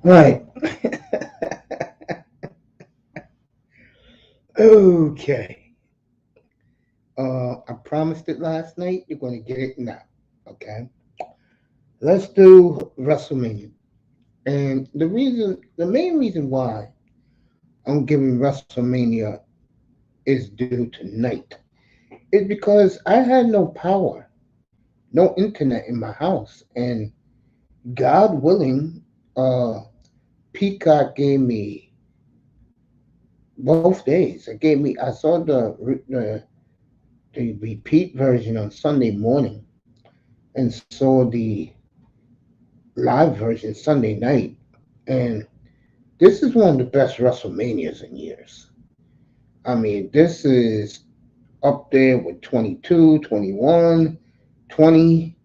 Right. Okay. I promised it last night. You're going to get it now. Okay. Let's do WrestleMania. And the main reason why I'm giving WrestleMania is due tonight is because I had no power, no internet in my house, and God willing, uh, Peacock gave me both days. I saw the repeat version on Sunday morning and saw the live version Sunday night. And this is one of the best WrestleManias in years. I mean, this is up there with 22, 21, 20,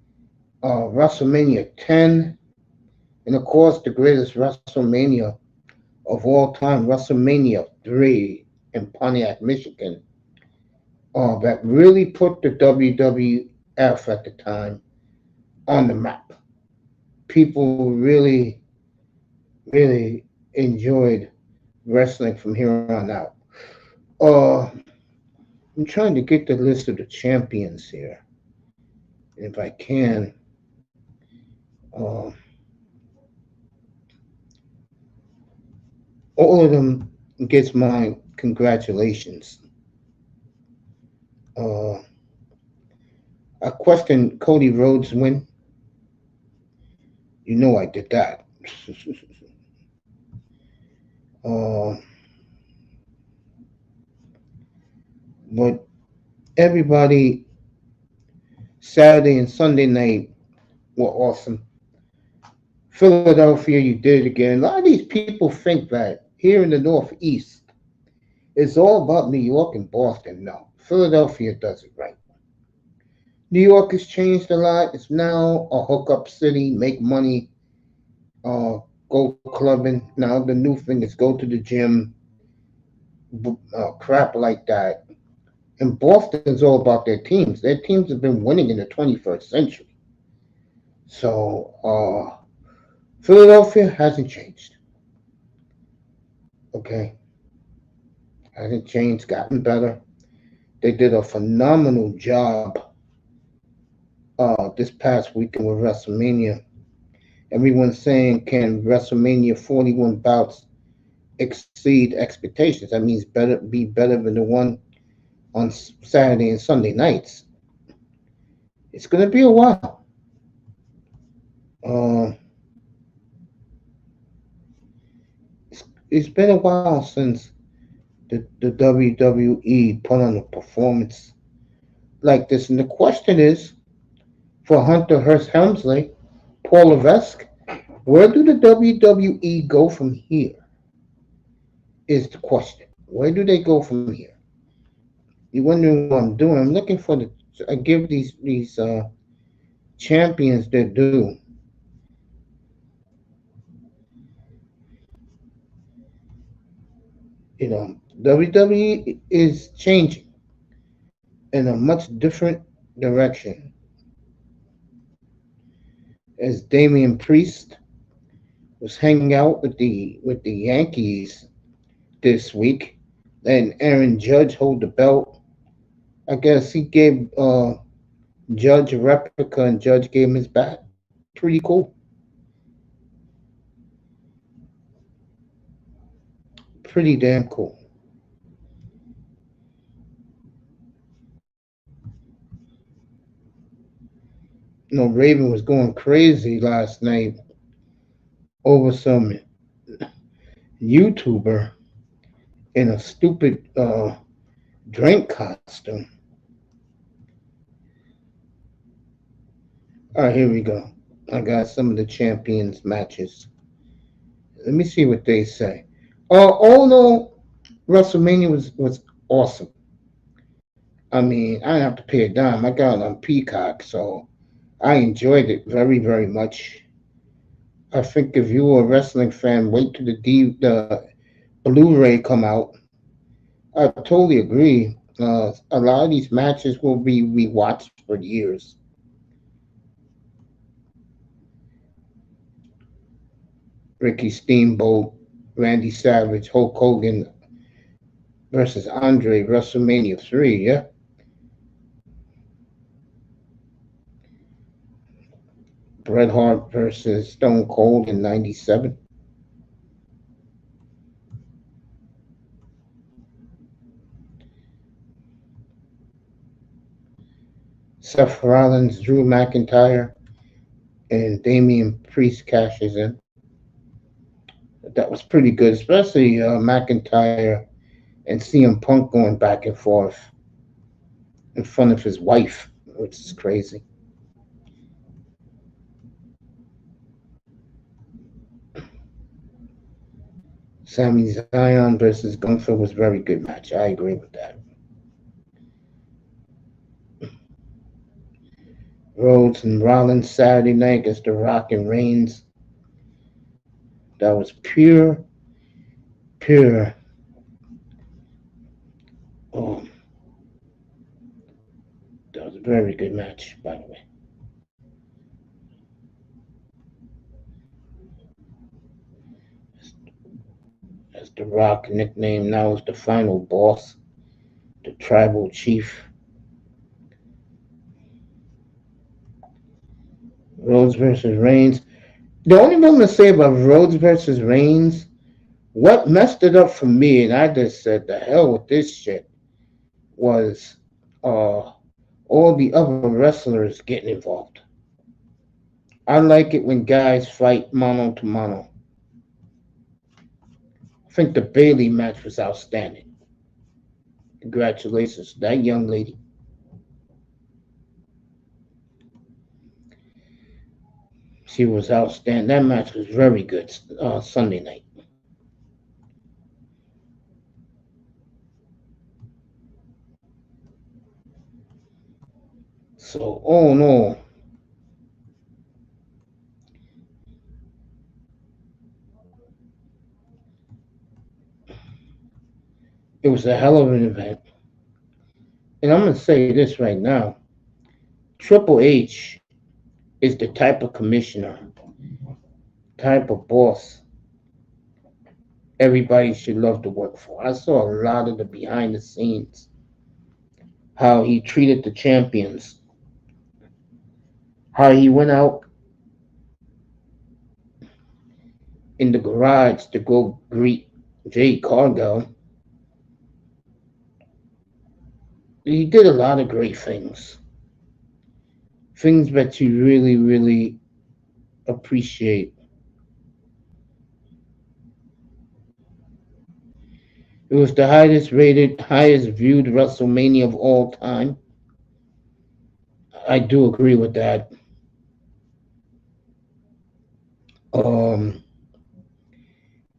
WrestleMania 10, and of course, the greatest WrestleMania of all time, WrestleMania 3 in Pontiac, Michigan, that really put the WWF at the time on the map. People really enjoyed wrestling from here on out. Uh, I'm trying to get the list of the champions here. If I can, uh, all of them gets my congratulations. Uh, I question Cody Rhodes win. You know I did that. uh, but everybody, Saturday and Sunday night were awesome. Philadelphia, you did it again. A lot of these people think that here in the Northeast, it's all about New York and Boston. No, Philadelphia does it right. New York has changed a lot. It's now a hookup city, make money, uh, go clubbing. Now the new thing is go to the gym, crap like that. And Boston's all about their teams. Their teams have been winning in the 21st century. So Philadelphia hasn't changed. Okay, hasn't changed. Gotten better. They did a phenomenal job this past weekend with WrestleMania. Everyone's saying, can WrestleMania 41 bouts exceed expectations? That means be better than the one on Saturday and Sunday nights. It's going to be a while. Uh, it's been a while since the WWE put on a performance like this. And the question is for Hunter Hearst Helmsley, Paul Levesque, where do the WWE go from here? Is the question. Where do they go from here? You're wondering what I'm doing. I'm looking for the. I give these champions their due. You know, WWE is changing in a much different direction. As Damian Priest was hanging out with the Yankees this week, and Aaron Judge hold the belt. I guess he gave Judge a replica, and Judge gave him his bat. Pretty cool. Pretty damn cool. You know, Raven was going crazy last night over some YouTuber in a stupid drink costume. All right, here we go. I got some of the champions matches. Let me see what they say. All in all, WrestleMania was awesome. I mean, I didn't have to pay a dime. I got it on Peacock, so I enjoyed it very much. I think if you were a wrestling fan, wait till the Blu-ray come out. I totally agree. A lot of these matches will be rewatched for years. Ricky Steamboat, Randy Savage, Hulk Hogan versus Andre, WrestleMania 3, yeah. Bret Hart versus Stone Cold in 97. Seth Rollins, Drew McIntyre, and Damian Priest cashes in. That was pretty good, especially McIntyre and CM Punk going back and forth in front of his wife, which is crazy. Sami Zayn versus Gunther was a very good match. I agree with that. Rhodes and Rollins Saturday night against The Rock and Reigns. That was pure. Oh, that was a very good match, by the way. As The Rock nickname now is the final boss, the tribal chief. Rhodes versus Reigns. The only thing to say about Rhodes versus Reigns, what messed it up for me, and I just said, the hell with this shit, was all the other wrestlers getting involved. I like it when guys fight mano to mano. I think the Bailey match was outstanding. Congratulations to that young lady. She was outstanding. That match was very good Sunday night. So, oh no, it was a hell of an event. And I'm going to say this right now. Triple H is the type of commissioner, type of boss everybody should love to work for. I saw a lot of the behind the scenes, how he treated the champions, how he went out in the garage to go greet Jay Cargill. He did a lot of great things. Things that you really, really appreciate. It was the highest rated, highest viewed WrestleMania of all time. I do agree with that. Um,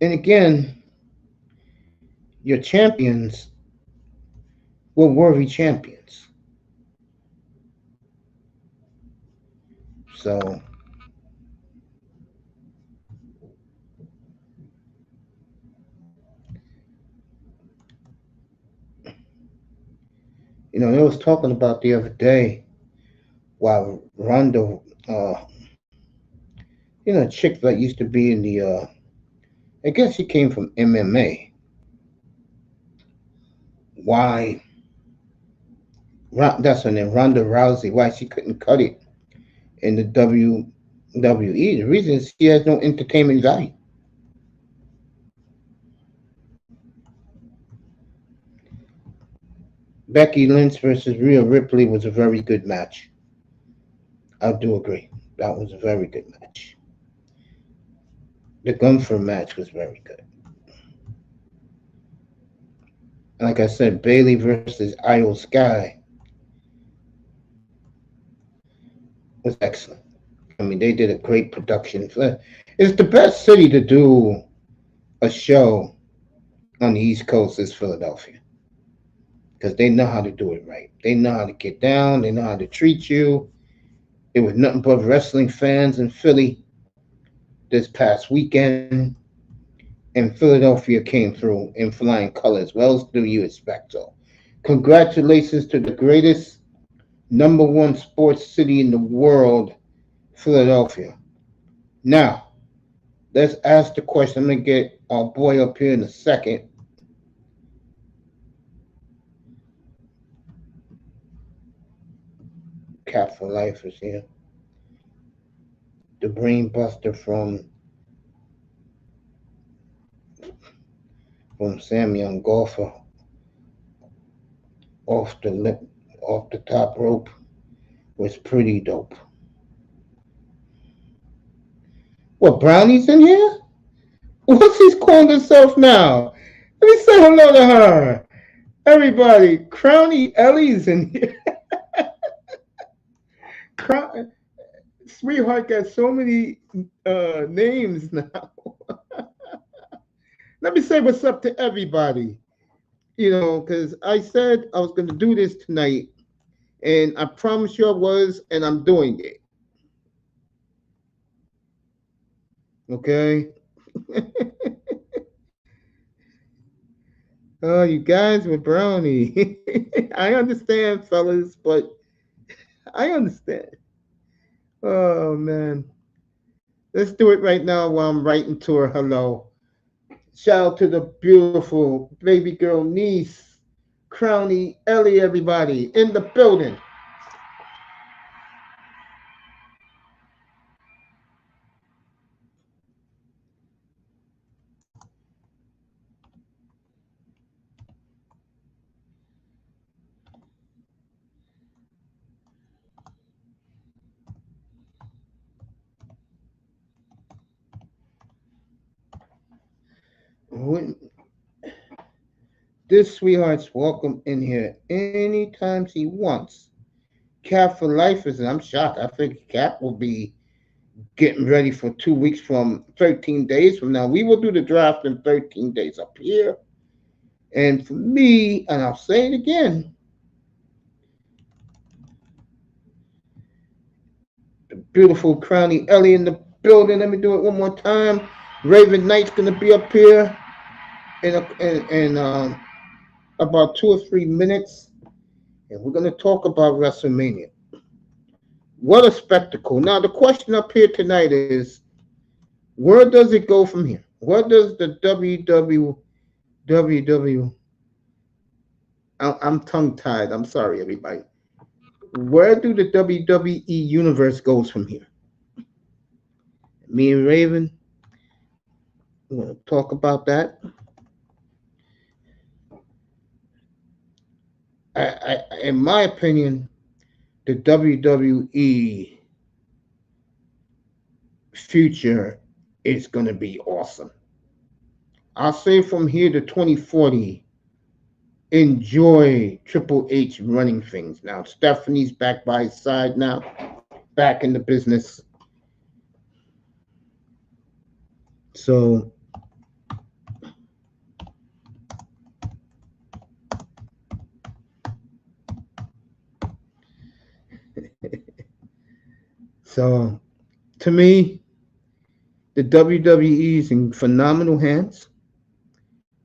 and again, your champions were worthy champions. So, I was talking about the other day while Ronda, a chick that used to be in the, I guess she came from MMA. Why? That's her name, Ronda Rousey. Why she couldn't cut it in the WWE? The reason is she has no entertainment value. Becky Lynch versus Rhea Ripley was a very good match. I do agree. That was a very good match. The Gunther match was very good. Like I said, Bailey versus Io Sky was excellent. I mean, they did a great production. It's the best city to do a show on the East Coast is Philadelphia because they know how to do it right. They know how to get down. They know how to treat you. It was nothing but wrestling fans in Philly this past weekend, and Philadelphia came through in flying colors. What else do you expect? So, congratulations to the greatest number one sports city in the world, Philadelphia. Now, Let's ask the question. I'm gonna get our boy up here in a second. Cat for Life is here. The brain buster from Sam Young golfer off the lip off the top rope was pretty dope. What, Brownie's in here? What's he calling himself now? Let me say hello to her. Everybody, Crowny Ellie's in here. Sweetheart got so many names now. Let me say what's up to everybody. Because I said I was going to do this tonight, and I promised you I was, and I'm doing it. Okay? Oh, you guys with Brownie. I understand, fellas, but I understand. Oh, man. Let's do it right now while I'm writing to her hello. Shout out to the beautiful baby girl niece, Crowny Ellie, everybody in the building. This sweetheart's welcome in here anytime she wants. Cap for Life is, I'm shocked. I think Cap will be getting ready for 2 weeks from 13 days from now. We will do the draft in 13 days up here. And for me, and I'll say it again, the beautiful Crowny Ellie in the building. Let me do it one more time. Raven Knight's going to be up here in about 2 or 3 minutes. And we're going to talk about WrestleMania. What a spectacle. Now, the question up here tonight is, where does it go from here? What does the WW I'm tongue-tied. I'm sorry, everybody. Where do the WWE universe goes from here? Me and Raven, we're going to talk about that. In my opinion, the WWE future is going to be awesome. I'll say from here to 2040, enjoy Triple H running things. Now, Stephanie's back by his side now, back in the business. So, to me, the WWE is in phenomenal hands.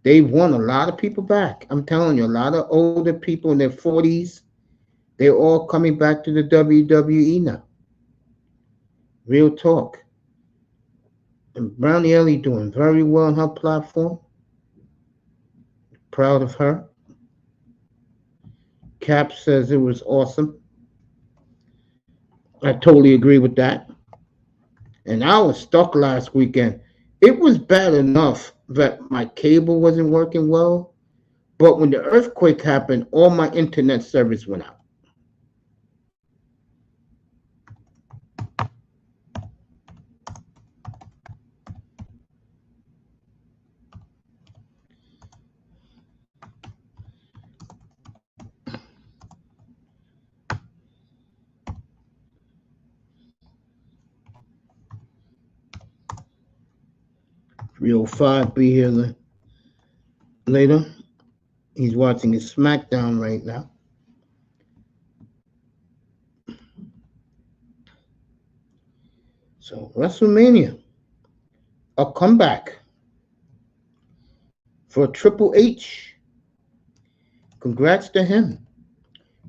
They've won a lot of people back. I'm telling you, a lot of older people in their 40s, they're all coming back to the WWE now. Real talk. And Brownie Ellie doing very well on her platform. Proud of her. Cap says it was awesome. I totally agree with that. And I was stuck last weekend. It was bad enough that my cable wasn't working well, but when the earthquake happened, all my internet service went out. Real 5 be here later. He's watching his SmackDown right now. So WrestleMania, a comeback for Triple H. Congrats to him.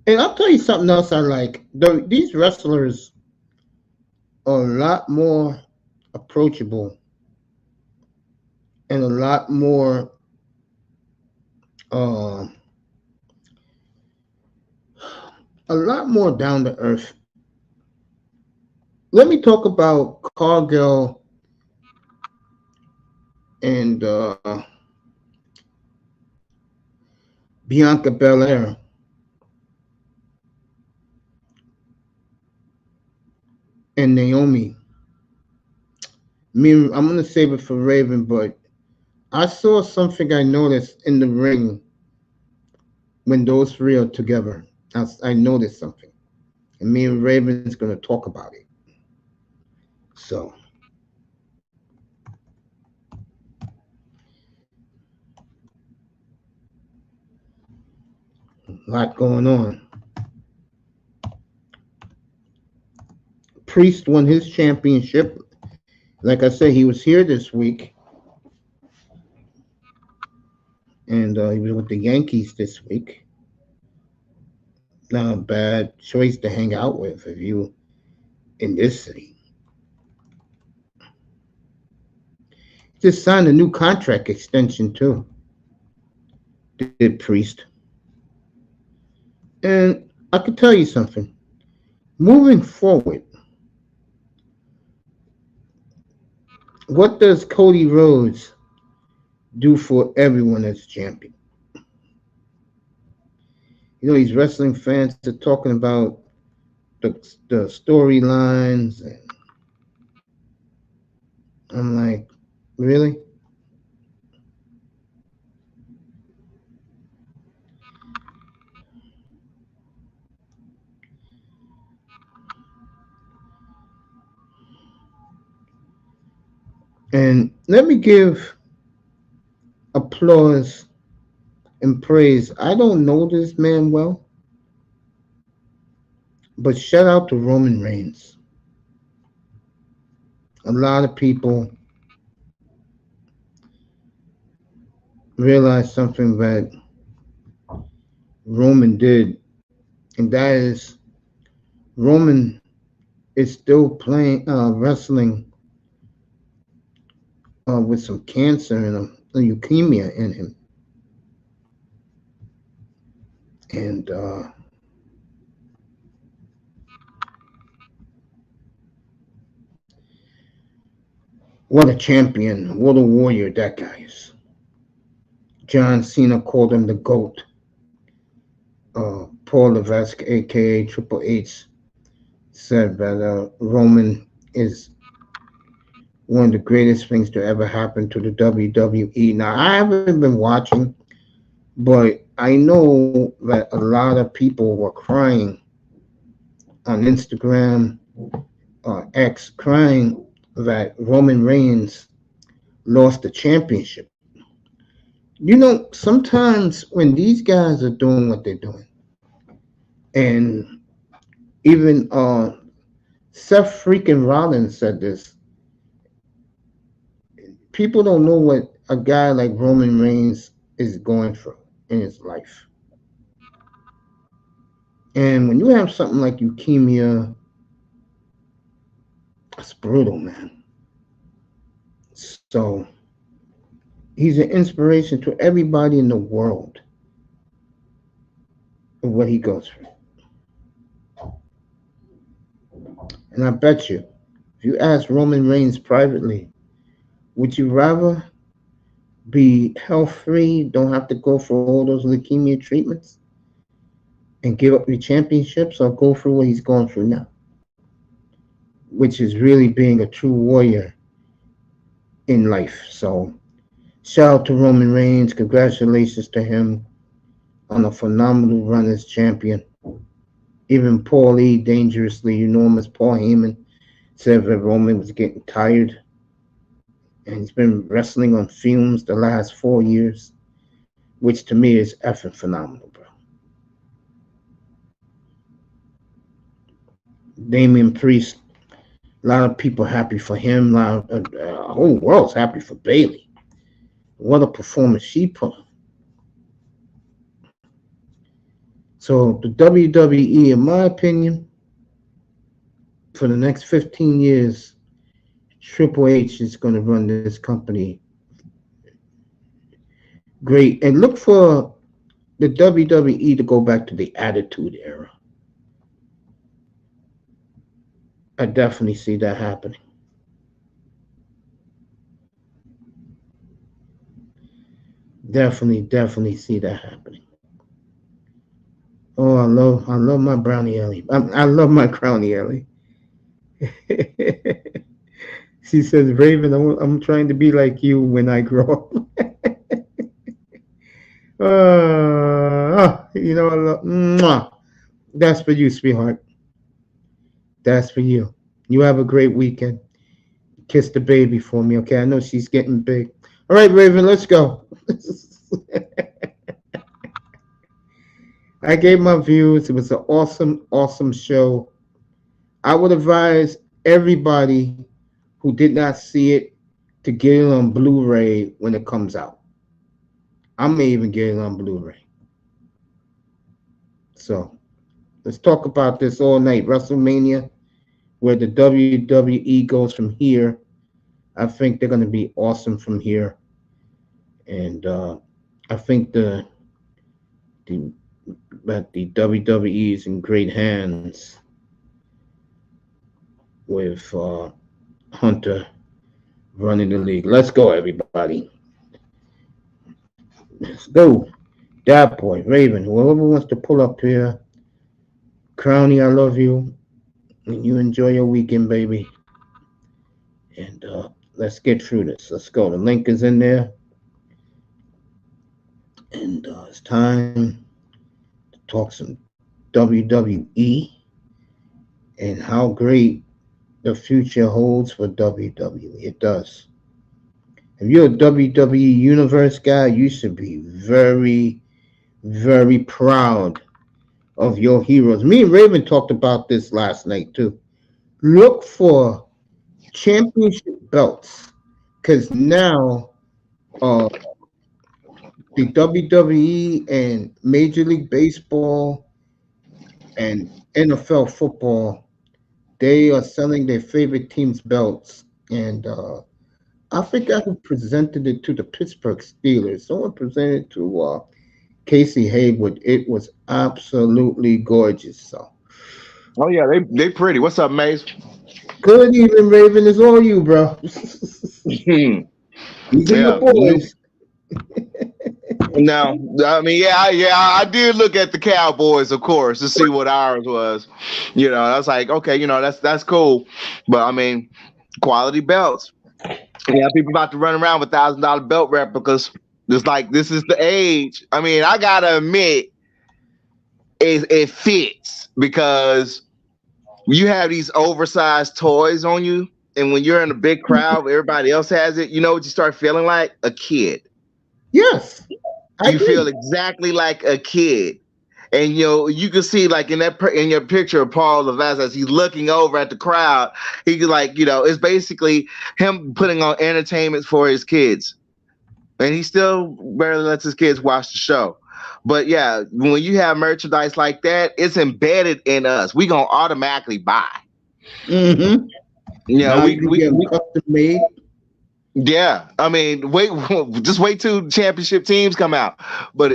And I'll tell you something else I like. These wrestlers are a lot more approachable and uh, a lot more down to earth. Let me talk about Cargill and Bianca Belair and Naomi. I'm gonna save it for Raven, but I saw something I noticed in the ring when those three are together. I noticed something, and me and Raven's gonna talk about it. So, a lot going on. Priest won his championship. Like I said, he was here this week, and he was with the Yankees this week. Not a bad choice to hang out with if you in this city. Just signed a new contract extension too. Did Priest. And I could tell you something. Moving forward, what does Cody Rhodes do for everyone as champion? You know, these wrestling fans are talking about the storylines, and I'm like, really? And let me give applause and praise. I don't know this man well, but shout out to Roman Reigns. A lot of people realize something that Roman did, and that is Roman is still playing wrestling with some cancer and a leukemia in him, and what a champion, what a warrior that guy is. John Cena called him the GOAT. Paul Levesque, aka Triple H, said that Roman is one of the greatest things to ever happen to the WWE. Now, I haven't been watching, but I know that a lot of people were crying on Instagram, X, crying that Roman Reigns lost the championship. You know, sometimes when these guys are doing what they're doing, and even Seth freaking Rollins said this, people don't know what a guy like Roman Reigns is going through in his life. And when you have something like leukemia, it's brutal, man. So he's an inspiration to everybody in the world of what he goes through. And I bet you, if you ask Roman Reigns privately, would you rather be health free, don't have to go for all those leukemia treatments, and give up your championships, or go through what he's going through now, which is really being a true warrior in life? So, shout out to Roman Reigns. Congratulations to him on a phenomenal run as champion. Even Paul E., dangerously enormous Paul Heyman, said that Roman was getting tired, and he's been wrestling on fumes the last 4 years, which to me is effing phenomenal, bro. Damian Priest, a lot of people happy for him. The whole world's happy for Bayley. What a performance she put on. So the WWE, in my opinion, for the next 15 years, Triple H is going to run this company great. And look for the WWE to go back to the Attitude Era. I definitely see that happening. Definitely see that happening. Oh, I love my brownie Ellie. I love my crownie Ellie. She says, Raven, I'm trying to be like you when I grow up. I love, mwah. That's for you, sweetheart. That's for you. You have a great weekend. Kiss the baby for me, okay? I know she's getting big. All right, Raven, let's go. I gave my views. It was an awesome show. I would advise everybody who did not see it to get it on Blu-ray when it comes out. I may even get it on Blu-ray. So let's talk about this all night. WrestleMania, where the WWE goes from here. I think they're going to be awesome from here, and I think the that the WWE is in great hands with Hunter running the league. Let's go, everybody. Let's go. That boy, Raven, whoever wants to pull up here, Crowny, I love you, and you enjoy your weekend, baby. And let's get through this. Let's go. The link is in there, and it's time to talk some WWE and how great the future holds for WWE. It does. If you're a WWE Universe guy, you should be very proud of your heroes. Me and Raven talked about this last night too. Look for championship belts because now uh, the WWE and Major League Baseball and NFL football, they are selling their favorite team's belts. And I forgot who presented it to the Pittsburgh Steelers. Someone presented it to Casey Haywood. It was absolutely gorgeous. So Oh yeah, they pretty. What's up, Mace? good evening, Raven. It's all you, bro. yeah. These are your boys. Now, I mean, I did look at the Cowboys, of course, to see what ours was. I was like, okay, that's cool, but I mean, quality belts. Yeah, people about to run around with $1,000 belt replicas. It's like this is the age. I mean, I gotta admit, it fits because you have these oversized toys on you, and when you're in a big crowd, where everybody else has it. You know what you start feeling like? A kid. Yes, I You agree. feel exactly like a kid. And you can see like in your picture of Paul Levesque as he's looking over at the crowd, he like it's basically him putting on entertainment for his kids, and he still barely lets his kids watch the show. But yeah, when you have merchandise like that, it's embedded in us. We gonna automatically buy. Mm-hmm. Now you We, can we, get them we custom made. Yeah, I mean, just wait till championship teams come out, but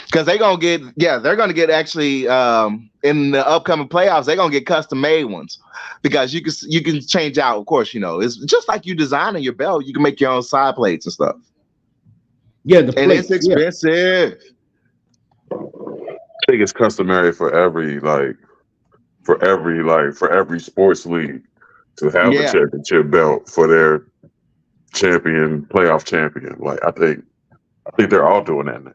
because they're gonna get actually in the upcoming playoffs, they're gonna get custom made ones because you can change out, of course, it's just like you designing your belt, you can make your own side plates and stuff, Yeah, the and it's plates. Yeah. expensive. think it's customary for every sports league to have a Yeah, championship belt for their playoff champion. Like I think they're all doing that now.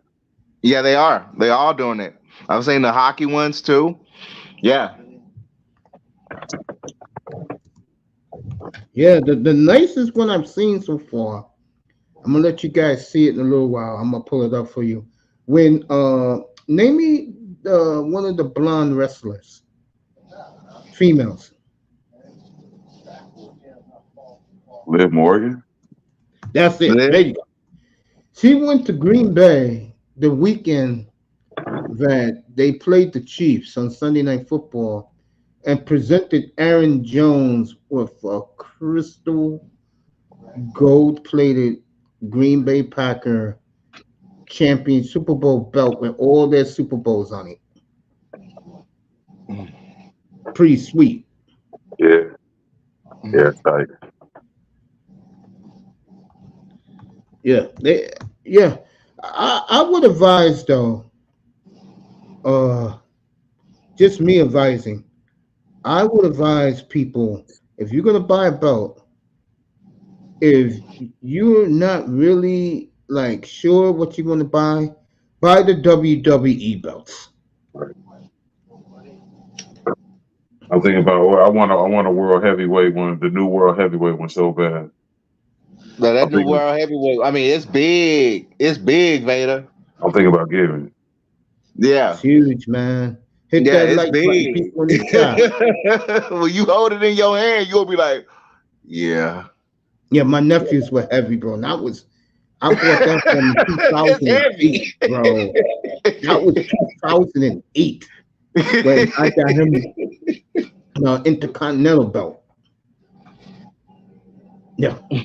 yeah, they are. They all doing it. I'm saying the hockey ones too. Yeah, Yeah, the nicest one I've seen so far. I'm gonna let you guys see it in a little while. I'm gonna pull it up for you. When name me one of the blonde wrestlers, females. Liv Morgan. That's it. yeah, There you go. She went to Green Bay the weekend that they played the Chiefs on Sunday Night Football and presented Aaron Jones with a crystal gold plated Green Bay Packer champion Super Bowl belt with all their Super Bowls on it. Pretty sweet. Yeah. Yeah, tight. Yeah. I would advise though, just me advising, I would advise people, if you're gonna buy a belt, if you're not really like sure what you're gonna buy the WWE belts. I'm thinking about. I want a world heavyweight one. The new world heavyweight one so bad. Now that I'm new thinking. world heavyweight. I mean, it's big. It's big, Vader. I'm thinking about getting it. Yeah. It's huge, man. Hit Yeah, that it's like button, big. people in the chat. When you hold it in your hand, you'll be like, yeah. Yeah, my nephews were heavy, bro. And I bought them from It's 2008, heavy. bro. That was 2008 when I got him the Intercontinental belt. Yeah. Yeah.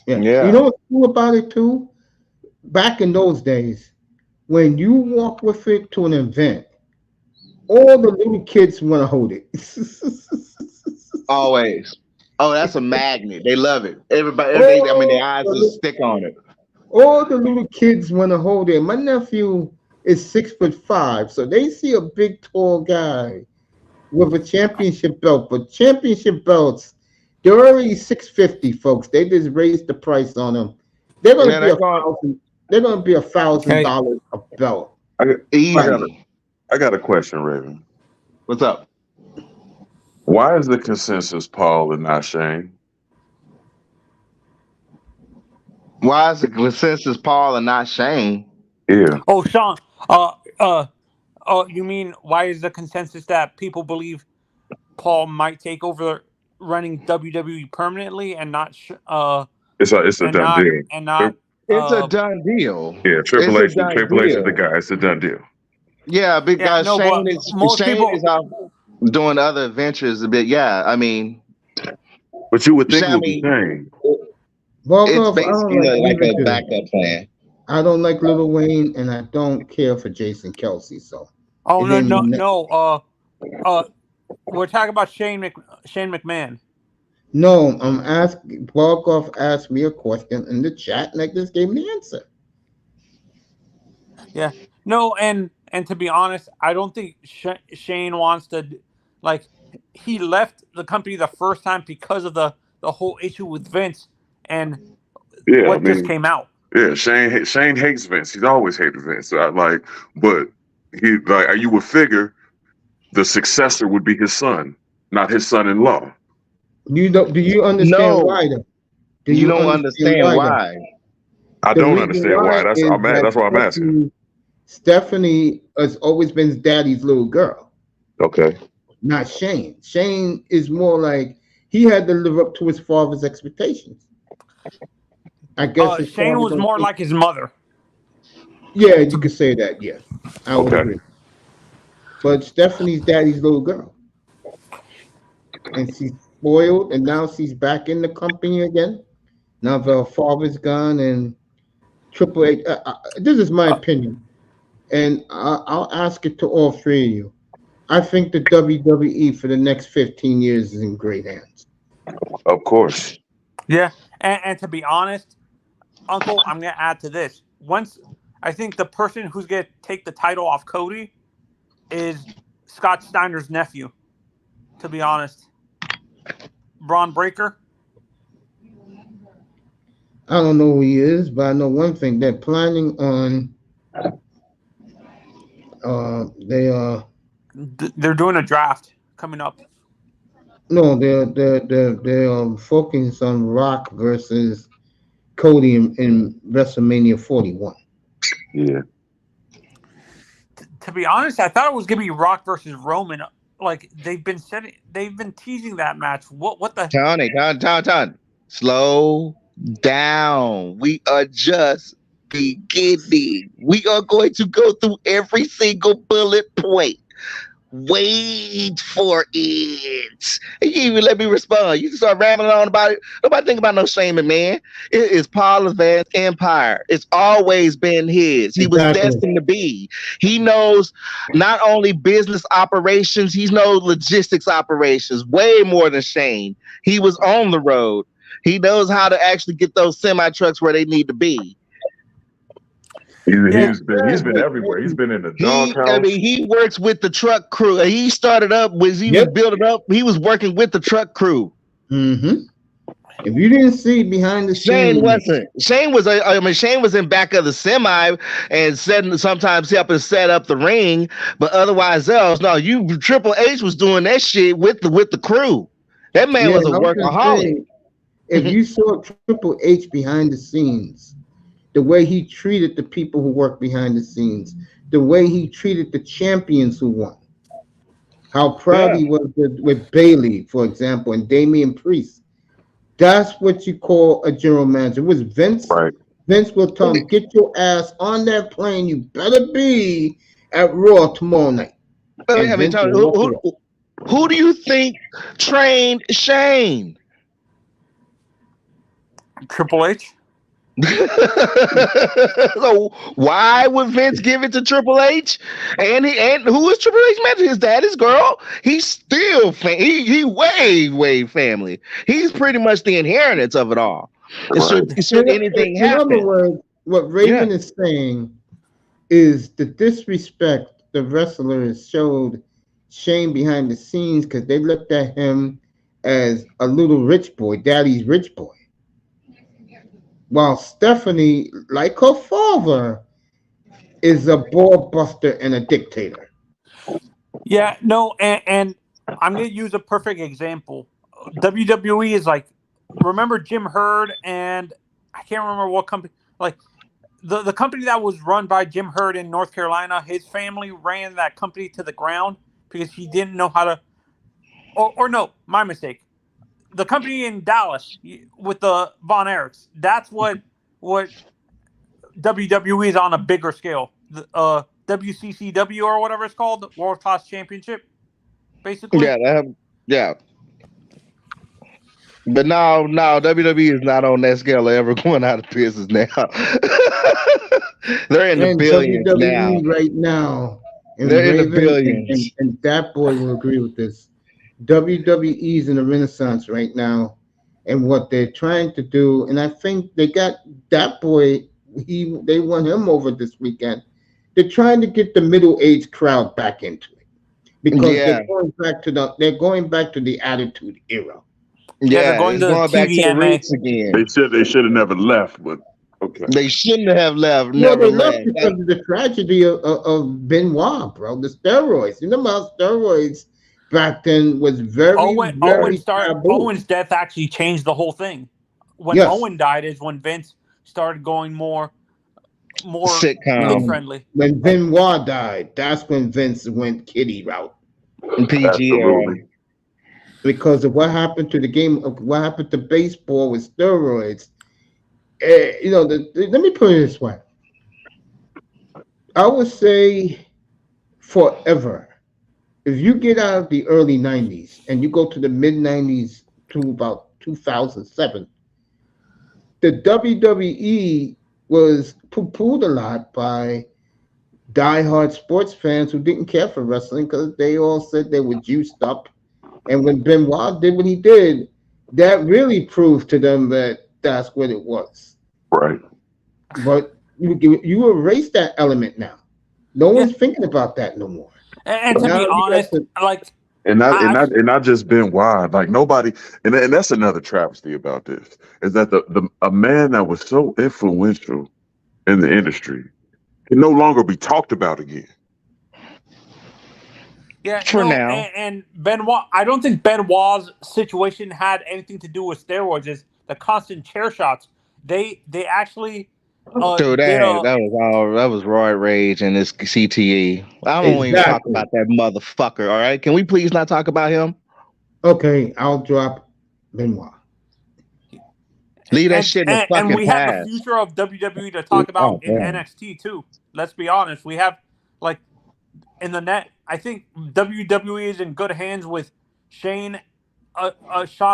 Yeah. You know what's cool about it too? Back in those days, when you walk with it to an event, all the little kids want to hold it. Always. Oh, that's a magnet. They love it. Everybody, I mean, their eyes just stick on it. All the little kids want to hold it. My nephew is 6'5", so they see a big, tall guy with a championship belt. But championship belts, they're already $650, folks. They just raised the price on them. They're gonna be $1,000. They're gonna be $1,000 a belt. Easy. I got a question, Raven. What's up? Why is the consensus Paul and not Shane? Why is the consensus Paul and not Shane? Yeah. Oh, Sean. You mean why is the consensus that people believe Paul might take over running WWE permanently and not It's a done deal. And not It's a done deal. Yeah, Triple H is the guy. It's a done deal. Yeah, big guy. no, Shane but is most Shane people is out doing other adventures a bit. Yeah, I mean, But you would think it Shane- would be Shane. Well, it's I don't basically like either a two. backup plan. I don't like Lil Wayne, and I don't care for Jason Kelsey. So Oh it no, ain't no. We're talking about Shane McMahon. No, I'm asking. Barkov asked me a question in the chat, and I just gave him the answer. Yeah. No, and to be honest, I don't think Shane wants to, like, he left the company the first time because of the whole issue with Vince and Yeah, what just came out. Yeah, Shane hates Vince. He's always hated Vince. But you would figure the successor would be his son, not his son-in-law. Do you understand why though? You don't understand why. I don't understand why. That's why I'm asking. Stephanie has always been his daddy's little girl. Okay. Not Shane. Shane is more like he had to live up to his father's expectations. I guess Shane was more like his mother. Yeah, you could say that. Yeah, I would agree. But Stephanie's daddy's little girl, and she's spoiled, and now she's back in the company again. Now her father's gone, and Triple H. This is my opinion, and I'll ask it to all three of you. I think the WWE for the next 15 years is in great hands. Of course. Yeah, and to be honest, Uncle, I'm going to add to this. Once, I think the person who's going to take the title off Cody is Scott Steiner's nephew, to be honest. Braun Breaker. I don't know who he is, but I know one thing. They're planning on they're doing a draft coming up. No, they're focusing on Rock versus Cody in WrestleMania 41. Yeah. To be honest, I thought it was gonna be Rock versus Roman. Like they've been teasing that match. What the? Tony. Slow down. We are just beginning. We are going to go through every single bullet point. Wait for it. He didn't even let me respond. You start rambling on about it. Nobody think about no shaming, man. It is Paul Levesque's empire. It's always been his. He was Exactly. destined to be. He knows not only business operations, he knows logistics operations way more than Shane. He was on the road. He knows how to actually get those semi trucks where they need to be. He's been everywhere. He's been in the doghouse. He works with the truck crew. He started up was building up. He was working with the truck crew. Mm-hmm. If you didn't see behind the scenes, Shane was in back of the semi and sometimes helping set up the ring, but otherwise else, no. Triple H was doing that shit with the crew. That man was a workaholic. If you saw Triple H behind the scenes, the way he treated the people who work behind the scenes, the way he treated the champions who won, how proud he was with Bailey, for example, and Damian Priest. That's what you call a general manager. It was Vince. Right. Vince will tell him, get your ass on that plane. You better be at Raw tomorrow night. I mean, who do you think trained Shane? Triple H. So why would Vince give it to Triple H? And who is Triple H manager? His dad, his girl. He's still he way family. He's pretty much the inheritance of it all. Should anything happen? In other words, what Raven is saying is the disrespect the wrestlers showed Shane behind the scenes because they looked at him as a little rich boy, daddy's rich boy. While Stephanie, like her father, is a ball buster and a dictator. Yeah, no, and I'm going to use a perfect example. WWE is like, remember Jim Herd and I can't remember what company, like the company that was run by Jim Herd in North Carolina, his family ran that company to the ground because he didn't know how to, or no, my mistake. The company in Dallas with the Von Erichs, that's what WWE is on a bigger scale. The WCCW or whatever it's called, the World Class Championship, basically. Yeah. But now WWE is not on that scale of ever going out of business now. They're in the billions WWE now. Right now. They're in the billions. And that boy will agree with this. WWE is in a renaissance right now, and what they're trying to do, and I think they got that boy. They won him over this weekend. They're trying to get the middle-aged crowd back into it because they're going back to the Attitude Era. They're going back to the roots again. They should have never left, but okay. They shouldn't have left. No, they left because of the tragedy of Benoit, bro. The steroids. You know about steroids? Back then was very Owen's death actually changed the whole thing. When Owen died is when Vince started going more sitcom friendly. When Benoit died, that's when Vince went kiddie route. PG. Because of what happened to the game, what happened to baseball with steroids. Let me put it this way. I would say forever. If you get out of the early 90s and you go to the mid 90s to about 2007, the WWE was poo-pooed a lot by diehard sports fans who didn't care for wrestling because they all said they were juiced up. And when Benoit did what he did, that really proved to them that that's what it was. Right. But you erase that element now. No one's thinking about that no more. And to be honest, not just Benoit, like nobody, and that's another travesty about this is that a man that was so influential in the industry can no longer be talked about again. Yeah, now. And Benoit, I don't think Benoit's situation had anything to do with steroids. It's the constant chair shots. They actually. Dude, that was Roy Rage and his CTE. I don't even talk about that motherfucker. All right, can we please not talk about him? Okay, I'll drop Benoit. Leave that shit in the fucking And we past. have the future of WWE to talk about in NXT too. Let's be honest. We have in the net. I think WWE is in good hands with Shawn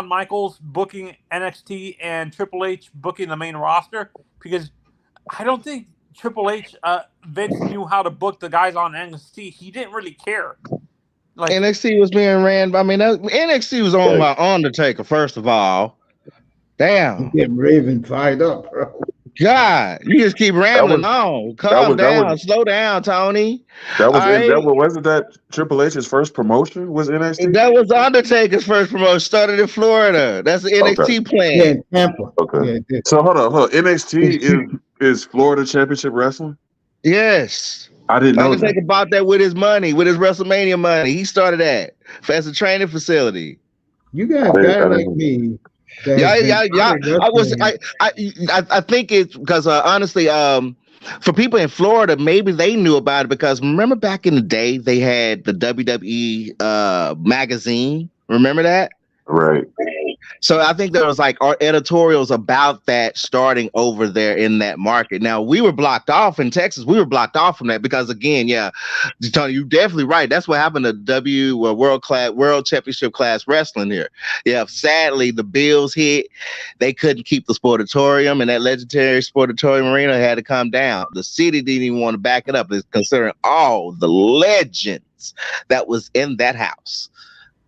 Michaels booking NXT and Triple H booking the main roster, because I don't think Triple H, Vince knew how to book the guys on NXT. He didn't really care. Like NXT was being ran. I mean, NXT was owned by Undertaker. First of all, damn, Get Raven fired up, bro. God, you just keep rambling on. Calm down, slow down, Tony. Wasn't that Triple H's first promotion? Was NXT? That was Undertaker's first promotion. Started in Florida. That's the NXT plan. Yeah, in Tampa. Okay. Yeah, so hold on. NXT is Florida Championship Wrestling? Yes. I didn't know Undertaker bought that with his money, with his WrestleMania money. He started that as a training facility. You got a guy like me. Yeah. I think it's because honestly, for people in Florida, maybe they knew about it because remember back in the day they had the WWE magazine. Remember that? Right. So I think there was like our editorials about that starting over there in that market. Now we were blocked off in Texas. We were blocked off from that because again, yeah, Tony, you're definitely right. That's what happened to World Championship class wrestling here. Yeah, sadly the bills hit. They couldn't keep the sportatorium, and that legendary sportatorium arena had to come down. The city didn't even want to back it up, considering all the legends that was in that house.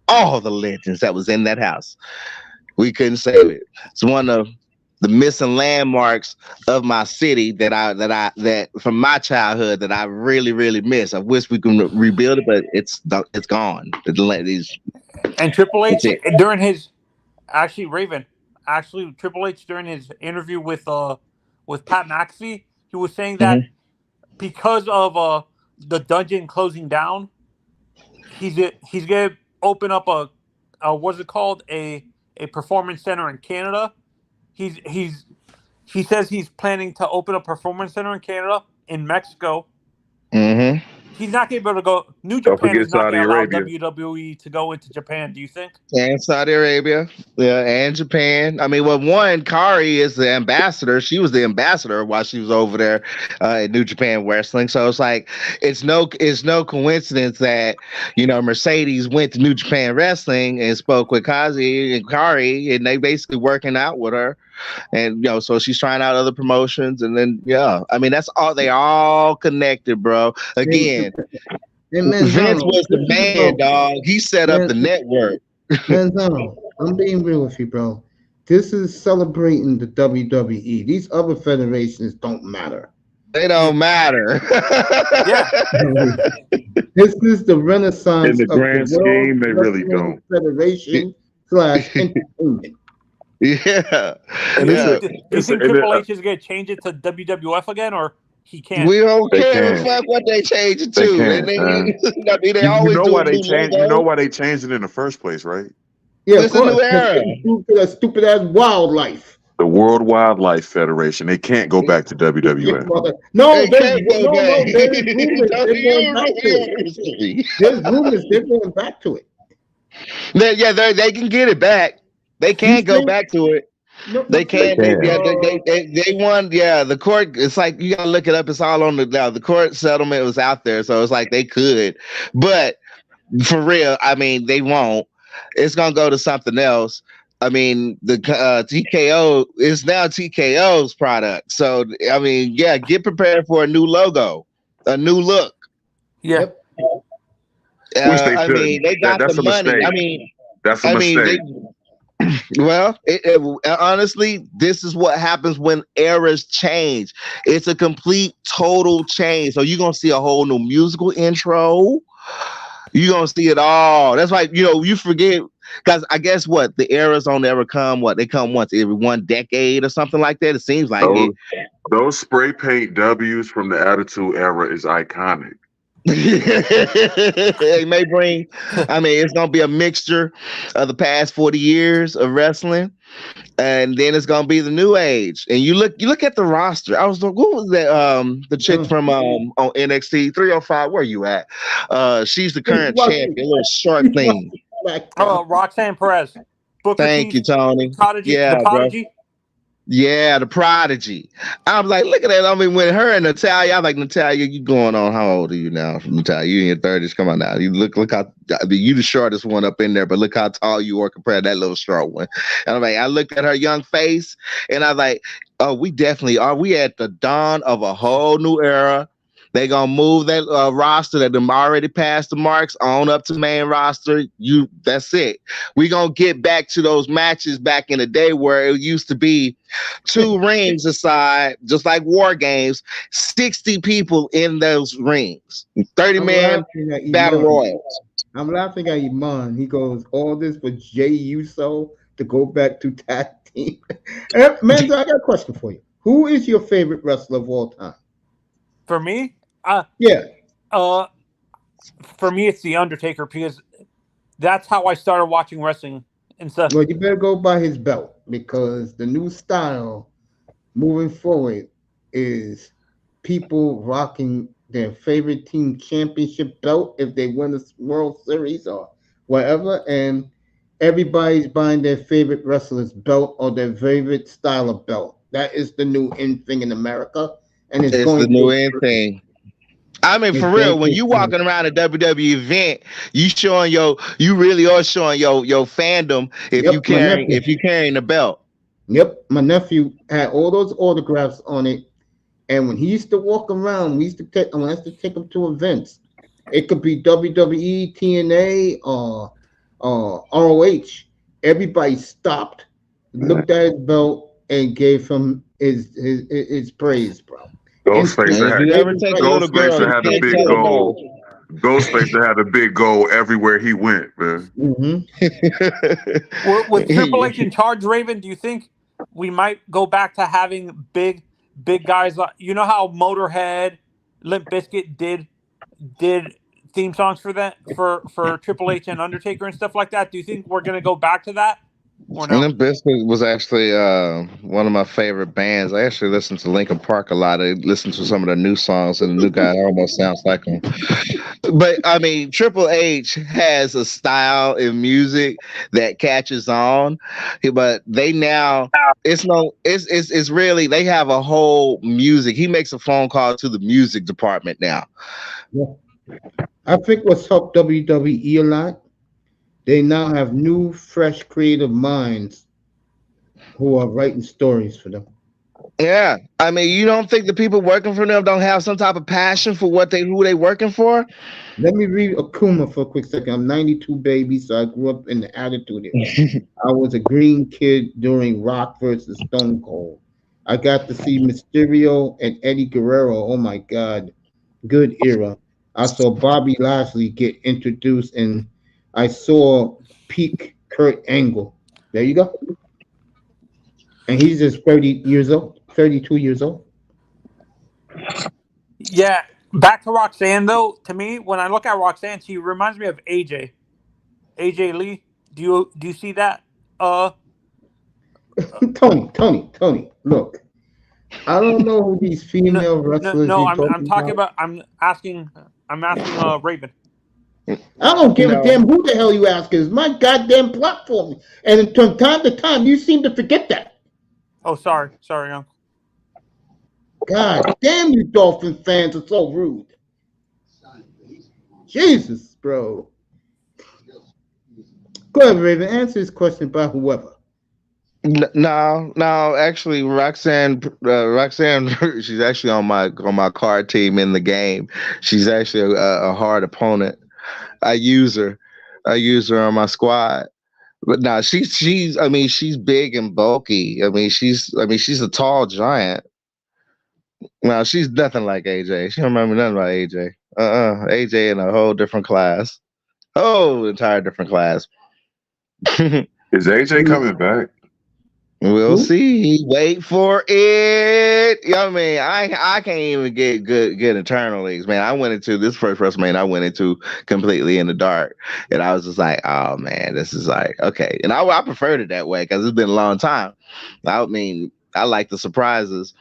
All the legends that was in that house. We couldn't save it. It's one of the missing landmarks of my city that from my childhood that I really, really miss. I wish we could rebuild it, but it's gone. And Triple H during his Triple H during his interview with Pat McAfee, he was saying that because of the dungeon closing down, he's gonna open up a what's it called, a performance center in Canada. He says he's planning to open a performance center in Canada, in Mexico. Mm-hmm. He's not going to be able to go. New Japan is not going to allow WWE to go into Japan. Do you think? And Saudi Arabia, yeah, and Japan. I mean, well, one, Kari is the ambassador. She was the ambassador while she was over there at New Japan Wrestling. So it's like it's no coincidence that Mercedes went to New Japan Wrestling and spoke with Kazi and Kari, and they basically working out with her. And so she's trying out other promotions, and then I mean that's all. They all connected, bro. Again, Vince was the man, dog. He set up the network. Manzano, I'm being real with you, bro. This is celebrating the WWE. These other federations don't matter. They don't matter. Yeah. This is the renaissance in the grand scheme. They really don't. Federation / entertainment. Yeah. Do you think Triple H is going to change it to WWF again, or he can't? We don't care fuck what they change it to. They always know why they changed. You know why they changed it in the first place, right? Yeah, it's a new era. Stupid ass wildlife. The World Wildlife Federation. They can't go back to WWF. No, there's rumors they're going back to it. They can get it back. They can't go back to it. They can't. They won. Yeah, the court. It's like you gotta look it up. It's all on the court settlement was out there, so it's like they could, but for real, I mean, they won't. It's gonna go to something else. I mean, the TKO is now TKO's product. So I mean, get prepared for a new logo, a new look. Yeah. I mean, they got the money. Mistake. I mean, that's a mistake. Well, honestly, this is what happens when eras change. It's a complete, total change. So you're going to see a whole new musical intro. You're going to see it all. That's why, you forget, because I guess the eras don't ever come, they come once every 1 decade or something like that. It seems like those spray paint W's from the Attitude Era is iconic. It may bring, I mean, it's gonna be a mixture of the past 40 years of wrestling, and then it's gonna be the new age. And you look at the roster. I was like, what was that? The chick from on NXT 305. Where you at? She's the current champion, a little short thing. Roxanne Perez. Thank you, Tony. Prodigy, the Prodigy. Yeah, the Prodigy. I was like, look at that. I mean, when her and Natalia, I'm like, Natalia, you going on? How old are you now? Natalia, you in your 30s. Come on now. You look how I mean, you the shortest one up in there, but look how tall you are compared to that little short one. And I'm like, I looked at her young face, and I was like, oh, we definitely are. We at the dawn of a whole new era. They gonna move that roster that them already passed the marks on up to main roster. That's it. We gonna get back to those matches back in the day where it used to be 2 rings aside, just like war games, 60 people in those rings, 30-man battle royals. I'm laughing at Iman. He goes, all this for Jay Uso to go back to tag team. Man, I got a question for you. Who is your favorite wrestler of all time? For me, yeah. For me, it's The Undertaker because that's how I started watching wrestling and stuff. Well, you better go by his belt because the new style moving forward is people rocking their favorite team championship belt if they win the World Series or whatever, and everybody's buying their favorite wrestler's belt or their favorite style of belt. That is the new in thing in America, and it's going the new in thing. I mean, for real, when you walking around a WWE event, you really are showing your fandom if you carrying the belt. Yep, my nephew had all those autographs on it, and when he used to walk around, I used to take him to events. It could be WWE, TNA, or ROH. Everybody stopped, looked at his belt, and gave him his praise, bro. Ghostface had the big goal. Ghostface had a big goal everywhere he went, man. Mm-hmm. With Triple H in charge, Raven, do you think we might go back to having big guys like, you know how Motorhead, Limp Bizkit did theme songs for that for Triple H and Undertaker and stuff like that? Do you think we're gonna go back to that? Or no? Limp Bizkit was actually one of my favorite bands. I actually listen to Linkin Park a lot. I listen to some of the new songs, and the new guy almost sounds like him. But I mean, Triple H has a style in music that catches on. But they now it's really they have a whole music. He makes a phone call to the music department now. Yeah. I think what's helped WWE a lot, they now have new, fresh, creative minds who are writing stories for them. Yeah, I mean, you don't think the people working for them don't have some type of passion for who they working for? Let me read Akuma for a quick second. I'm 92 baby, so I grew up in the Attitude Era. I was a green kid during Rock versus Stone Cold. I got to see Mysterio and Eddie Guerrero. Oh my God, good era. I saw Bobby Lashley get introduced, and I saw peak Kurt Angle. There you go. And he's just 32 years old. Yeah. Back to Roxanne, though. To me, when I look at Roxanne, she reminds me of AJ Lee. Do you see that? Tony. Look, I don't know who these female wrestlers. No, I'm talking about. I'm asking Raven. I don't give a damn who the hell you ask. It's my goddamn platform. And from time to time, you seem to forget that. Oh, sorry, Uncle. God damn, you Dolphin fans are so rude. Jesus, bro. Go ahead, Raven. Answer this question by whoever. No. Actually, Roxanne, she's actually on my card team in the game. She's actually a hard opponent. I use her on my squad. But no, she's big and bulky. She's a tall giant. No, she's nothing like AJ. She don't remember nothing about AJ. AJ in a whole different class. Entire different class. Is AJ coming back? We'll see. Wait for it. You know what I mean? I can't even get good internal leagues, man. I went into this first WrestleMania. I went into completely in the dark, and I was just like, oh man, this is like okay. And I preferred it that way because it's been a long time. I mean, I like the surprises.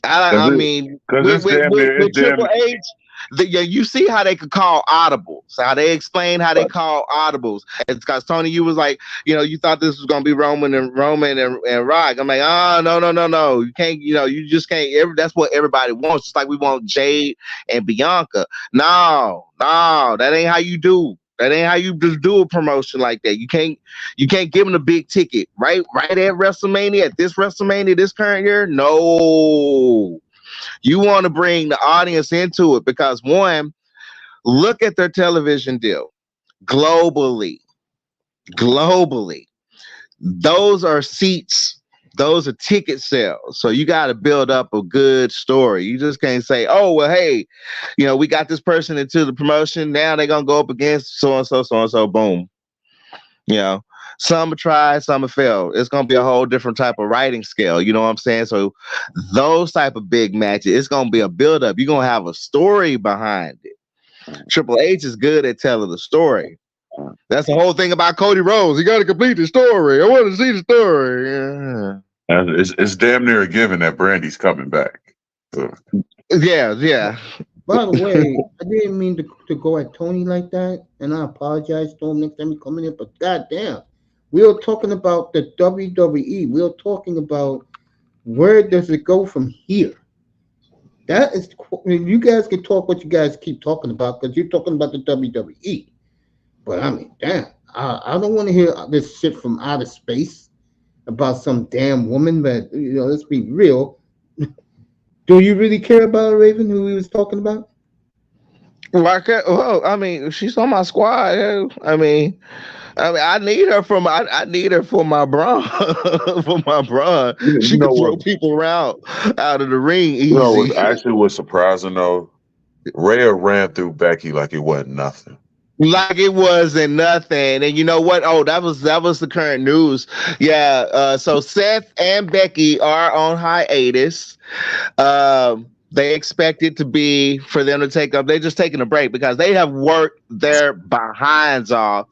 With Triple H, You see how they could call audibles, how they explain how they call audibles. It's because Tony, you was like, you thought this was gonna be Roman and Rock. I'm like, oh no, you can't, you just can't. That's what everybody wants. Just like we want Jade and Bianca. No, that ain't how you do. That ain't how you just do a promotion like that. You can't give them a big ticket right at WrestleMania, at this WrestleMania this current year. No. You want to bring the audience into it because, one, look at their television deal globally. Those are seats. Those are ticket sales. So you got to build up a good story. You just can't say, oh, well, hey, we got this person into the promotion. Now they're going to go up against so-and-so, boom. Some have tried, some have failed. It's going to be a whole different type of writing scale. You know what I'm saying? So those type of big matches, it's going to be a build-up. You're going to have a story behind it. Triple H is good at telling the story. That's the whole thing about Cody Rhodes. You got to complete the story. I want to see the story. Yeah. It's damn near a given that Brandy's coming back. So. Yeah. By the way, I didn't mean to go at Tony like that, and I apologize to him next time he come in here, but goddamn. We are talking about the WWE. We are talking about where does it go from here. That is, you guys can talk what you guys keep talking about because you're talking about the WWE. But I mean, damn, I don't want to hear this shit from outer space about some damn woman. But let's be real. Do you really care about Raven, who we was talking about? Well, I mean, she's on my squad. I mean, I need her for my bra. For my bra. She can throw people out of the ring easy. What was surprising though, Rhea ran through Becky like it wasn't nothing. Like it wasn't nothing. And you know what? Oh, that was the current news. Yeah. So Seth and Becky are on hiatus. They expect it to be for them to take up. They're just taking a break because they have worked their behinds off.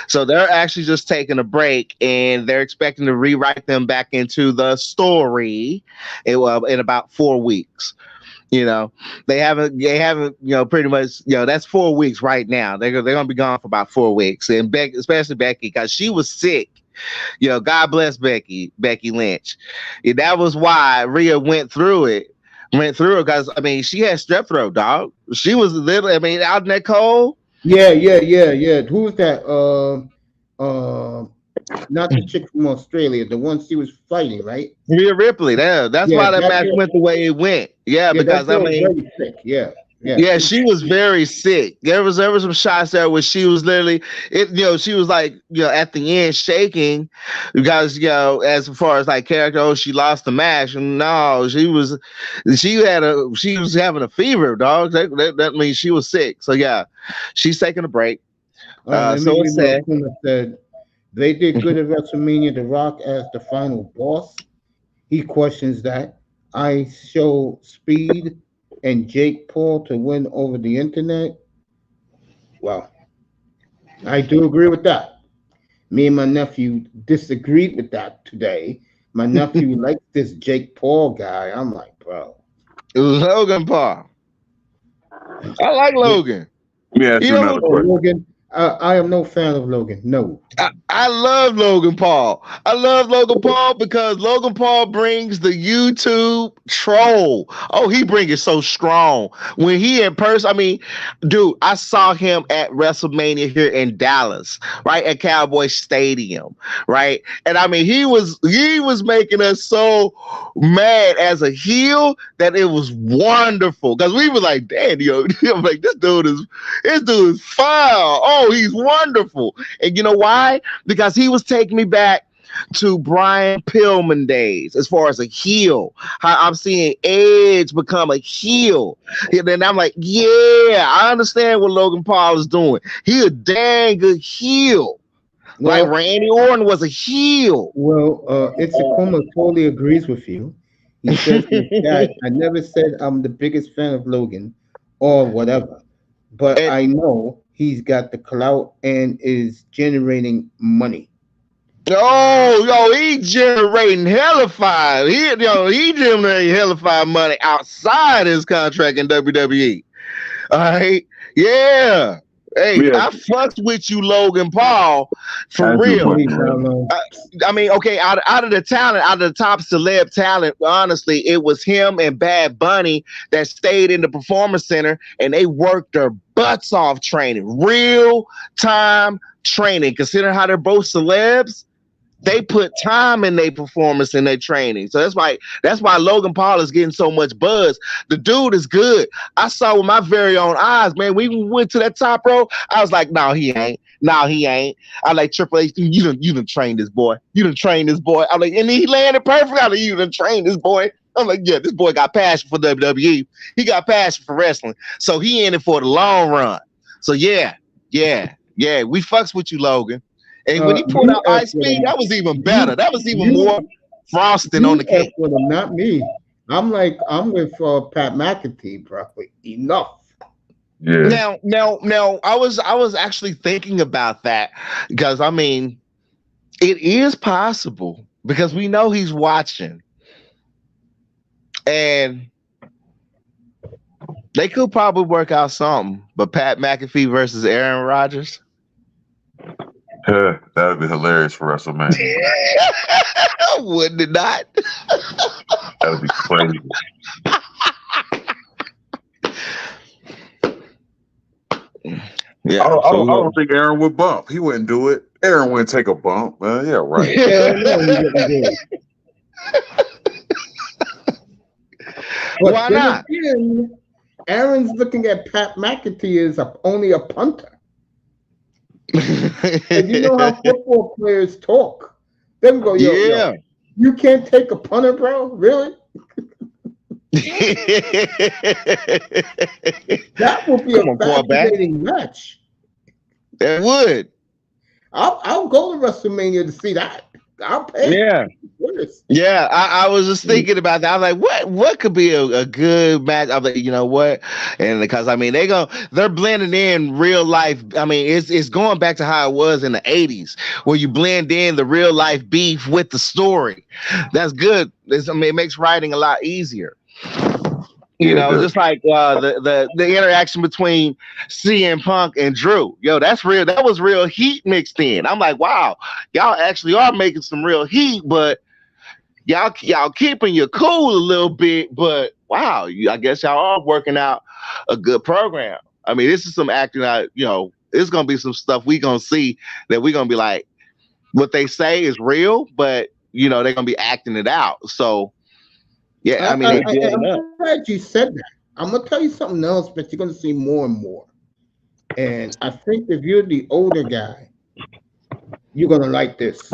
So they're actually just taking a break, and they're expecting to rewrite them back into the story in about 4 weeks. They haven't, pretty much, that's 4 weeks right now. They're going to be gone for about 4 weeks. And especially Becky, because she was sick. God bless Becky Lynch. And that was why Rhea went through it because, I mean, she had strep throat, dog. She was literally, out in that cold. Yeah. Who's that? Not the chick from Australia, the one she was fighting, right? Rhea Ripley. That's why that match went the way it went. Yeah, because I mean, very sick. Yeah, she was very sick. There was some shots there where she was literally, she was like, at the end shaking because, as far as like character, she lost the match. No, she was having a fever, dog. That means she was sick. So yeah, she's taking a break. So it's sad. They did good at WrestleMania. The Rock as the final boss. He questions that. I show Speed and Jake Paul to win over the internet. Well, I do agree with that. Me and my nephew disagreed with that today. My nephew likes this Jake Paul guy. I'm like, bro. Logan Paul. I like Logan. Yeah, Logan. I am no fan of Logan. No. I love Logan Paul. I love Logan Paul because Logan Paul brings the YouTube troll. Oh, he brings it so strong. When he in person, I mean, dude, I saw him at WrestleMania here in Dallas, right at Cowboy Stadium, right? And I mean, he was making us so mad as a heel that it was wonderful because we were like, damn, I'm like, this dude is foul. Oh, he's wonderful. And you know why? Because he was taking me back to Brian Pillman days as far as a heel. How I'm seeing Edge become a heel. And then I'm like, yeah, I understand what Logan Paul is doing. He a dang good heel. Well, like Randy Orton was a heel. Well, Itzakuma totally agrees with you. He says that I never said I'm the biggest fan of Logan or whatever. But I know he's got the clout and is generating money. Oh, he generating hellified. He generating hellified money outside his contract in WWE. All right. Yeah. Hey, Yeah. I fucks with you, Logan Paul, for As you real. would. I mean, okay, out of the talent, out of the top celeb talent, honestly, it was him and Bad Bunny that stayed in the Performance Center and they worked their butts off training, real time training. Considering how they're both celebs, they put time in their performance and their training. So that's why Logan Paul is getting so much buzz. The dude is good. I saw with my very own eyes, man. We went to that top row. I was like, no, he ain't. No, he ain't. I like Triple H. You done train this boy. You done train this boy. I'm like, and he landed perfect. I'm like, you done train this boy. I'm like, yeah, this boy got passion for WWE. He got passion for wrestling. So he in it for the long run. So yeah. We fucks with you, Logan. And when he pulled out Ice Speed, that was even better. That was even more frosting on the cake. With him, not me. I'm with Pat McAfee, bro. Enough. Yeah. Now, I was actually thinking about that because I mean, it is possible because we know he's watching, and they could probably work out something. But Pat McAfee versus Aaron Rodgers. That would be hilarious for WrestleMania. Wouldn't it not? That would be crazy. Yeah, I don't think Aaron would bump. He wouldn't do it. Aaron wouldn't take a bump. Yeah, right. Why not? Again, Aaron's looking at Pat McAfee as only a punter. And you know how football players talk. They go, yo, you can't take a punter, bro? Really? That would be a fascinating match. It would. I'll go to WrestleMania to see that. I'll pay. Yeah. Yeah, I was just thinking about that. I was like, what could be a good match? I'm like, you know what? And because I mean, they're blending in real life. I mean, it's going back to how it was in the 80s, where you blend in the real life beef with the story. That's good. It makes writing a lot easier. You know, just like the interaction between CM Punk and Drew. Yo, that's real. That was real heat mixed in. I'm like, wow, y'all actually are making some real heat, but y'all keeping your cool a little bit. But wow, I guess y'all are working out a good program. I mean, this is some acting out. You know, it's gonna be some stuff we gonna see that we gonna be like, what they say is real, but you know they're gonna be acting it out. So. Yeah, I mean, I'm glad you said that. I'm gonna tell you something else, but you're gonna see more and more. And I think if you're the older guy, you're gonna like this.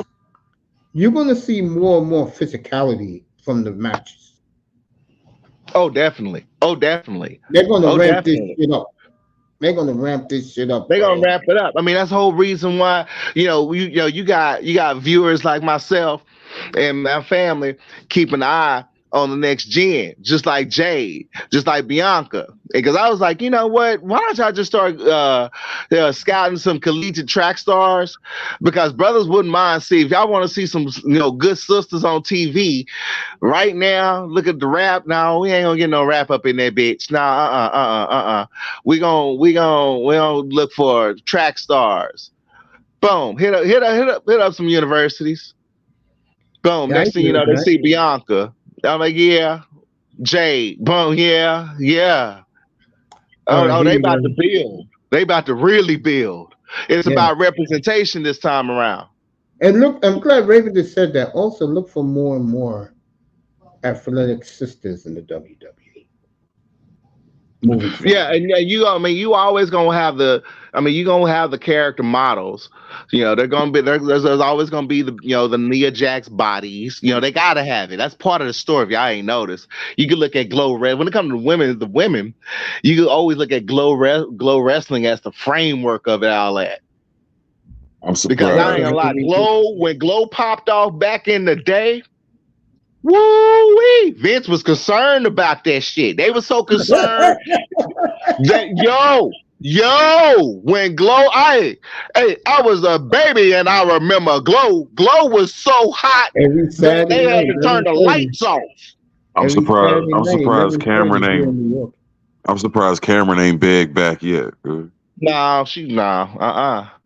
You're gonna see more and more physicality from the matches. Oh, definitely. They're gonna ramp this shit up. They're gonna ramp this shit up. They're gonna ramp it up. I mean, that's the whole reason why you got viewers like myself and my family keeping an eye on the next gen, just like Jade, just like Bianca. Because I was like, you know what? Why don't y'all just start scouting some collegiate track stars? Because brothers wouldn't mind see if y'all want to see some good sisters on TV right now. Look at the rap. No, we ain't gonna get no rap up in that bitch. Nah, we gonna look for track stars. Boom, hit up some universities. Boom. Next thing you know, they see Bianca. I'm like, yeah, Jade, boom, yeah. Oh, they about to build. They about to really build. It's about representation this time around. And look, I'm glad Raven just said that. Also, look for more and more athletic sisters in the WWE. Yeah, and you always gonna have the character models. They're gonna be there's always gonna be the Nia Jax bodies. They gotta have it. That's part of the story. If y'all ain't noticed, you can look at Glow Red. When it comes to the women, you can always look at Glow Wrestling as the framework of it all that. I'm surprised. Because I ain't gonna lie, when Glow popped off back in the day. Woo-wee! Vince was concerned about that shit. They were so concerned that when Glow, I was a baby and I remember Glow was so hot that they had to turn the lights off. I'm surprised Cameron I'm surprised Cameron ain't begged back yet. No, no, she ain't.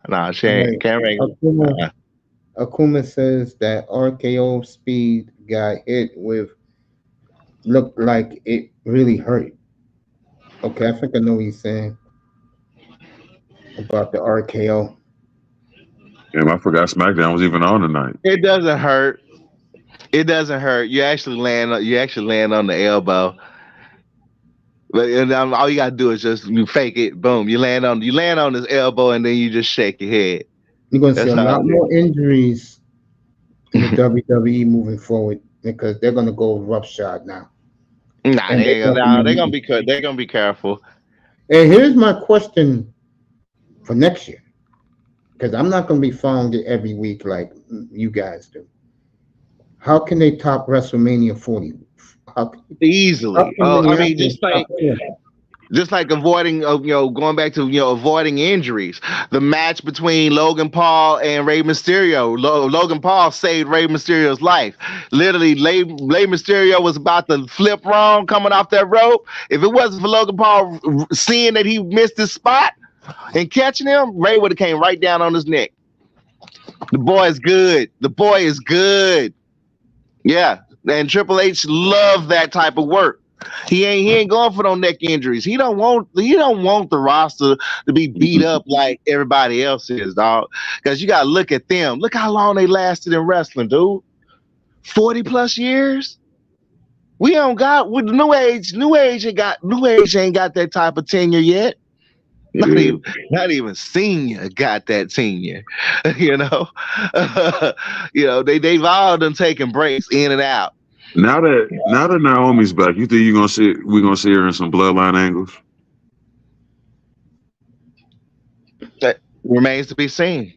Right. Cameron. Akuma, Akuma says that RKO Speed got hit with looked like it really hurt. Okay, I think I know what he's saying about the RKO. Damn, I forgot SmackDown was even on tonight. It doesn't hurt. It doesn't hurt. You actually land. You actually land on the elbow. But all you gotta do is just you fake it. Boom. You land on this elbow, and then you just shake your head. You're going to see That's a how lot it more injuries in the WWE moving forward because they're going to go roughshod now. Nah, And they're gonna be they're gonna be careful. And here's my question for next year, because I'm not going to be following it every week like you guys do. How can they top WrestleMania 40? Easily. I mean, just like avoiding, going back to avoiding injuries. The match between Logan Paul and Rey Mysterio. Logan Paul saved Rey Mysterio's life. Literally, Rey Mysterio was about to flip wrong coming off that rope. If it wasn't for Logan Paul seeing that he missed his spot and catching him, Rey would have came right down on his neck. The boy is good. The boy is good. Yeah, and Triple H loved that type of work. He ain't going for no neck injuries. He don't want the roster to be beat up like everybody else is, dog. Because you gotta look at them. Look how long they lasted in wrestling, dude. 40 plus years. We don't got with the new age ain't got that type of tenure yet. Not even senior got that tenure. They've all done taken breaks in and out. Now that Naomi's back, you think we're gonna see her in some bloodline angles? That remains to be seen.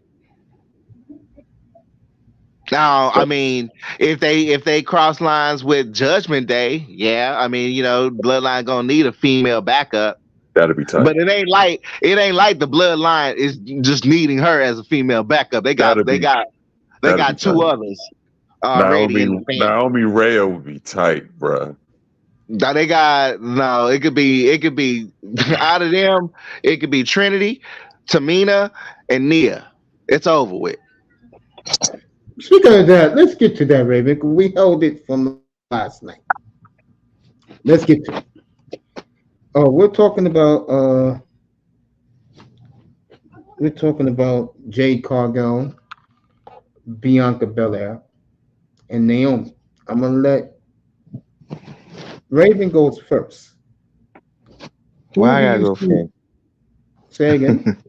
Now, I mean, if they cross lines with Judgment Day, yeah, I mean, Bloodline gonna need a female backup. That'd be tight. But it ain't like the Bloodline is just needing her as a female backup. They got two others. Naomi Rhea would be tight, bruh. It could be out of them. It could be Trinity, Tamina, and Nia. It's over with. Speaking of that, let's get to that, Raven. We held it from last night. Let's get to it. We're talking about Jade Cargill, Bianca Belair, and Naomi. I'm gonna let Raven goes first. Why I gotta go first? Say again.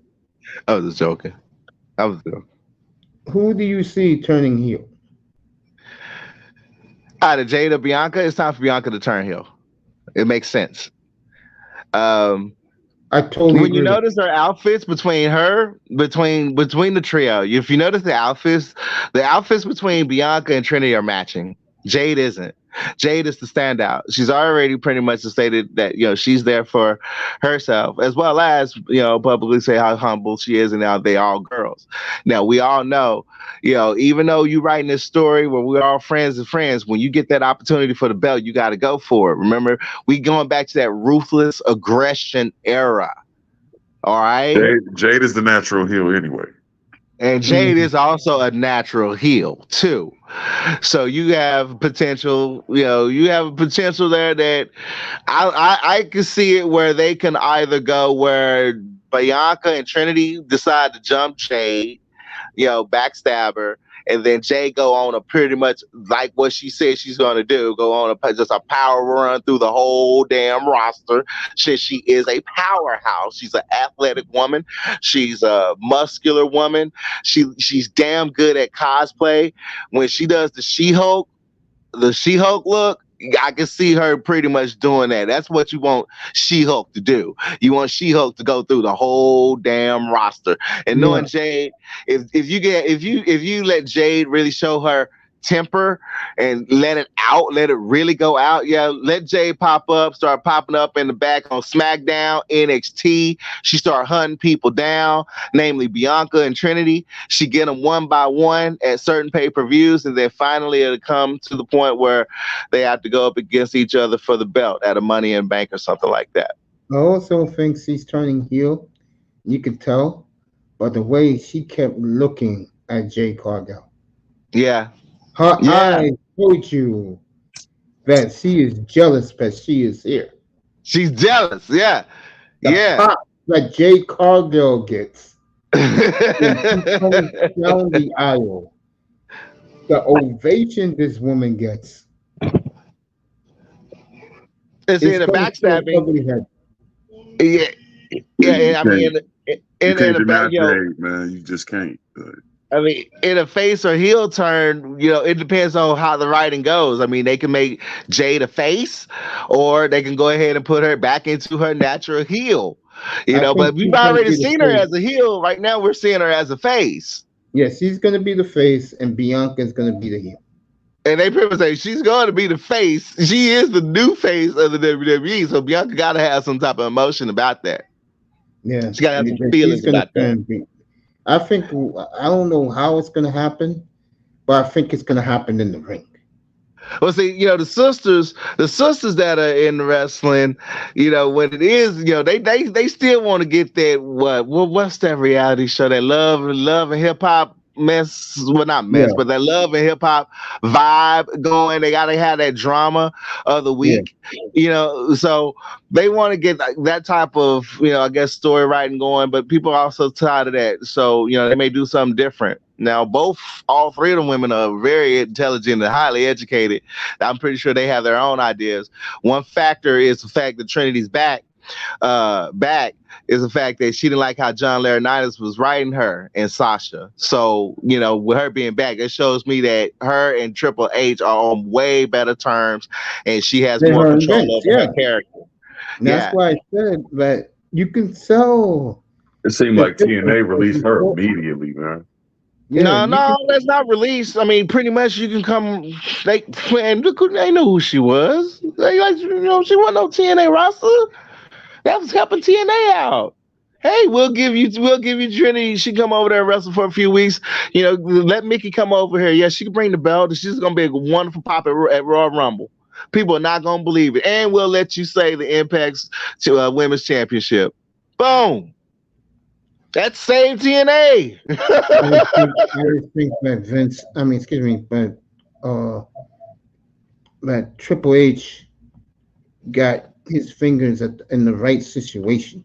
I was just joking. Who do you see turning heel? Out of Jade or Bianca, it's time for Bianca to turn heel. It makes sense. I totally when agree. You notice her outfits between the trio, if you notice the outfits between Bianca and Trinity are matching. Jade isn't. Jade is the standout. She's already pretty much stated that she's there for herself, as well as publicly say how humble she is, and now they all girls. Now we all know, even though you writing this story where we're all friends and friends, when you get that opportunity for the belt, you got to go for it. Remember, we going back to that ruthless aggression era. All right, Jade is the natural heel anyway. And Jade is also a natural heel too. So you have potential, you have a potential there that I can see it where they can either go where Bianca and Trinity decide to jump Jade, backstab her, and then Jade go on a pretty much like what she said she's going to do, go on just a power run through the whole damn roster. She is a powerhouse. She's an athletic woman. She's a muscular woman. She's damn good at cosplay. When she does the She-Hulk look, I can see her pretty much doing that. That's what you want She-Hulk to do. You want She-Hulk to go through the whole damn roster. And knowing Jade, if you let Jade really show her temper and let it really go out, let Jade start popping up in the back on SmackDown, NXT. She start hunting people down, namely Bianca and Trinity. She get them one by one at certain pay-per-views, and then finally it'll come to the point where they have to go up against each other for the belt at a Money in Bank or something like that. I also think she's turning heel. You could tell by the way she kept looking at Jay Cargill. Yeah, Her yeah. eyes told you that she is jealous that she is here. She's jealous. Yeah, The yeah. pop that Jay Cargill gets when she comes down the aisle, the ovation this woman gets, It's it's in a going to turn backstabbing. ugly head. Yeah, You yeah. I mean, can't you in can't a back, deny Jade, man. You just can't. I mean, in a face or heel turn, it depends on how the writing goes. I mean, they can make Jade a face, or they can go ahead and put her back into her natural heel. I think But we've she's going to already be the seen her face. as a heel. Right now, we're seeing her as a face. Yeah, she's going to be the face, and Bianca's going to be the heel. And they pretty much say she's going to be the face. She is the new face of the WWE. So Bianca got to have some type of emotion about that. Yeah, She got to have some she's feelings going to about that. turn. I think I don't know how it's going to happen, but I think it's going to happen in the ring. Well, see, the sisters that are in wrestling, when it is, they still want to get that what's that reality show, that love and hip hop mess, well, not mess, Yeah, but that love and hip hop vibe going. They got to have that drama of the yeah. week, so they want to get that type of, I guess, story writing going, but people are also tired of that, so they may do something different. Now, all three of the women are very intelligent and highly educated. I'm pretty sure they have their own ideas. One factor is the fact that Trinity's back. Back is the fact that she didn't like how John Laurinaitis was writing her and Sasha. So, with her being back, it shows me that her and Triple H are on way better terms, and she has They're more her control events. over Yeah, her character. and that's Yeah. why I said that you can sell It seemed the like TNA difference released her before. immediately, man. Yeah, No, you no, can. that's not released. I mean, pretty much you can come. They man, they know who she was. They like, she wasn't no TNA roster. That was helping TNA out. Hey, we'll give you Trinity. She come over there and wrestle for a few weeks. Let Mickey come over here. Yeah, she can bring the belt. She's gonna be a wonderful pop at Royal Rumble. People are not gonna believe it, and we'll let you say the Impact's to Women's Championship. Boom. That saved TNA. I just think that Vince. I mean, excuse me, but uh, that Triple H got his fingers in the right situation.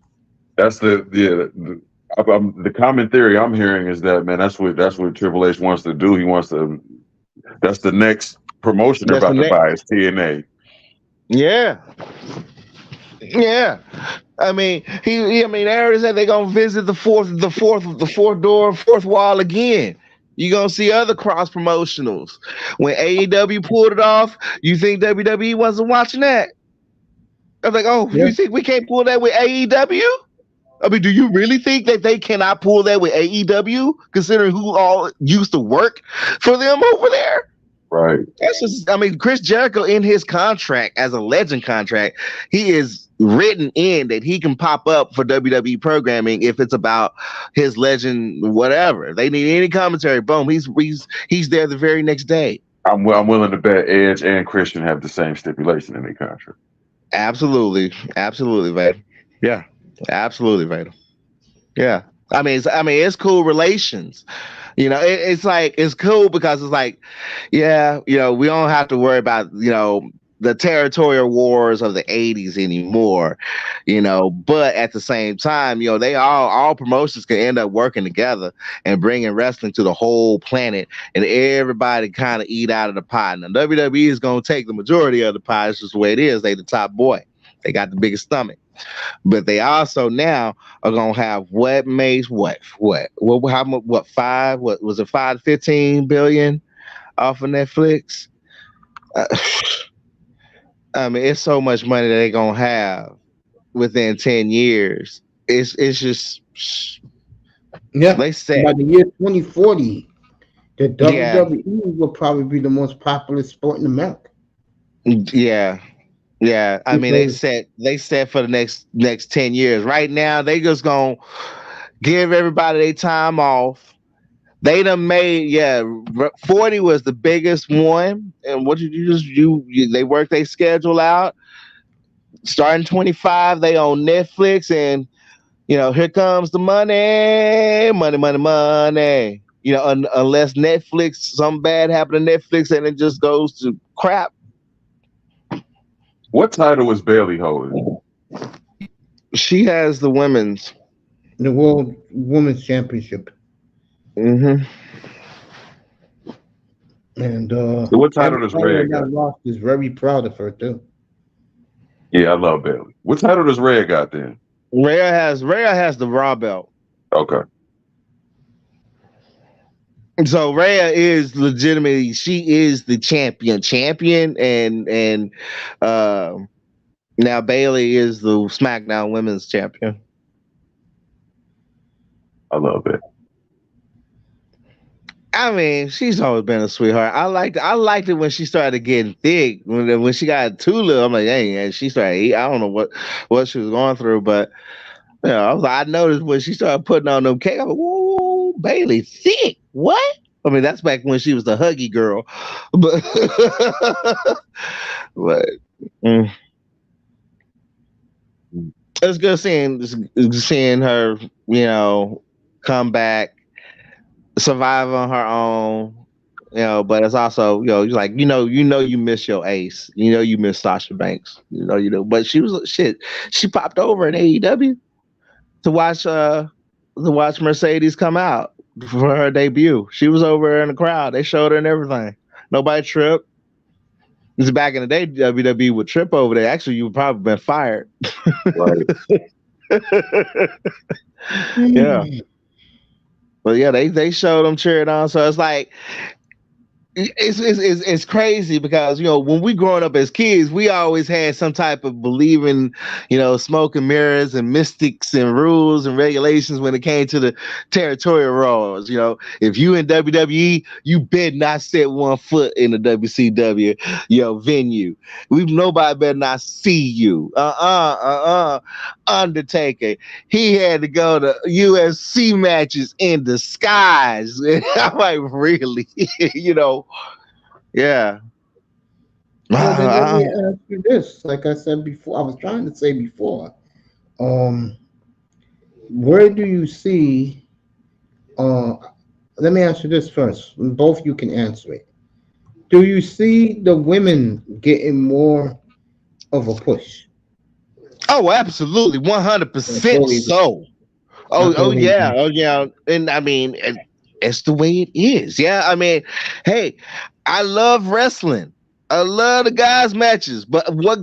That's the common theory I'm hearing is that, man, that's what Triple H wants to do. He wants to. That's the next promotion they're That's the about to next. buy is TNA. Yeah, yeah. I mean, I mean, they already said they're gonna visit fourth wall again. You're gonna see other cross promotionals. When AEW pulled it off, you think WWE wasn't watching that? I was like, oh, Yeah, you think we can't pull that with AEW? I mean, do you really think that they cannot pull that with AEW, considering who all used to work for them over there? Right. That's just, I mean, Chris Jericho in his contract as a legend contract, he is written in that he can pop up for WWE programming if it's about his legend, whatever. If they need any commentary, boom, he's there the very next day. I'm willing to bet Edge and Christian have the same stipulation in their contract. Absolutely, Vader. Yeah, absolutely, Vader. Yeah. I mean, it's cool relations. It's like it's cool because it's like, yeah, we don't have to worry about the territorial wars of the '80s anymore. But at the same time, they all promotions can end up working together and bringing wrestling to the whole planet, and everybody kind of eat out of the pie. Now WWE is gonna take the majority of the pie. It's just the way it is. They the top boy. They got the biggest stomach. But they also now are gonna have what makes how much, what was it, 5 to 15 billion off of Netflix? Uh, I mean, it's so much money that they're gonna have within 10 years. It's just yeah. they said, By the year 2040, the yeah, WWE will probably be the most popular sport in America yeah. Yeah, I mean because they said for the next 10 years. Right now, they just gonna give everybody their time off. They done made 40 was the biggest one. And what did you just they worked their schedule out. Starting 25, they on Netflix, and here comes the money, money, money, money. Unless Netflix, something bad happened to Netflix, and it just goes to crap. What title was Bailey holding? She has the women's. The World Women's Championship. Mm-hmm. And what title does Rhea got? That lost is very proud of her too. Yeah, I love Bailey. What title does Rhea got then? Rhea has the Raw belt. Okay. So Rhea is legitimately, she is the champion, and now Bailey is the SmackDown Women's Champion. I love it. I mean, she's always been a sweetheart. I liked it when she started getting thick. When she got too little, I'm like, hey, she started eating. I don't know what she was going through, but I noticed when she started putting on them cake. I'm like, whoa, Bailey thick. What? I mean, that's back when she was the huggy girl, but it's good seeing her, come back, survive on her own, but it's also, like, you miss your ace, you miss Sasha Banks, but she popped over in AEW to watch Mercedes come out for her debut. She was over in the crowd. They showed her and everything. Nobody tripped. This is back in the day, WWE would trip over there. Actually, you would probably been fired. Right. Yeah. But yeah, they showed them cheering on. So it's like, it's crazy because when we growing up as kids, we always had some type of believing, smoke and mirrors and mystics and rules and regulations when it came to the territorial roles. If you in WWE, you better not set one foot in the WCW venue. Nobody better not see you. Undertaker, he had to go to UFC matches in disguise. I'm like, really? Yeah. Well, then let me ask you this. Like I said before, I was trying to say before, where do you see, let me ask you this first. Both you can answer it. Do you see the women getting more of a push? Oh, absolutely. 100% so. Oh yeah. And I mean, it's the way it is. Yeah. I mean, hey, I love wrestling. I love the guys' matches, but what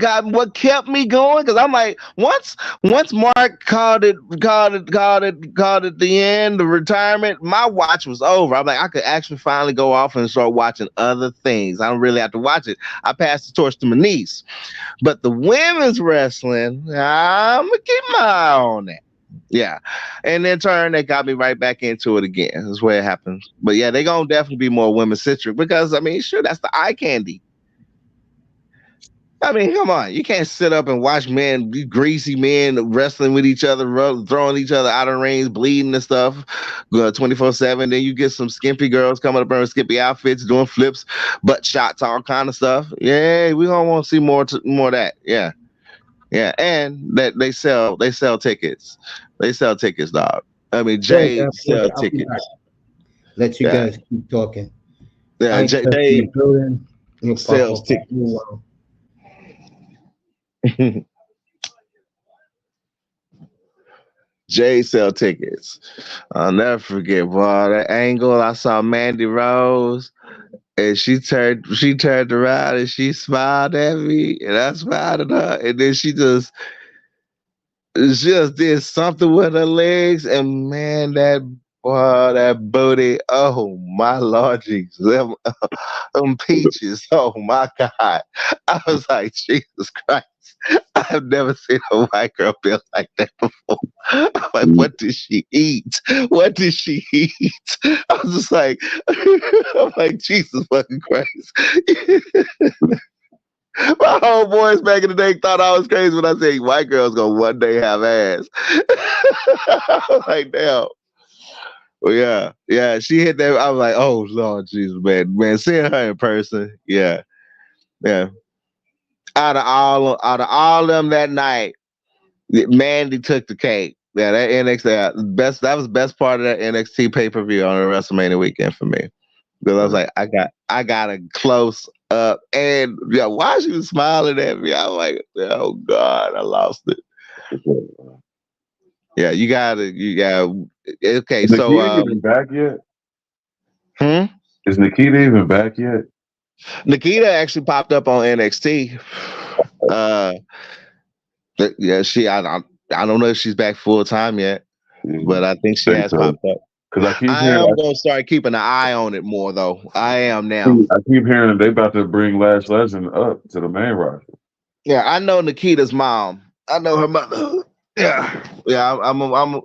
kept me going? Because I'm like, once Mark called it the end, the retirement, my watch was over. I'm like, I could actually finally go off and start watching other things. I don't really have to watch it. I passed the torch to my niece. But the women's wrestling, I'm gonna keep my eye on that. Yeah. And in turn, they got me right back into it again. That's where it happens. But yeah, they're gonna definitely be more women-centric because I mean, sure, that's the eye candy. I mean, come on. You can't sit up and watch greasy men wrestling with each other, throwing each other out of rings, bleeding and stuff 24/7. Then you get some skimpy girls coming up in skimpy outfits, doing flips, butt shots, all kind of stuff. Yeah, we gonna want to see more of that. Yeah. Yeah. And that they sell tickets. They sell tickets, dog. I mean, Jay sell tickets. Let you guys keep talking. Yeah, Jay sells tickets. Jay sell tickets. I'll never forget, boy, that angle. I saw Mandy Rose, and she turned around and she smiled at me, and I smiled at her, and then she just did something with her legs, and man, that booty, oh my Lord Jesus, them peaches, oh my God. I was like, Jesus Christ, I have never seen a white girl built like that before. I'm like, what did she eat? What did she eat? I was just like, I'm like, Jesus fucking Christ. My homeboys back in the day thought I was crazy when I said white girls gonna one day have ass. I was like, damn. Well, yeah, she hit that. I was like, oh Lord Jesus, man, seeing her in person, yeah. out of all of them that night, Mandy took the cake. Yeah, that NXT best. That was the best part of that NXT pay per view on a WrestleMania weekend for me. Because I was like, I got a close up, and yeah, why she was smiling at me? I was like, oh God, I lost it. Yeah, you got. Okay, Is so Nikita even back yet? hmm? Is Nikita even back yet? Nikita actually popped up on NXT. Yeah, I don't know if she's back full time yet, but I think she has popped up. Because I keep I hearing, am gonna start keeping an eye on it more, though. I am now. I keep hearing that they about to bring Lash Legend up to the main roster. Yeah, I know Nikita's mom. I know her mother. Yeah, yeah. I'm gonna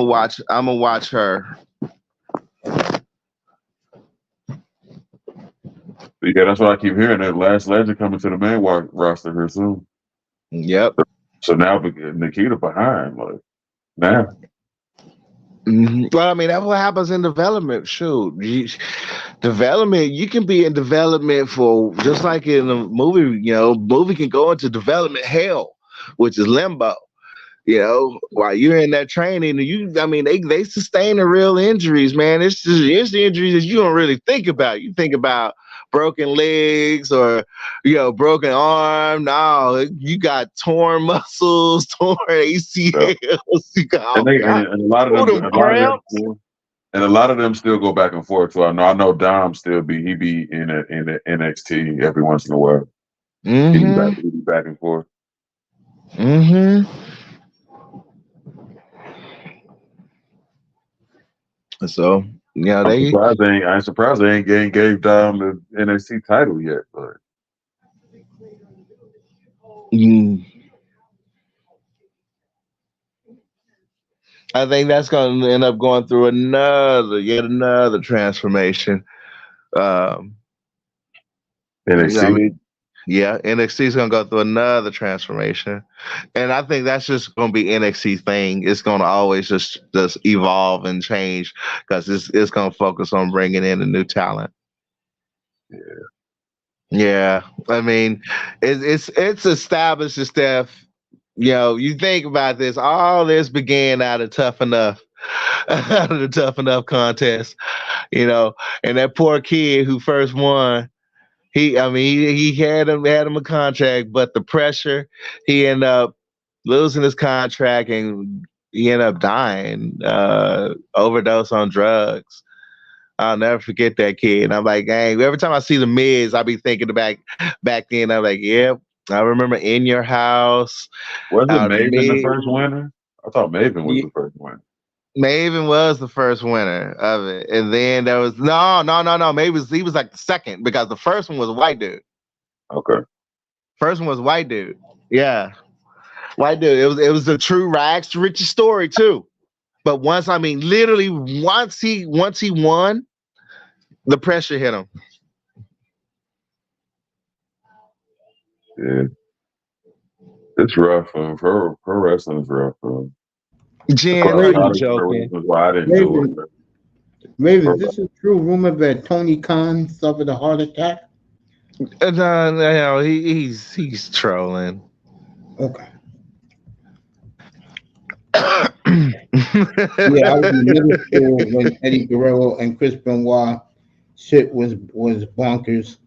watch her. Yeah, that's what I keep hearing. That Lash Legend coming to the main roster here soon. Yep. So now Nikita behind, like now. Mm-hmm. Well, I mean, that's what happens in development. Shoot, development. You can be in development for just like in a movie. You know, movie can go into development hell, which is limbo. You know, while you're in that training, they sustain the real injuries, man. It's the injuries that you don't really think about. You think about broken legs or, broken arm. No, you got torn muscles, torn ACLs. You got, and a lot of them still go back and forth. So I know Dom still be in the NXT every once in a while. Mm-hmm. He be back and forth. Mm-hmm. So I'm surprised they ain't gave Dom the NXT title yet, but I think that's going to end up going through yet another transformation. NXT. NXT is going to go through another transformation, and I think that's just going to be NXT thing. It's going to always just evolve and change because it's going to focus on bringing in a new talent. Yeah. I mean, it's established stuff. You think about this. All this began out of Tough Enough, out of the Tough Enough contest. And that poor kid who first won. He had him a contract, but the pressure, he ended up losing his contract and he ended up dying, overdose on drugs. I'll never forget that kid. And I'm like, dang, every time I see the Miz, I be thinking back then. I'm like, yeah, I remember In Your House. Wasn't Maven the first winner? I thought Maven was the first winner. Maven was the first winner of it, and then there was no. Maybe he was like the second because the first one was a white dude. Okay. First one was white dude. Yeah, white dude. It was a true rags to riches story too. But once he won, the pressure hit him. Yeah, it's rough. Pro wrestling is rough. Jen, are you joking? Raven, is this a true rumor that Tony Khan suffered a heart attack? No, he's trolling. Okay. Yeah, I was in middle school when Eddie Guerrero and Chris Benoit shit was bonkers.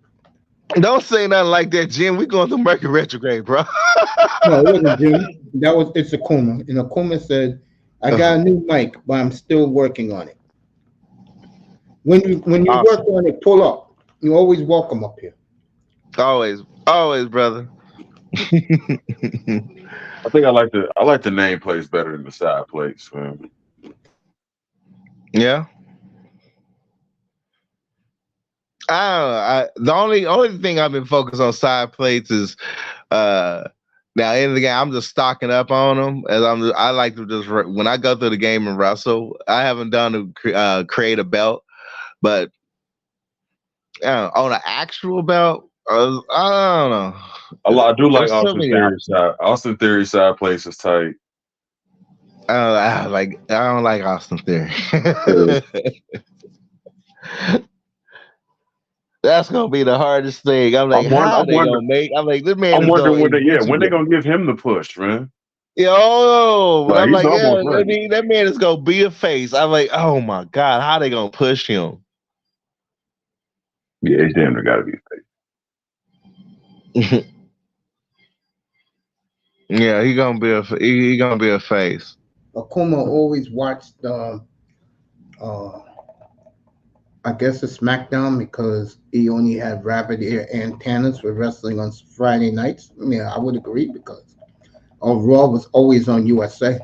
Don't say nothing like that, Jim. We going through Mercury retrograde, bro. No, it wasn't Jim. It's Akuma. And Akuma said, I got a new mic, but I'm still working on it. When you work on it, pull up. You're always welcome up here. Always, brother. I think I like the name plates better than the side plates, man. Yeah. The only thing I've been focused on side plates is now in the game I'm just stocking up on them as I like to just when I go through the game and wrestle. I haven't done to create a belt, but on an actual belt, I don't know. I do like Austin Theory side. Austin Theory side plates is tight. I don't like Austin Theory. That's gonna be the hardest thing. I'm like, how are I'm they gonna wondering. make? I'm like, this man I'm is wondering gonna when they eventually. gonna give him the push, man. Yo, Like I'm he's like, yeah. almost I ready. mean, that man is gonna be a face. I'm like, oh my god, how they gonna push him? Yeah, he's damn near got to be. Yeah, he gonna be a face. Akuma always watched I guess it's SmackDown because he only had rabbit ear antennas for wrestling on Friday nights. Yeah, I would agree because Raw was always on USA.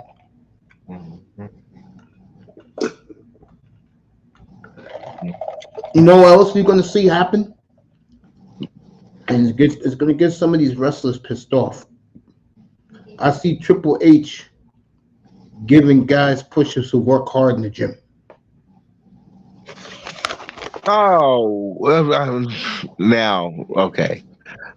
You know what else you're going to see happen? And it's going to get some of these wrestlers pissed off. I see Triple H giving guys pushes who work hard in the gym. Oh, well, now okay.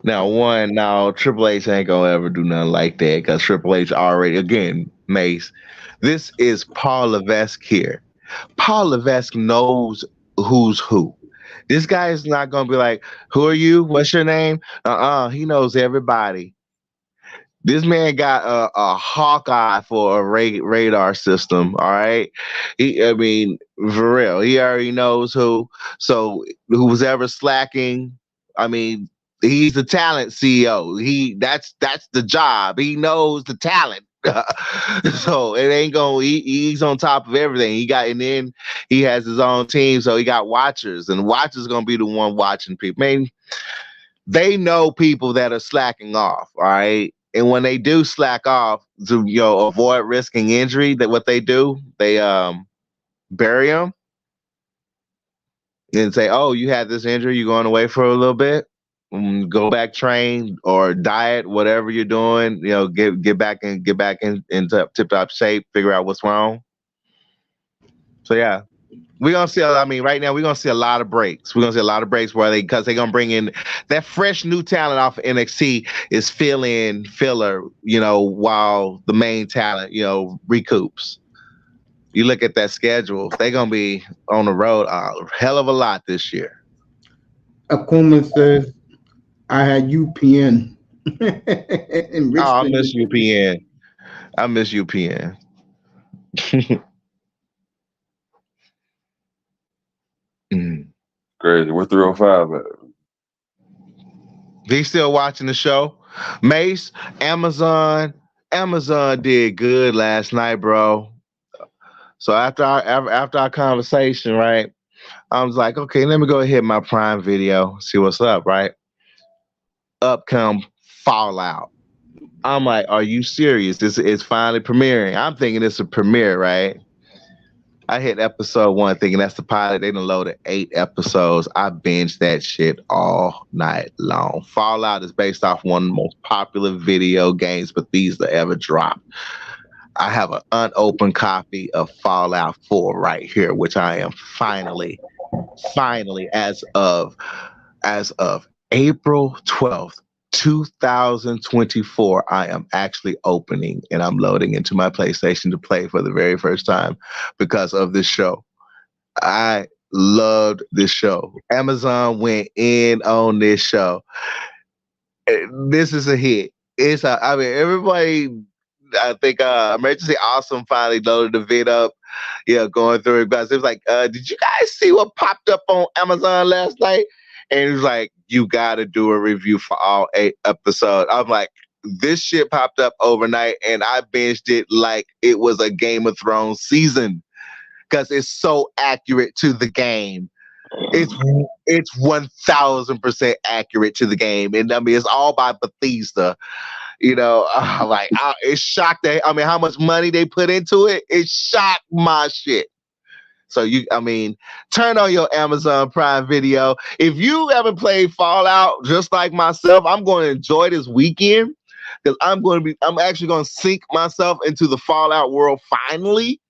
Now Triple H ain't gonna ever do nothing like that because Triple H already again, Mace. This is Paul Levesque here. Paul Levesque knows who's who. This guy is not gonna be like, "Who are you? What's your name?" He knows everybody. This man got a hawk eye for a radar system. All right, I mean, for real, he already knows who. So who's ever slacking, I mean, he's the talent CEO. That's the job. He knows the talent. So it ain't gonna. He's on top of everything. And then he has his own team. So he got watchers, and watchers gonna be the one watching people. Man, they know people that are slacking off. All right. And when they do slack off to avoid risking injury, that what they do, they bury them and say, "Oh, you had this injury. You're going away for a little bit. Go back, train or diet, whatever you're doing. Get back in tip top shape. Figure out what's wrong." So yeah, we're gonna see. I mean, right now we're gonna see a lot of breaks. We're gonna see a lot of breaks because they're gonna bring in that fresh new talent off of NXT is filler, while the main talent, recoups. You look at that schedule; they're gonna be on the road a hell of a lot this year. Akuma says, I had UPN in Oh, I Richmond. miss UPN. I miss UPN. Crazy. We're 305 at. They still watching the show. Mace, Amazon did good last night, bro. So after our conversation, right, I was like, okay, let me go hit my Prime Video, see what's up, right? Up come Fallout. I'm like, are you serious? This is finally premiering. I'm thinking it's a premiere, right? I hit episode 1 thinking that's the pilot. They done loaded 8 episodes. I binged that shit all night long. Fallout is based off one of the most popular video games Bethesda ever dropped. I have an unopened copy of Fallout 4 right here, which I am finally, as of April 12th, 2024, I am actually opening and I'm loading into my PlayStation to play for the very first time because of this show. I loved this show. Amazon went in on this show. This is a hit. Everybody, I think Emergency Awesome finally loaded the vid up. Yeah, going through it because it was like, did you guys see what popped up on Amazon last night? And it was like, you got to do a review for all 8 episodes. I'm like, this shit popped up overnight and I binged it like it was a Game of Thrones season because it's so accurate to the game. It's 1000% accurate to the game. And I mean, it's all by Bethesda. It shocked how much money they put into it. It shocked my shit. So turn on your Amazon Prime Video. If you haven't played Fallout, just like myself, I'm going to enjoy this weekend because I'm actually going to sink myself into the Fallout world finally.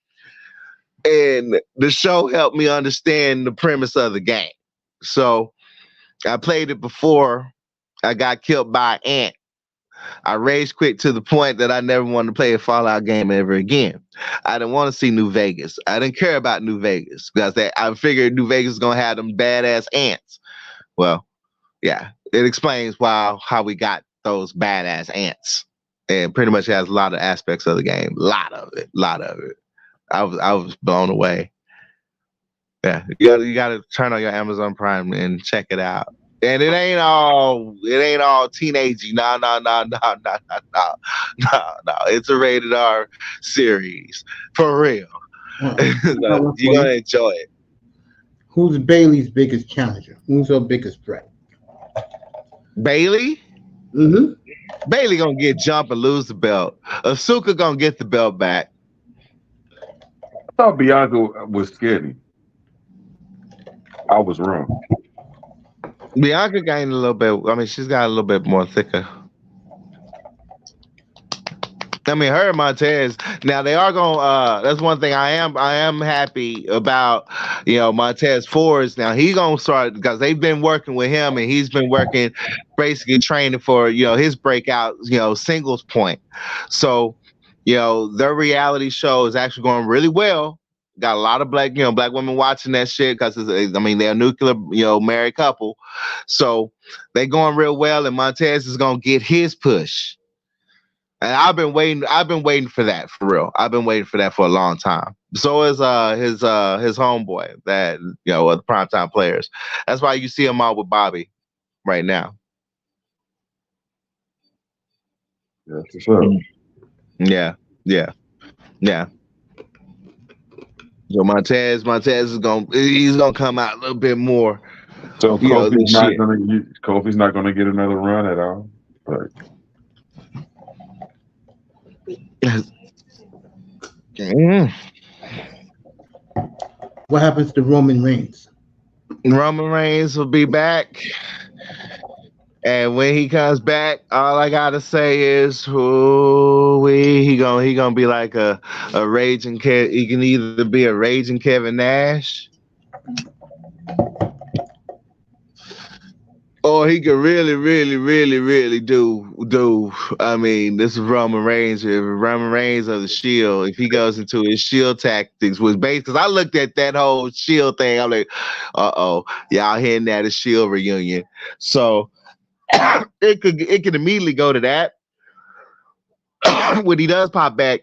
And the show helped me understand the premise of the game. So I played it before I got killed by an ant. I rage quit to the point that I never wanted to play a Fallout game ever again. I didn't want to see New Vegas. I didn't care about New Vegas because I figured New Vegas was going to have them badass ants. Well, yeah, it explains how we got those badass ants, and pretty much has a lot of aspects of the game. Lot of it. I was blown away. Yeah, you gotta turn on your Amazon Prime and check it out. And it ain't all teenagey. No. It's a rated R series for real. So you're gonna enjoy it. Who's Bailey's biggest challenger? Who's her biggest threat? Bailey? Mm-hmm. Bailey gonna get jumped and lose the belt. Asuka gonna get the belt back. I thought Bianca was skinny. I was wrong. Bianca gained a little bit. I mean, she's got a little bit more thicker. I mean, her and Montez. Now they are going. That's one thing I am happy about. Montez Ford. Now he's gonna start because they've been working with him, and he's been working, basically training for his breakout singles point. So their reality show is actually going really well. Got a lot of black women watching that shit because they're a nuclear married couple. So they going real well, and Montez is gonna get his push. And I've been waiting for that for real. I've been waiting for that for a long time. So is his homeboy that the primetime players. That's why you see him out with Bobby right now. Yeah, for sure. Yeah. So Montez is gonna come out a little bit more. So Kofi's not gonna get another run at all. But What happens to Roman Reigns? Roman Reigns will be back, and when he comes back, all I gotta say is, he gonna be like a raging he can either be a raging Kevin Nash, or he could really do. I mean, this is Roman Reigns. Roman Reigns of the Shield. If he goes into his Shield tactics, was based because I looked at that whole Shield thing. I'm like, y'all hearing that a Shield reunion? So it could immediately go to that. When he does pop back,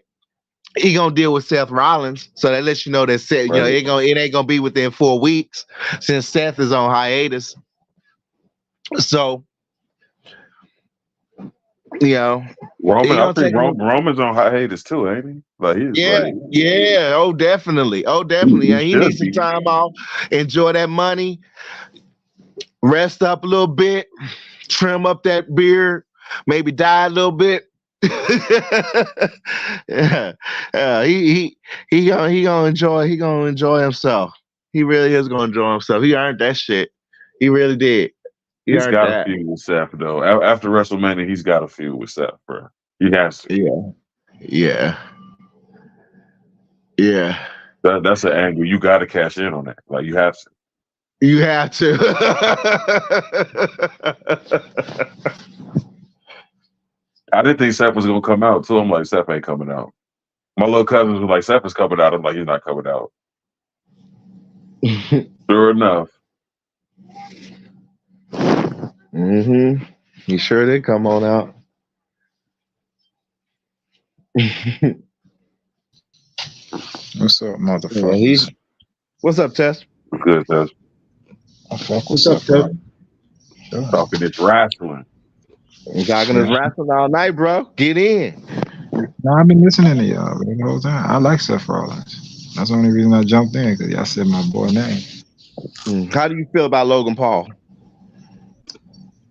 he gonna deal with Seth Rollins. So that lets you know that Seth, right. it ain't gonna be within 4 weeks since Seth is on hiatus. So, Roman, I think Roman's on hiatus too, ain't he? Like yeah. Oh, definitely. Yeah, he needs some time off. Enjoy that money. Rest up a little bit. Trim up that beard. Maybe die a little bit. Yeah. He gonna enjoy. He gonna enjoy himself. He really is gonna enjoy himself. He earned that shit. He really did. He's got a feud with Seth though. After WrestleMania, he's got a feud with Seth, bro. He has to. Yeah. That's an angle. You got to cash in on that. Like you have to. You have to. I didn't think Seth was gonna come out too. I'm like, Seth ain't coming out. My little cousins were like, Seth is coming out. I'm like, he's not coming out. Sure enough. He sure did come on out. What's up, motherfuckers? What's up, Tess? Good, Tess. What's up, Tess? Talking this wrestling. You talking this wrestling all night, bro? Get in. No, I've been listening to y'all the whole time. I like Seth Rollins. That's the only reason I jumped in, because y'all said my boy name. How do you feel about Logan Paul?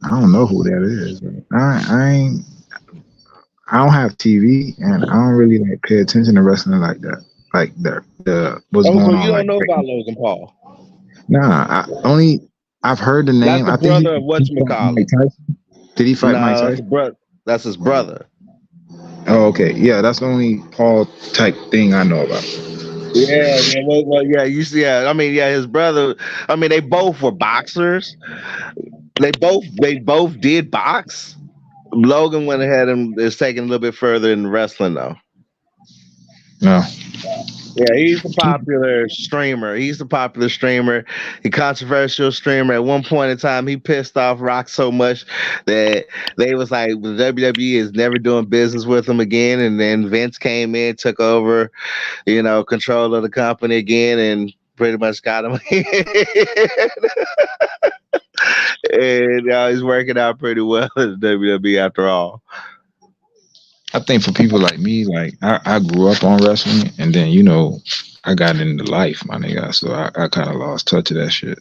I don't know who that is. I don't have TV, and I don't really pay attention to wrestling like that. Like what's going on. So you don't know about Logan Paul? Nah, I've heard the name. That's the brother of whatchamacallit. Did he fight Mike Tyson? That's his brother. Oh, okay. Yeah, that's the only Paul type thing I know about. Yeah. You see, his brother. I mean, they both were boxers. They both did box. Logan went ahead and is taking a little bit further in wrestling, though. No. Yeah, he's a popular streamer. He's a popular streamer. A controversial streamer. At one point in time, he pissed off Rock so much that they was like, the WWE is never doing business with him again. And then Vince came in, took over, control of the company again, and pretty much got him. And he's working out pretty well at the WWE after all. I think for people like me, like I grew up on wrestling, and then I got into life, my nigga. So I kind of lost touch of that shit.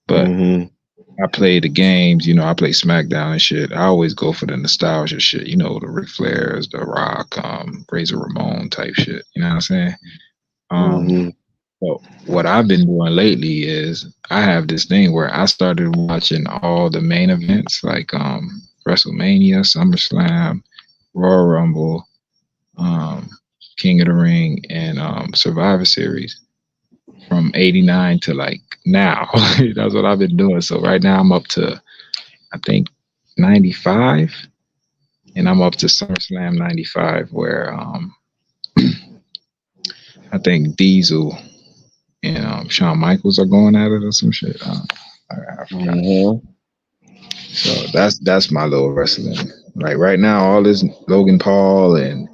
But I played the games, I play SmackDown and shit. I always go for the nostalgia shit, the Ric Flairs, the Rock, Razor Ramon type shit. You know what I'm saying? So what I've been doing lately is I have this thing where I started watching all the main events like WrestleMania, SummerSlam, Royal Rumble, King of the Ring, and Survivor Series from '89 to like now. That's what I've been doing. So right now I'm up to, I think, 95, and I'm up to SummerSlam 95, where I think Diesel and Shawn Michaels are going at it or some shit. I forgot. So that's my little wrestling. Like right now, all this Logan Paul, and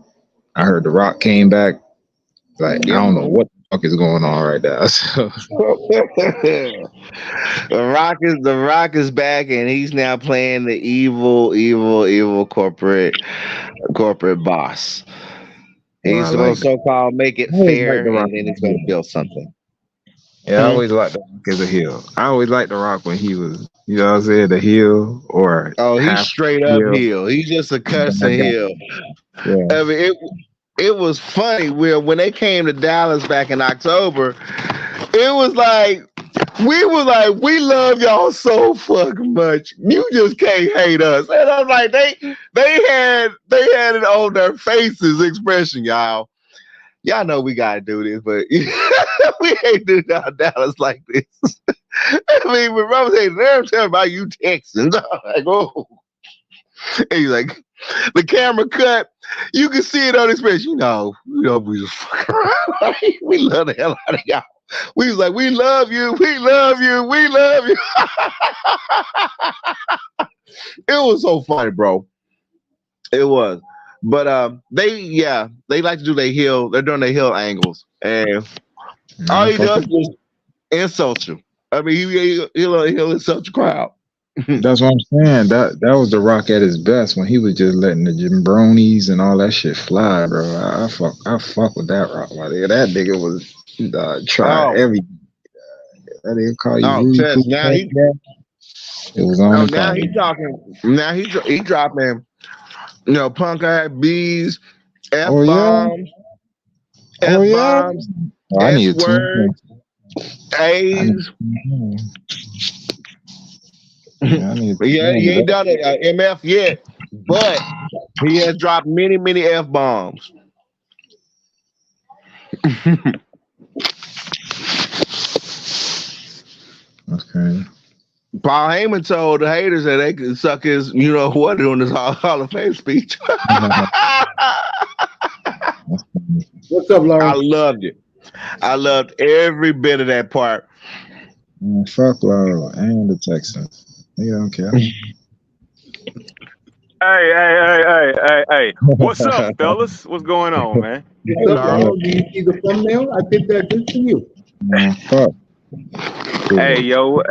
I heard The Rock came back. Like I don't know what the fuck is going on right now. So. The Rock is back, and he's now playing the evil corporate boss. He's going to so-called make it fair, and then he's going to build something. Yeah, I always liked The Rock as a heel. I always liked The Rock when he was, you know what I'm saying, the heel or. Oh, he's straight up heel. He's just a cussing heel. Yeah. I mean, it was funny when they came to Dallas back in October. It was like we love y'all so fucking much. You just can't hate us. And I'm like, they had it on their faces expression, y'all. Y'all know we gotta do this, but we ain't do Dallas like this. I mean, when Robert said, "They're telling about you Texans," I'm like, "Oh," and he's like, the camera cut. You can see it on his face. We just fucking around. We love the hell out of y'all. We was like, we love you. We love you. We love you. It was so funny, bro. It was. But they like to do their heel. They're doing their heel angles, and all he does is insult you. I mean, he'll insult the crowd. That's what I'm saying. That was The Rock at his best when he was just letting the jambronis and all that shit fly, bro. I fuck with that Rock. That nigga was trying everything. That nigga call you Rudy. It was on. Now he's talking. Now he dropping. Punk ass B's, F bombs, F-bombs, S-words, A's. He ain't done it MF yet, but he has dropped many F-bombs. Okay. Paul Heyman told the haters that they could suck his, during his Hall of Fame speech. What's up, Lauren? I loved it. I loved every bit of that part. Fuck Laurel and the Texans. They don't care. Hey. What's up, fellas? What's going on, man? What's up, Lauren? Do you see the thumbnail? I did that just for you. Fuck. Hey, yo,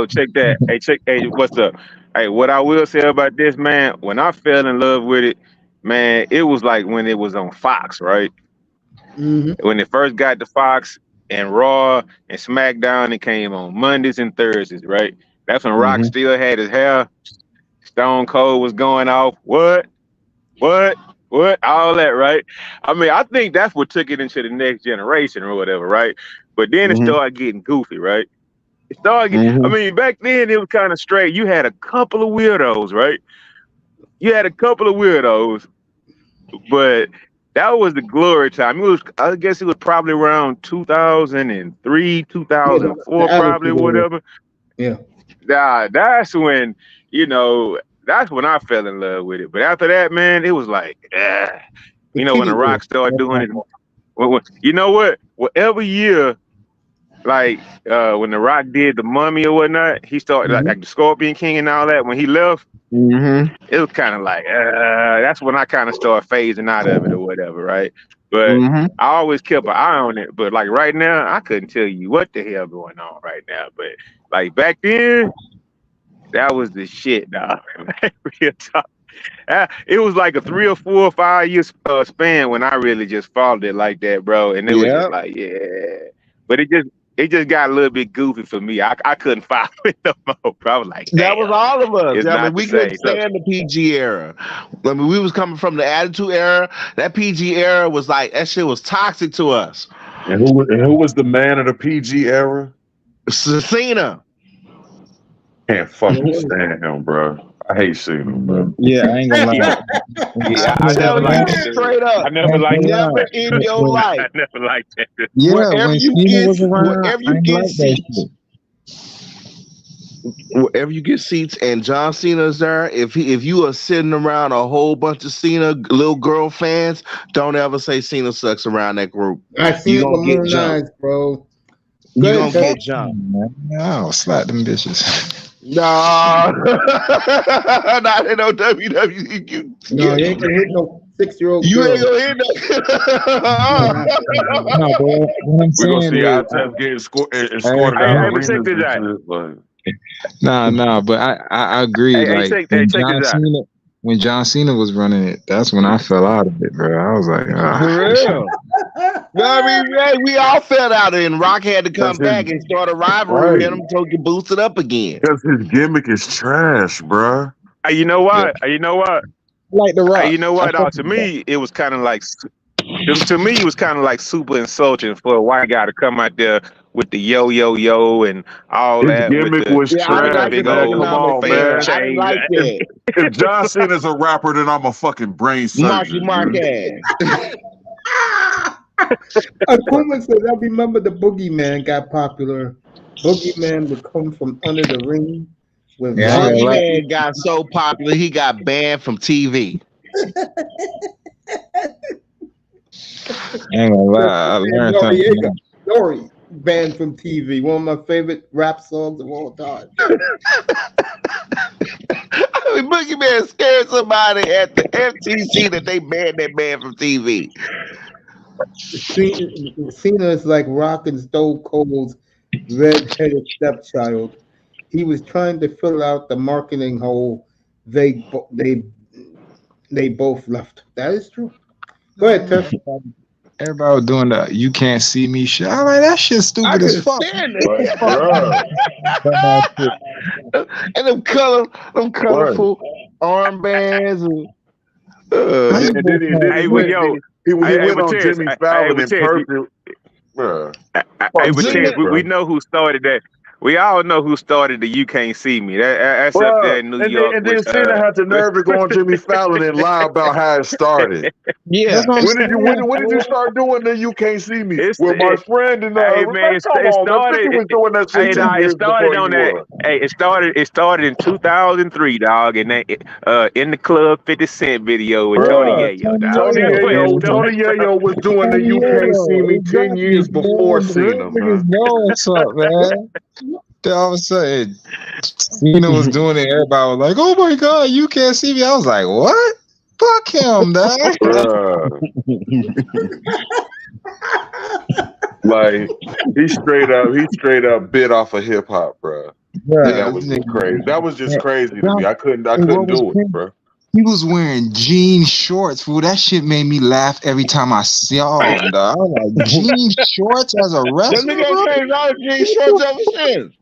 check that. Hey, what's up? Hey, what I will say about this, man, when I fell in love with it, man, it was like when it was on Fox, right? Mm-hmm. When it first got to Fox and Raw and SmackDown, it came on Mondays and Thursdays, right? That's when Rock still had his hair. Stone Cold was going off. What? All that, right? I mean, I think that's what took it into the next generation or whatever, right? But then it started getting goofy, right? It started getting, I mean, back then it was kind of straight. You had a couple of weirdos, right? But that was the glory time. I guess it was probably around 2003, 2004, probably, whatever. Yeah. That's when, that's when I fell in love with it. But after that, man, it was like, when The Rock started doing it. You know what? Whatever year, like when The Rock did the Mummy or whatnot, he started like the Scorpion King and all that. When he left, it was kind of like that's when I kind of started phasing out of it or whatever, right? But I always kept an eye on it. But like right now, I couldn't tell you what the hell going on right now. But like back then, that was the shit, dog. Real talk. It was like a 3 or 4 or 5 year span when I really just followed it like that, bro. And it was just like, but it just got a little bit goofy for me. I couldn't follow it no more, bro. I was like, that was all of us. I mean, we couldn't same. stand the PG era. I mean, we was coming from the Attitude era. That PG era was like, that shit was toxic to us. And who was the man of the PG era? Cena. Can't fucking stand him, bro. I hate Cena, bro. Yeah, I ain't gonna lie. I never liked it. Straight up. I never liked Never it. in your life. I never liked it. Yeah, Wherever when you Cena get- was around, wherever you I ain't get like that shit. Wherever you get seats and John Cena's there, if you are sitting around a whole bunch of Cena little girl fans, don't ever say Cena sucks around that group. I see You the gonna get moon jumped. eyes, bro. You Go gonna ahead, get Ted. jumped. I'll slap them bitches. No, not in no WWE. No, you ain't gonna hit no 6-year-old You girl. ain't gonna hit no. No, but what I'm We're gonna saying see is, Atep getting escorted Hey, out of but check arenas this and out. shit, like. nah, but I agree. Hey, like check when this out. When John Cena was running it, that's when I fell out of it, bro. I was like, For real. No, I mean, hey, we all fell out, and Rock had to come back and start a rivalry with him so he could boost it up again. Because his gimmick is trash, bruh. You know what? You know what? like the Rock. You know what? To me, it was kind of like super insulting for a white guy to come out there with the yo and all His that. gimmick was Yeah, I didn't trash, like big man. old Come on, face man. I didn't like that. If John Cena's a rapper, then I'm a fucking brain surgeon. Marky dude. ass. Akuma says, I remember the Boogeyman got popular. Boogeyman would come from under the ring with Yeah, I ain't gonna lie. Man got so popular, he got banned from TV. I ain't gonna lie. I learned something. Story banned from TV. One of my favorite rap songs of all time. I mean, Boogie Man scared somebody at the FTC that they banned that man from TV. Cena is like Rock and Stone Cold's red-headed stepchild. He was trying to fill out the marketing hole. They both left. That is true. Go ahead, Tess. Everybody was doing the "you can't see me" shit. I'm like, that shit stupid as fuck. Stand it. And them colorful armbands and And then he went on Jimmy Fallon in person. Bruh. Hey, but Zing Ted, we know who started that. We all know who started the "You Can't See Me." That's Bruh, up there in New York. And then Cena had the nerve to go on Jimmy Fallon and lie about how it started. yeah. When did you start doing the "You Can't See Me"? With my friend and Hey man, come on, man. 50 was doing that shit 2 years it started before on you that. were. Hey, it started in 2003, dog, and they in the club 50 Cent video with Tony Yayo, dog. Tony Yayo was doing the "You Can't See Me" 10 years before Cena, man. What's up, man? Then all of a sudden, Cena was doing it. Everybody was like, "Oh my god, you can't see me." I was like, "What? Fuck him, dog." Like he straight up bit off of hip hop, bro. That was just crazy. That was just crazy to me. I couldn't do it, bro. He was wearing jean shorts, fool. That shit made me laugh every time I saw him, dog. I was like, jean shorts as a Them wrestler, niggas bro? changed all the jeans shorts ever since.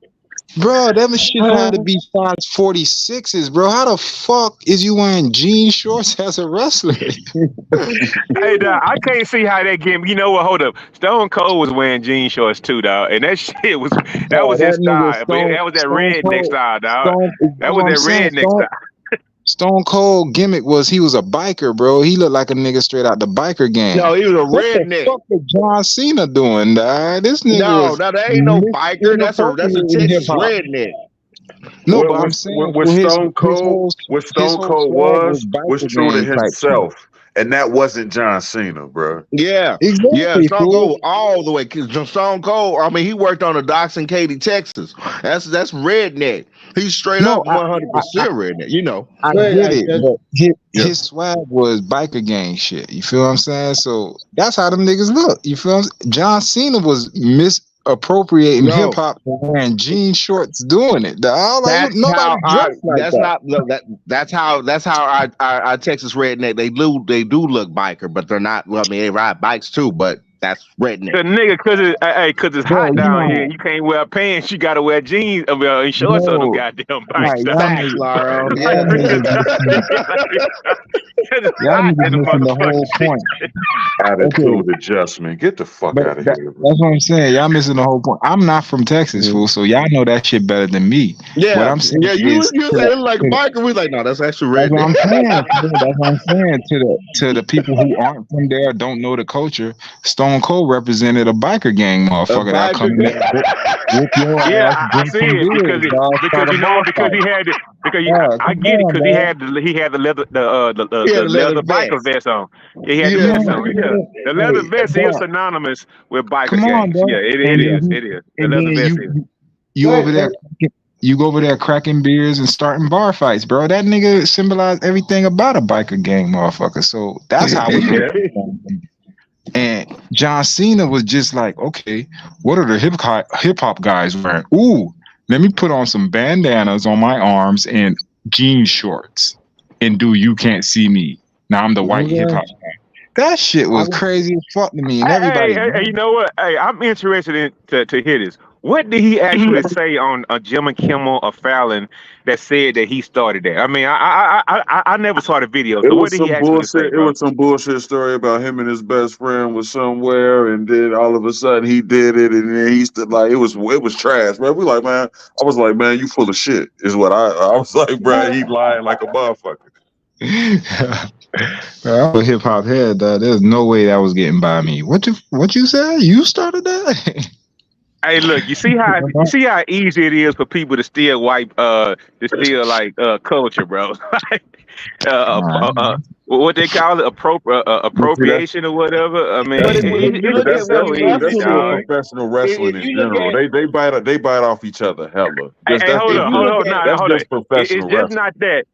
Bro, them shit had to be size 46s, bro. How the fuck is you wearing jean shorts as a wrestler? Hey, dog, I can't see how that game. You know what? Hold up. Stone Cold was wearing jean shorts too, dog, and that shit was his style. That was that redneck style, dog. That was that redneck style. Stone Cold gimmick was he was a biker, bro. He looked like a nigga straight out the biker gang. No, he was a What redneck. the fuck is John Cena doing, dog? This nigga No, that ain't no biker. That's a Texas redneck. No, What- but I'm what- saying what Stone Cold was true to himself, and that wasn't John Cena, bro. Yeah, Exactly, Stone fool. Cold all the way. 'Cause Stone Cold, I mean, he worked on the docks in Katy, Texas. That's redneck. He's straight No, up 100% redneck. You know. I Right, get I it, just- but Yeah. his swag was biker gang shit. You feel what I'm saying? So that's how them niggas look. You feel what I'm saying? John Cena was misappropriating No. hip hop and wearing jean shorts doing it. Nobody dressed like that. That's how our Texas redneck they do look biker, but they're not. Well, I mean, they ride bikes too, but that's redneck. The nigga, cause it's hot Bro, down here. You can't wear pants. You gotta wear jeans and shorts on them No. goddamn Right, bikes. y'all Facts, Laro. Y'all niggas missing the whole point. Attitude adjustment. Get the fuck But out of that- here, bro. that's what I'm saying. Y'all missing the whole point. I'm not from Texas, fool, so y'all know that shit better than me. Yeah, What I'm saying yeah. You is- said it like biker. We like, no, that's actually That's what I'm redneck. saying. That's what I'm saying to the people who aren't from there, don't know the culture. Stone Cold represented a biker gang motherfucker that biker come in there, whip your Yeah, ass, I drink see some it beers, dog, start a because bonfire. he had Yeah, I come get it on, because he had the leather the leather biker vest on. Yeah, he had Yeah. the vest on. Yeah, the leather Hey, vest dog. is synonymous with biker Come on, gangs. dog. Yeah, it And is. then It is. The And leather then vest is. you over there. You go over there cracking beers and starting bar fights, bro. That nigga symbolized everything about a biker gang motherfucker. So that's how we look at it. And John Cena was just like, okay, what are the hip hop guys wearing? Ooh, let me put on some bandanas on my arms and jean shorts and do You Can't See Me. Now I'm the white Yeah. hip hop guy. That shit was crazy as fuck to me. And everybody, Hey, you know what? Hey, I'm interested in to hear this. What did he actually say on Jim and Kimmel or Fallon that said that he started that? I mean, I never saw the video. So It what was did some he actually say, bullshit. It bro? was some bullshit story about him and his best friend was somewhere, and then all of a sudden he did it, and then he stood like it was trash, bro. We like, man, I was like, man, you full of shit, is what I was like, bro. He lying like a motherfucker. I'm a hip hop head, dog. There's no way that was getting by me. What you said? You started that? Hey, look, you see how easy it is for people to steal culture, bro. What they call it, appropriation or whatever. I mean, But if you look That's at what he that's wrestling still in, professional wrestling if in you look general. at- They bite off each other hella. Hey, That's hold just- on. That's Hold just on. professional It's just wrestling. not that.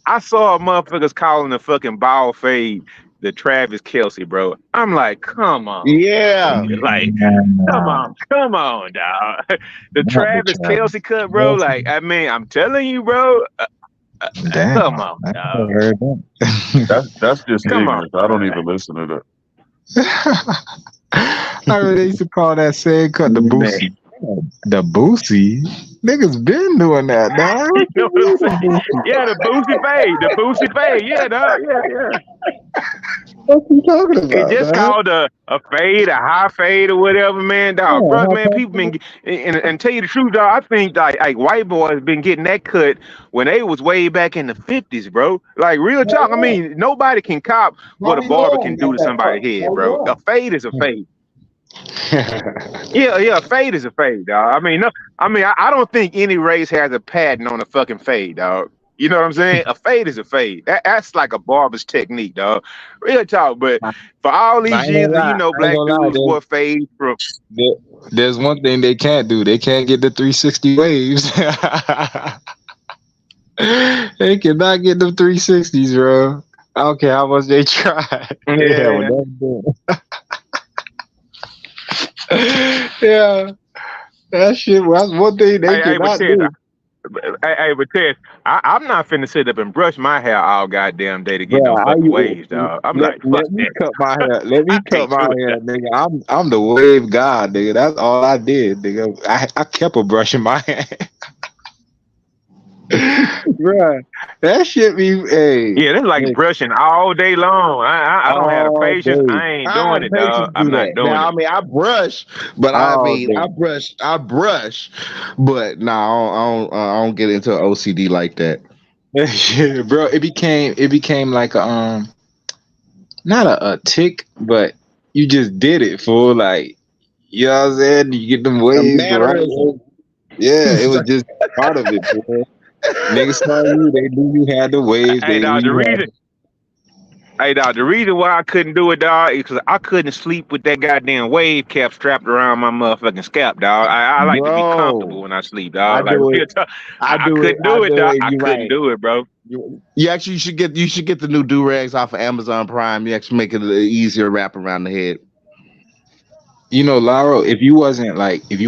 I saw motherfuckers calling the fucking ball fade the Travis Kelce, bro. I'm like, come on. yeah. Like, come on, dog. The Travis Kelce cut, bro. Like, I mean, I'm telling you, bro. Damn. Come on, I dog. heard that. That's just Come on. ignorance. I don't even listen to that. I heard they used to call that said cut the boosie. The boosie? Niggas been doing that, dog. You know what I'm saying? Yeah, the boosie fade. Yeah, dog. Yeah. What you talking about? It just dog? called a fade, a high fade, or whatever, man. Dog, Yeah, bro, high man, fade. people been and tell you the truth, dog. I think like white boys been getting that cut when they was way back in the 50s, bro. Like real talk. I mean, nobody can cop what a barber can do to somebody's head, bro. A fade is a fade. Yeah, a fade is a fade, dog. I mean, I don't think any race has a patent on a fucking fade, dog. You know what I'm saying? A fade is a fade. That's like a barber's technique, dog. Real talk. But for all these years, black dudes wore fades from. There's one thing they can't do. They can't get the 360 waves. They cannot get them 360s, bro. I don't care how much they try. Yeah. Yeah, that shit was one thing they cannot do. Hey, but Ted, I'm not finna sit up and brush my hair all goddamn day to get no fucking waves, dog. I'm like, fuck let me that. cut my hair. Let me I cut can't my do hair, nigga. I'm the wave god, nigga. That's all I did, nigga. I kept a brushing my hair. Bruh, that shit be Yeah, that's like brushing all day long. I don't have the All patience. day. I ain't I doing have it, patience dog. to I'm do not that. doing Now, it. I mean, I brush, but Oh, I brush, but no, I don't get into OCD like that. Yeah, bro, it became like a not a tick, but you just did it, fool. Like, you know what I'm saying? You get them waves the right way. Yeah, it was just part of it, fool. Niggas saw you, they knew you had the waves. Hey, dog, Hey, dog, the reason why I couldn't do it, dog, is because I couldn't sleep with that goddamn wave cap strapped around my motherfucking scalp, dog. I like to be comfortable when I sleep, dog. I do it. I couldn't do it, dog. I couldn't do it, bro. You actually should get the new do-rags off of Amazon Prime. You actually make it an easier wrap around the head. You know, Lauro, if you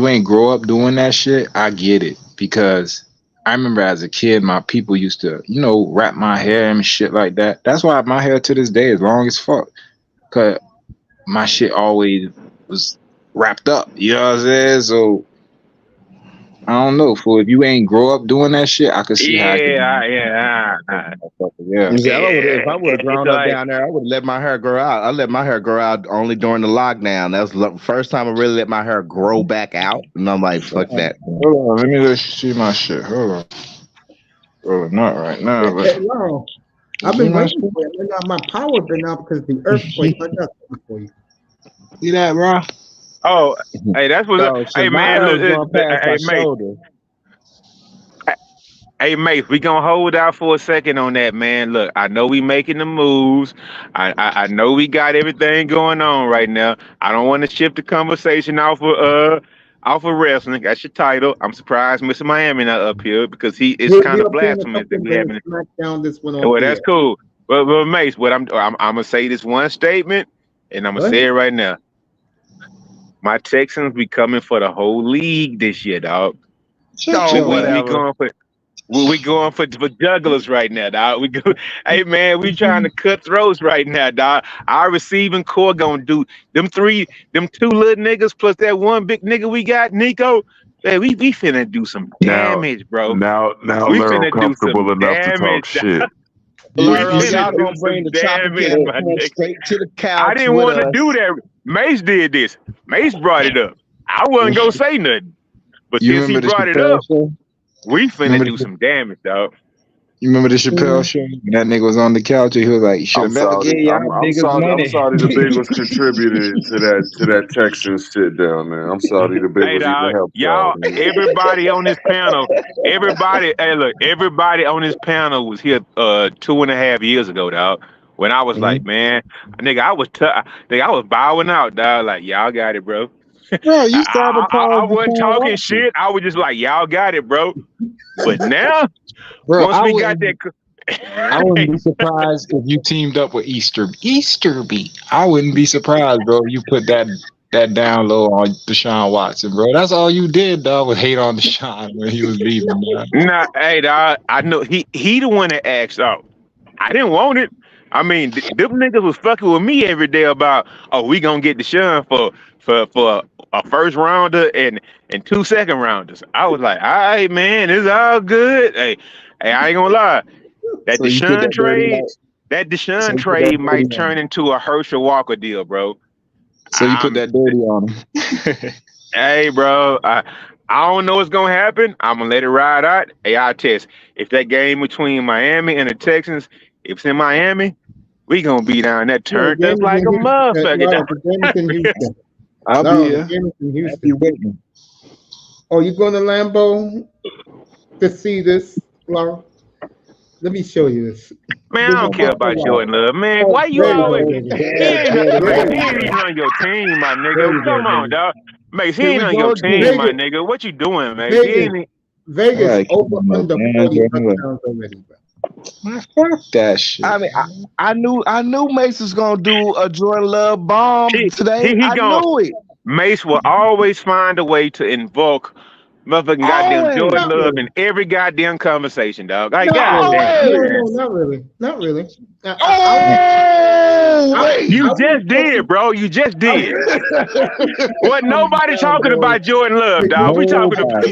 ain't grow up doing that shit, I get it. Because I remember as a kid, my people used to, wrap my hair and shit like that. That's why my hair to this day is long as fuck. Cause my shit always was wrapped up. You know what I'm saying? So I don't know. If you ain't grow up doing that shit, I could see how. If I would have grown up down there, I would have let my hair grow out. I let my hair grow out only during the lockdown. That was the first time I really let my hair grow back out, and I'm like, fuck that. Hold on, let me just see my shit. Hold on. Well, not right now, but Hey, Laurel, I've been waiting for it. My power been out because of the earthquake. I got something for you. See that, bro? Oh, hey, that's what. Hey, man, look, hey, mate. Hey, mate, we gonna hold out for a second on that, man. Look, I know we making the moves. I know we got everything going on right now. I don't want to shift the conversation off of wrestling. That's your title. I'm surprised Mr. Miami not up here because he is kind of blasphemous that we having. Well, that's cool. But Mace, what I'm gonna say this one statement, and I'm gonna say it right now. My Texans be coming for the whole league this year, dog. We going for jugglers right now, dog. Hey man, we trying to cut throats right now, dog. Our receiving core gonna do them two little niggas plus that one big nigga we got, Nico. Man, we finna do some damage, bro. Now we finna comfortable enough to talk shit. Y'all gonna bring the chopper straight to the couch. I didn't want to do that. Mace did this. Mace brought it up. I wasn't gonna say nothing, but since he brought it up, we finna do some damage, dog. You remember the Chappelle show? That nigga was on the couch and he was like, "I'm sorry the Bengals contributed to that Texas shit down there. I'm sorry the Bengals even helped y'all. Everybody on this panel, everybody on this panel was here 2.5 years ago, dog. When I was like, man, nigga, I was bowing out, dog. Like, y'all got it, bro. Bro, you started I wasn't talking shit. I was just like, y'all got it, bro. But now, bro, once we got that, I wouldn't be surprised if you teamed up with Easterby. I wouldn't be surprised, bro. You put that down low on Deshaun Watson, bro. That's all you did, dog, was hate on Deshaun when he was leaving. Man. Nah, hey, dog. I know he the one that asked out. I didn't want it. I mean, them niggas was fucking with me every day about, we gonna get Deshaun for a first rounder and 2 second rounders. I was like, all right, man, it's all good. Hey, I ain't gonna lie. That Deshaun trade might turn into a Herschel Walker deal, bro. So you put that dirty on him. Hey, bro, I don't know what's gonna happen. I'm gonna let it ride out. Hey, I test. If that game between Miami and the Texans, if it's in Miami, we gonna be down that turned up like a motherfucker. I'll be here. I'll be waiting. Oh, you going to Lambeau to see this, Laura? Let me show you this. Man, I don't care about Jordan Love, man. Why you always? He ain't even on your team, my nigga. Come on, dog. Mace, he ain't on your team, my nigga. What you doing, man? Vegas over under 40 touchdowns already, bro. Man, fuck that shit. I mean, I knew Mace was gonna do a Jordan Love bomb today. I knew it. Mace will always find a way to invoke motherfucking goddamn Jordan Love in every goddamn conversation, dog. Not really. You just did, bro. You just did. What nobody talking about Jordan Love, dog. We talking about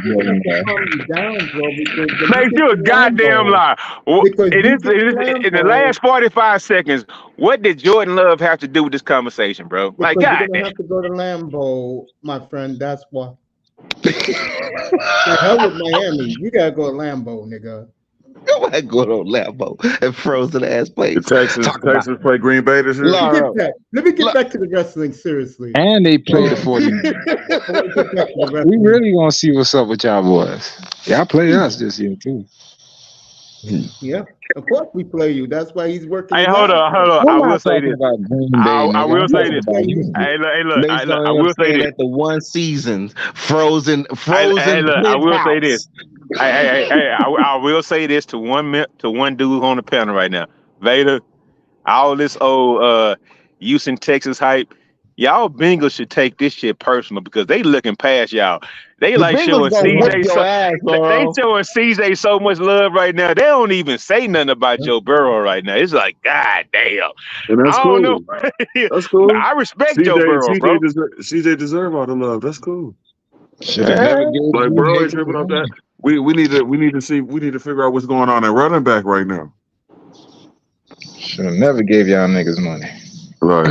Jordan Love. Make you a goddamn lie. In the last 45 seconds, what did Jordan Love have to do with this conversation, bro? Like, you're gonna have to go to Lambeau, my friend. That's why. The hell with Miami. You gotta go to Lambeau, nigga. I go to Lambeau and frozen ass place. The Texans play Green Bay this year. Let me get back to the wrestling seriously. And they play the 40. We really gonna see what's up with y'all boys. Y'all play us this year too. Yeah, of course we play you. That's why he's working. Hey, his hold ass on, hold off. on. I I'm will not say talking this. about Green Bay, I nigga. will I'm say talking this. about you. Hey, look. Based on I him will say staying this. at the one season, frozen Hey, look. I will say this. penthouse. I will say this to one dude on the panel right now. Vader, all this old Houston, Texas hype. Y'all Bengals should take this shit personal because they looking past y'all. They The like Bengals showing gonna whoop CJ your ass, they bro. showing CJ so much love right now. They don't even say nothing about Joe Burrow right now. It's like, God damn. And that's I don't know. cool. That's cool. I respect Joe Burrow, bro. CJ deserve all the love. That's cool. Should have never gave Like you bro ain't niggas tripping off that. money. We need to figure out what's going on at running back right now. Should have never gave y'all niggas money. Right.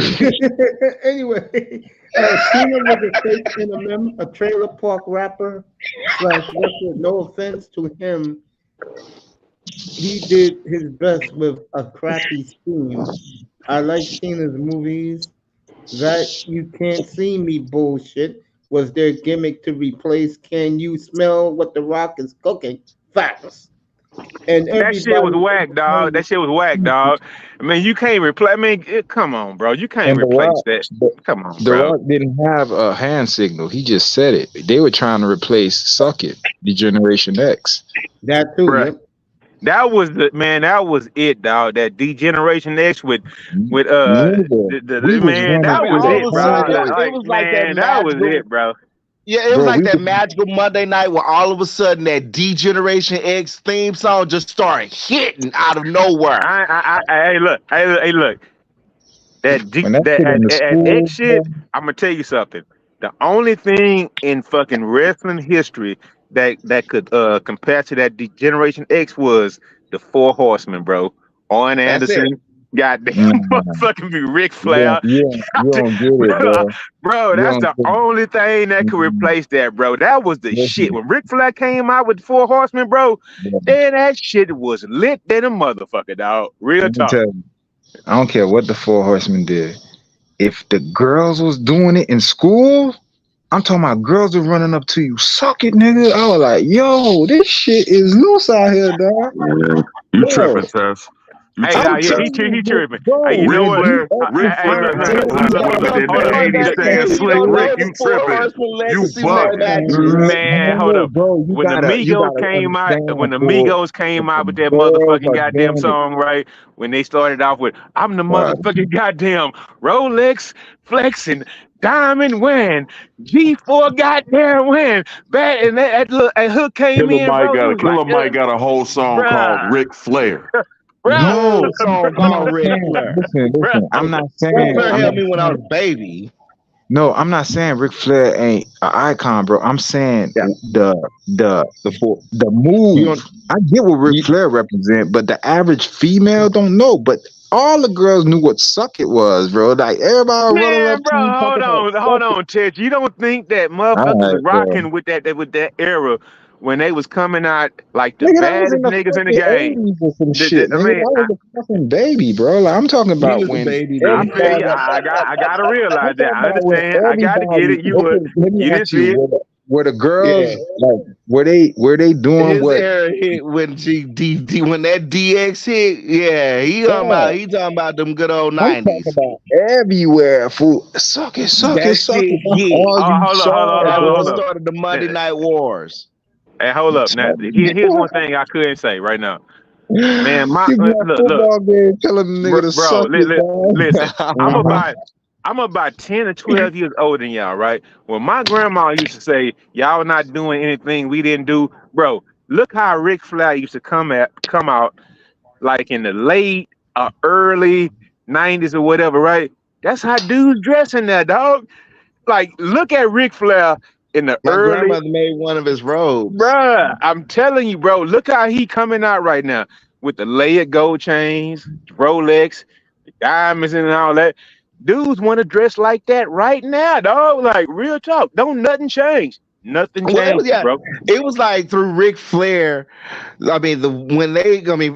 Anyway, Cena was a fake cinnamon, a trailer park rapper / wrestler. No offense to him, he did his best with a crappy scheme. I like Cena's movies. That you can't see me bullshit was their gimmick to replace Can You Smell What the Rock is Cooking? Facts. And That shit was everybody whack, dog. That shit was whack, dog. I mean, you can't replace. I mean, come on, bro. You can't And replace that. Come on, The bro. Rock didn't have a hand signal. He just said it. They were trying to replace Suck It, the Generation X. that too, Bruh. yep. That was That was it, dog. That D-Generation X with Nigga, the we was man. running That I mean, was all it, of a bro. sudden, hard. it was like that Man, that was magical. it, bro. Yeah, it was Bro, like we that was- magical Monday night where all of a sudden that D Generation X theme song just started hitting out of nowhere. Hey, look. When that shit in the That school, X shit. I'm gonna tell you something. The only thing in fucking wrestling history that could compare to that Generation X was the Four Horsemen, bro. Arn That's it. Anderson, goddamn, motherfucking be Ric Flair. you don't get it, bro. Bro, You that's don't the get it. only thing that could replace that, bro. That was the shit. When Ric Flair came out with the Four Horsemen, bro, then that shit was lit than a motherfucker, dog. Real Let me talk. tell you, I don't care what the Four Horsemen did. If the girls was doing it in school, I'm talking about girls were running up to you, suck it, nigga. I was like, yo, this shit is loose out here, dog. Yeah. You Bro. tripping, Tess. You Hey, tripping, nah, yeah, Tess. he tripping. Bro, Hey, you know what? Ric Flair Look, had hold black up, women in hold the up. 80s saying, You Slick don't know Rick, the you Four tripping. Horsemen You legacy bugging. matches. Man, hold up. bro, When the Migos came out, with that motherfucking goddamn song, right? When they started off with "I'm the motherfucking goddamn Rolex flexing, diamond wearing, G4 goddamn wearing," bad, and that hook came in, bro. It was Killer like, Mike got a whole song called Ric Flair. bro, No song called Ric Flair. Listen, I'm not Ric saying. Flair I'm helped not me when I was saying- a baby. No, I'm not saying Ric Flair ain't an icon, bro. I'm saying the move. I get what Ric Flair represent, but the average female don't know. But all the girls knew what suck it was, bro. Like everybody running man, up to bro, you talking hold about on, Ted. You don't think that motherfuckers rocking with that era when they was coming out like the nigga, that was baddest in the niggas in the fucking game? 80s or some shit, I nigga. mean, That was a fucking baby, bro. Like I'm talking He about was a when baby I then. feel you. I gotta realize that. I understand. I gotta get it. Let me You didn't ask see you, it. were the girls Yeah. like were they doing His what? era hit when when that DX hit. Yeah, he talking about them good old I'm talking 90s. about everywhere, fool. Suck it. That That's shit hit. all you Hold saw. That was hold the up. start of the Monday Night Wars. Hey, hold up. Now, here's one thing I couldn't say right now. Man, You be at look, football game telling the nigga to bro. suck it, dog. Listen, I'm about 10 or 12 years older than y'all, right? When my grandma used to say, "Y'all not doing anything we didn't do," bro. Look how Ric Flair used to come out like in the late or early 90s or whatever, right? That's how dudes dressing there, dog. Like, look at Ric Flair in the My early. grandmother made one of his robes. Bruh, I'm telling you, bro. Look how he coming out right now with the layered gold chains, Rolex, the diamonds, and all that. Dudes want to dress like that right now, dog. Like real talk. Don't nothing change. Nothing changed, bro. It was like through Ric Flair. I mean,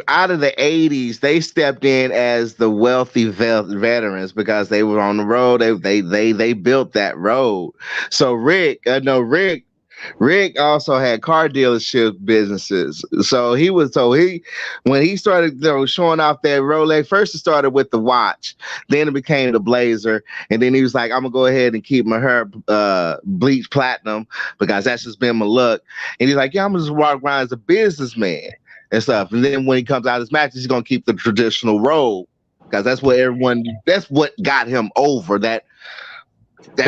out of the 80s, they stepped in as the wealthy veterans because they were on the road. They built that road. So Rick Rick also had car dealership businesses. So when he started showing off that Rolex, first it started with the watch, then it became the blazer, and then he was like, I'm gonna go ahead and keep my hair bleach platinum because that's just been my look. And he's like, yeah, I'm gonna just walk around as a businessman and stuff. And then when he comes out of his matches, he's gonna keep the traditional robe because that's what got him over that robe. He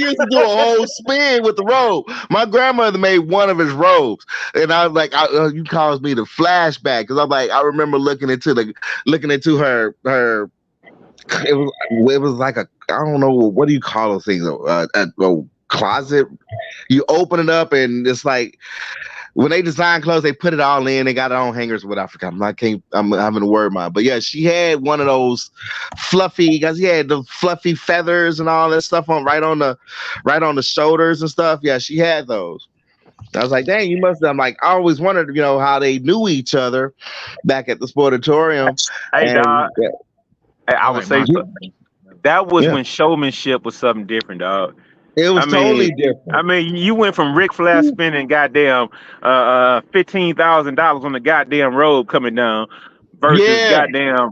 used to do a whole spin with the robe. My grandmother made one of his robes, and I was like, "You caused me to flashback," because I'm like, I remember looking into her. It was like I don't know, what do you call those things? A closet. You open it up, and it's like, when they design clothes, they put it all in. They got it on hangers. What I forgot. I'm having a word mind. But yeah, she had one of those fluffy, because he had the fluffy feathers and all that stuff right on the shoulders and stuff. Yeah, she had those. I was like, dang, you must have. I'm like, I always wondered, how they knew each other back at the Sportatorium. Hey, dog. I would say that was when showmanship was something different, dog. It was totally different. I mean, you went from Ric Flair spending goddamn $15,000 on the goddamn robe coming down versus goddamn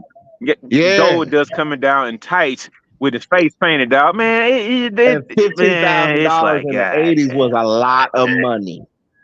Gold Dust coming down in tights with his face painted out. Man, $15,000 in the 80s was a lot of money.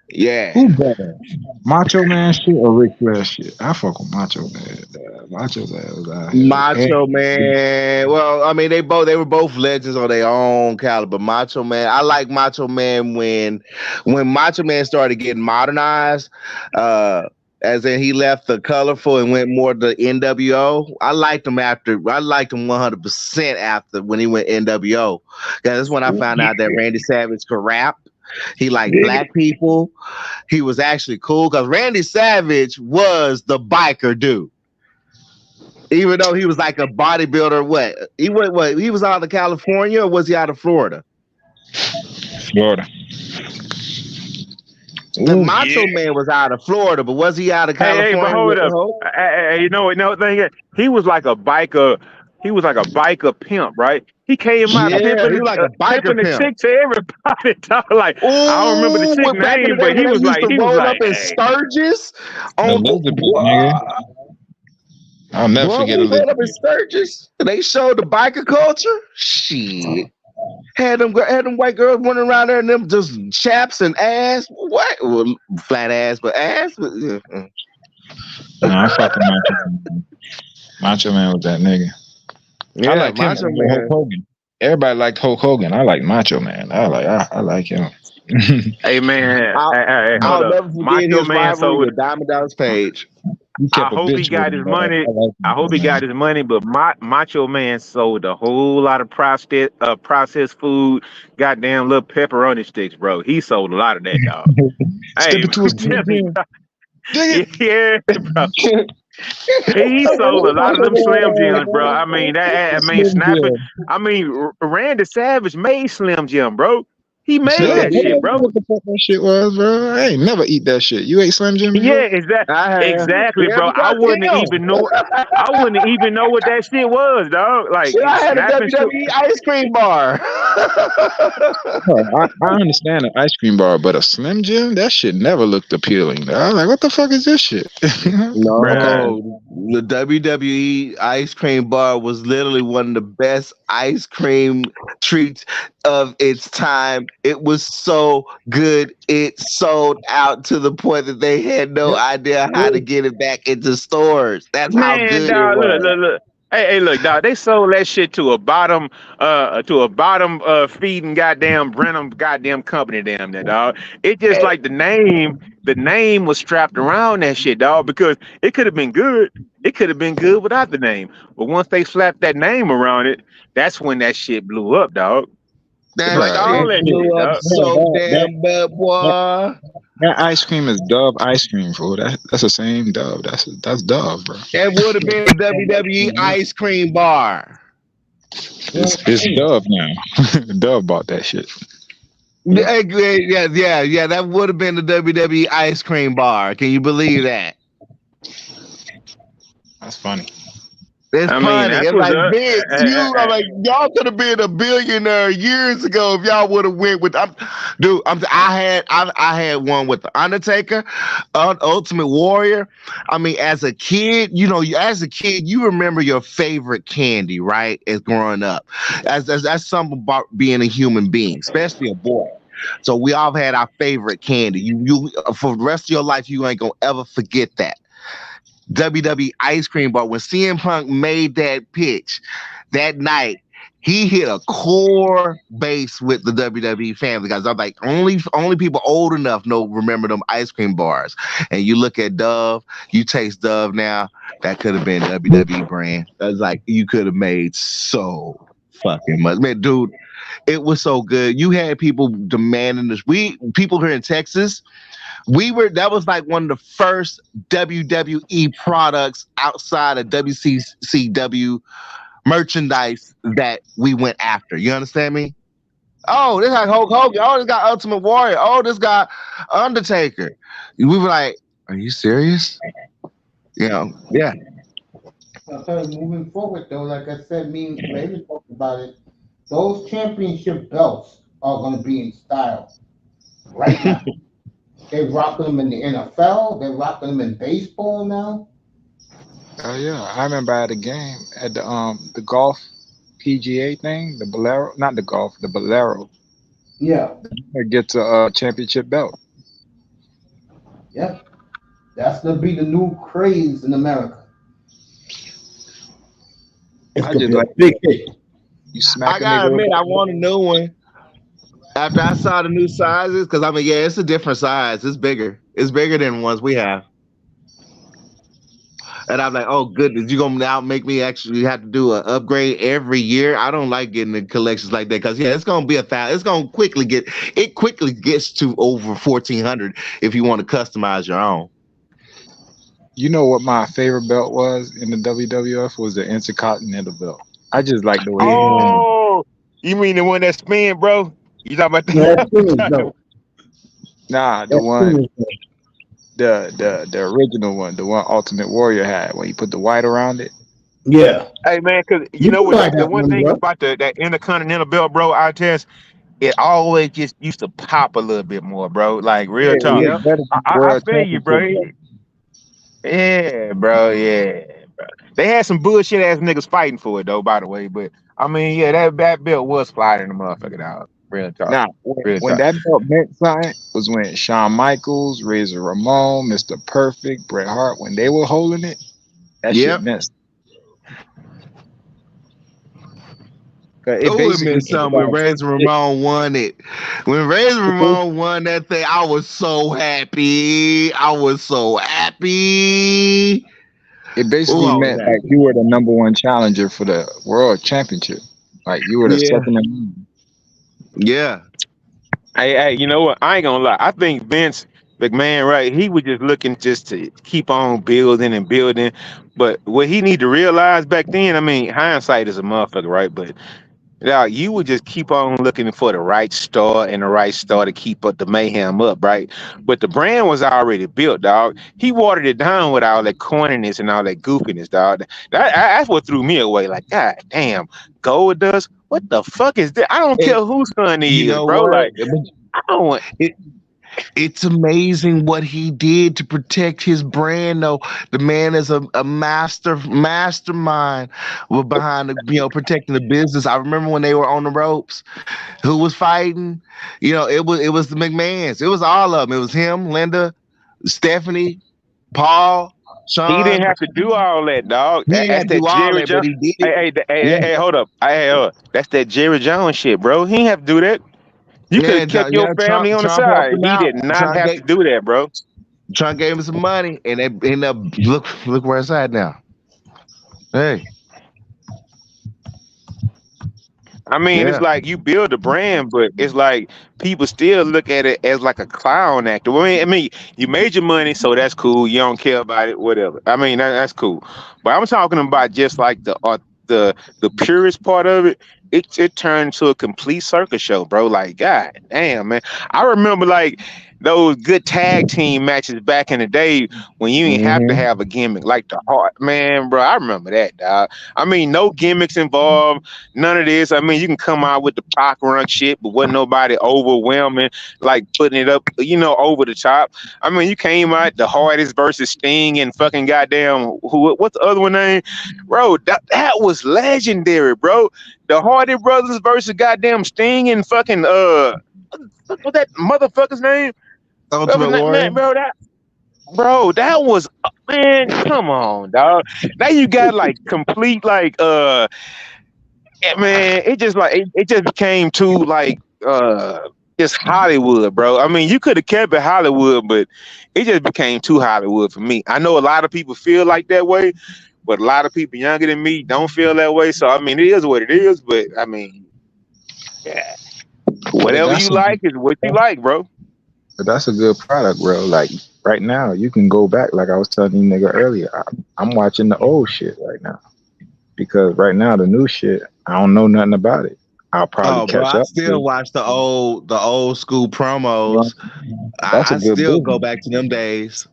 Yeah. Who better? Macho Man shit or Ric Flair shit? I fuck with Macho Man. Macho Man was out here. Macho Man. Well, I mean, they were both legends on their own caliber. Macho Man. I like Macho Man when Macho Man started getting modernized. As in he left the colorful and went more to NWO. I liked him 100% after when he went NWO. That's when I found out that Randy Savage could rap. He liked black people. He was actually cool because Randy Savage was the biker dude. Even though he was like a bodybuilder, he was out of California, or was he out of Florida? Florida. The Macho Man was out of Florida, but was he out of California? Hey, but hold up. He was like a biker. He was like a biker pimp, right? He came out pimping the chick to everybody. Like, I don't remember the chick name, but he was like up in Sturgis. I'll never forget it. Up in Sturgis. They showed the biker culture. Shit. Had them white girls running around there and them just chaps and ass. What? Well, flat ass, but ass. Nah, I fucking Macho Man was that nigga. Yeah, I like Macho Man. Hulk Hogan. Everybody liked Hulk Hogan. I like Macho Man. I like him. Hey man, I'll never forget his rivalry with Diamond Dallas Page. I hope he got his money. I hope he got his money, but Macho Man sold a whole lot of processed food, goddamn little pepperoni sticks, bro. He sold a lot of that, dog. Yeah, bro. He sold a lot of them Slim Jims, bro. Snapping. Randy Savage made Slim Jim, bro. He made that shit, bro. What the fuck that shit was, bro? I ain't never eat that shit. You ate Slim Jim? Yeah, exactly, bro. I wouldn't even know what that shit was, dog. Like, I had a WWE ice cream bar. I understand an ice cream bar, but a Slim Jim, that shit never looked appealing. I was like, what the fuck is this shit? No, the WWE ice cream bar was literally one of the best ice cream treats of its time. It was so good. It sold out to the point that they had no idea how to get it back into stores. That's how good dog, it was. Look. Hey, look, dog. They sold that shit to a bottom feeding goddamn Brenham goddamn company, damn that dog. It just like the name was strapped around that shit, dog, because it could have been good. It could have been good without the name. But once they slapped that name around it, that's when that shit blew up, dog. That blew up so damn bad, boy. That ice cream is Dove ice cream, fool. That's the same Dove. That's Dove, bro. That would have been a WWE ice cream bar. It's Dove now. Dove bought that shit. Yeah. That would have been the WWE ice cream bar. Can you believe that? That's funny. It's I mean, funny. that's It's what's like up. Vince, I'm like, y'all could have been a billionaire years ago if y'all would have went with. I had one with the Undertaker, Ultimate Warrior. I mean, as a kid, you remember your favorite candy, right? As growing up, that's something about being a human being, especially a boy. So we all had our favorite candy. You for the rest of your life, you ain't gonna ever forget that. WWE ice cream bar. When CM Punk made that pitch that night, he hit a core base with the WWE family guys. I'm like, only people old enough remember them ice cream bars. And you look at Dove, you taste Dove now. That could have been WWE brand. That's like you could have made so fucking much, man, dude. It was so good. You had people demanding this. People here in Texas. That was like one of the first WWE products outside of WCCW merchandise that we went after. You understand me? Oh, this got Hulk Hogan. Oh, this got Ultimate Warrior. Oh, this got Undertaker. We were like, are you serious? Yeah. Okay, moving forward though, like I said, me and Raven talked about it. Those championship belts are going to be in style right now. They're rocking them in the NFL. They're rocking them in baseball now. Oh yeah, I remember at a game at the golf PGA thing, the Bolero, not the golf, the Bolero. Yeah, It gets a championship belt. yeah. That's going to be the new craze in America. It's I going to just be a like big hit. you smack I a gotta nigga with admit, I want a new one. After I saw the new sizes, because I mean, yeah, it's a different size. It's bigger. It's bigger than ones we have. And I'm like, oh goodness, you gonna now make me actually have to do an upgrade every year? I don't like getting the collections like that because it's gonna be It's gonna quickly gets to over 1,400 if you want to customize your own. You know what my favorite belt was in the WWF was the Intercontinental belt. I just like the way Oh, you mean the one that spin, bro? You talking about Yeah, that's Simmons, though. the That's one, Simmons, though. the original one, the one Ultimate Warrior had when you put the white around it. Yeah. Hey man, because you You know can what? buy The that one one, thing bro. about that Intercontinental belt, bro, I test it always just used to pop a little bit more, bro. Like Yeah, real it talk. Yep. looked better than the I World feel you, Championship bro. belt. Yeah, bro. Yeah, bro. They had some bullshit ass niggas fighting for it though, by the way. But I mean, yeah, that belt was flying in the motherfucker dog. Real talk. Now, Real when talk. that belt meant something was when Shawn Michaels, Razor Ramon, Mr. Perfect, Bret Hart, when they were holding it, that shit Yep. meant. 'Cause it Oh, it basically meant something when Razor Ramon won it. When Razor Ramon won that thing, I was so happy. It basically Oh, I was meant like happy. you were the number one challenger for the world championship. Like you were the Yeah. second in line. Yeah. Hey, you know what? I ain't gonna lie. I think Vince McMahon, right? He was just looking just to keep on building and building. But what he need to realize back then, I mean, hindsight is a motherfucker, right? But yeah, you would just keep on looking for the right star and the right star to keep up the mayhem up, right? But the brand was already built, dog. He watered it down with all that corniness and all that goofiness, dog. That's what threw me away. Like, God damn, Gold Dust, what the fuck is that? I don't care whose son You he is, know bro. what? Like, I don't want. It's amazing what he did to protect his brand, though. The man is a mastermind behind protecting the business. I remember when they were on the ropes, who was fighting? It was the McMahons. It was all of them. It was him, Linda, Stephanie, Paul, He Sean. didn't have to do all that, dog. He didn't That's have to that do all Jerry that, but Jones. he did it. Hey, hold up. That's that Jerry Jones shit, bro. He didn't have to do that. You could have kept your family on the Trump helped side. him He out. did not have to do that, bro. Trump gave him some money, and they ended up look where it's at now. Hey. I mean, it's Yeah. like you build a brand, but it's like people still look at it as like a clown actor. I mean, you made your money, so that's cool. You don't care about it, whatever. I mean, that's cool. But I'm talking about just like the purest part of it. It turned into a complete circus show, bro. Like, God damn, man. I remember like those good tag team matches back in the day when you didn't have to have a gimmick like the Heart. Man, bro, I remember that, dog. I mean, no gimmicks involved, none of this. I mean, you can come out with the Pac run shit, but wasn't nobody overwhelming, like putting it up, over the top. I mean, you came out the Hardest versus Sting and fucking goddamn what's the other one name? Bro, that was legendary, bro. The Hardy Brothers versus goddamn Sting and fucking what's that motherfucker's name? Ultimate Warrior. Bro, that was, man, come on, dog. Now you got like complete like man, it just became too like just Hollywood, bro. I mean, you could have kept it Hollywood, but it just became too Hollywood for me. I know a lot of people feel like that way, but a lot of people younger than me don't feel that way. So I mean, it is what it is. But I mean, yeah, whatever you like is what you like, bro. But that's a good product, bro. Like right now, you can go back. Like I was telling you, nigga, earlier. I'm watching the old shit right now because right now the new shit, I don't know nothing about it. I'll probably catch up. I still watch the old school promos. I still go back to them days.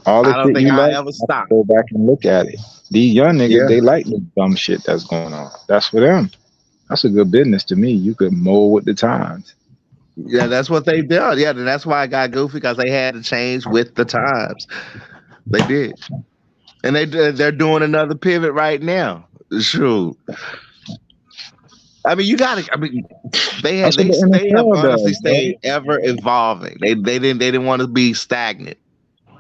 All the I don't think I ever stop. Go back and look at it. These young niggas, they like the dumb shit that's going on. That's for them. That's a good business to me. You could mold with the times. Yeah, that's what they did. Yeah, and that's why I got goofy because they had to change with the times. They did, and they're doing another pivot right now. Shoot. I mean, they have honestly stayed ever evolving. They didn't want to be stagnant.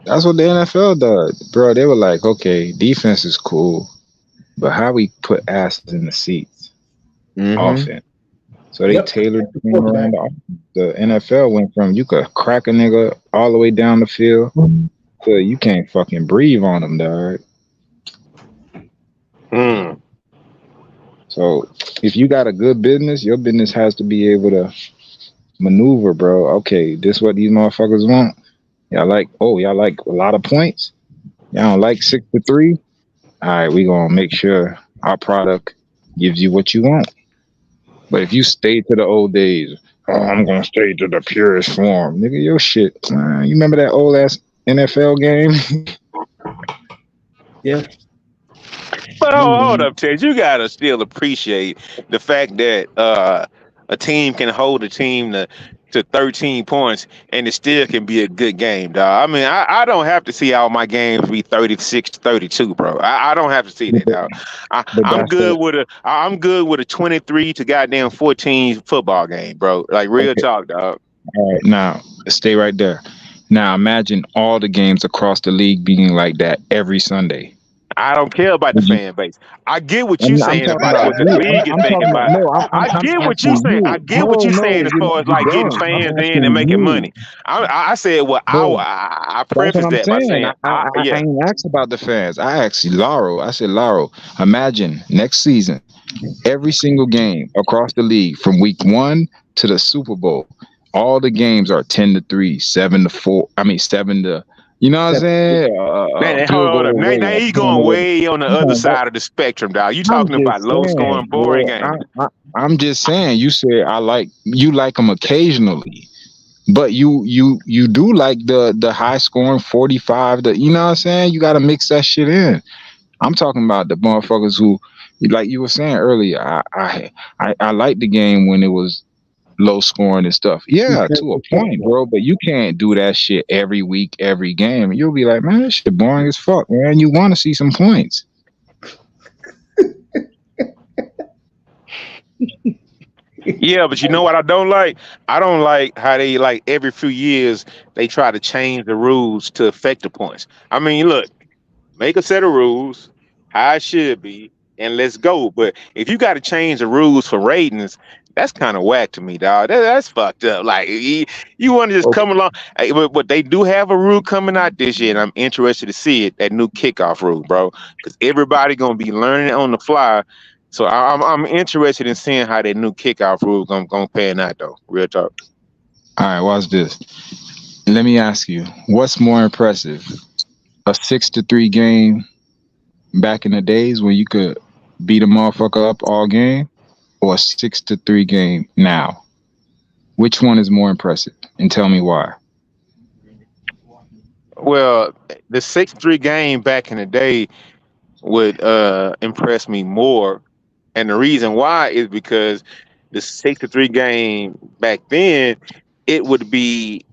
That's what the NFL does, bro. They were like, okay, defense is cool, but how we put asses in the seats, offense. So they tailored the thing around the NFL. Went from you could crack a nigga all the way down the field to you can't fucking breathe on them, dog. So if you got a good business, your business has to be able to maneuver, bro. Okay, this what these motherfuckers want. Y'all like a lot of points. Y'all don't like 6-3. All right, we gonna make sure our product gives you what you want. But if you stay to the old days, I'm gonna stay to the purest form, nigga. Your shit. You remember that old ass NFL game? Yeah. But hold up, Ted. You gotta still appreciate the fact that a team can hold a team to 13 points and it still can be a good game, dog. I mean, I don't have to see all my games be 36-32, bro. I don't have to see that, dog. I'm good with a 23 to goddamn 14 football game, bro. Like real talk, dog. All right, now stay right there. Now imagine all the games across the league being like that every Sunday. I don't care about the fan base. I get what you're saying about what the league is thinking about. I get what you're saying. I get what you're saying as far as like getting fans in and making money. I said, well, I preface that by saying, I ain't asked about the fans. I asked Laro. I said, Laro, imagine next season, every single game across the league from week 1 to the Super Bowl, all the games are 10-3, 7-4. I mean, 7 to. You know what I'm saying? Man, hold up. Now you going way on the other side of the spectrum, dog. You talking about low scoring, boring games. I'm just saying. You said you like them occasionally, but you do like the high scoring 45. You know what I'm saying? You got to mix that shit in. I'm talking about the motherfuckers who, like you were saying earlier. I like the game when it was low scoring and stuff. Yeah, to a point, bro. But you can't do that shit every week, every game. You'll be like, man, this shit boring as fuck, man. You want to see some points. Yeah, but you know what I don't like? I don't like how they like every few years they try to change the rules to affect the points. I mean, look, make a set of rules how it should be, and let's go. But if you got to change the rules for ratings, that's kind of whack to me, dog. That's fucked up. Like you want to just come along, but they do have a rule coming out this year, and I'm interested to see it. That new kickoff rule, bro, because everybody gonna be learning on the fly. So I'm interested in seeing how that new kickoff rule gonna pan out, though. Real talk. All right, watch this. Let me ask you, what's more impressive, a 6-3 game back in the days when you could beat a motherfucker up all game, or a 6-3 game now? Which one is more impressive and tell me why. Well, the 6-3 game back in the day would impress me more, and the reason why is because the 6-3 game back then, it would be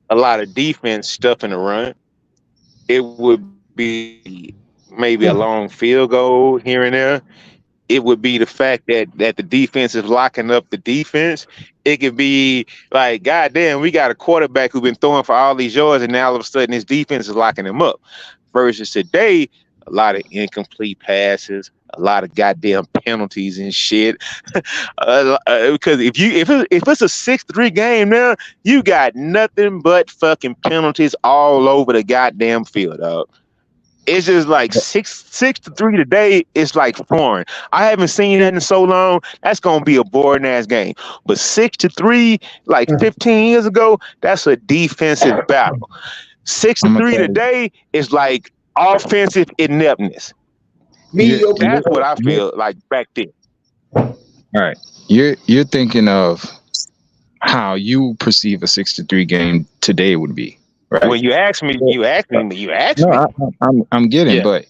a lot of defense stuff in the run. It would be maybe a long field goal here and there. It would be the fact that the defense is locking up the defense. It could be like, goddamn, we got a quarterback who's been throwing for all these yards, and now all of a sudden his defense is locking him up. Versus today, a lot of incomplete passes, a lot of goddamn penalties and shit. Because if it's a 6-3 game now, you got nothing but fucking penalties all over the goddamn field, dog. It's just like 6-3 today. It's like foreign. I haven't seen that in so long. That's gonna be a boring ass game. But 6-3, like 15 years ago, that's a defensive battle. 6-3 today is like offensive ineptness. That's what I feel like back then. All right, you're thinking of how you perceive a 6-3 game today would be. Right. When you ask me. I'm getting, but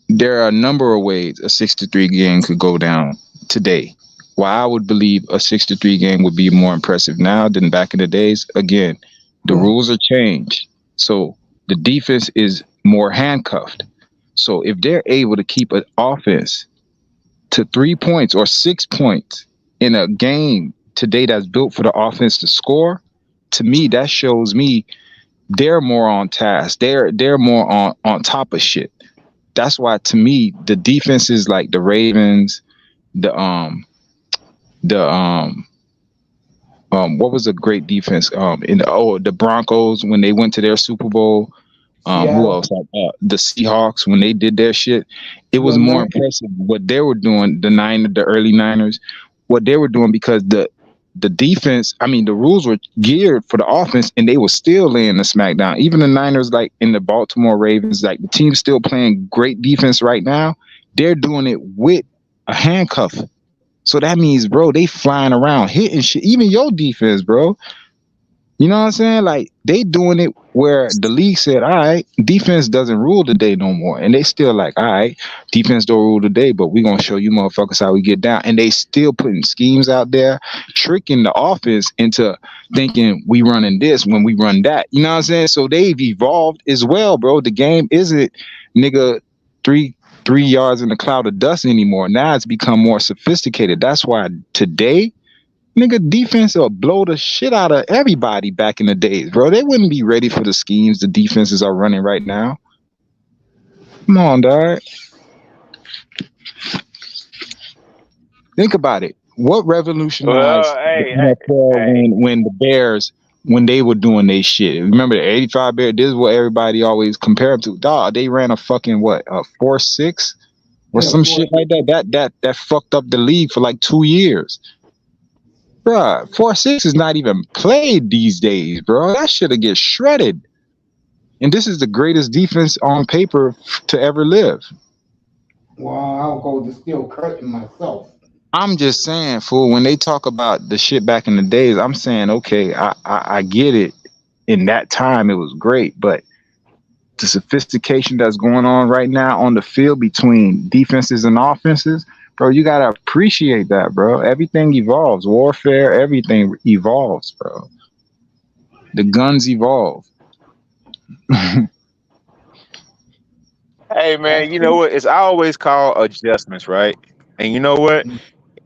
there are a number of ways a 6-3 game could go down today. Why I would believe a 6-3 game would be more impressive now than back in the days. Again, the rules are changed, so the defense is more handcuffed. So if they're able to keep an offense to 3 points or 6 points in a game today that's built for the offense to score, to me that shows me they're more on task. They're more on top of shit. That's why, to me, the defenses like the Ravens, what was a great defense? The Broncos when they went to their Super Bowl. Who else? The Seahawks when they did their shit. It was more impressive what they were doing. The early Niners, what they were doing, because the defense, I mean, the rules were geared for the offense, and they were still laying the smackdown. Even the Niners, like in the Baltimore Ravens, like the team's still playing great defense right now. They're doing it with a handcuff. So that means, bro, they flying around hitting shit. Even your defense, bro. You know what I'm saying? Like, they doing it where the league said, all right, defense doesn't rule the day no more. And they still like, all right, defense don't rule the day, but we're going to show you motherfuckers how we get down. And they still putting schemes out there, tricking the offense into thinking we running this when we run that. You know what I'm saying? So they've evolved as well, bro. The game isn't, nigga, three yards in a cloud of dust anymore. Now it's become more sophisticated. That's why today, nigga, defense will blow the shit out of everybody back in the days, bro. They wouldn't be ready for the schemes the defenses are running right now. Come on, dog. Think about it. What revolutionized when the Bears, when they were doing their shit? Remember the 85 Bears? This is what everybody always compare them to. Dog, they ran a fucking, 4-6? Or some shit like that. That fucked up the league for like 2 years. Bruh, 4-6 is not even played these days, bro. That shit'll get shredded. And this is the greatest defense on paper to ever live. Well, I'll go with the steel curtain myself. I'm just saying, fool, when they talk about the shit back in the days, I'm saying, okay, I get it. In that time, it was great. But the sophistication that's going on right now on the field between defenses and offenses, bro, you gotta appreciate that, bro. Everything evolves. Warfare, everything evolves, bro. The guns evolve. Hey, man, you know what? It's always called adjustments, right? And you know what?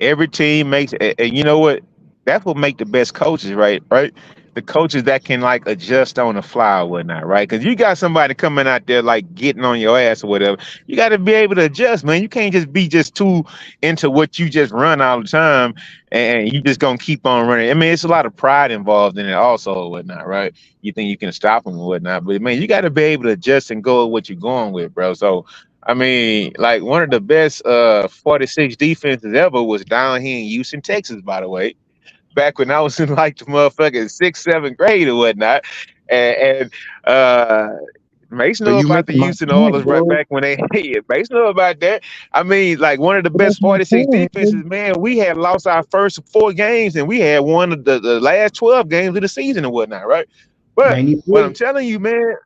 Every team makes, and you know what? That's what make the best coaches, right? Right? The coaches that can like adjust on the fly or whatnot, right? Because you got somebody coming out there like getting on your ass or whatever. You got to be able to adjust, man. You can't just be just too into what you just run all the time and you just gonna keep on running. I mean, it's a lot of pride involved in it also or whatnot, right? You think you can stop them or whatnot, but man, you got to be able to adjust and go with what you're going with, bro. So I mean, like one of the best 46 defenses ever was down here in Houston, Texas, by the way. Back when I was in like the motherfucking 6th, 7th grade or whatnot. And man, Mason So know you about the making my Houston point, Oilers right bro. back when they yeah, Mason know about that. I mean, like one of the But that's best my 46 point, bro. defenses, man. We had lost our first 4 games and we had won the last 12 games of the season and whatnot, right? But what I'm 93. telling you, man,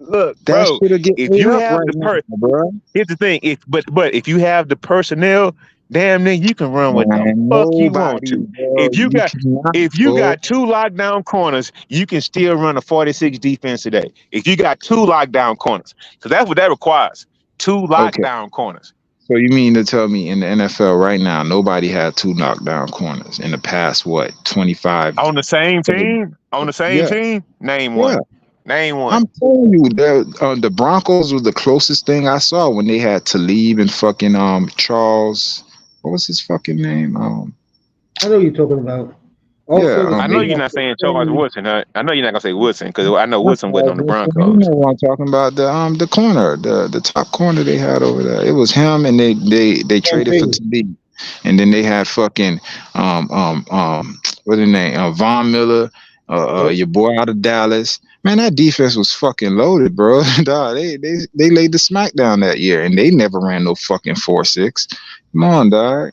look, That bro, shit'll get if ate you up have right the now, bro. here's the thing, but if you have the personnel, damn near you can run what the Man, fuck you want nobody, to. bro. If you You got cannot, if you bro. got 2 lockdown corners, you can still run a 46 defense today. If you got 2 lockdown corners, because that's what that requires. 2 Okay. lockdown corners. So you mean to tell me in the NFL right now, nobody had 2 knockdown corners in the past, what, 25? On the same team? On the same Yeah, team? Name yeah. one. Name one. I'm telling you, the Broncos was the closest thing I saw when they had Talib and fucking Charles. What was his fucking name? I know you're talking about. Yeah, Also, the I know same. you're not saying Charles Woodson, huh? I know you're not gonna say Woodson because I know not Woodson wasn't on the Charles Woodson. You Broncos. know what I'm talking about? The corner, the top corner they had over there. It was him, and they traded for Talib, and then they had fucking what's his name? Von Miller, your boy out of Dallas. Man, that defense was fucking loaded, bro. Dog, they laid the smackdown that year, and they never ran no fucking 4-6. Come on, dog.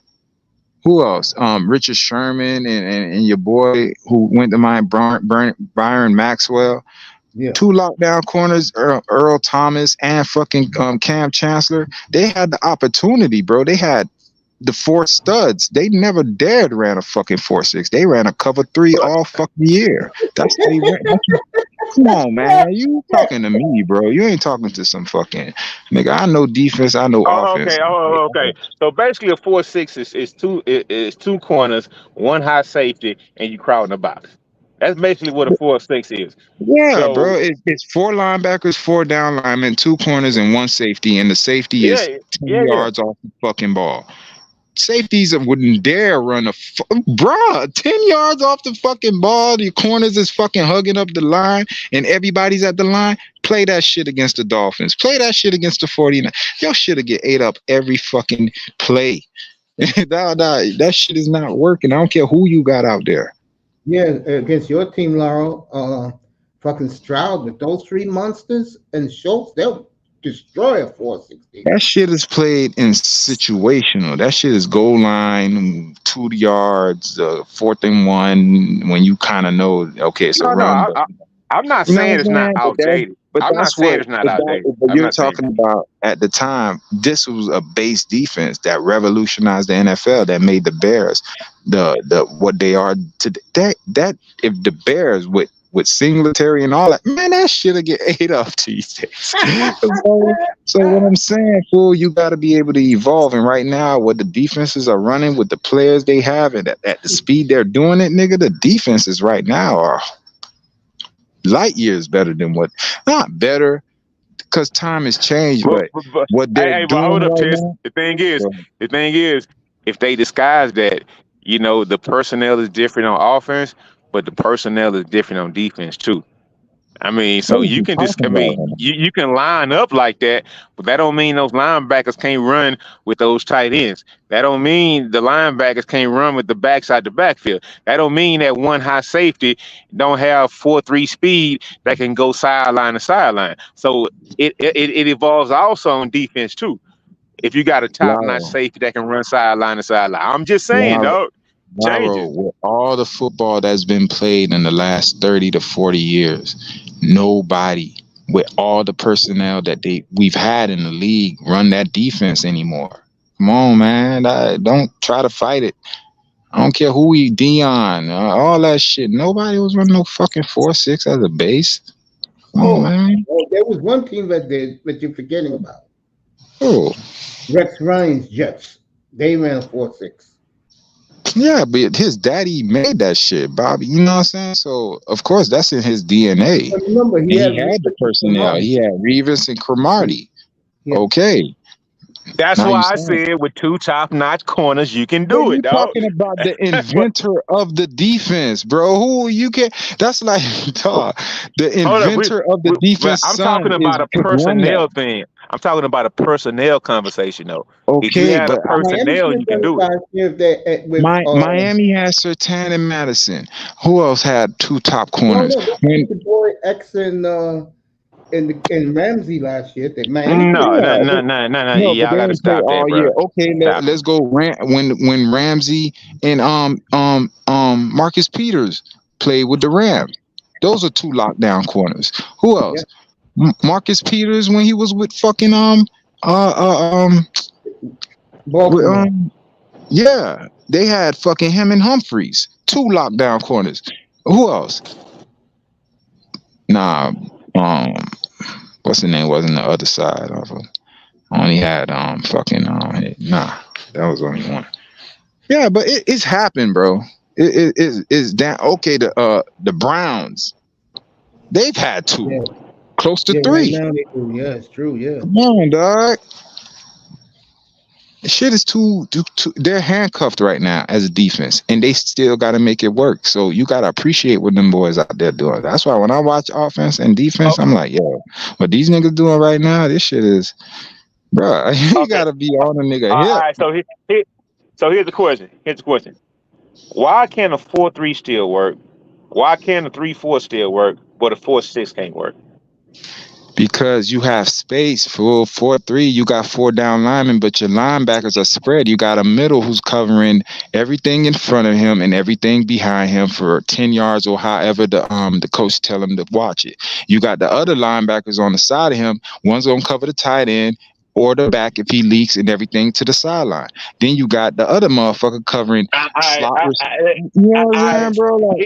Who else? Richard Sherman and your boy who went to mine, Byron Maxwell. Yeah. 2 lockdown corners, Earl Thomas and fucking Cam Chancellor. They had the opportunity, bro. They had the 4 studs. They never dared ran a fucking 4-6. They ran a cover 3 all fucking year. That's how they ran. Come on, man. You talking to me, bro. You ain't talking to some fucking nigga. I know defense, I know offense. Okay. Okay. So basically, a 4-6 is 2 corners, 1 high safety, and you crowding the box. That's basically what a 4-6 is. Yeah, So, bro. It's 4 linebackers, 4 down linemen, 2 corners, and 1 safety, and the safety is 10 yards off the fucking ball. Safeties wouldn't dare run bruh, 10 yards off the fucking ball. The corners is fucking hugging up the line and everybody's at the line. Play that shit against the Dolphins. Play that shit against the 49ers. Your shit'll get ate up every fucking play. That shit is not working. I don't care who you got out there. Yeah, against your team, Laurel, fucking Stroud with those 3 monsters and Schultz, they'll destroy a 460. That shit is played in situational. That shit is goal line, 2 yards, 4th and 1. When you kind of know, okay, it's a run. I'm not saying it's not outdated. But that's what it's not outdated. But you're talking about at the time. This was a base defense that revolutionized the NFL. That made the Bears the what they are today. That if the Bears with Singletary and all that, man, that shit'll get ate up these days. So what I'm saying, fool, you got to be able to evolve. And right now, what the defenses are running with the players they have and at the speed they're doing it, nigga, the defenses right now are light years better than not better because time has changed, but what they're doing. Hold up, right Tess. now, the thing is, if they disguise that, the personnel is different on offense, but the personnel is different on defense too. I mean, so you can just, you can line up like that, but that don't mean those linebackers can't run with those tight ends. That don't mean the linebackers can't run with the backs out the backfield. That don't mean that 1 high safety don't have 4-3 speed that can go sideline to sideline. So it evolves also on defense too. If you got a top-notch safety that can run sideline to sideline, I'm just saying, dog. Changes. With all the football that's been played in the last 30 to 40 years, nobody with all the personnel that we've had in the league run that defense anymore. Come on, man. Don't try to fight it. I don't care who Dion, all that shit. Nobody was running no fucking 4-6 as a base. Come on, man. There was one team that did, but you're forgetting about. Oh. Rex Ryan's Jets. They ran 4-6. Yeah, but his daddy made that shit, Bobby. You know what I'm saying? So, of course, that's in his DNA. But remember, he had the personnel. He had Revis and Cromartie. Yeah. Okay. That's why I said with 2 top-notch corners, you can do it, dog. Talking about the inventor of the defense, bro. Who you can? That's like, dog. The inventor of the defense. I'm talking about a personnel thing. I'm talking about a personnel conversation, though. Okay, if you have a personnel, you can do it. Miami has Surtain and Madison. Who else had 2 top corners? The boy X and in Ramsey last year, that man, he played No, no, Yeah, no, but, no, no, no. no, but Y'all they got to didn't play stop that, all bro. year. Okay, Stop let's go. When Ramsey and Marcus Peters played with the Rams, those are two lockdown corners. Who yeah, else? Marcus Peters when he was with fucking with, Baltimore. yeah, they had fucking him and Humphreys, two lockdown corners. Who else? Nah, what's the name? Wasn't the other side of him? Only had fucking nah, that was only one. Yeah, but it's happened, bro. It's down. Okay, the Browns, they've had two, Yeah, close to yeah, right three. now they do. Yeah, it's true. Yeah, Come on, dog. Shit is too. They're handcuffed right now as a defense, and they still got to make it work. So you got to appreciate what them boys out there doing. That's why when I watch offense and defense, I'm like, yo, what these niggas doing right now? This shit is, bro. You Okay. got to be on a nigga All hip. right. So here's the question. Why can't a 4-3 still work? Why can't a 3-4 still work, but a 4-6 can't work? Because you have space for 4-3, you got 4 down linemen, but your linebackers are spread. You got a middle who's covering everything in front of him and everything behind him for 10 yards or however the coach tell him to watch it. You got the other linebackers on the side of him. One's gonna cover the tight end or the back if he leaks and everything to the sideline. Then you got the other motherfucker covering slot. You know what I'm saying, bro? Like,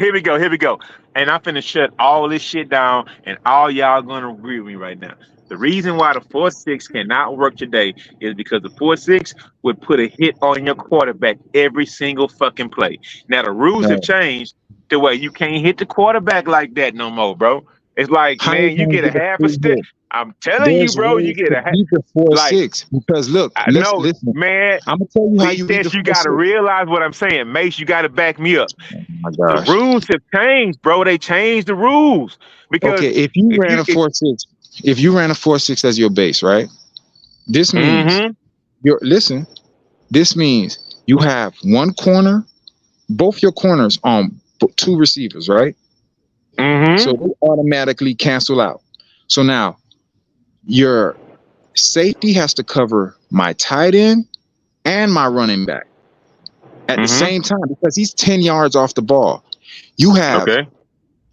Here we go. And I'm finna shut all this shit down, and all y'all gonna agree with me right now. The reason why the 4-6 cannot work today is because the 4-6 would put a hit on your quarterback every single fucking play. Now the rules have changed the way you can't hit the quarterback like that no more, bro. It's like, how man, you gonna get a get a half a free step. hit? I'm telling you, There's bro, you ways get to a half. beat the Like, 4-6 because look, I know, listen. man. I'm gonna tell you how you beat Mace, the you gotta 4-6. realize what I'm saying. Mace, you gotta back me up. Oh my The gosh. rules have changed, bro. They changed the rules because Okay, if you if ran you a 4-6, if you ran a 4-6 as your base, right? This means this means you have one corner, both your corners on 2 receivers, right? So they automatically cancel out. So now your safety has to cover my tight end and my running back at the same time because he's 10 yards off the ball. You have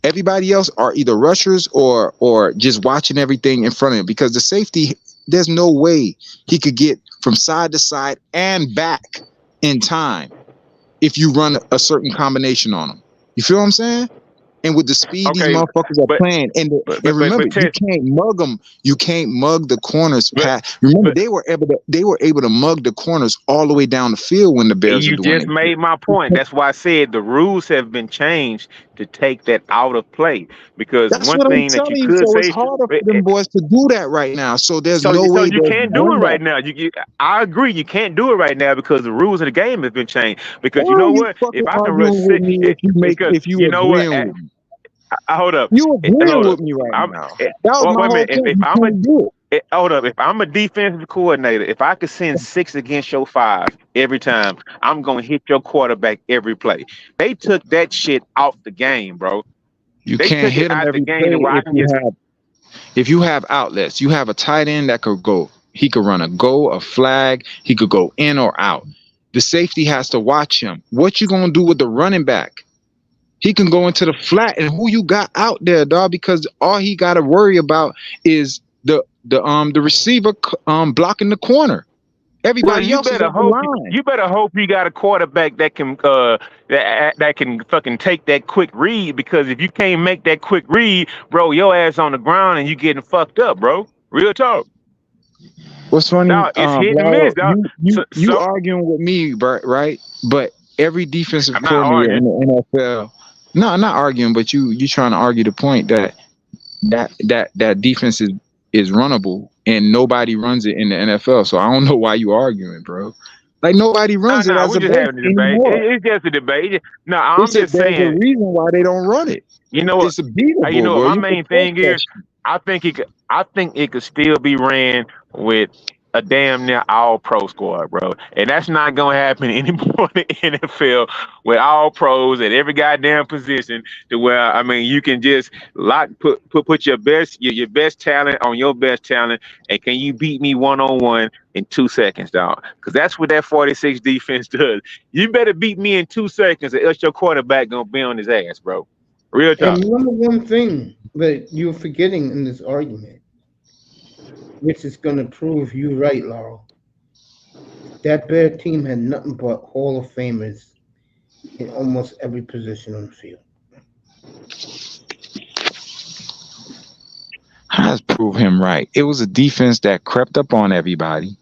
everybody else are either rushers or just watching everything in front of him because the safety, there's no way he could get from side to side and back in time if you run a certain combination on him. You feel what I'm saying? And with the speed these motherfuckers are playing, and remember, you can't mug them. You can't mug the corners. Remember, they were able to mug the corners all the way down the field when the Bears you are doing just it. made my point. That's why I said the rules have been changed to take that out of play. Because That's one what I'm thing that you telling you. could So it's say, harder for them boys to do that right now. So there's no so way you can't do it right now. now. I agree, you can't do it right now because the rules of the game have been changed. Because Why you are know you what? fucking If I can arguing with me if you you know what? agreeing with me? Hold up. You agreeing Hold up. with me right now. That That was my whole point. You can't do it. Hold up. If I'm a defensive coordinator, if I could send 6 against your 5 every time, I'm gonna hit your quarterback every play. They took that shit off the game, bro. You They can't took hit it them out the every game. play if you have outlets. You have a tight end that could go. He could run a go, a flag. He could go in or out. The safety has to watch him. What you gonna do with the running back? He can go into the flat, and who you got out there, dog? Because all he got to worry about is the receiver blocking the corner. Everybody else is on the line. You better hope you got a quarterback that can that can fucking take that quick read. Because if you can't make that quick read, bro, your ass on the ground and you getting fucked up, bro. Real talk. What's funny? No, it's hit and miss, dog. You arguing with me, right? But every defensive I'm not coordinator in arguing. the NFL. No, I'm not arguing, but you trying to argue the point that defense is runnable and nobody runs it in the NFL. So I don't know why you arguing, bro. Like nobody runs it as we're a just base having a debate. anymore. It's just a debate. No, I'm just saying. There's a reason why they don't run it. You know what? It's beatable, You know bro. what my main thing is? I think it could still be ran with a damn near all pro squad, bro. And that's not gonna happen anymore in the NFL with all pros at every goddamn position to where I mean you can just put your best talent on your best talent, and can you beat me 1-on-1 in 2 seconds, dog? Because that's what that 46 defense does. You better beat me in 2 seconds, or else your quarterback gonna be on his ass, bro. Real talk. And remember one thing that you're forgetting in this argument, which is going to prove you right, Laurel. That Bear team had nothing but Hall of Famers in almost every position on the field. Has proved him right. It was a defense that crept up on everybody,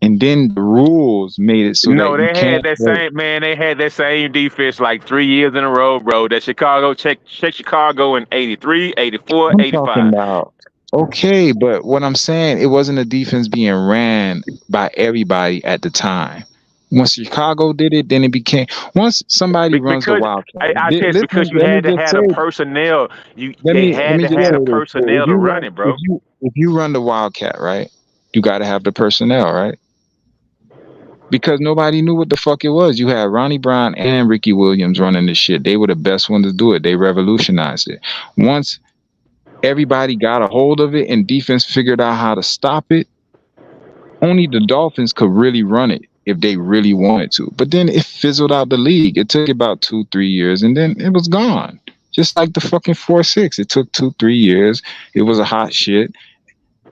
and then the rules made it so no, that they had that same man. They had that same defense like 3 years in a row, bro. That Chicago check Chicago in 83, 84, I'm 85. talking about. Okay, but what I'm saying, it wasn't a defense being ran by everybody at the time. Once Chicago did it, then it became once somebody runs the Wildcat. Because you had to have the personnel. They had to have the personnel to run it, bro. If you run the Wildcat, right, you got to have the personnel, right? Because nobody knew what the fuck it was. You had Ronnie Brown and Ricky Williams running this shit. They were the best ones to do it. They revolutionized it. Once everybody got a hold of it and defense figured out how to stop it, only the Dolphins could really run it if they really wanted to. But then it fizzled out the league. It took about 2-3 years and then it was gone. Just like the fucking 4-6. It took 2-3 years. It was a hot shit.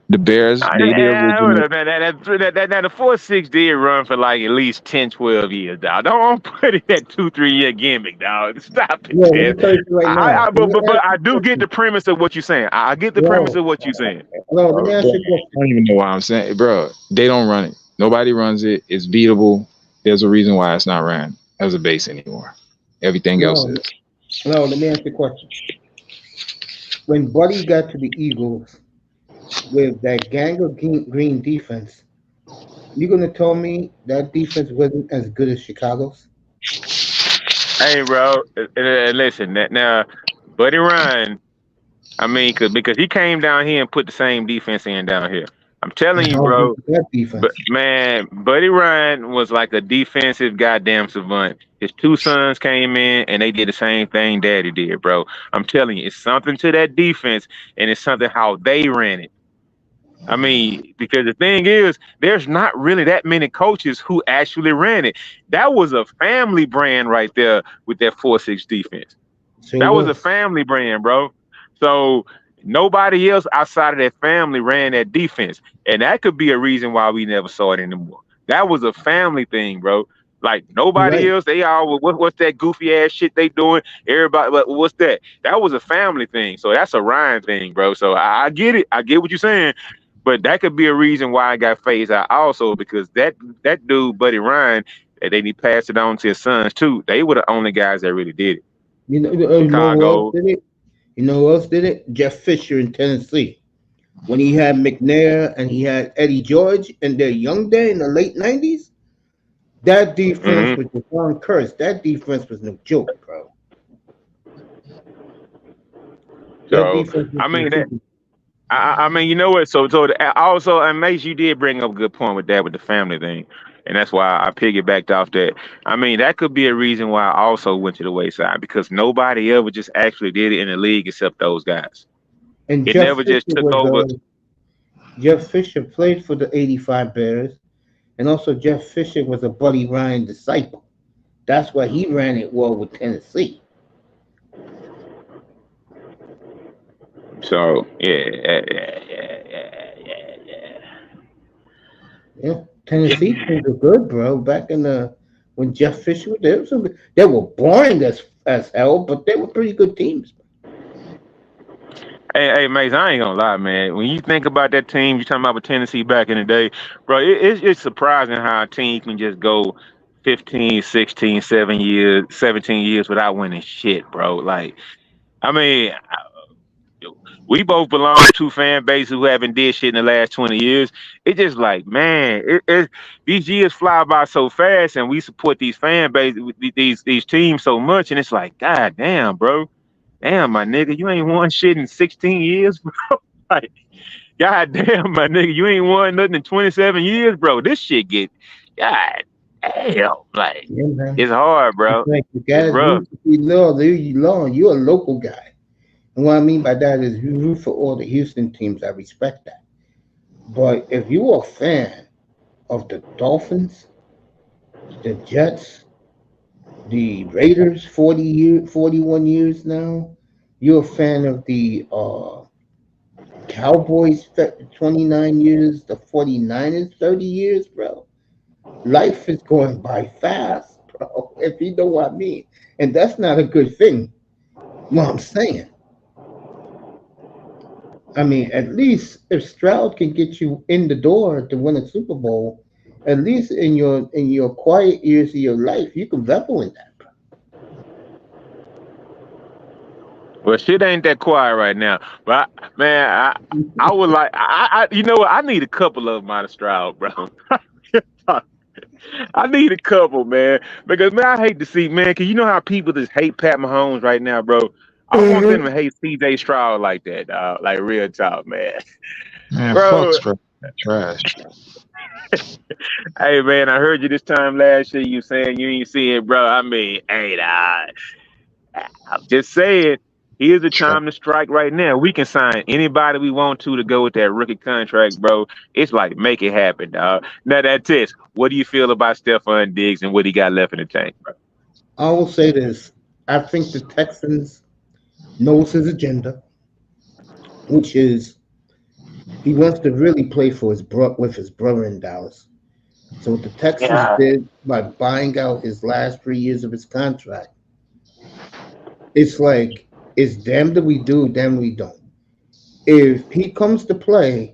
The Bears, the 4-6 did run for like at least 10, 12 years, dog. Don't put it that 2-3 year gimmick, dog. Stop it, man. But I do get the premise of what you're saying. I get the premise of what you're saying. I don't even know why I'm saying, bro. They don't run it. Nobody runs it. It's beatable. There's a reason why it's not ran as a base anymore. Everything else is. No, let me ask you a question. When Buddy got to the Eagles with that gang of green defense, you gonna tell me that defense wasn't as good as Chicago's? Hey, bro, listen. Now, Buddy Ryan, I mean, because he came down here and put the same defense in down here. I'm telling you, bro. But man, Buddy Ryan was like a defensive goddamn savant. His two sons came in and they did the same thing Daddy did, bro. I'm telling you, it's something to that defense, and it's something how they ran it. I mean, because the thing is, there's not really that many coaches who actually ran it. That was a family brand right there with that 4-6 defense. That was a family brand, bro. So nobody else outside of that family ran that defense. And that could be a reason why we never saw it anymore. That was a family thing, bro. Like nobody else, they all, what's that goofy ass shit they doing? Everybody, what's that? That was a family thing. So that's a Ryan thing, bro. So I get it. I get what you're saying. But that could be a reason why I got phased out also, because that dude, Buddy Ryan, and then he passed it on to his sons too. They were the only guys that really did it. You know who else did it? You know who else did it? Jeff Fisher in Tennessee. When he had McNair and he had Eddie George in their young day in the late 90s, that defense was Javon Curse. That defense was no joke, bro. So, I mean, I mean, you know what? So also, and Mace, you did bring up a good point with that, with the family thing. And that's why I piggybacked off that. I mean, that could be a reason why I also went to the wayside, because nobody ever just actually did it in the league except those guys. And it never just took over. Jeff Fisher played for the 85 Bears, and also Jeff Fisher was a Buddy Ryan disciple. That's why he ran it well with Tennessee. So, Yeah, Tennessee teams were good, bro. Back in when Jeff Fisher was there, they were boring as hell, but they were pretty good teams. Hey, Mace, I ain't gonna lie, man. When you think about that team, you're talking about with Tennessee back in the day, bro, it's surprising how a team can just go 15, 16, 17 years without winning shit, bro. Like, I mean, we both belong to two fan bases who haven't did shit in the last 20 years. It's just like, man, these years fly by so fast, and we support these fan bases, these teams so much, and it's like, god damn, bro. Damn, my nigga, you ain't won shit in 16 years, bro. Like, God damn, my nigga, you ain't won nothing in 27 years, bro. This shit get, God damn, like Yeah, man. it's hard, bro. It's like the It's guys rough. root for you long. You're a local guy. And what I mean by that is you root for all the Houston teams. I respect that. But if you're a fan of the Dolphins, the Jets, the Raiders, 41 years now, you're a fan of the Cowboys, 29 years, the 49ers, 30 years, bro. Life is going by fast, bro, if you know what I mean. And that's not a good thing. What I'm saying. I mean, at least if Stroud can get you in the door to win a Super Bowl, at least in your quiet years of your life, you can revel in that. Bro. Well, shit ain't that quiet right now. But man, I would like, you know what? I need a couple of them out of Stroud, bro. I need a couple, man, because man, I hate to see, man, cause you know how people just hate Pat Mahomes right now, bro. I want them to hate CJ Stroud like that, dog. Like real talk, man. Man, Bro, fuck Stroud. Trash. hey man, I heard you this time last year. You saying you ain't see it, bro. I mean, hey, I'm just saying. Here's the time to strike right now. We can sign anybody we want to go with that rookie contract, bro. It's like make it happen, dog. Now that's it. What do you feel about Stephon Diggs and what he got left in the tank, bro? I will say this. I think the Texans knows his agenda, which is he wants to really play for with his brother in Dallas. So what the Texans did by buying out his last 3 years of his contract, it's like it's damned if we do, damned if we don't. If he comes to play,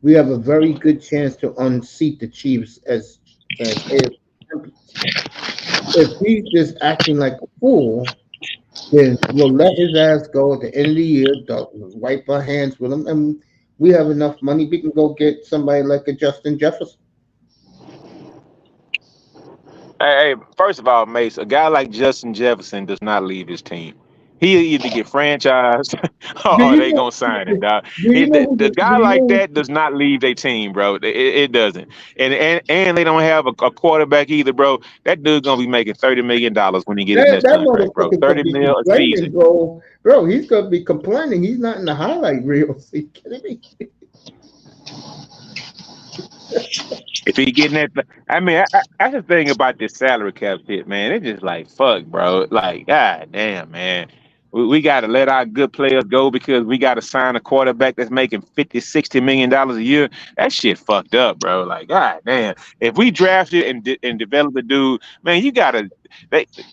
we have a very good chance to unseat the Chiefs as AFC champions. If he's just acting like a fool, then we'll let his ass go at the end of the year, wipe our hands with him, and we have enough money. We can go get somebody like a Justin Jefferson. Hey, first of all, Mace, a guy like Justin Jefferson does not leave his team. He'll either get franchised or they gonna sign him, dog. The guy like that does not leave their team, bro. It doesn't, and they don't have a quarterback either, bro. That dude's gonna be making $30 million when he gets his next contract, bro. 30 mil a season, bro. He's gonna be complaining. He's not in the highlight reels. Are you kidding me? If he getting that, I mean, that's the thing about this salary cap shit, man. It's just like fuck, bro. Like, god damn, man. We got to let our good players go because we got to sign a quarterback that's making $50-60 million a year. That shit fucked up, bro. Like, god damn. If we drafted and develop a dude, man, you got to,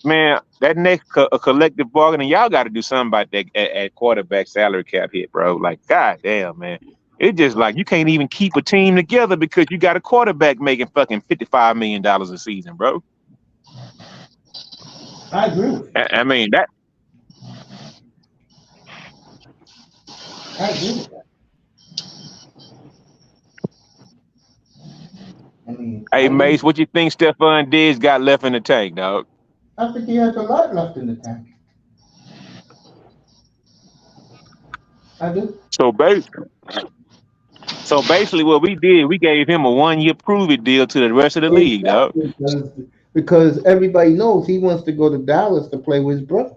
man, that next collective bargaining, y'all got to do something about that at quarterback salary cap hit, bro. Like, god damn, man. It's just like you can't even keep a team together because you got a quarterback making fucking $55 million a season, bro. I agree with you. I mean, that. I agree with that. Hey, Mace, what you think Stephon Diggs got left in the tank, dog? I think he has a lot left in the tank. I do. So basically, what we did, we gave him a 1-year prove-it deal to the rest of the league, dog. Because everybody knows he wants to go to Dallas to play with his brother.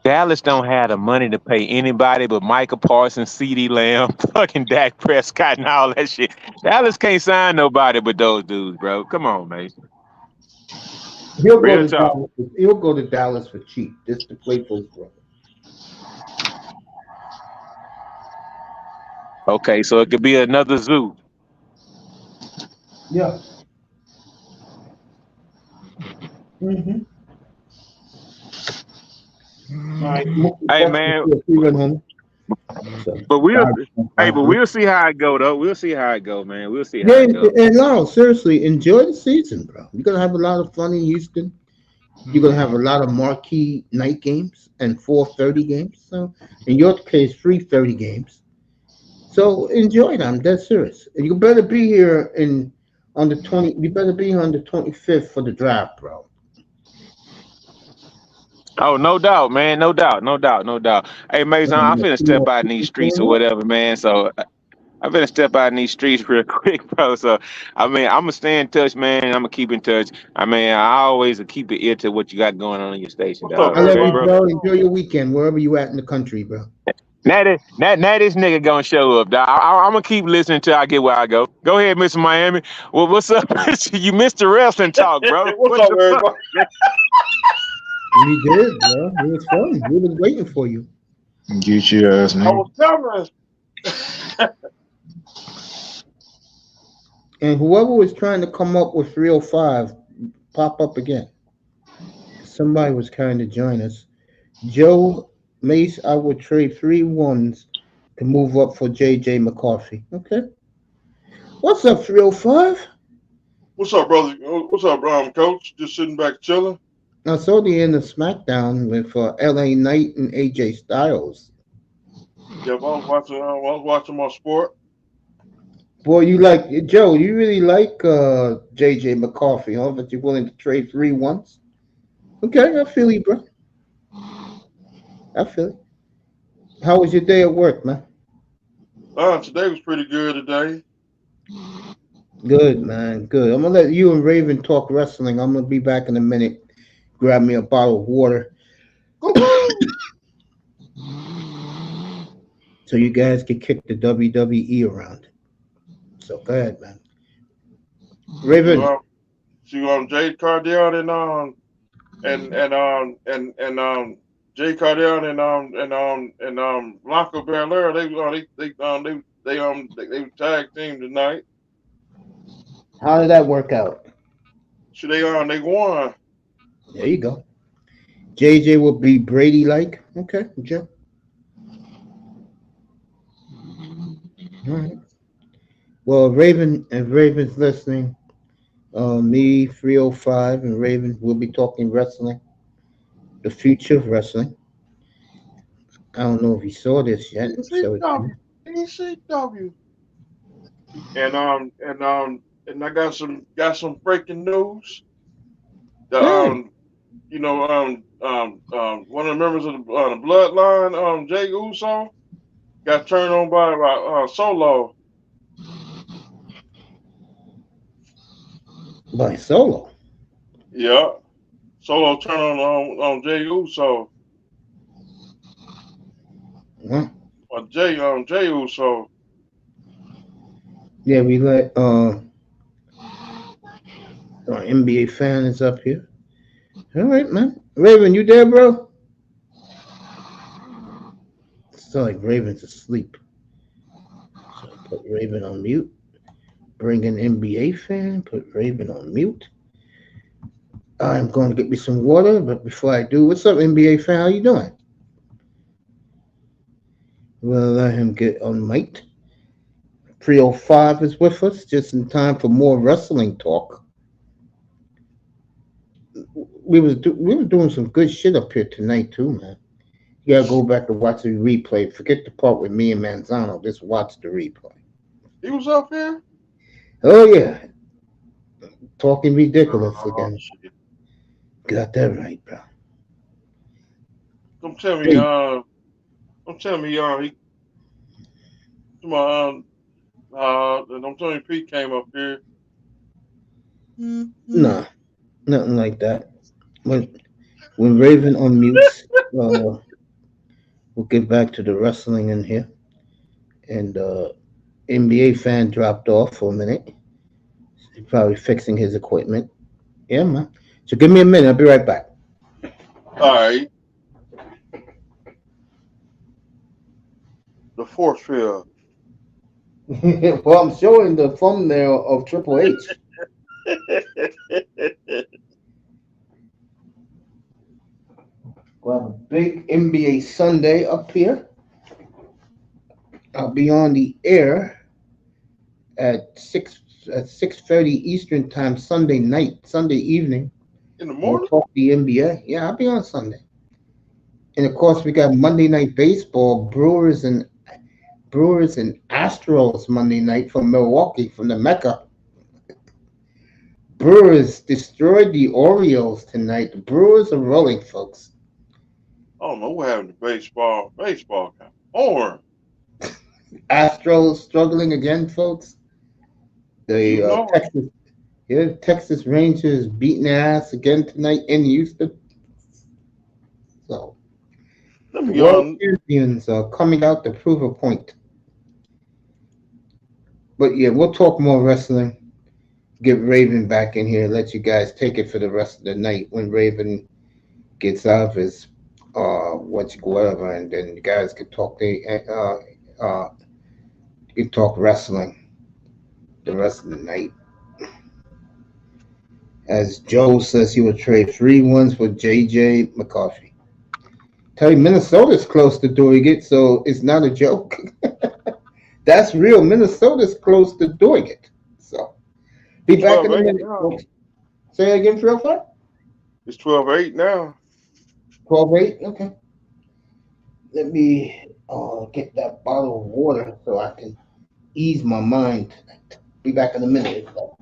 Dallas don't have the money to pay anybody but Micah Parsons, CeeDee Lamb, fucking Dak Prescott, and all that shit. Dallas can't sign nobody but those dudes, bro. Come on, man. He'll go to Dallas for cheap just to play for his brother. Okay, so it could be another zoo. Yeah. Mm-hmm. Right. Hey man, but we'll see how it go though. We'll see how it go, man. We'll see how it go. And no, seriously, enjoy the season, bro. You're gonna have a lot of fun in Houston. You're gonna have a lot of marquee night games and 4:30 games. So in your case, 3:30 games. So enjoy them. That's serious. And you better be here on the 20. You better be here on the 25th for the draft, bro. Oh, no doubt, man. No doubt. Hey, Mason, I'm finna step out in these streets or whatever, man. So I better step out in these streets real quick, bro. So, I mean, I'm gonna stay in touch, man. I'm gonna keep in touch. I mean, I always keep an ear to what you got going on in your station, What's up, dog. I love Okay, you, bro. bro. Enjoy your weekend wherever you at in the country, bro. Now this nigga gonna show up, dog. I'm gonna keep listening till I get where I go. Go ahead, Mr. Miami. Well, what's up? You missed the wrestling talk, bro. What's What up, the everybody? We did, bro. It was fun. We was waiting for you. Get your ass, I nigga. was covering. And whoever was trying to come up with 305, pop up again. Somebody was trying to join us. Joe Mace, I would trade 3 1s to move up for JJ McCarthy. Okay. What's up, 305? What's up, brother? What's up, Coach? Just sitting back chilling. I saw the end of SmackDown with LA Knight and AJ Styles. Yeah, I was watching my sport. Boy, you like Joe, you really like JJ McCarthy, huh? But you're willing to trade 3 1s? Okay, I feel you, bro. I feel it. How was your day at work, man? Today was pretty good today. Good, man. Good. I'm gonna let you and Raven talk wrestling. I'm gonna be back in a minute. Grab me a bottle of water. So you guys can kick the WWE around. So go ahead, man. Raven. See, Jade Cardell and Jay Cardell and Blanca Belair, they tag team tonight. How did that work out? So they won. There you go. JJ will be Brady like. Okay, Joe. All right. Well, Raven's listening. Me, 305, and Raven will be talking wrestling. The future of wrestling. I don't know if you saw this yet. ECW. And I got some breaking news. One of the members of the Bloodline, Jay Uso, got turned on by Solo. By Solo. Yeah, Solo turned on Jay Uso. Huh? Or Jay Uso. Yeah, we let our NBA fan is up here. All right, man. Raven, you there, bro? It's like Raven's asleep. So put Raven on mute. Bring an NBA fan. Put Raven on mute. I'm going to get me some water, but before I do, what's up, NBA fan? How you doing? We'll let him get unmiked. 305 is with us, just in time for more wrestling talk. We were doing some good shit up here tonight too, man. You gotta go back and watch the replay. Forget the part with me and Manzano. Just watch the replay. He was up here? Oh yeah. Talking ridiculous again. Shit. Got that right, bro. Don't tell me, don't tell me, don't tell me Pete came up here. Nah, nothing like that. When Raven unmutes, we'll get back to the wrestling in here. And NBA fan dropped off for a minute. He's probably fixing his equipment. Yeah, man. So give me a minute. I'll be right back. All right. The force field. Well, I'm showing the thumbnail of Triple H. We'll have a big NBA Sunday up here. I'll be on the air at 6:30 Eastern time Sunday evening. In the We'll morning? talk the NBA. Yeah, I'll be on Sunday. And of course, we got Monday Night Baseball, Brewers and Astros Monday night from Milwaukee, from the Mecca. Brewers destroyed the Orioles tonight. The Brewers are rolling, folks. I don't know what happened to baseball. Baseball got horn. Astros struggling again, folks. You The know it. Texas Rangers beating their ass again tonight in Houston. So Let me world champions are coming out to prove a point. But yeah, we'll talk more wrestling. Get Raven back in here. Let you guys take it for the rest of the night when Raven gets out of his whatever, and then you guys can talk you talk wrestling the rest of the night. As Joe says, he would trade 3 wins for JJ McCarthy. Tell you, Minnesota's close to doing it, so it's not a joke. That's real. Minnesota's close to doing it. So be back in a 12-8 minute, now. folks. Say it again, 305? It's 12-8 now. 12-8? Okay. Let me get that bottle of water so I can ease my mind tonight. Be back in a minute. All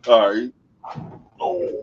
right. Oh.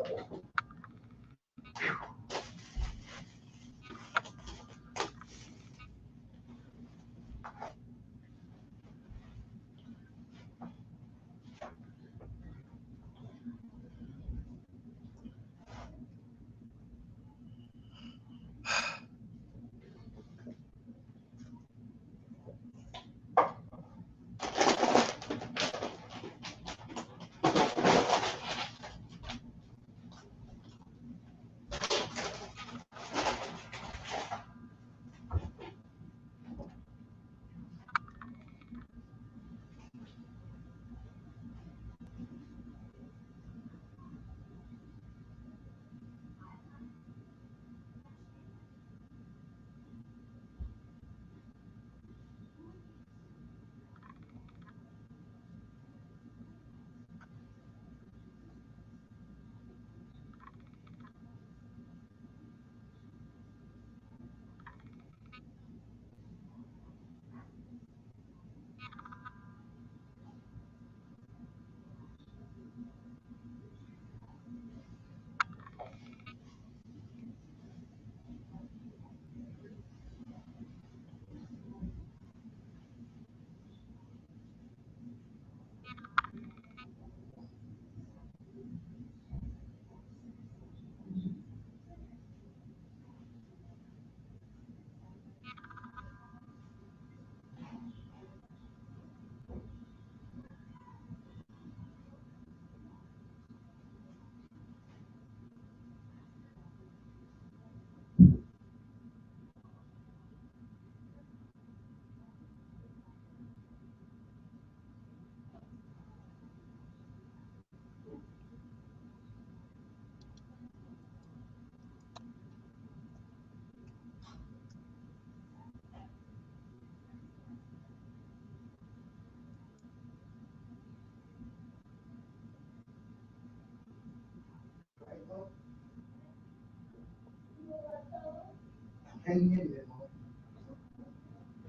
Hang in there, man.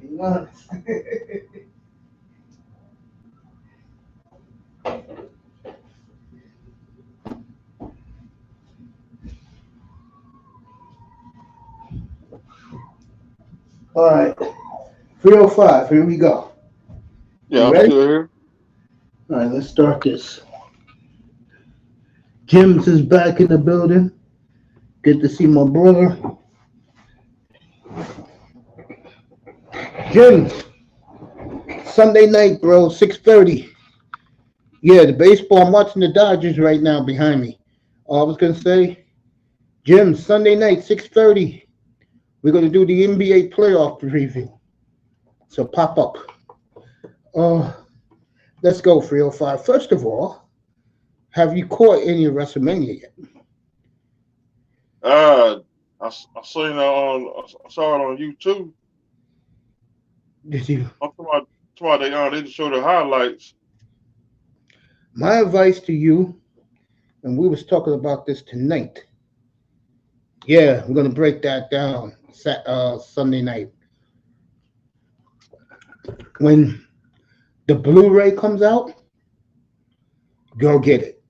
Be honest. All right. 305. Here we go. Yeah, You I'm ready? still here. All right, let's start this. Jim's is back in the building. Good to see my brother. Jim, Sunday night, bro, 6:30. Yeah, the baseball. I'm watching the Dodgers right now behind me. I was gonna say, Jim, Sunday night, 6:30. We're gonna do the NBA playoff preview. So pop up. Uh, let's go, 305. First of all, have you caught any of WrestleMania yet? I seen it on. I saw it on YouTube. Did you? I'm talking about they just show the highlights. My advice to you, and we was talking about this tonight. Yeah, we're gonna break that down Sunday night when the Blu-ray comes out. Go get it.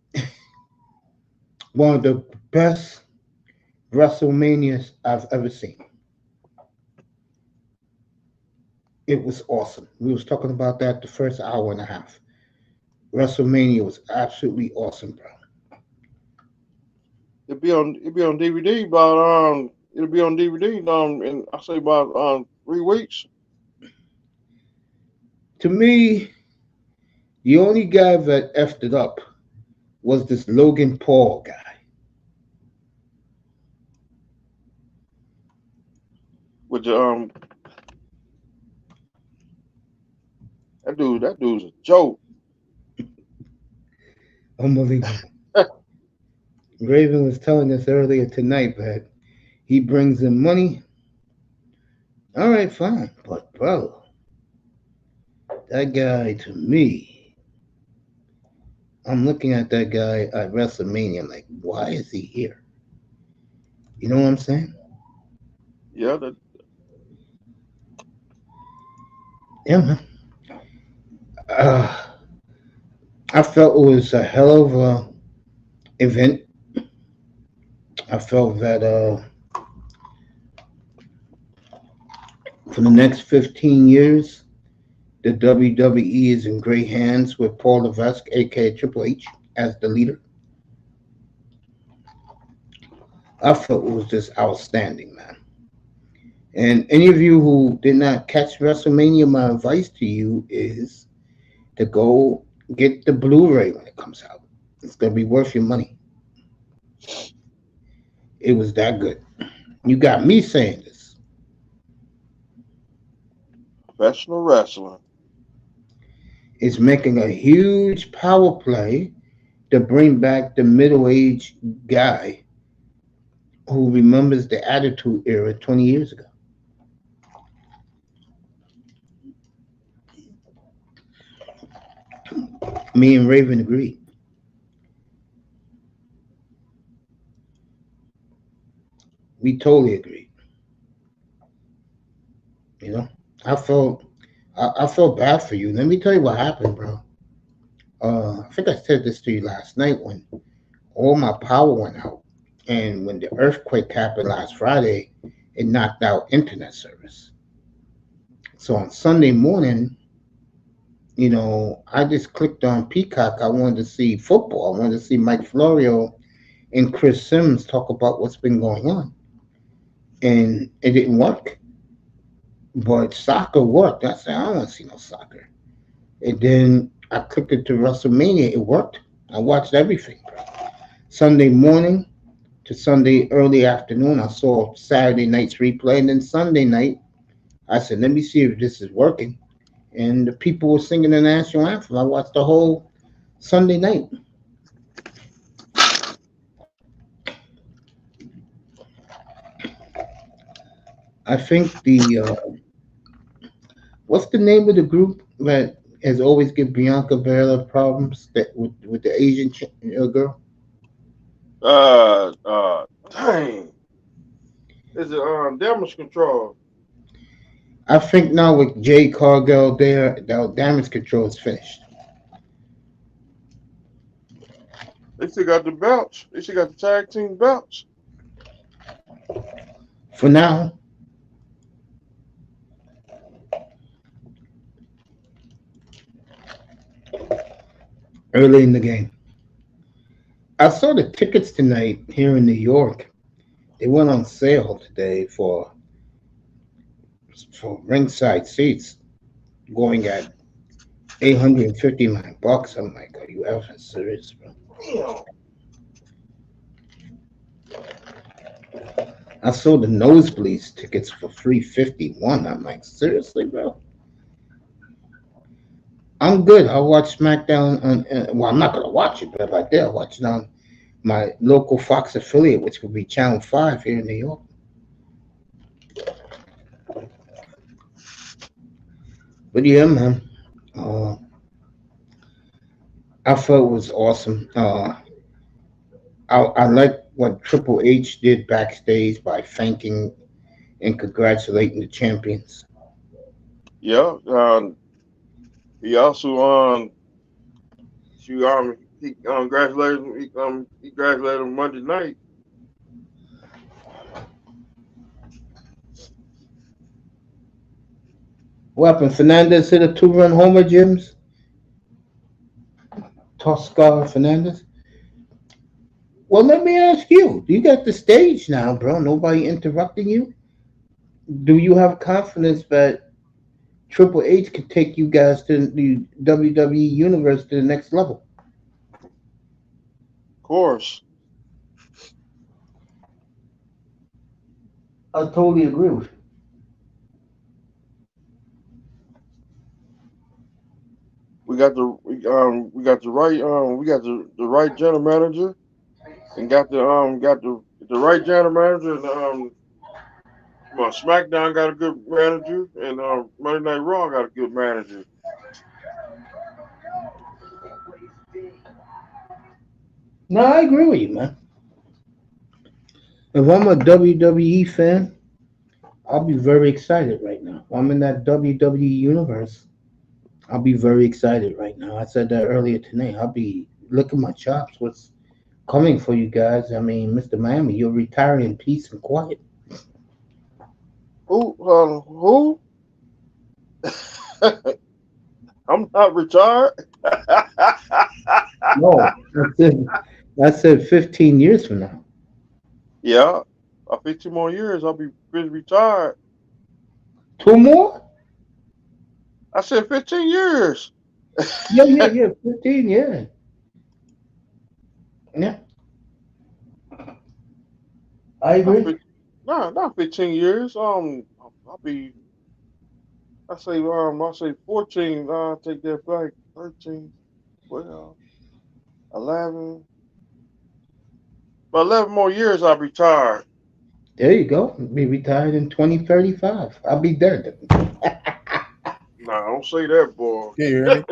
One of the best WrestleManias I've ever seen. It was awesome. We was talking about that the first hour and a half. WrestleMania was absolutely awesome, bro. It'll be on DVD, but it'll be on DVD in I say about 3 weeks. To me, the only guy that effed it up was this Logan Paul guy. With the that dude's a joke. Unbelievable. Raven was telling us earlier tonight that he brings in money. All right, fine. But, bro, that guy to me, I'm looking at that guy at WrestleMania like, why is he here? You know what I'm saying? Yeah, Yeah, man. Uh, I felt it was a hell of a event. I felt that for the next 15 years, the WWE is in great hands with Paul Levesque, aka Triple H, as the leader. I felt it was just outstanding, man. And any of you who did not catch WrestleMania, my advice to you is to go get the Blu-ray when it comes out. It's gonna be worth your money. It was that good. You got me saying this. professional wrestling. It's making a huge power play to bring back the middle-aged guy who remembers the Attitude Era 20 years ago. Me and Raven agreed. We totally agreed. You know, I felt I felt bad for you. Let me tell you what happened, bro. I think I said this to you last night when all my power went out, and when the earthquake happened last Friday, it knocked out internet service. So on Sunday morning, I just clicked on Peacock. I wanted to see football. I wanted to see Mike Florio and Chris Sims talk about what's been going on, and it didn't work. But soccer worked. I said, I don't want to see no soccer. And then I clicked it to WrestleMania. It worked. I watched everything, bro. Sunday morning to Sunday early afternoon, I saw Saturday night's replay. And then Sunday night, I said, let me see if this is working. And the people were singing the national anthem. I watched the whole Sunday night. I think what's the name of the group that has always give Bianca Belair problems that with the Asian girl? Dang. Is it damage control? I think now with Jay Cargill there, the damage control is finished. They still got the belts. They still got the tag team belts. For now, early in the game. I saw the tickets tonight here in New York. They went on sale today for ringside seats, going at $859. I'm like, are you ever serious, bro? I saw the nosebleeds tickets for $351. I'm like, seriously, bro? I'm good. I'll watch SmackDown on. Well, I'm not gonna watch it, but right there, I'll watch it on my local Fox affiliate, which would be Channel 5 here in New York. But yeah, man, I felt it was awesome. I like what Triple H did backstage by thanking and congratulating the champions. Yeah. He also he congratulated him Monday night. What happened? Fernandez hit a 2-run homer, Jim's? Toscar Fernandez? Well, let me ask you. You got the stage now, bro. Nobody interrupting you. Do you have confidence that Triple H could take you guys to the WWE universe to the next level? Of course. I totally agree with you. We got the right general manager and got the right general manager and SmackDown got a good manager and Monday Night Raw got a good manager. No, I agree with you, man. If I'm a WWE fan, I'll be very excited right now. If I'm in that WWE universe, I'll be very excited right now. I said that earlier today. I'll be licking my chops. What's coming for you guys? I mean, Mr. Miami, you're retiring in peace and quiet. Who? I'm not retired. No, I said 15 years from now. Yeah, 15 more years, I'll be retired. 2 more? I said 15 years. Yeah. 15, yeah. Yeah. I agree. Not 15 years. I'll be. I say 14. I'll take that back. 13, 12, 11. About 11 more years, I'll be retired. There you go. Be retired in 2035. I'll be there. Nah, don't say that, boy. Can you hear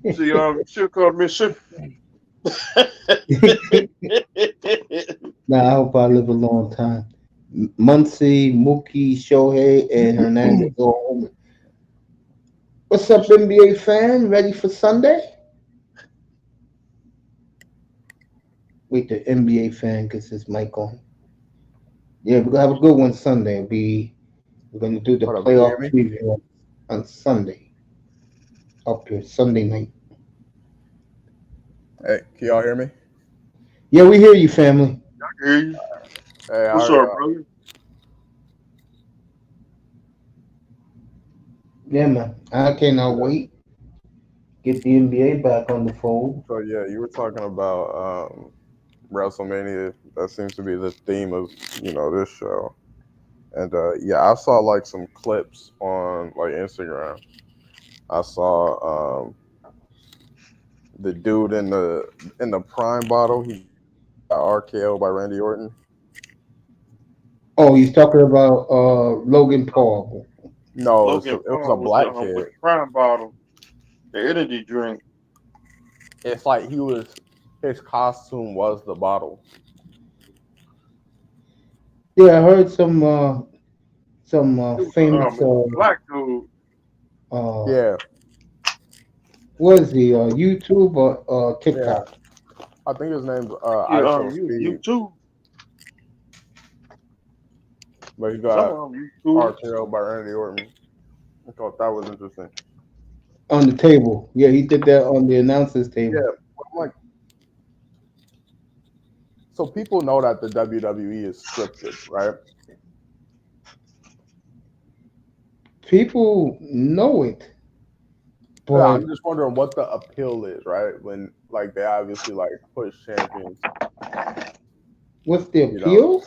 me? See, she'll call me shit. Now, I hope I live a long time. Muncie, Mookie, Shohei, and Hernandez all home. What's up, NBA fan? Ready for Sunday? Wait, the NBA fan gets his mic on. Yeah, we're gonna have a good one Sunday. We're gonna do the Hold up, can you hear playoff me? preview on Sunday. Up here, Sunday night. Hey, can y'all hear me? Yeah, we hear you, family. Hey, What's up, brother? Yeah, man. I cannot wait. Get the NBA back on the fold. So yeah, you were talking about WrestleMania. That seems to be the theme of this show. And yeah, I saw like some clips on like Instagram. I saw the dude in the prime bottle. He got RKO by Randy Orton. Oh, he's talking about Logan Paul. No, it was a black kid. With the prime bottle, the energy drink. It's like his costume was the bottle. Yeah, I heard some famous black dude. Yeah. What is he? YouTube or TikTok? Yeah. I think his name's YouTube. But he got RKO by Randy Orton. I thought that was interesting. On the table. Yeah, he did that on the announcer's table. Yeah. Like, so people know that the WWE is scripted, right? People know it. But yeah, I'm just wondering what the appeal is, right? When like they obviously like push champions. What's the appeal?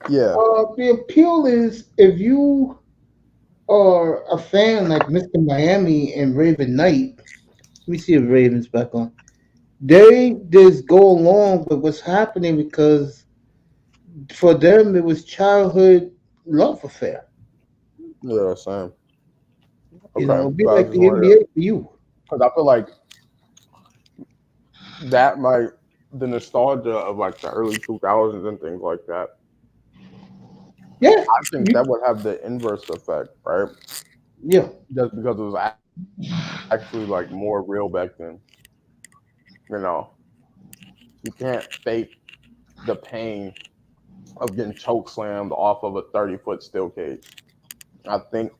Yeah. The appeal is if you are a fan like Mr. Miami and Raven Knight. Let me see if Raven's back on. They just go along with what's happening because for them it was childhood love affair. Yeah, same. You know, it'd be like the NBA for you. Because I feel like that might the nostalgia of like the early 2000s and things like that. Yeah, I think that would have the inverse effect, right? Yeah, just because it was actually like more real back then. You know, you can't fake the pain of getting choke slammed off of a 30-foot steel cage. I think,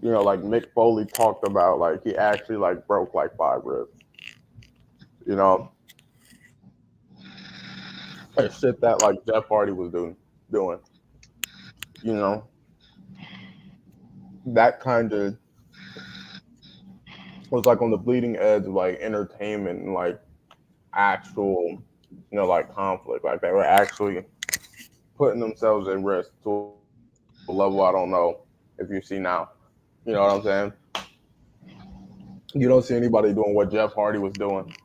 like Mick Foley talked about, like he actually like broke like 5 ribs. And shit that like Jeff Hardy was doing. That kind of was like on the bleeding edge of like entertainment and like actual, like conflict. Like they were actually putting themselves at risk to a level I don't know if you see now. You know what I'm saying? You don't see anybody doing what Jeff Hardy was doing.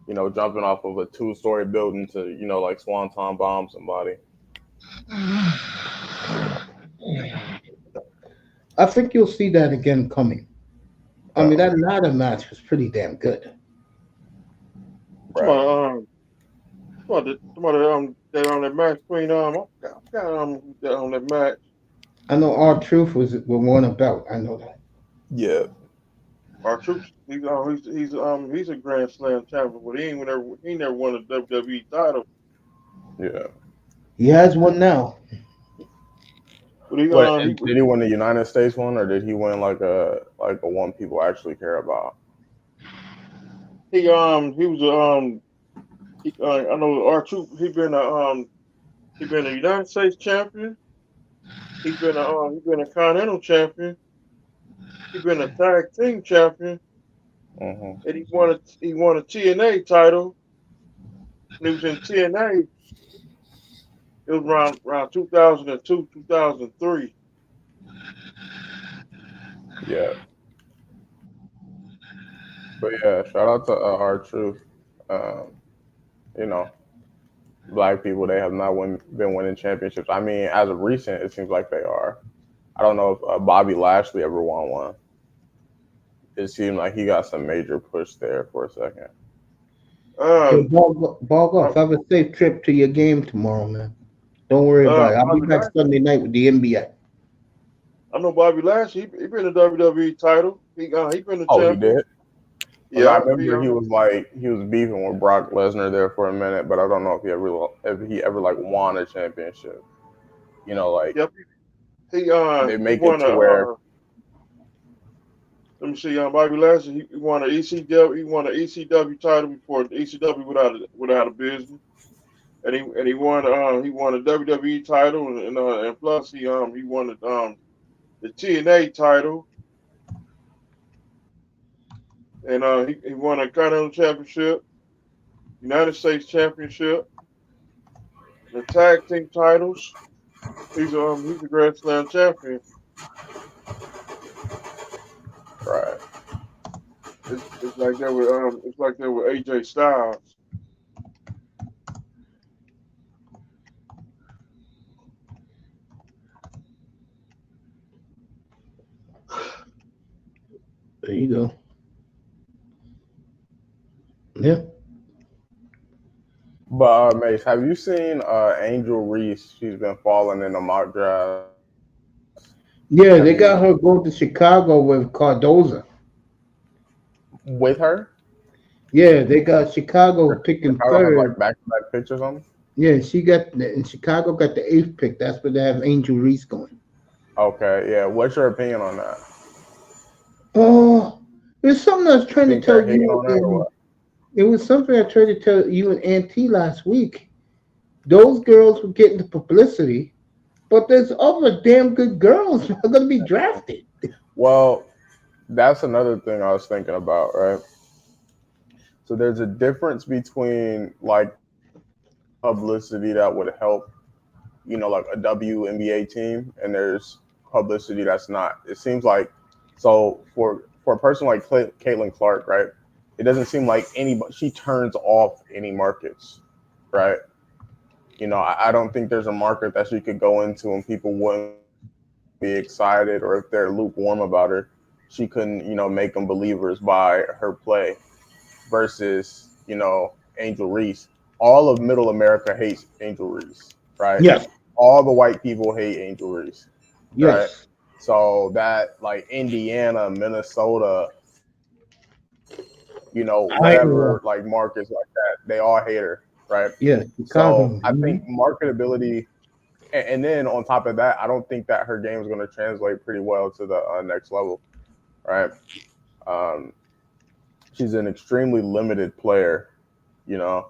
Jumping off of a 2-story building to, like swanton bomb somebody. I think you'll see that again coming. I mean, that ladder match was pretty damn good. Right. That on that match between I forgot that on that match. I know R-Truth was won a belt. I know that. Yeah. R-Truth, he's a Grand Slam champion, but he never won a WWE title. Yeah. He has one now. But did he win the United States one, or did he win like a one people actually care about? He was I know R-Truth. He been a United States champion. He's been a Continental champion. He's been a tag team champion. Mm-hmm. And he won a TNA title. And he was in TNA. It was around 2002, 2003. Yeah. But yeah, shout out to R-Truth. Black people, they have not been winning championships. I mean, as of recent, it seems like they are. I don't know if Bobby Lashley ever won one. It seemed like he got some major push there for a second. Ball off. Have a safe trip to your game tomorrow, man. Don't worry about it. I'll be back Sunday night with the NBA. I know Bobby Lashley. He been a WWE title. He been a champion. He did. Yeah, I remember he was beefing with Brock Lesnar there for a minute, but I don't know if he ever like won a championship. Yep. They make it to where. Let me see. Bobby Lashley. He won an ECW. He won an ECW title before the ECW without a business, and he won a WWE title, and plus he won the TNA title. And he won a Continental Championship, United States Championship, the tag team titles. He's a Grand Slam champion. Right. It's like that with AJ Styles. There you go. Yeah. But Mace, have you seen Angel Reese? She's been falling in the mock draft. Yeah, they got her going to Chicago with Cardoza. With her? Yeah, they got Chicago picking third. Like back-to-back picks or something? Yeah, Chicago got the 8th pick. That's where they have Angel Reese going. Okay, yeah. What's your opinion on that? Oh, there's something I was trying to tell you. It was something I tried to tell you and Auntie last week. Those girls were getting the publicity, but there's other damn good girls who are going to be drafted. Well, that's another thing I was thinking about, right? So there's a difference between like publicity that would help, like a WNBA team, and there's publicity that's not. It seems like, so for a person like Caitlin Clark, right? It doesn't seem like she turns off any markets, right? I don't think there's a market that she could go into and people wouldn't be excited, or if they're lukewarm about her, she couldn't, make them believers by her play. Versus, Angel Reese. All of Middle America hates Angel Reese, right? Yes. All the white people hate Angel Reese. Yes. Right? So that, like, Indiana, Minnesota, whatever, like markets like that, they all hate her, right? Yeah. So I think marketability And then on top of that, I don't think that her game is going to translate pretty well to the next level, right? Um, she's an extremely limited player, you know.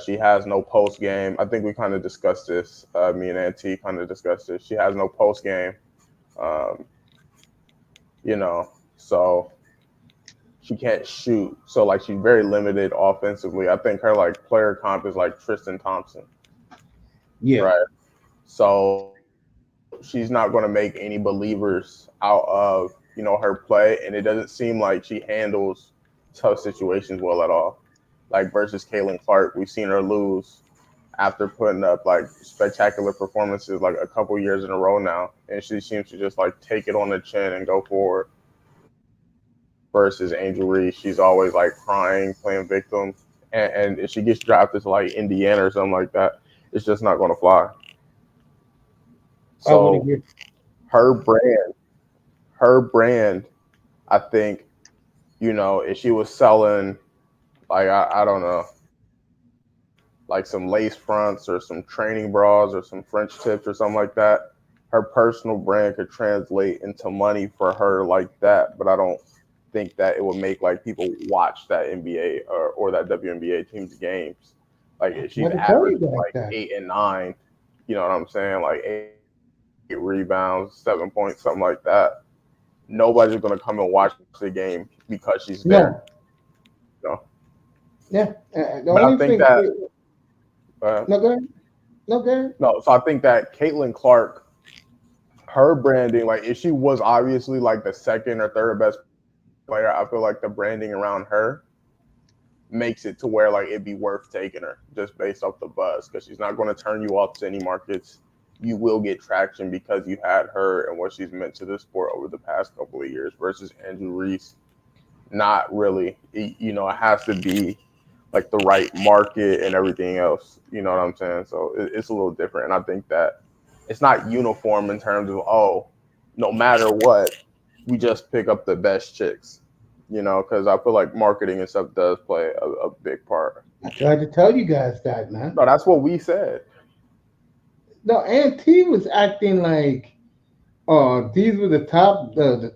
She has no post game. I think we kind of discussed this. Me and Auntie kind of discussed this. She has no post game, um, you know, so she can't shoot. So like she's very limited offensively. I think her like player comp is like Tristan Thompson. Yeah. Right. So she's not going to make any believers out of, you know, her play. And it doesn't seem like she handles tough situations well at all. Like versus Caitlin Clark, we've seen her lose after putting up like spectacular performances like a couple years in a row now. And she seems to just like take it on the chin and go forward. Versus Angel Reese, she's always like crying, playing victim. And if she gets drafted to like Indiana or something like that, it's just not going to fly. So her brand, I think, you know, if she was selling like I don't know, like some lace fronts or some training bras or some French tips or something like that, her personal brand could translate into money for her like that. But I don't think that it would make like people watch that NBA or that WNBA team's games. Like if she's averaging like 8 and 9, you know what I'm saying? Like 8 rebounds, 7 points, something like that. Nobody's gonna come and watch the game because she's there. No. Yeah. But I think that. No, go ahead. No, so I think that Caitlin Clark, her branding, like if she was obviously like the second or third best player, I feel like the branding around her makes it to where like it'd be worth taking her just based off the buzz, because she's not going to turn you off to any markets. You will get traction because you had her and what she's meant to the sport over the past couple of years versus Angel Reese. Not really. You know, it has to be like the right market and everything else. You know what I'm saying? So it's a little different. And I think that it's not uniform in terms of, oh, no matter what, we just pick up the best chicks. You know, because I feel like marketing and stuff does play a big part. I tried to tell you guys that, man. No, that's what we said. No, Auntie was acting like, these were the top, the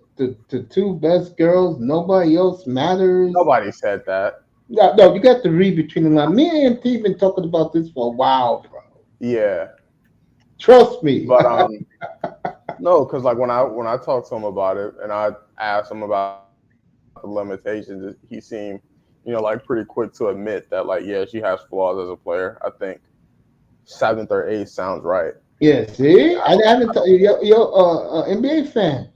two best girls. Nobody else matters. Nobody said that. No, you got to read between the lines. Me and Auntie been talking about this for a while, bro. Yeah. Trust me. But no, because like when I talked to him about it and I asked him about the limitations, he seemed, you know, like pretty quick to admit that, like, yeah, she has flaws as a player. I think 7th or 8th sounds right. Yeah, see, I haven't told you, NBA fan.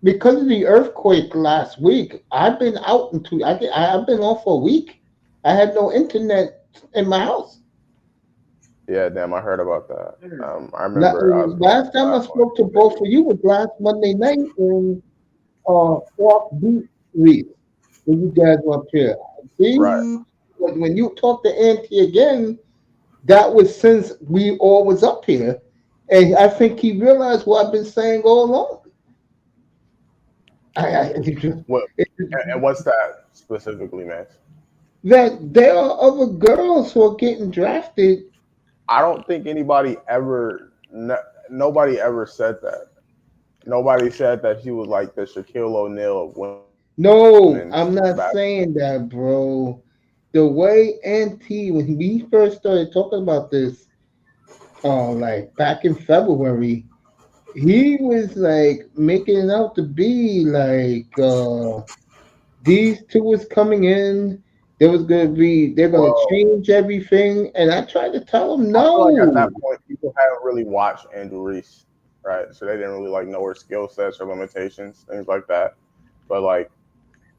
Because of the earthquake last week, I've been out I've been off for a week. I had no internet in my house. Yeah, damn, I heard about that. I remember last time I spoke to both of you was last Monday night in off beat week when you guys were up here. See, right. When you talk to Auntie again, that was since we all was up here, and I think he realized what I've been saying all along. And what's that specifically, man? That there are other girls who are getting drafted. I don't think nobody ever said that. Nobody said that she was like the Shaquille O'Neal of women. No, I'm not saying that, bro. The way Auntie, when we first started talking about this, like back in February, he was like making it out to be like these two was coming in. They're gonna change everything, and I tried to tell him no. I feel like at that point, people haven't really watched Angel Reese, right? So they didn't really like know her skill sets or limitations, things like that. But like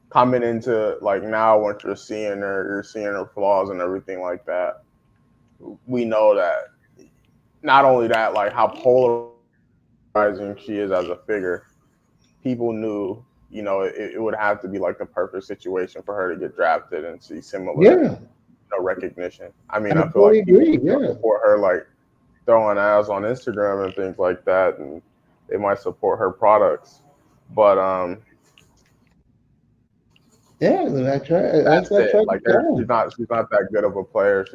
coming into like now, when you're seeing her flaws and everything like that. We know that not only that, like how polarizing she is as a figure. People knew, you know, it would have to be like the perfect situation for her to get drafted and see similar recognition. I mean, I feel like people support her like throwing ads on Instagram and things like that, and they might support her products. But that's right. That's it. Like she's not that good of a player.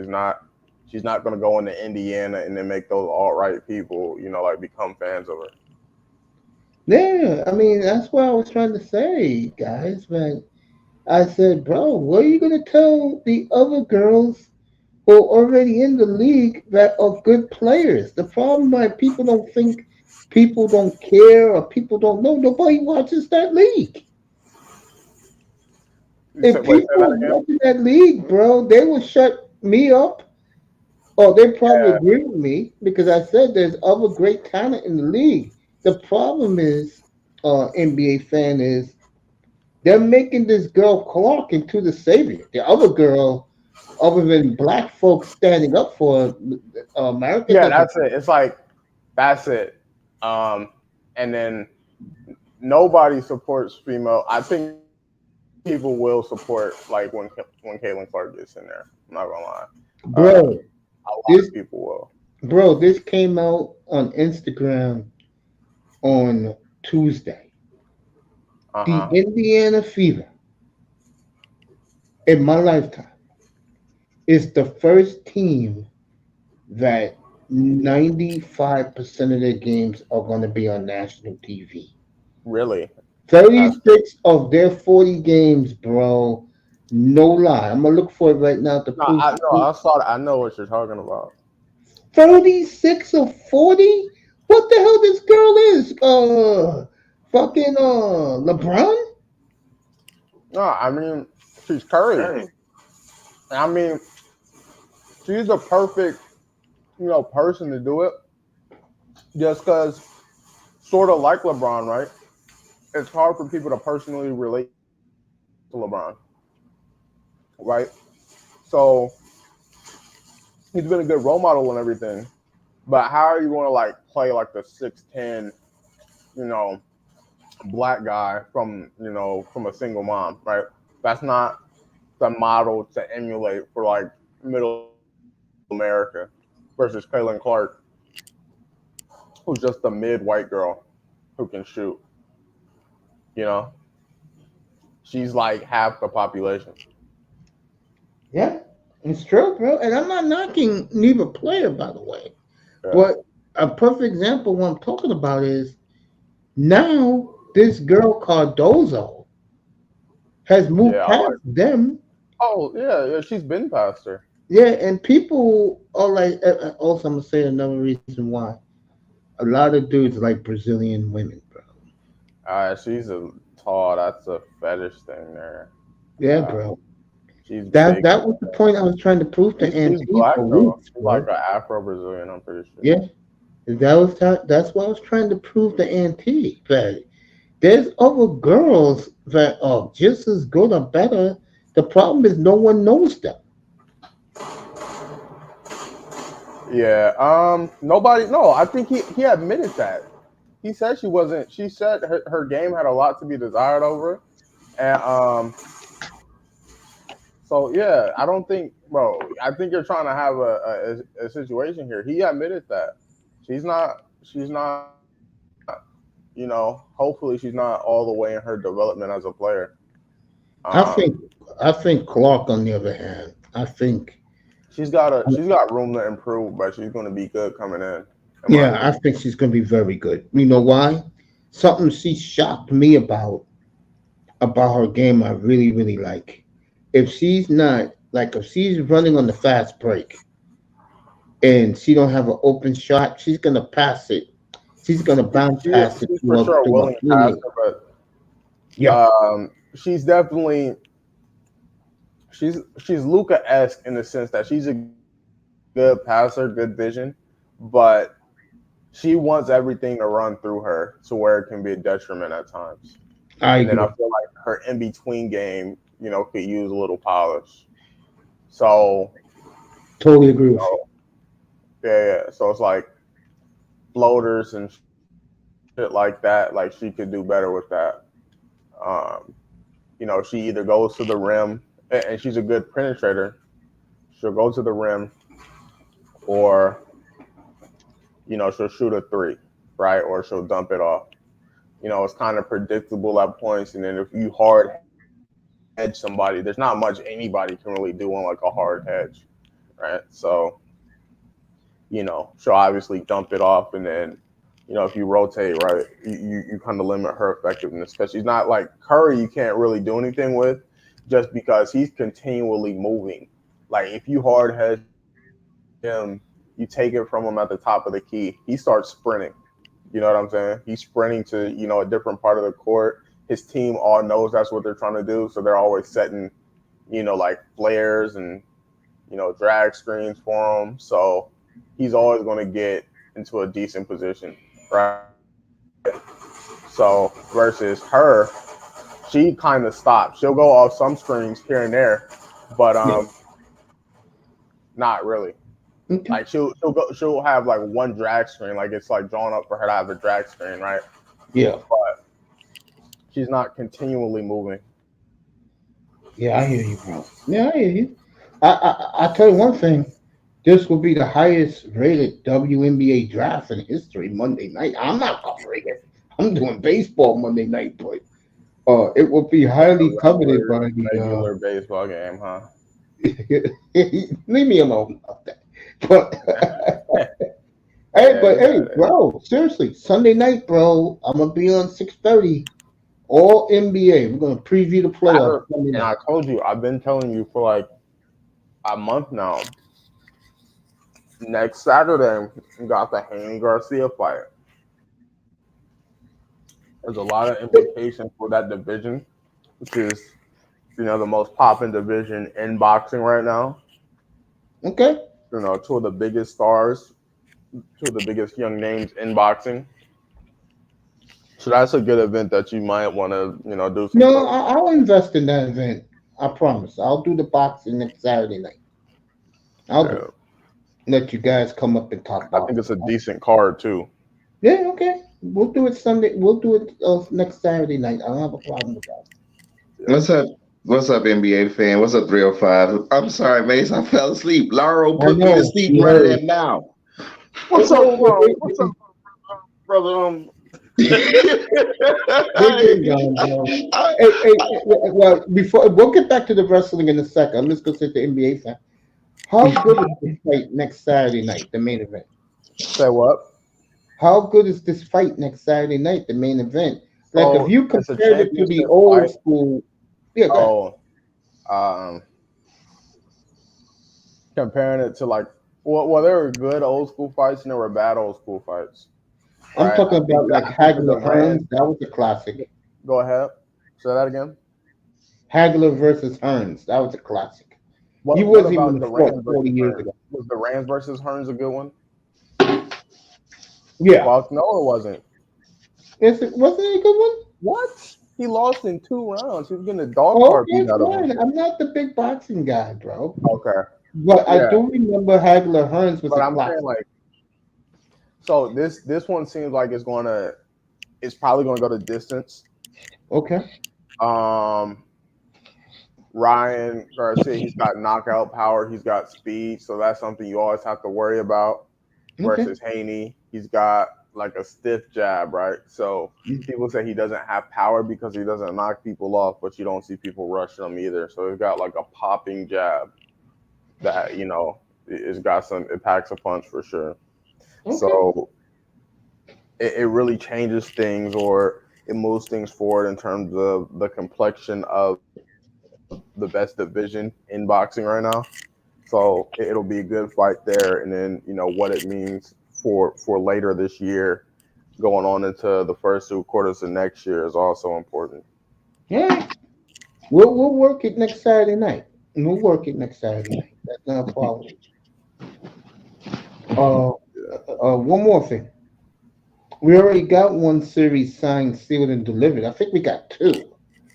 she's not going to go into Indiana and then make those alt-right people, like become fans of her. Yeah, I mean, that's what I was trying to say, guys. But I said, bro, what are you going to tell the other girls who are already in the league that are good players? The problem why people don't think, people don't care, or people don't know, nobody watches that league. If Wait, say people that were again? watching that league, bro, they would shut me up. Oh, they probably Yeah, agree with me because I said there's other great talent in the league. The problem is, NBA fan, is they're making this girl Clark into the savior. The other girl, other than black folks standing up for her, America yeah, doesn't. that's it. It's like that's it. And then nobody supports female. I think people will support like when Caitlin Clark gets in there. I'm not gonna lie. Bro, A lot this of people will. this came out on Instagram on Tuesday. The Indiana Fever in my lifetime is the first team that 95% of their games are going to be on national TV. Really? 36 of their 40 games, bro. No lie. I'm going to look for it right now to No, prove. I saw that. I know what you're talking about. 36 of 40? What the hell this girl is? Fucking LeBron? No, I mean she's Curry. I mean she's a perfect, person to do it. Just because, sort of like LeBron, right? It's hard for people to personally relate to LeBron, right? So he's been a good role model and everything, but how are you going to like play like the 6'10", black guy from a single mom, right? That's not the model to emulate for like middle America versus Caitlin Clark, who's just a mid-white girl who can shoot. She's like half the population. Yeah, it's true, bro. And I'm not knocking neither player, by the way. Yeah. But a perfect example, what I'm talking about is now this girl Cardozo has moved past them. Oh, yeah, she's been past her. Yeah, and people are like, also, I'm going to say another reason why. A lot of dudes like Brazilian women, bro. She's tall. That's a fetish thing there. Yeah, bro. She's that big. was the point I was trying to prove to Andy. She's black, though. She's like an Afro-Brazilian, I'm pretty sure. Yeah. That's what I was trying to prove to Auntie, that there's other girls that are just as good or better. The problem is no one knows them. Yeah. Nobody. No, I think he admitted that. He said she wasn't. She said her game had a lot to be desired over, and So yeah, I don't think, bro. I think you're trying to have a situation here. He admitted that she's not. Hopefully she's not all the way in her development as a player. I think Clark, on the other hand, I think she's got room to improve, but she's going to be good coming in. Yeah, I think she's going to be very good. You know why? Something she shocked me about her game I really, really like. If she's not, like, if she's running on the fast break and she don't have an open shot, she's going to pass it. She's going to bounce past it. She's for sure willing to pass it, but yeah, she's definitely she's Luka-esque in the sense that she's a good passer, good vision, but she wants everything to run through her to where it can be a detriment at times. And then I feel like her in-between game, could use a little polish. So totally agree with you. Yeah. So it's like floaters and shit like that. Like she could do better with that. She either goes to the rim, and she's a good penetrator. She'll go to the rim, or she'll shoot a three, right? Or she'll dump it off. It's kind of predictable at points. And then if you hard hedge somebody, there's not much anybody can really do on like a hard hedge, right? So she'll obviously dump it off, and then if you rotate right, you kind of limit her effectiveness because she's not like Curry. You can't really do anything with just because he's continually moving. Like if you hard head him, you take it from him at the top of the key, he starts sprinting. You know what I'm saying? He's sprinting to a different part of the court. His team all knows that's what they're trying to do, so they're always setting like flares and drag screens for him. So he's always going to get into a decent position, right? So versus her, she kind of stops. She'll go off some screens here and there, but not really. Okay. Like she'll have like one drag screen, like it's like drawn up for her to have a drag screen, right? Yeah. But she's not continually moving. Yeah, I hear you, bro. Yeah, I hear you. I tell you one thing. This will be the highest rated WNBA draft in history Monday night. I'm not covering it. I'm doing baseball Monday night, but it will be highly coveted by the regular baseball game, huh? Leave me alone about that. But hey, bro, seriously, Sunday night, bro, I'm gonna be on 6:30, all NBA. We're gonna preview the playoffs. And I told you, I've been telling you for like a month now. Next Saturday, we got the Haney Garcia fight. There's a lot of implications for that division, which is, the most popping division in boxing right now. Okay. Two of the biggest stars, two of the biggest young names in boxing. So that's a good event that you might want to, do. No, I'll invest in that event. I promise. I'll do the boxing next Saturday night. I'll do it. Let you guys come up and talk about it. I think it's a decent card too. Yeah, okay. We'll do it Sunday. We'll do it next Saturday night. I don't have a problem with that. What's up, NBA fan? What's up, 305? I'm sorry, Mace. I fell asleep. Lauro put me to sleep right there now. What's up, brother? Well, before we'll get back to the wrestling in a second. I'm just gonna say to the NBA fan. How good is this fight next Saturday night, the main event? Say what? How good is this fight next Saturday night, the main event? Like if you compare it to the old school, comparing it to like, well, there were good old school fights and there were bad old school fights. I'm talking about like Hagler Hearns. That was a classic. Go ahead. Say that again. Hagler versus Hearns. That was a classic. He wasn't even the Rams 40 years ago. Was the Rams versus Hearns a good one? Yeah. Well, no, it wasn't. Wasn't it a good one? What? He lost in 2 rounds. He was getting a dog party out of him. I'm not the big boxing guy, bro. Okay. But I do remember Hagler Hearns was a classic. Saying like, so this one seems like it's probably gonna go to distance. Okay. Ryan Garcia, he's got knockout power, he's got speed, so that's something you always have to worry about. Versus Haney, he's got like a stiff jab, right? So people say he doesn't have power because he doesn't knock people off, but you don't see people rushing him either. So he's got like a popping jab that it packs a punch for sure. Okay. So it really changes things, or it moves things forward in terms of the complexion of the best division in boxing right now. So it'll be a good fight there, and then what it means for later this year, going on into the first 2 quarters of next year is also important. Yeah, we'll work it next Saturday night. That's not a problem. One more thing. We already got one series signed, sealed, and delivered. I think we got 2.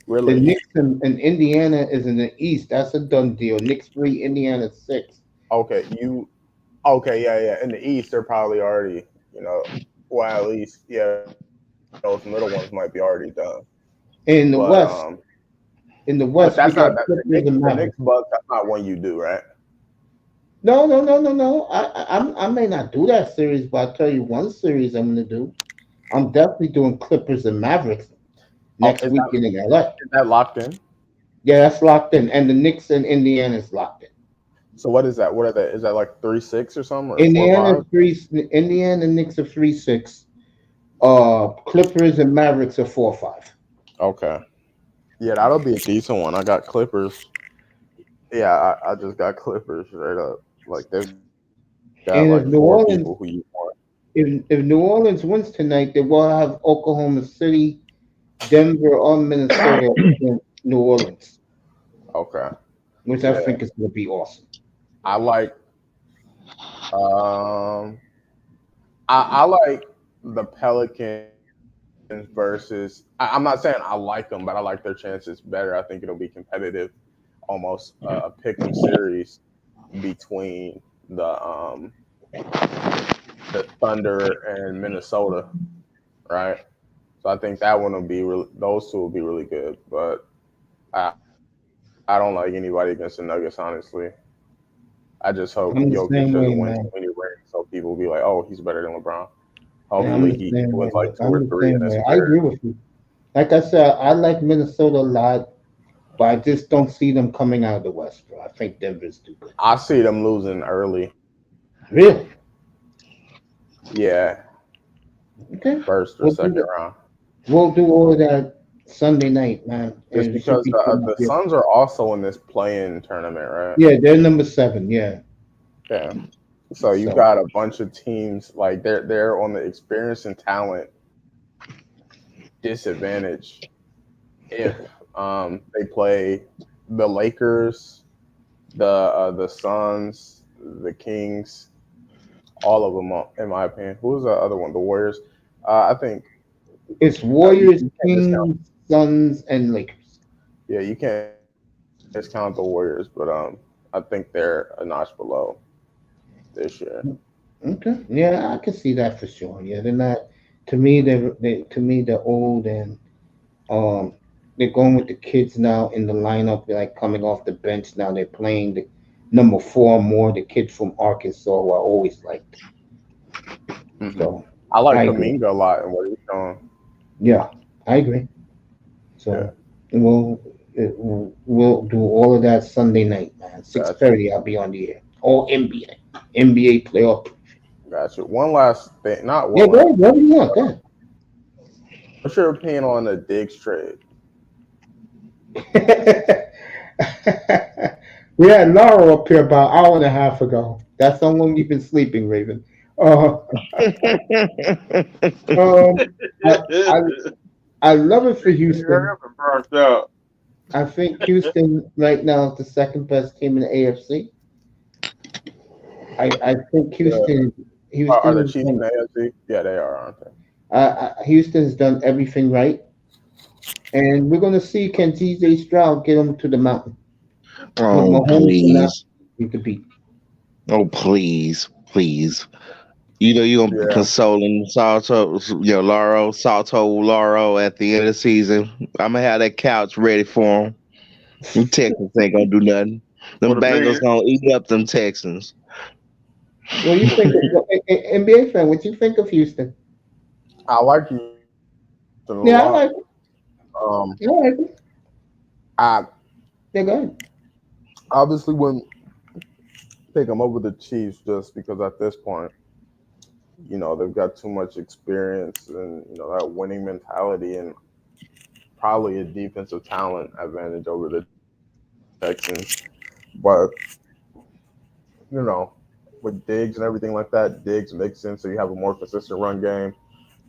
Really? The Knicks and Indiana is in the East. That's a done deal. Knicks 3, Indiana 6. Okay, yeah. In the East, they're probably already, well, at least, yeah, those middle ones might be already done. In the West, that's not the Knicks Bucks. That's not one you do, right? No. I may not do that series, but I'll tell you one series I'm going to do. I'm definitely doing Clippers and Mavericks next weekend in LA. Is that locked in? Yeah, that's locked in. And the Knicks and Indiana is locked in. So what is that? What are they? Is that like 3-6 or something, or Indiana 4-5? Indiana Knicks are 3-6. Clippers and Mavericks are 4-5. Okay. Yeah, that'll be a decent one. I got Clippers. Yeah, I just got Clippers straight up. Like they've got And if like New four Orleans people who you want. if New Orleans wins tonight, they will have Oklahoma City, Denver, or Minnesota against New Orleans, Okay. which I Yeah. think is going to be awesome. I like I like the Pelicans versus. I'm not saying I like them, but I like their chances better. I think it'll be competitive, almost a pick'em series between the Thunder and Minnesota, right? So I think that one will be really. Those two will be really good, but I I don't like anybody against the Nuggets, honestly. I just hope I'm the Jokic same way, doesn't win man. too many rings, so people will be like, "Oh, he's better than LeBron." Yeah, I'm Hopefully, the he same way. wins like two I'm or the three in same his way. I agree career. with you. Like I said, I like Minnesota a lot, but I just don't see them coming out of the West, bro. I think Denver's too good. I see them losing early. Really? Yeah, Okay. first or We'll second do, round. we'll do all of that Sunday night, man. Just It should because be pretty the good. Suns are also in this play-in tournament, right? Yeah, they're number 7. Yeah. Yeah. So you So got a bunch of teams like they're on the experience and talent disadvantage if they play the Lakers, the Suns, the Kings, all of them, in my opinion. Who's the other one? The Warriors. I think it's you, Warriors, you can't discount. Kings, Suns, and Lakers. Yeah, you can't discount the Warriors, but I think they're a notch below this year. Okay. Yeah, I can see that for sure. Yeah, they're not. To me, they're old and um, they're going with the kids now in the lineup. They're like coming off the bench now. They're playing the number 4 more. The kid from Arkansas, who I always liked. Hmm. So I like I agree. Kaminga a lot and what he's doing. Yeah, I agree. Yeah, So we'll do all of that Sunday night, man. six gotcha, thirty. I'll be on the air. All NBA playoff. gotcha. One last thing, not Yeah, one go last ahead. thing. Whatever you want. Go ahead. What's your opinion on the Diggs trade? We had Laura up here about an hour and a half ago. That's how long you've been sleeping, Raven. Uh, I, I I love it for Hurry Houston. up and burnt out. I think Houston right now is the second best team in the AFC. I think The, are the Houston Chiefs in the AFC? Yeah, they are, aren't they? Houston's done everything right, and we're gonna see can TJ Stroud get him to the mountain. But Oh Mahomes will not please. be to beat. Oh please. Please. You know you're gonna be Yeah. consoling Salto Lauro at the end of the season. I'm gonna have that couch ready for him. Them Texans ain't gonna do nothing. Them What a Bengals man. gonna eat up them Texans. What do you think? NBA fan, what you think of Houston? I like Houston a Yeah, I lot. like it. Um, Yeah, I like it. I They're good. obviously wouldn't take them over the Chiefs just because at this point, they've got too much experience and that winning mentality and probably a defensive talent advantage over the Texans. But with Diggs and everything like that, Diggs makes sense. So you have a more consistent run game.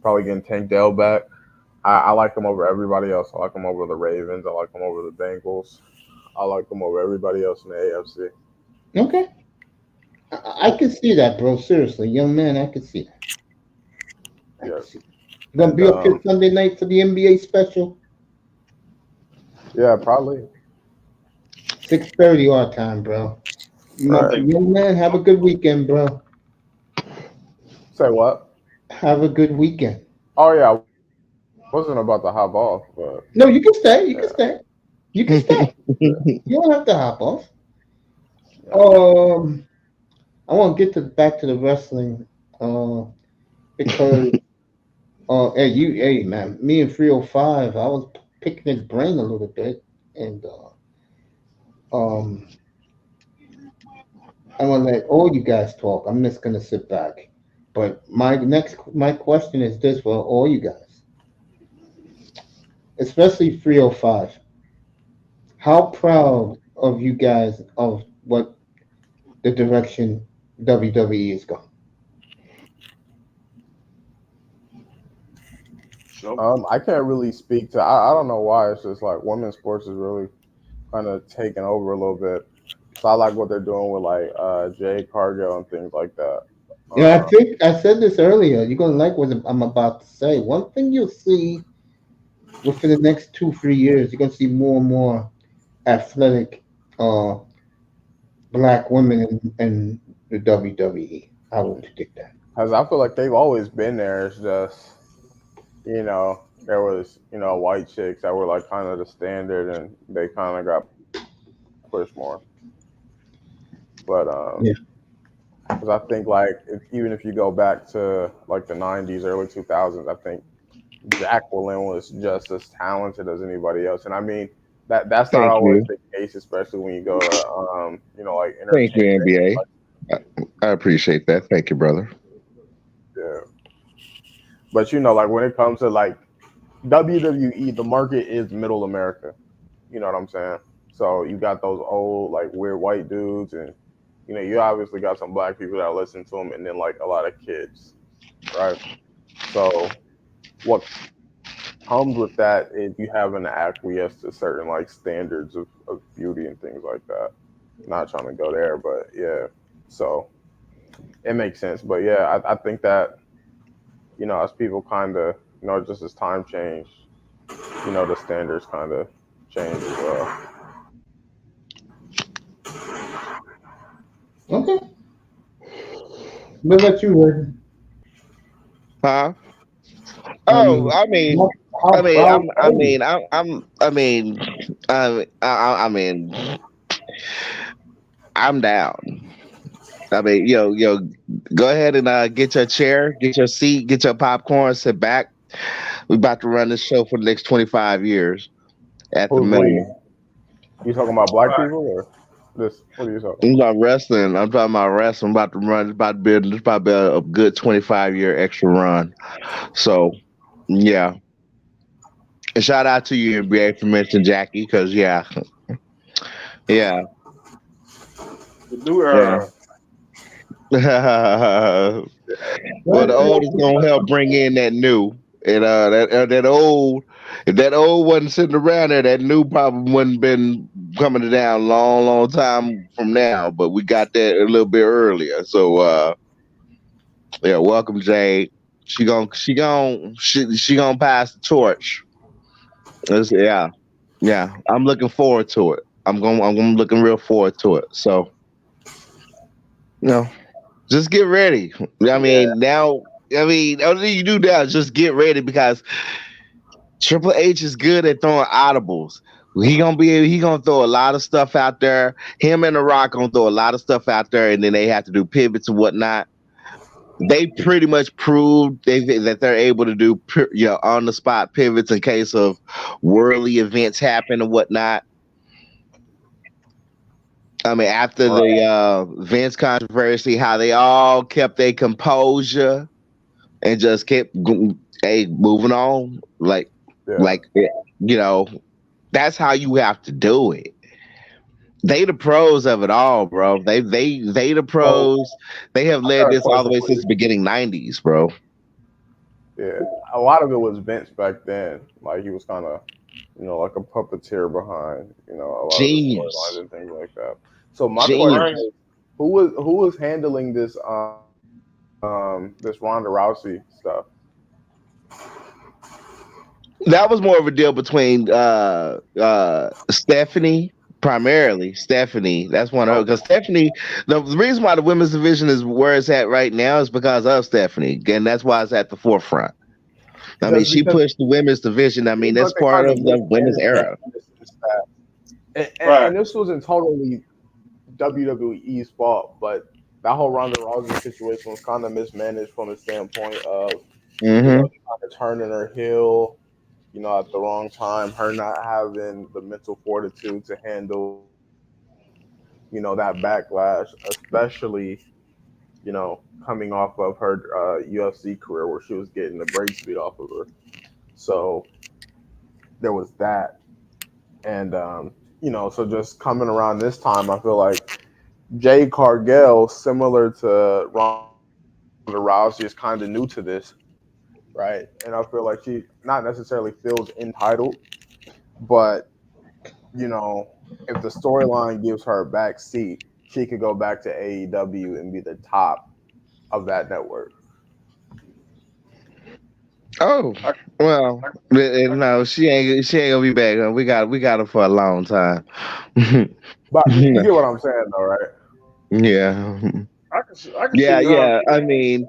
Probably getting Tank Dell back. I like them over everybody else. I like them over the Ravens. I like them over the Bengals. I like them over everybody else in the AFC. Okay. I can see that, bro. Seriously, young man, I can see that. I can Yes. see that. You gonna And be up here Sunday night for the NBA special? yeah, probably. 6:30 our time, bro. Right. Young man, have a good weekend, bro. Say what? Have a good weekend. Oh yeah, I wasn't about to hop off, but No, you can stay. You can yeah. stay. You can stay. You don't have to hop off. Yeah. I want to get back to the wrestling, because hey man, me and 305, I was picking his brain a little bit, and um, I want to let all you guys talk. I'm just gonna sit back. But my question is this for all you guys, especially 305. How proud of you guys of what the direction WWE is going? I can't really speak to. I don't know why. It's just like women's sports is really kind of taking over a little bit. So I like what they're doing with like Jade Cargill and things like that. Yeah, I think I said this earlier. You're gonna like what I'm about to say. One thing you'll see within the next 2 3 years, you're gonna see more and more athletic black women in the WWE. I would predict that. Because I feel like they've always been there. It's just there was white chicks that were like kind of the standard, and they kind of got pushed more. But Yeah. because I think like even if you go back to like the '90s, early 2000s, I think Jacqueline was just as talented as anybody else. And I mean that's not Thank always you. the case, especially when you go to like Thank you, entertainment. NBA. Like, I appreciate that. Thank you, brother. yeah. But like when it comes to like WWE, the market is middle America. You know what I'm saying? So you got those old like weird white dudes, and you obviously got some black people that listen to them, and then like a lot of kids, right? So what comes with that is you having to acquiesce to certain like standards of beauty and things like that. Not trying to go there, but yeah. So it makes sense. But yeah, I think that as people kind of just as time changed, the standards kind of change as well. Okay. What about you, Red? Huh? I Oh, mean, I mean, how proud are you? I mean, I'm down. I mean, go ahead and get your chair, get your seat, get your popcorn, sit back. We about to run this show for the next 25 years at the Who's we? minimum. You talking about black people or this? What are you talking I'm about? about wrestling. I'm talking about wrestling. I'm about to run. It's about to be, it's about to be a good 25-year extra run. So, yeah. And shout out to you, NBA, for mentioning Jackie, because, yeah. The new Yeah. era. Well, the old is gonna help bring in that new, and that old, if that old wasn't sitting around there, that new probably wouldn't been coming down long, long time from now. But we got that a little bit earlier. So yeah, welcome, Jade. She gonna pass the torch. Yeah, yeah. I'm looking forward to it. I'm looking real forward to it. So you know. Just get ready. I Yeah, mean, now, only thing you do now is just get ready because Triple H is good at throwing audibles. He gonna throw a lot of stuff out there. Him and The Rock gonna throw a lot of stuff out there, and then they have to do pivots and whatnot. They pretty much proved that they're able to do on the spot pivots in case of worldly events happen and whatnot. I mean, after right. the Vince controversy, how they all kept their composure and just kept moving on. Yeah. That's how you have to do it. They the pros of it all, bro. They the So pros. They have I led got a this all the question way for since you. the beginning '90s, bro. Yeah, a lot of it was Vince back then. Like he was kind of, like a puppeteer behind, a lot of the storylines Genius, and things like that. So my question genius. Right. is, who was handling this Ronda Rousey stuff? That was more of a deal between Stephanie, primarily Stephanie. That's one of her, Okay. because Stephanie. The reason why the women's division is where it's at right now is because of Stephanie, and that's why it's at the forefront. I mean, Just she because pushed the women's division. I it mean, seems that's like they part kind of of the women's mismanaged era. it in the sense that, and Right. this wasn't totally WWE's fault, but that whole Ronda Rousey situation was kind of mismanaged from the standpoint of, Hmm. kind of turning her heel, at the wrong time, her not having the mental fortitude to handle that backlash, especially, coming off of her UFC career where she was getting the brakes beat off of her. So there was that. And, so just coming around this time, I feel like Jade Cargill, similar to Ronda Rousey, is kind of new to this, right? And I feel like she not necessarily feels entitled, but, if the storyline gives her a back seat, she could go back to AEW and be the top of that network. Oh well, no, she ain't gonna be back. We got her for a long time. But you get what I'm saying, though, right? Yeah, I can see. yeah. I mean,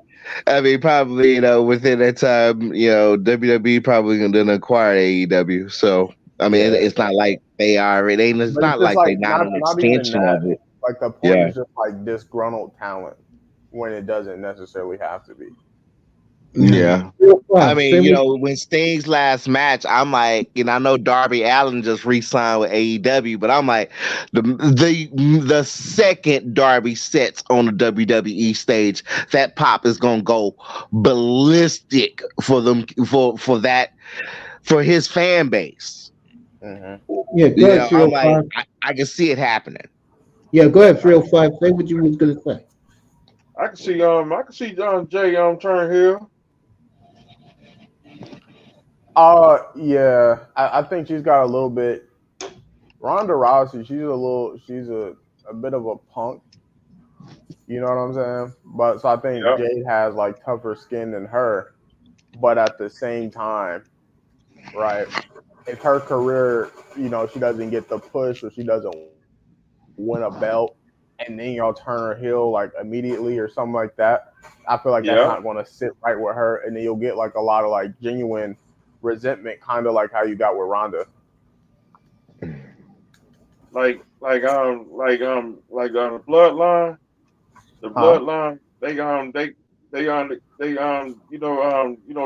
probably within that time, WWE probably gonna acquire AEW. So I mean, Yeah. it's not like they are. It's But it's not just like they like not an not even extension that. of it. Like the point Yeah. is just like disgruntled talent when it doesn't necessarily have to be. Yeah. Real I fast, mean, say what when Sting's last match, I'm like, I know Darby Allin just re-signed with AEW, but I'm like, the second Darby sets on the WWE stage, that pop is gonna go ballistic for them for his fan base. Mm-hmm. Yeah, go ahead, I'm like, 305. I can see it happening. Yeah, go ahead, 305. Say what you was gonna say. I can see. Jay turn heel. Yeah. I think she's got a little bit. Ronda Rousey, she's a bit of a punk. You know what I'm saying? But so I think Yep. Jade has like tougher skin than her. But at the same time, right? If her career, she doesn't get the push or she doesn't win a belt, and then y'all turn her heel like immediately or something like that, I feel like that's Yeah. not going to sit right with her, and then you'll get like a lot of like genuine resentment, kind of like how you got with Ronda. Like the bloodline. The Huh? bloodline.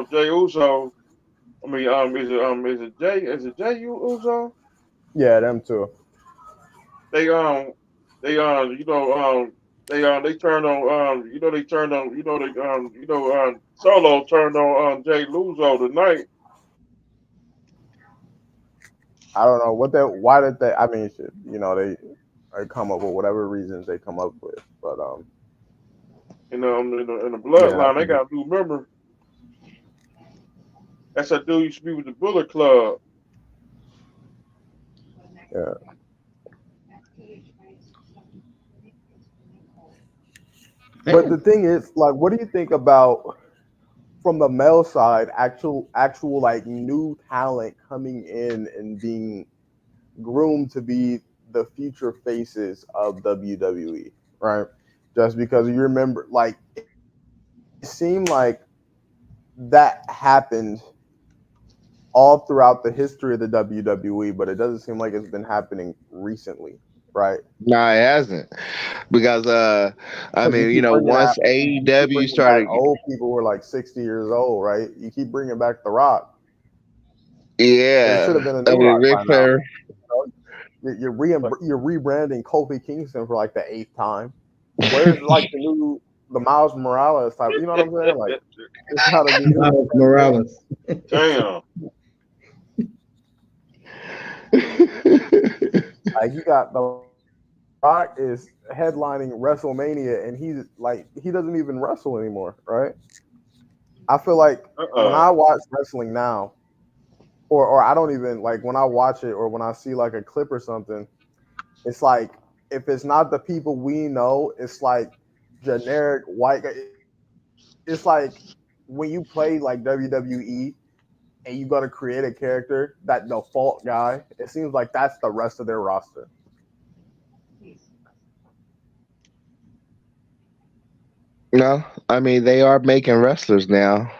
Jay Uso. I mean, is it Jay Uso? Yeah, them too. They they they turned on Solo turned on Jay Uso tonight. I don't know why did they. I mean, shit, they come up with whatever reasons they come up with, but In the yeah, bloodline, they got a new member. That's that dude used to be with the Bullet Club. yeah. But the thing is, like, what do you think about from the male side, actual like new talent coming in and being groomed to be the future faces of WWE, right? Just because you remember, like, it seemed like that happened all throughout the history of the WWE, but it doesn't seem like it's been happening recently, right? No, it hasn't, because I Because you mean, keep bringing once you keep AEW bringing back started, old people who are like 60 years old, right? You keep bringing back The Rock. There should have yeah, been a I new mean, Rock Ric by now. Flair. You're rebranding Kofi Kingston for like the 8th time. Where's like the Miles Morales type? You know what I'm saying? Like, it's gotta be Miles Morales. Damn. like, you got The Rock is headlining WrestleMania, and he doesn't even wrestle anymore, right? I feel like when I watch wrestling now, or I don't even like when I watch it or when I see like a clip or something, it's like if it's not the people we know, it's like generic white. It's like when you play like WWE and you got to create a character, that default guy. It seems like that's the rest of their roster. No, I mean, they are making wrestlers now.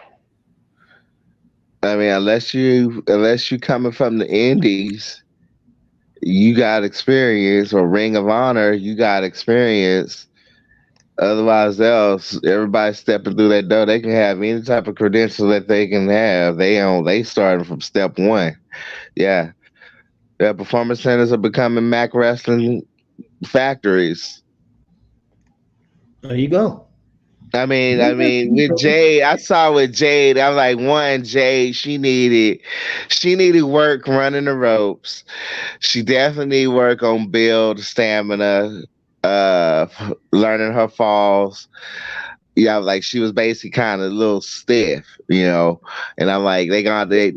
I mean, unless you coming from the indies, you got experience, or Ring of Honor, you got experience. Otherwise, else everybody stepping through that door, they can have any type of credential that they can have. They starting from step one. Yeah, performance centers are becoming Mac Wrestling. factories. There you go. With Jade, I saw with Jade, I'm like, Jade, she needed work running the ropes. She definitely need work on build stamina, uh, learning her falls. Yeah, like she was basically kind of a little stiff. And I'm like, they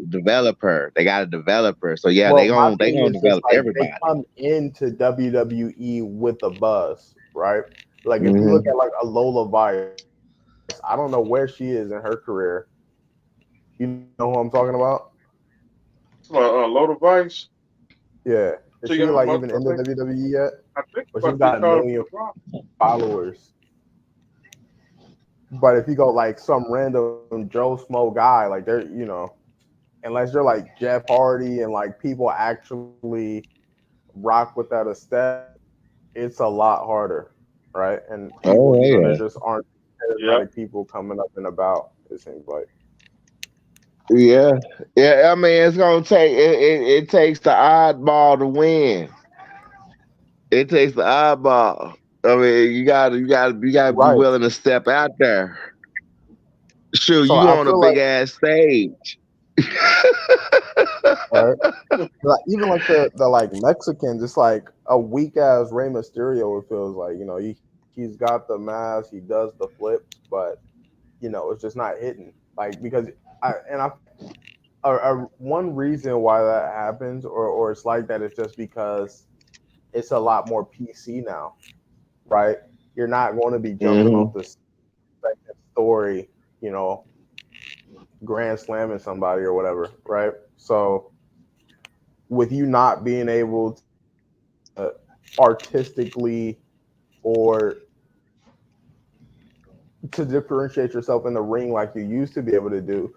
develop her. They got to develop her. So yeah, Well, my they thing gonna is just develop like everybody. they come into WWE with a buzz, right? Like if you Mhm. look at like a Lola Vice, I don't know where she is in her career. You know who I'm talking about? Load of Vice. Yeah. Is she like even in the WWE yet? I think But she's got a million followers. But if you go like some random Joe Smo guy, like they're unless you're like Jeff Hardy and like people actually rock with that aesthetic, it's a lot harder, right? And people, there just aren't charismatic people coming up and about. It seems like. Yeah. It's gonna take it takes the oddball to win. It takes the oddball. You gotta be willing to step out there. Sure, So you I on a feel big like, ass stage. right? Like, even like the like Mexicans, it's like a weak ass Rey Mysterio. It feels like he's got the mask, he does the flips, but it's just not hitting. Like because one reason why that happens, or it's like that, is just because it's a lot more PC now, right? You're not going to be jumping off the second story, grand slamming somebody or whatever, right? So with you not being able to artistically or to differentiate yourself in the ring like you used to be able to do,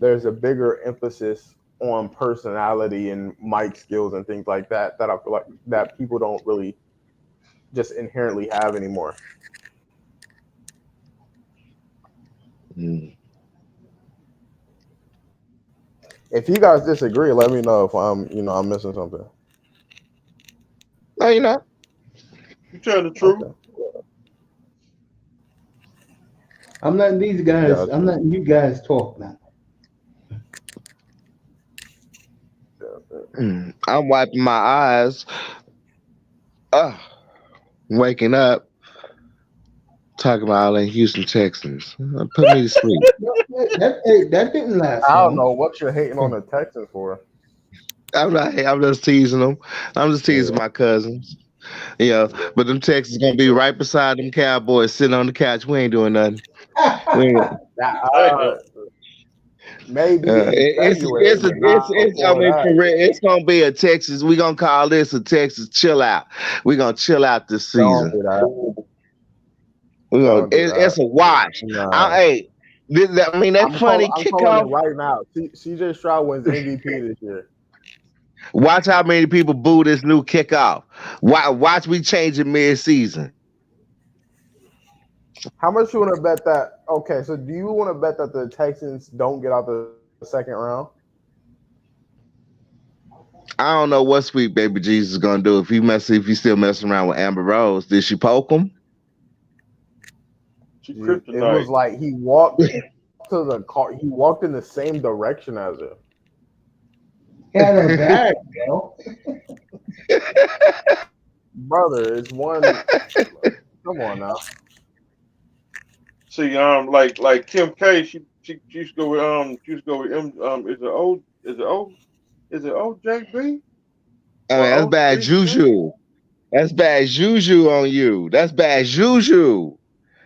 there's a bigger emphasis on personality and mic skills and things like that I feel like that people don't really just inherently have anymore. If you guys disagree, let me know if I'm missing something. No, you're not. You tell the truth. Okay. I'm letting these guys. Gotcha. I'm letting you guys talk now. I'm wiping my eyes. Waking up. Talking about all in Houston, Texans. Put me to sleep. That didn't last I don't long. know what you're hating on the Texans for. I'm not. I'm just teasing them. I'm just teasing my cousins. But them Texans gonna be right beside them Cowboys, sitting on the couch. We ain't doing nothing. Maybe it's for real. It's gonna be a Texas. We gonna call this a Texas chill out. We gonna chill out this season. It's a wash. That funny kickoff. I'm right now. CJ Stroud wins MVP this year. Watch how many people boo this new kickoff. Watch we change it mid-season. How much you want to bet that? Okay, so do you want to bet that the Texans don't get out the second round? I don't know what Sweet Baby Jesus is gonna do if he's still messing around with Amber Rose. Did she poke him? It was like he walked to the car. He walked in the same direction as her. Had her back, yo. Brother, it's one. Come on now. See, like Kim K, she used to go with is it OJB? That's bad juju. That's bad juju on you. That's bad juju.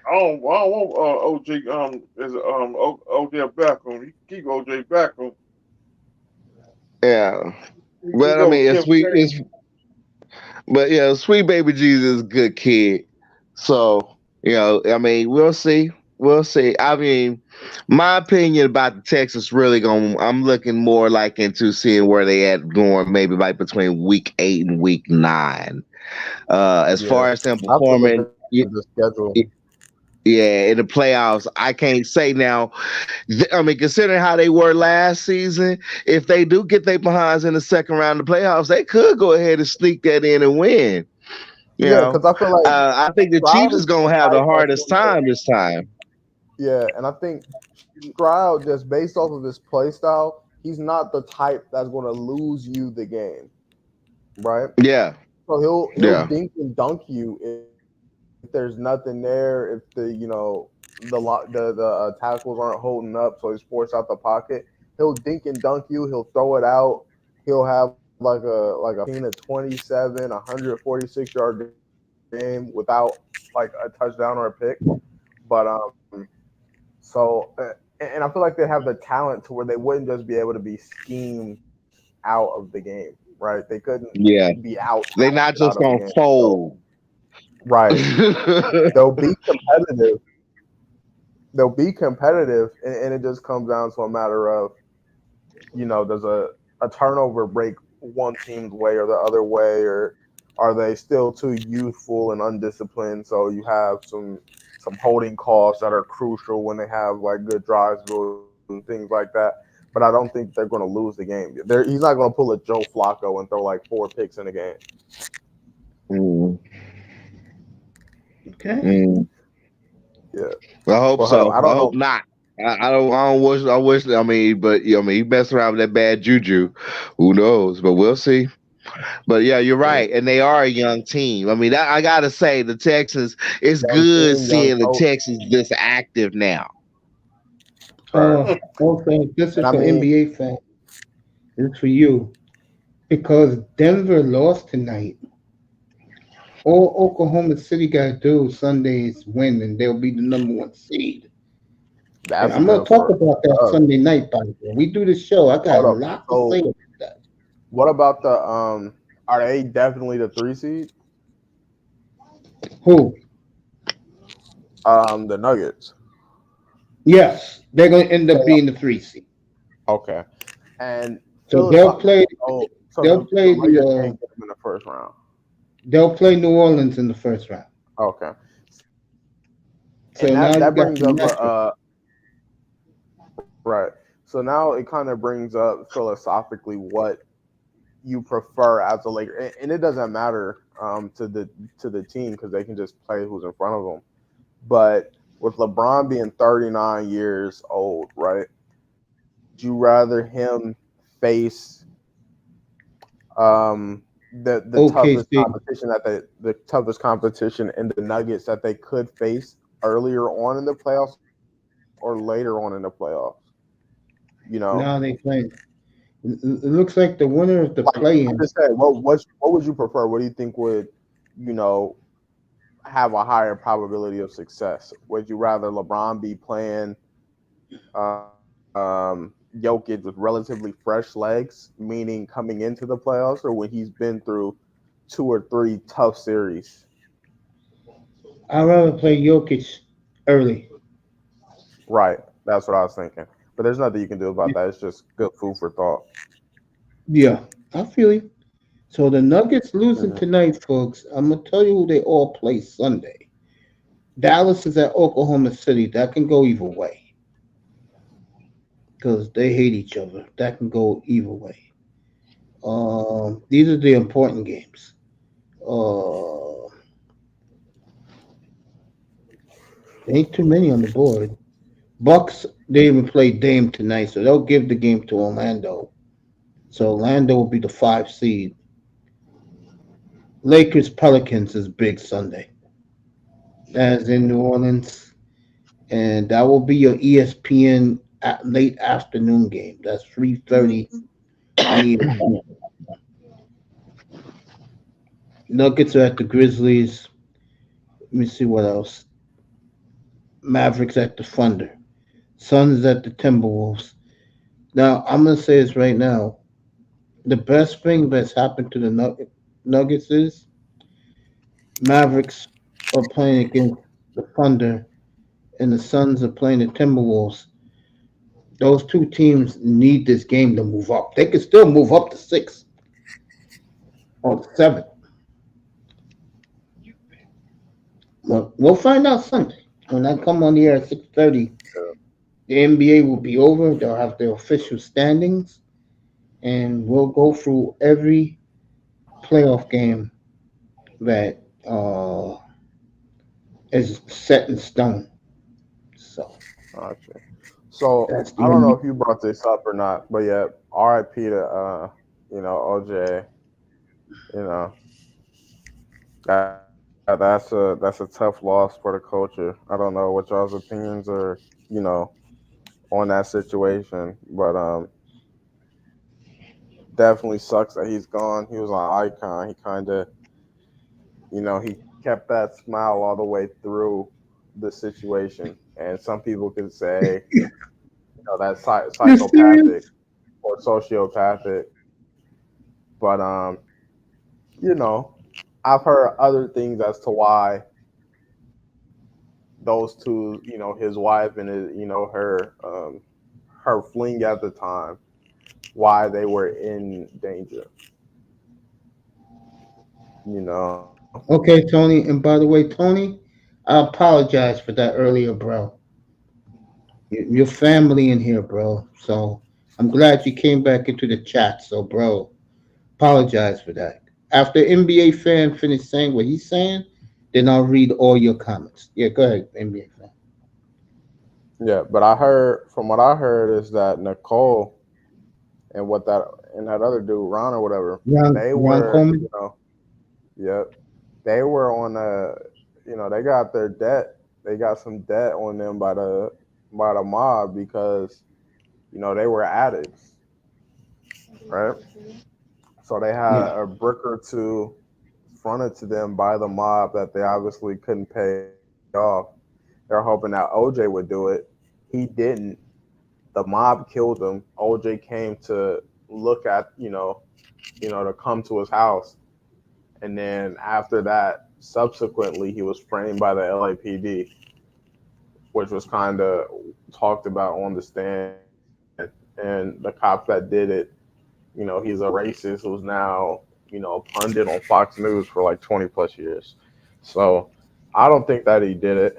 I don't want OJ OJ Beckham. You can keep OJ Beckham. Yeah. Well, Sweet Baby Jesus is a good kid. So, we'll see. We'll see. My opinion about the Texans I'm looking more like into seeing where they at going maybe like between week 8 and week 9. As far as them performing the schedule. Yeah, in the playoffs, I can't say now. Considering how they were last season, if they do get their behinds in the second round of the playoffs, they could go ahead and sneak that in and win. You Yeah, know, because I feel like I think the Stroud Chiefs is is the gonna have the type that's hardest gonna. time this time. Yeah, and I think Stroud, just based off of his play style, he's not the type that's going to lose you the game, right? Yeah, So he'll yeah, dink and dunk you if there's nothing there, if the tackles aren't holding up, so he's forced out the pocket. He'll dink and dunk you. He'll throw it out. He'll have like a 27, 146-yard game without like a touchdown or a pick. But and I feel like they have the talent to where they wouldn't just be able to be schemed out of the game, right? They couldn't yeah. be out They're not out just of the gonna game. fold. Right. They'll be competitive. They'll be competitive, and it just comes down to a matter of, does a turnover break one team's way or the other way, or are they still too youthful and undisciplined? So you have some holding calls that are crucial when they have like good drives and things like that. But I don't think they're going to lose the game. He's not going to pull a Joe Flacco and throw like 4 picks in a game. Mm, Okay. mm. Yeah. I hope Well, so. I don't I hope know. not. I don't wish. I wish. I mean, but he messed around with that bad juju. Who knows? But we'll see. But yeah, you're right, and they are a young team. I mean, I gotta say, the Texans. It's Young good team, young seeing the coach. Texans this active now. Right. Okay, this is And I for mean, NBA fans. It's for you. Because Denver lost tonight. All Oklahoma City got to do Sunday is win, and they'll be the number 1 seed. And that's I'm going good to talk for about that us. Sunday night, by the way. We do the show. I got a Hold up. lot to So, say about that. what about the Are they definitely the 3 seed? Who? The Nuggets. Yes, they're going to end up being the 3 seed. Okay. And So they'll play. so They'll play the Lakers the. can't get them in the first round. They'll play New Orleans in the first round. Okay. So And now you that got brings the up matchup. right. So now it kind of brings up philosophically what you prefer as a Laker, and it doesn't matter to the team because they can just play who's in front of them. But with LeBron being 39 years old, right? Would you rather him face the toughest OKC. competition the toughest competition in the Nuggets that they could face earlier on in the playoffs or later on in the playoffs? Now they play. It looks like the winner of the Like, play-in. I'm just saying, what would you prefer? What do you think would have a higher probability of success? Would you rather LeBron be playing Jokic with relatively fresh legs, meaning coming into the playoffs, or when he's been through 2 or 3 tough series? I'd rather play Jokic early. Right, that's what I was thinking. But there's nothing you can do about that. It's just good food for thought. Yeah, I feel you. So the Nuggets losing tonight, folks. I'm gonna tell you who they all play Sunday. Dallas is at Oklahoma City. That can go either way because they hate each other. That can go either way. These are the important games. Ain't too many on the board. Bucks, they even play Dame tonight, so they'll give the game to Orlando. So Orlando will be the 5 seed. Lakers Pelicans is big Sunday. That's in New Orleans, and that will be your ESPN late afternoon game. That's 3:30 on ESPN. Nuggets are at the Grizzlies. Let me see what else. Mavericks at the Thunder. Suns at the Timberwolves. Now, I'm going to say this right now. The best thing that's happened to the Nuggets is Mavericks are playing against the Thunder and the Suns are playing the Timberwolves. Those 2 teams need this game to move up. They can still move up to 6 or 7. Well, we'll find out Sunday. When I come on the air at 6:30, the NBA will be over. They'll have their official standings, and we'll go through every playoff game that uh, is set in stone. So Gotcha. So that's the I don't know only. if you brought this up or not, but yeah, R.I.P. to OJ. You know, that's a tough loss for the culture. I don't know what y'all's opinions are, you know, on that situation, but definitely sucks that he's gone. He was an icon. He kind of, he kept that smile all the way through the situation. And some people could say, that's You serious? psychopathic or sociopathic, but you know, I've heard other things as to why those two, his wife and his, her fling at the time, why they were in danger. You know, Okay, Tony. And by the way, Tony, I apologize for that earlier, bro. Your family in here, bro. So I'm glad you came back into the chat. So, bro, apologize for that. After NBA fan finished saying what he's saying, then I'll read all your comments. Yeah, go ahead, NBA fan. yeah. But from what I heard is that Nicole and that other dude, Ron or whatever, they Ron were, Coleman. yep, they were on they got their debt, they got some debt on them by the mob because they were addicts, right? So they had Yeah. a brick or two fronted to them by the mob that they obviously couldn't pay off. They're hoping that OJ would do it. He didn't. The mob killed him. OJ came to look at, to come to his house. And then after that, subsequently, he was framed by the LAPD, which was kind of talked about on the stand. And the cop that did it, he's a racist who's now, a pundit on Fox News for like 20 plus years. So I don't think that he did it.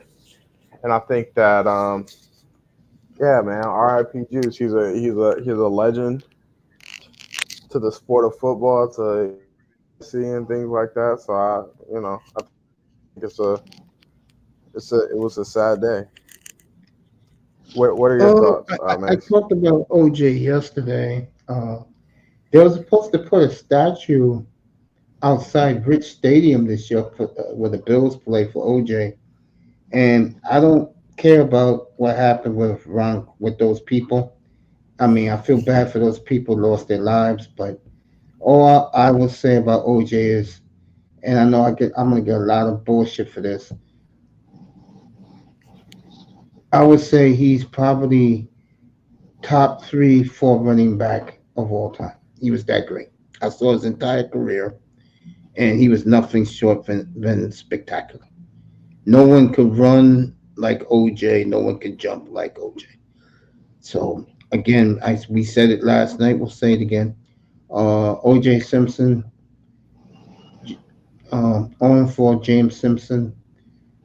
And I think that, yeah, man, R.I.P. Juice. He's a legend to the sport of football, to seeing things like that. So I think it was a sad day. What are your thoughts, I Mace? talked about OJ yesterday. They were supposed to put a statue outside Rich Stadium this year where the Bills play for OJ. And I don't care about what happened with those people. I mean, I feel bad for those people who lost their lives, but all I will say about OJ is, and I know I'm gonna get a lot of bullshit for this. I would say he's probably top three, four running back of all time. He was that great. I saw his entire career, and he was nothing short than spectacular. No one could run like OJ. No one could jump like OJ. So again, we said it last night. We'll say it again. OJ Simpson, on for James Simpson,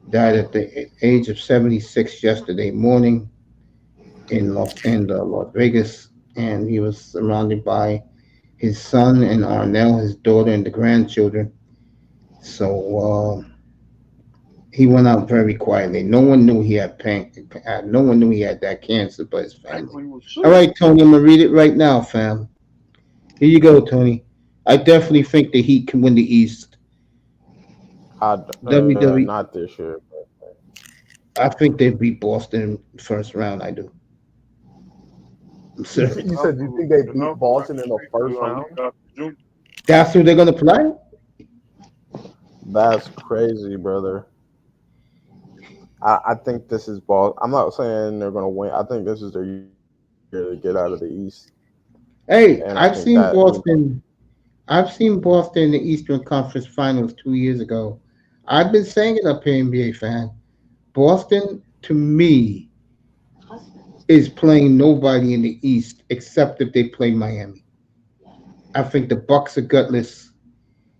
died at the age of 76 yesterday morning in Las Vegas, and he was surrounded by his son and Arnell, his daughter, and the grandchildren. So he went out very quietly. No one knew he had no one knew he had that cancer, but his family. All right, Tony, I'm gonna read it right now, fam. Here you go, Tony. I definitely think the Heat can win the East. WWE. Not this year. I think they beat Boston first round. I do. I'm serious. You said you think they beat Boston in the first round? That's who they're gonna play. That's crazy, brother. I think this is Boston. I'm not saying they're gonna win. I think this is their year to get out of the East. Hey, And I've seen Boston. I've seen Boston in the Eastern Conference Finals 2 years ago. I've been saying it up here, NBA fan. Boston, to me, is playing nobody in the East except if they play Miami. I think the Bucks are gutless.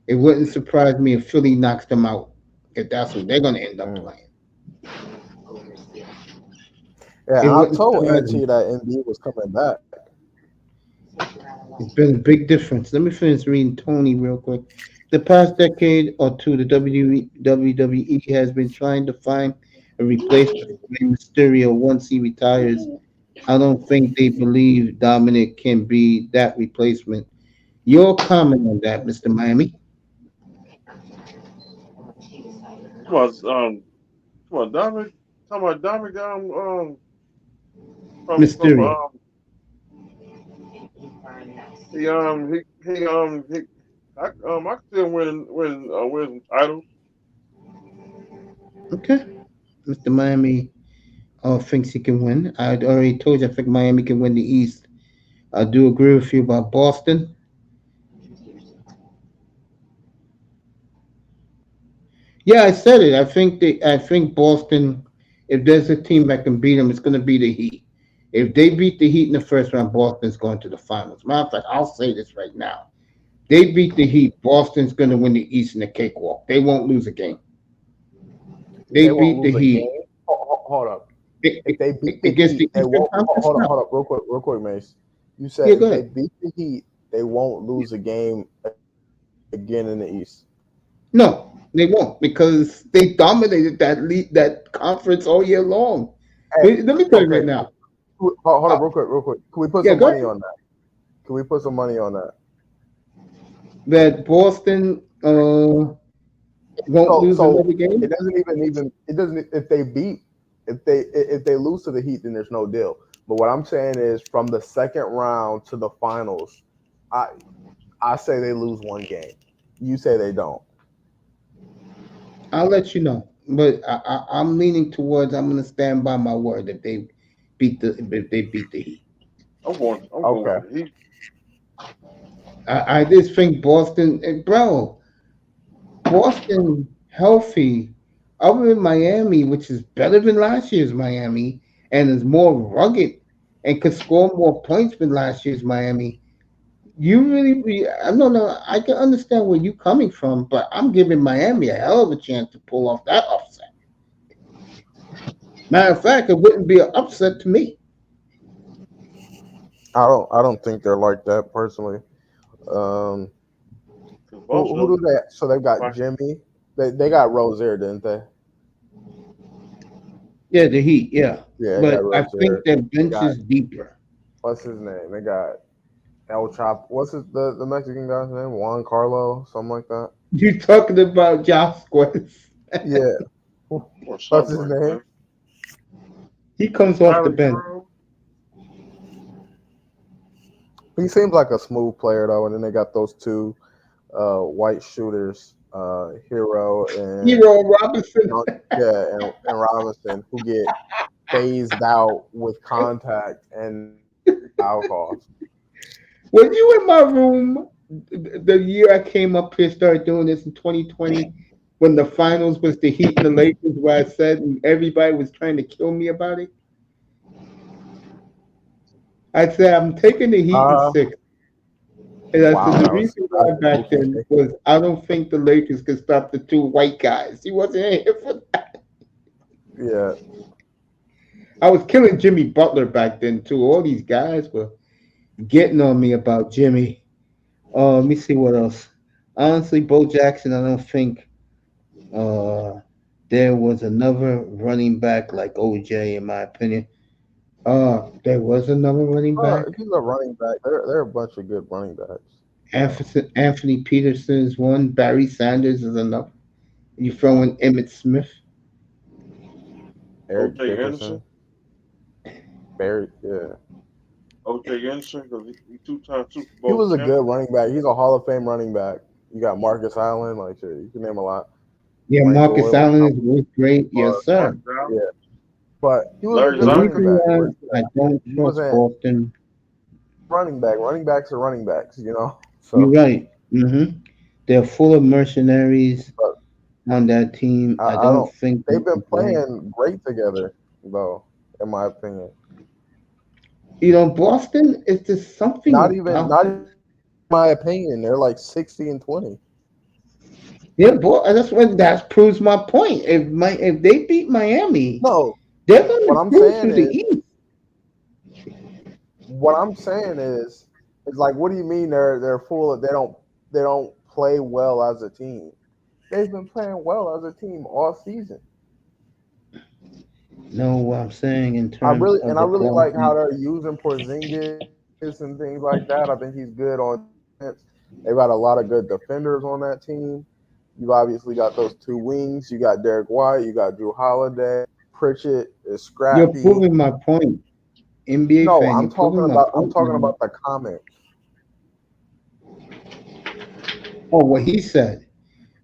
It wouldn't surprise me if Philly knocks them out, if that's what they're going to end up playing. Yeah, I told Angie that Embiid was coming back. It's been a big difference. Let me finish reading Tony real quick. The past decade or two, the WWE has been trying to find a replacement for Rey Mysterio once he retires. I don't think they believe Dominic can be that replacement. Your comment on that, Mr. Miami? Come on, come on, Dominic. Talking about Dominic. From Mysterio. he I can see him win some titles. Okay. Mr. Miami thinks he can win. I already told you I think Miami can win the East. I do agree with you about Boston. Yeah, I said it. I think Boston, if there's a team that can beat them, it's going to be the Heat. If they beat the Heat in the first round, Boston's going to the finals. Matter of fact, I'll say this right now. They beat the Heat, Boston's going to win the East in a cakewalk. They won't lose a game. They They won't beat the lose a Heat. game. Hold up. If they beat the Against the Heat, they Eastern won't. Conference. Hold up, real quick, Mace. You said Yeah, if go they ahead. beat the Heat, they won't lose a game again in the East. No, they won't because they dominated that conference all year long. Hey, Let me tell you right okay. now. Hold Uh, up, real quick. Can we put yeah, some go money ahead. on that? Can we put some money on that? That Boston won't lose So another game. it doesn't even it doesn't if they lose to the Heat, then there's no deal. But what I'm saying is from the second round to the finals, I I say they lose one game. You say they don't. I'll let you know, but I'm leaning towards I'm going to stand by my word if they beat the Heat. I'm going Okay. with the Heat. I just think Boston, bro, Boston healthy, other than Miami, which is better than last year's Miami and is more rugged and could score more points than last year's Miami. I don't know. I can understand where you're coming from, but I'm giving Miami a hell of a chance to pull off that upset. Matter of fact, it wouldn't be an upset to me. I don't think they're like that personally. Um, Both of who them. do they? So they've got Right. Jimmy. They got Rozier, didn't they? Yeah, the Heat, yeah. Yeah, they got But I think Rozier. their They bench got is deeper. what's his name? They got El Chop. What's the Mexican guy's name? Juan Carlo, something like that. You talking about Josh Squares? Yeah. Or What's something his like name? that. He comes off the Tyler bench. Hero. He seems like a smooth player though. And then they got those two white shooters, Hero and Hero Robinson. and Robinson, who get phased out with contact and foul calls. Were you in my room the year I came up here, started doing this in 2020, when the finals was the Heat and the Lakers, where I said and everybody was trying to kill me about it? I said I'm taking the Heat in Uh, six, and I wow, said the that was reason why back then okay. was I don't think the Lakers could stop the two white guys. He wasn't here for that. Yeah, I was killing Jimmy Butler back then too. All these guys were getting on me about Jimmy. Let me see what else. Honestly, Bo Jackson, I don't think uh, there was another running back like OJ, in my opinion. There was another running back. he's a running back. They're a bunch of good running backs. Anthony Peterson is one. Barry Sanders is another. You throw in Emmett Smith. Eric O.J. Dickerson, Anderson. Barry. Yeah, O.J. Anderson, because he two-time Super he Bowl was a good champion. running back. He's a Hall of Fame running back. You got Marcus Allen, like shit, you can name a lot. Yeah, Frank Marcus Gore, Allen was great. Yes, sir. Mark Brown. yeah, but he was a Larry The good running Johnson. reason back. why But I don't he trust wasn't Boston, running back. Running backs are running backs, you know. you're So, right. They're full of mercenaries but on that team. I I don't don't. think they They've been can play. playing great together, though, in my opinion. Boston is just something about Not them. even my opinion. They're like 60-20. Yeah, boy, that proves my point. If they beat Miami, No, they're going what to I'm cruise saying through the is, East. what I'm saying is like, what do you mean they're full of they don't play well as a team. They've been playing well as a team all season. know what I'm saying in I terms of I the really like how quality. they're using Porzingis and things like that. I think he's good on defense. They've got a lot of good defenders on that team. You've obviously got those two wings. You got Derek White. You got Drew Holiday. Pritchett is You're scrappy. proving my point, NBA No, fan. I'm You're talking proving my about point. the comments. Oh, what he said.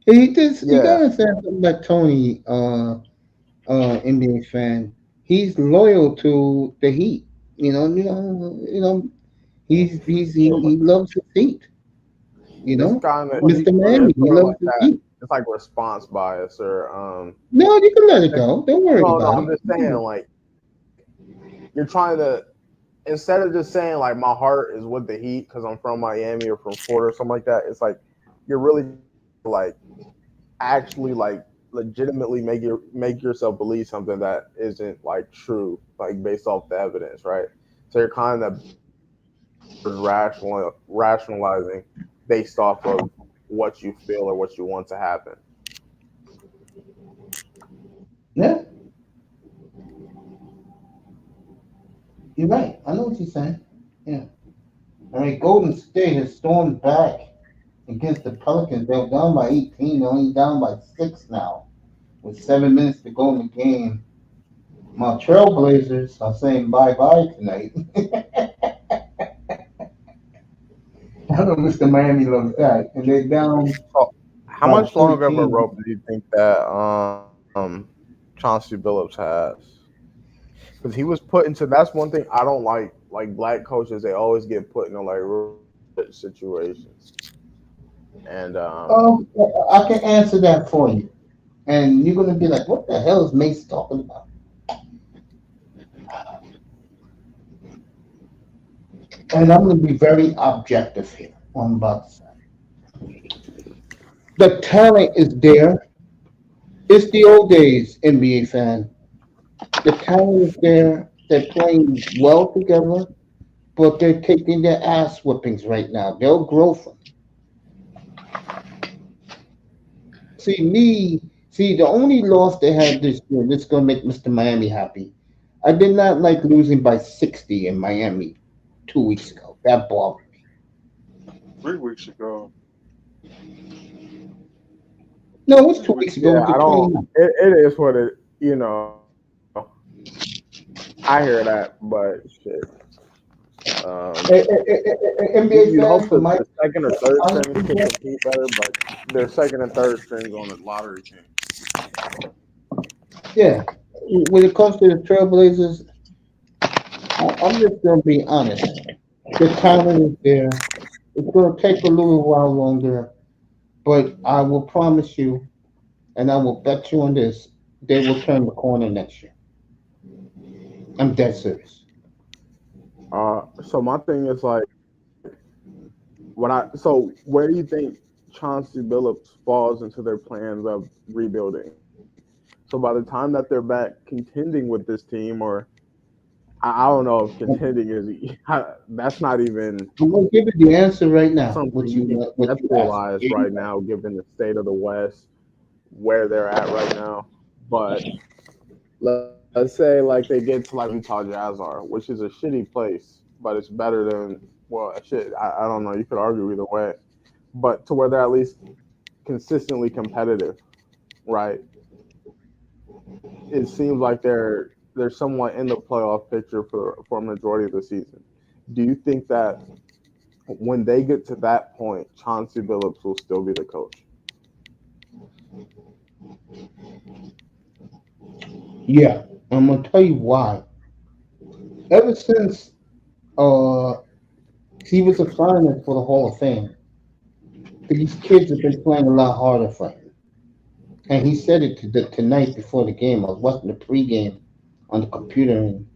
He did. You Yeah, gotta understand something about Tony, NBA fan. He's loyal to the Heat. He loves his Heat. it's kind of Mr. Miami, it's he sort of loves like his that. Heat. It's like response bias, or No, you can let it go. Don't worry no, about I'm just saying, it. like, you're trying to, instead of just saying like my heart is with the Heat because I'm from Miami or from Florida or something like that. It's like you're really like actually like legitimately make yourself believe something that isn't like true, like based off the evidence, right? So you're kind of rationalizing based off of what you feel or what you want to happen. Yeah, you're right. I know what you're saying. Yeah. All right, Golden State has stormed back against the Pelicans. They're down by 18. They're only down by 6 now, with 7 minutes to go in the game. My Trailblazers are saying bye-bye tonight. I know Mr. Miami loves that. And they're down So how by much longer of a 13. rope do you think that Chauncey Billups has? Because he was put into, that's one thing I don't like. Like black coaches, they always get put in like real situations. And I can answer that for you. And you're going to be like, what the hell is Mace talking about? And I'm going to be very objective here. What I'm about to say. The talent is there. It's the old days, NBA fan. The talent is there. They're playing well together, but they're taking their ass whippings right now. They'll grow from it. See, the only loss they had this year, this is going to make Mr. Miami happy. I did not like losing by 60 in Miami 2 weeks ago. That bothered me. 3 weeks ago. No, it was 2 weeks ago yeah, with the I don't. 29. It is what it. I hear that, but shit. NBA You'd fan hope for that my the second or third strings honestly, could compete better, but they're second and third strings on the lottery team. yeah. When it comes to the Trailblazers, I'm just gonna be honest. The talent is there. It's gonna take a little while longer, but I will promise you, and I will bet you on this, they will turn the corner next year. I'm dead serious. So my thing is like, so where do you think Chauncey Billups falls into their plans of rebuilding? So by the time that they're back contending with this team, or I don't know if contending is that's not even I'm gonna give you the answer right now. something What you you can what you asked. conceptualize right now, given the state of the West, where they're at right now. But let's say like they get to like Utah Jazz are, which is a shitty place, but it's better than, well, shit. I don't know. You could argue either way, but to where they're at least consistently competitive, right? It seems like they're somewhat in the playoff picture for a majority of the season. Do you think that when they get to that point, Chauncey Billups will still be the coach? Yeah, I'm gonna tell you why. Ever since uh he was a finalist for the Hall of Fame, these kids have been playing a lot harder for him. And he said it tonight before the game. I was watching the pregame on the computer and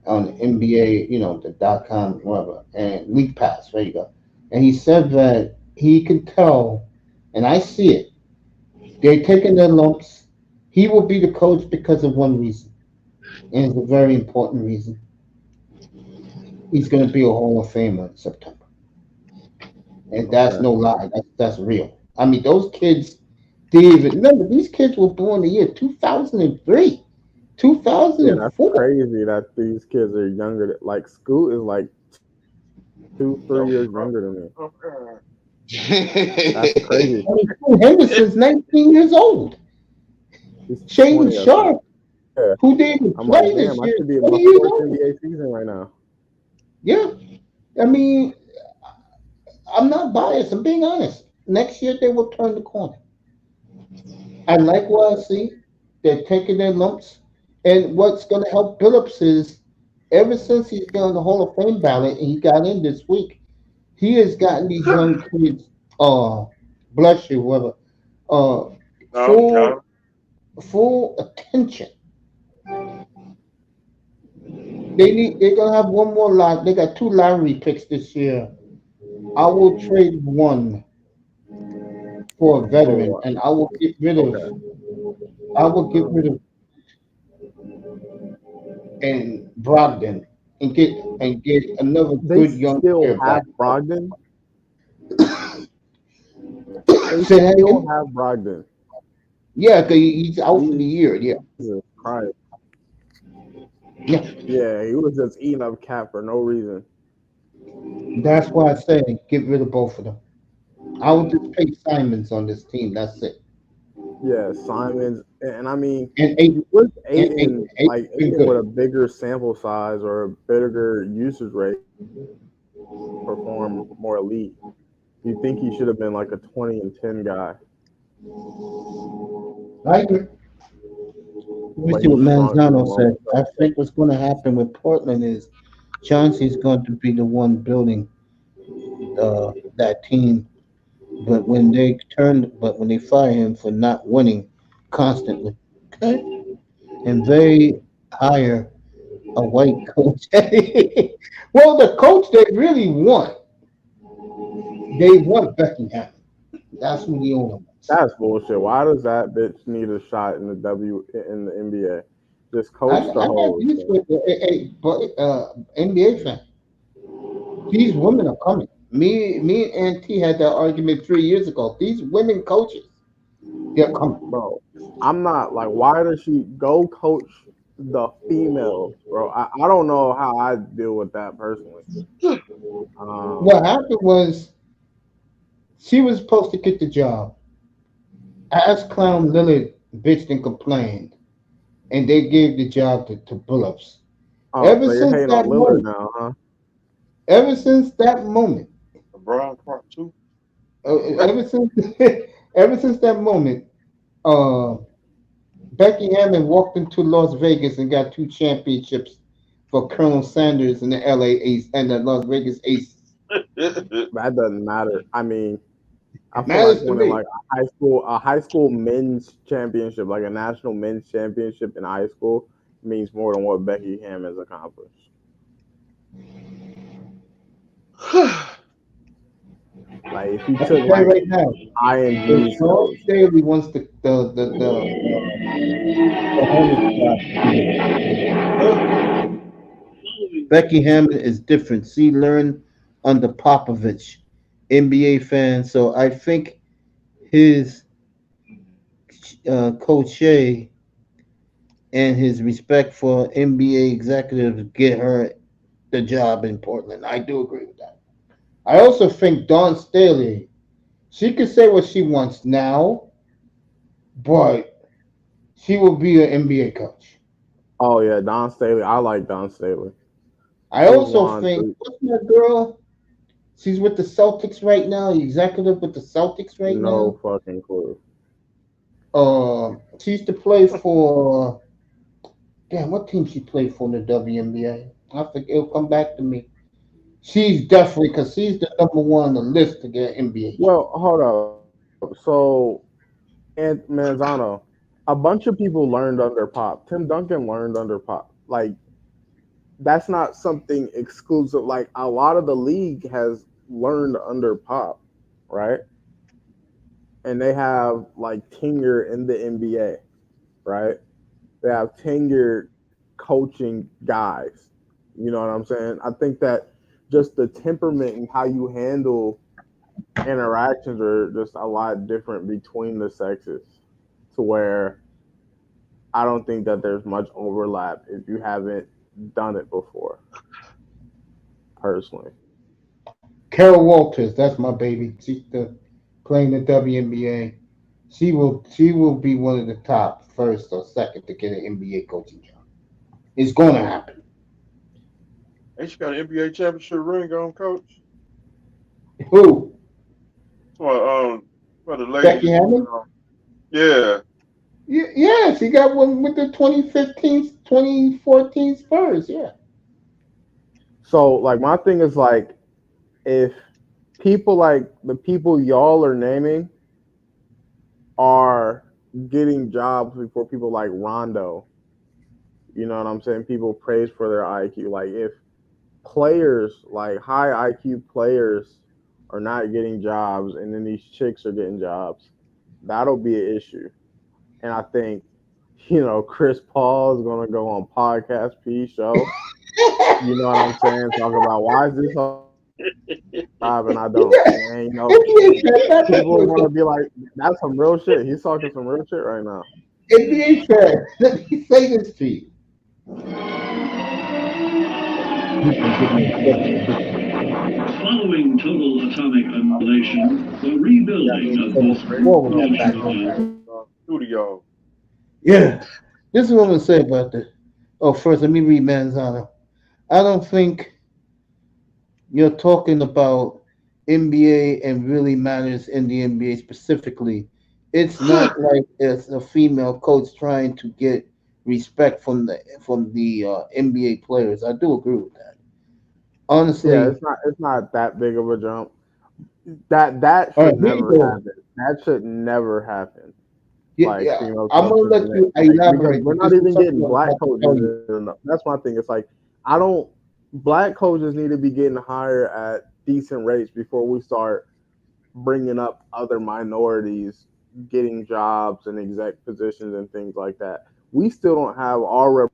on the NBA, the .com, whatever, and League Pass. There you go. And he said that he could tell, and I see it. They're taking their lumps. He will be the coach because of one reason, and it's a very important reason. He's going to be a Hall of Famer in September. and that's Okay. no lie. That's real. I mean, those kids didn't even remember. These kids were born the year 2003, Yeah, that's 2004. crazy that these kids are younger. Like Scoot is like 2, 3 Yo, years younger than me. uh, That's crazy. I mean, Phil Henderson's 19 years old. He's Shaden 20, I think. Sharp, Yeah. who didn't I'm like, play this damn, I year, should be is in my 20 years fourth old. NBA season right now. Yeah, I mean, I'm not biased. I'm being honest. Next year they will turn the corner. I like what I see. They're taking their lumps. And what's going to help Phillips is ever since he's been on the Hall of Fame ballot and he got in this week, he has gotten these young kids, bless you, whoever, uh, full no. full attention. They're gonna have one more lot. They got two lottery picks this year. I will trade one for a For veteran, what? and I will get rid of. Okay. I will get rid of and Brogdon and get another They good young still player have back. Brogdon. They Say that still again? have Brogdon. Yeah, because he's out for the Jesus year. Yeah, Christ. yeah. Yeah, he was just eating up cap for no reason. That's why I say get rid of both of them. I would just pay Simons on this team. That's it. Yeah, Simons, and I mean, And eight you wish and Aiden, eight like been Aiden, with good. a bigger sample size or a bigger usage rate, perform more elite. You think he should have been like a 20 and 10 guy, I agree. Let me but see he what shrunk to the Manzano moment. said. I think what's going to happen with Portland is Chauncey's going to be the one building that team. But when they fire him for not winning constantly, okay, and they hire a white coach. Well, the coach they really want, they want Beckingham. That's who the owner wants. That's bullshit. Why does that bitch need a shot in the NBA? Just I, coach the I got hoes, news man. with the NBA fan. These women are coming. Me and Auntie had that argument 3 years ago. These women coaches, they're coming. Bro, I'm not like, why does she go coach the females, bro? I don't know how I deal with that personally. What happened was she was supposed to get the job. As Clown Lillard bitched and complained, and they gave the job to Billups. Oh, Ever so you're since hating that on Lillard moment, now, huh? ever since that moment, LeBron part two. ever since ever since that moment, uh, Becky Hammond walked into Las Vegas and got two championships for Colonel Sanders and the LA Ace and the Las Vegas Aces. That doesn't matter. I mean, I feel like Matters to winning me. like a high school men's championship, like a national men's championship in high school, means more than what Becky Hammond has accomplished. Like if you I took can tell you like right now, if ING's Sean coach, Staley wants the Hornets job, he will. Becky Hammond is different. She learned under Popovich, NBA fan. So I think his coach Shea and his respect for NBA executives get her the job in Portland. I do agree with that. I also think Dawn Staley, she can say what she wants now, but she will be an NBA coach. oh yeah, Don Staley. I like Don Staley. I He's also won think three. what's that girl? She's with the Celtics right now, executive with the Celtics right No now. fucking clue. She used to play for damn what team she played for in the WNBA. I think it'll come back to me. She's definitely because she's the number one on the list to get an NBA job. Well, hold up. So, and Manzano, a bunch of people learned under Pop. Tim Duncan learned under Pop. Like that's not something exclusive. Like a lot of the league has learned under Pop, right? And they have like tenure in the NBA, right? They have tenured coaching guys. You know what I'm saying? I think that just the temperament and how you handle interactions are just a lot different between the sexes, to where I don't think that there's much overlap if you haven't done it before. Personally, Carol Walters, that's my baby. She's playing the WNBA. She will be one of the top first or second to get an NBA coaching job. It's going to happen. Ain't she got an NBA championship ring on, Coach? Who? For the ladies. Becky Hammond? Yeah. Yeah, she got one with the 2015, 2014 Spurs. Yeah. so like my thing is like, if people like the people y'all are naming are getting jobs before people like Rondo, you know what I'm saying? People praise for their IQ. Like if players, like high IQ players, are not getting jobs, and then these chicks are getting jobs, that'll be an issue. And I think, Chris Paul is gonna go on podcast P show. You know what I'm saying? Talk about why is this job and I don't. And people are gonna be like, that's some real shit. He's talking some real shit right now. NBA said, let me say this to you. Following total atomic annihilation, the rebuilding of this Studio. Yeah. This is what I'm going to say about this. Oh, first, let me read Manzano. I don't think you're talking about NBA and really matters in the NBA specifically. It's not like it's a female coach trying to get respect from the NBA players. I do agree with that. Honestly, Yeah, it's not that big of a jump. That all should right, here you never go. happen. That should never happen. Yeah, Like yeah. female I'm gonna coaches let you because elaborate. we're not This is even something getting I'm black about to coaches. tell you. That's my thing. It's like I don't. Black coaches need to be getting hired at decent rates before we start bringing up other minorities getting jobs and exec positions and things like that. We still don't have our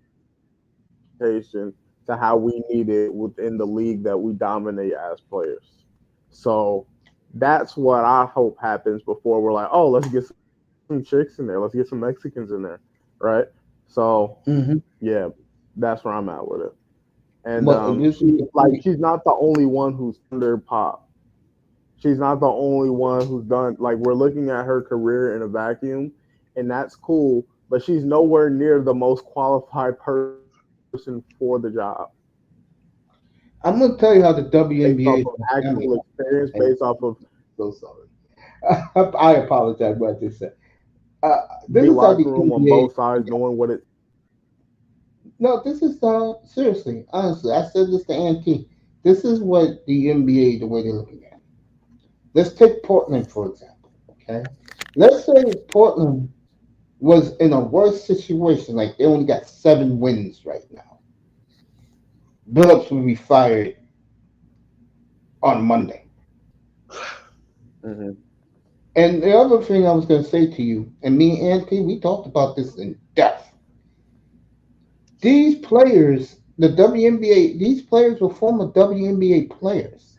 reputation to how we need it within the league that we dominate as players. So that's what I hope happens before we're like, oh, let's get some chicks in there, let's get some Mexicans in there, right? So Mhm. yeah, that's where I'm at with it. And But this is the thing. she's not the only one who's under pop. She's not the only one who's done, like, we're looking at her career in a vacuum, and that's cool, but she's nowhere near the most qualified person for the job I'm gonna tell you how the based off WNBA is of dynamic. actual experience, based off of So sorry. I apologize what I just said. This the is how the locker room on NBA. both sides, knowing what it. No, this is seriously, honestly. I said this to Auntie. This is what the NBA, the way they're looking at it. Let's take Portland for example. Okay, let's say Portland was in a worse situation, like they only got 7 wins right now. Billups would be fired on Monday. Mm-hmm. And the other thing I was going to say to you, and me and Auntie, we talked about this in depth. These players, the WNBA, these players were former WNBA players.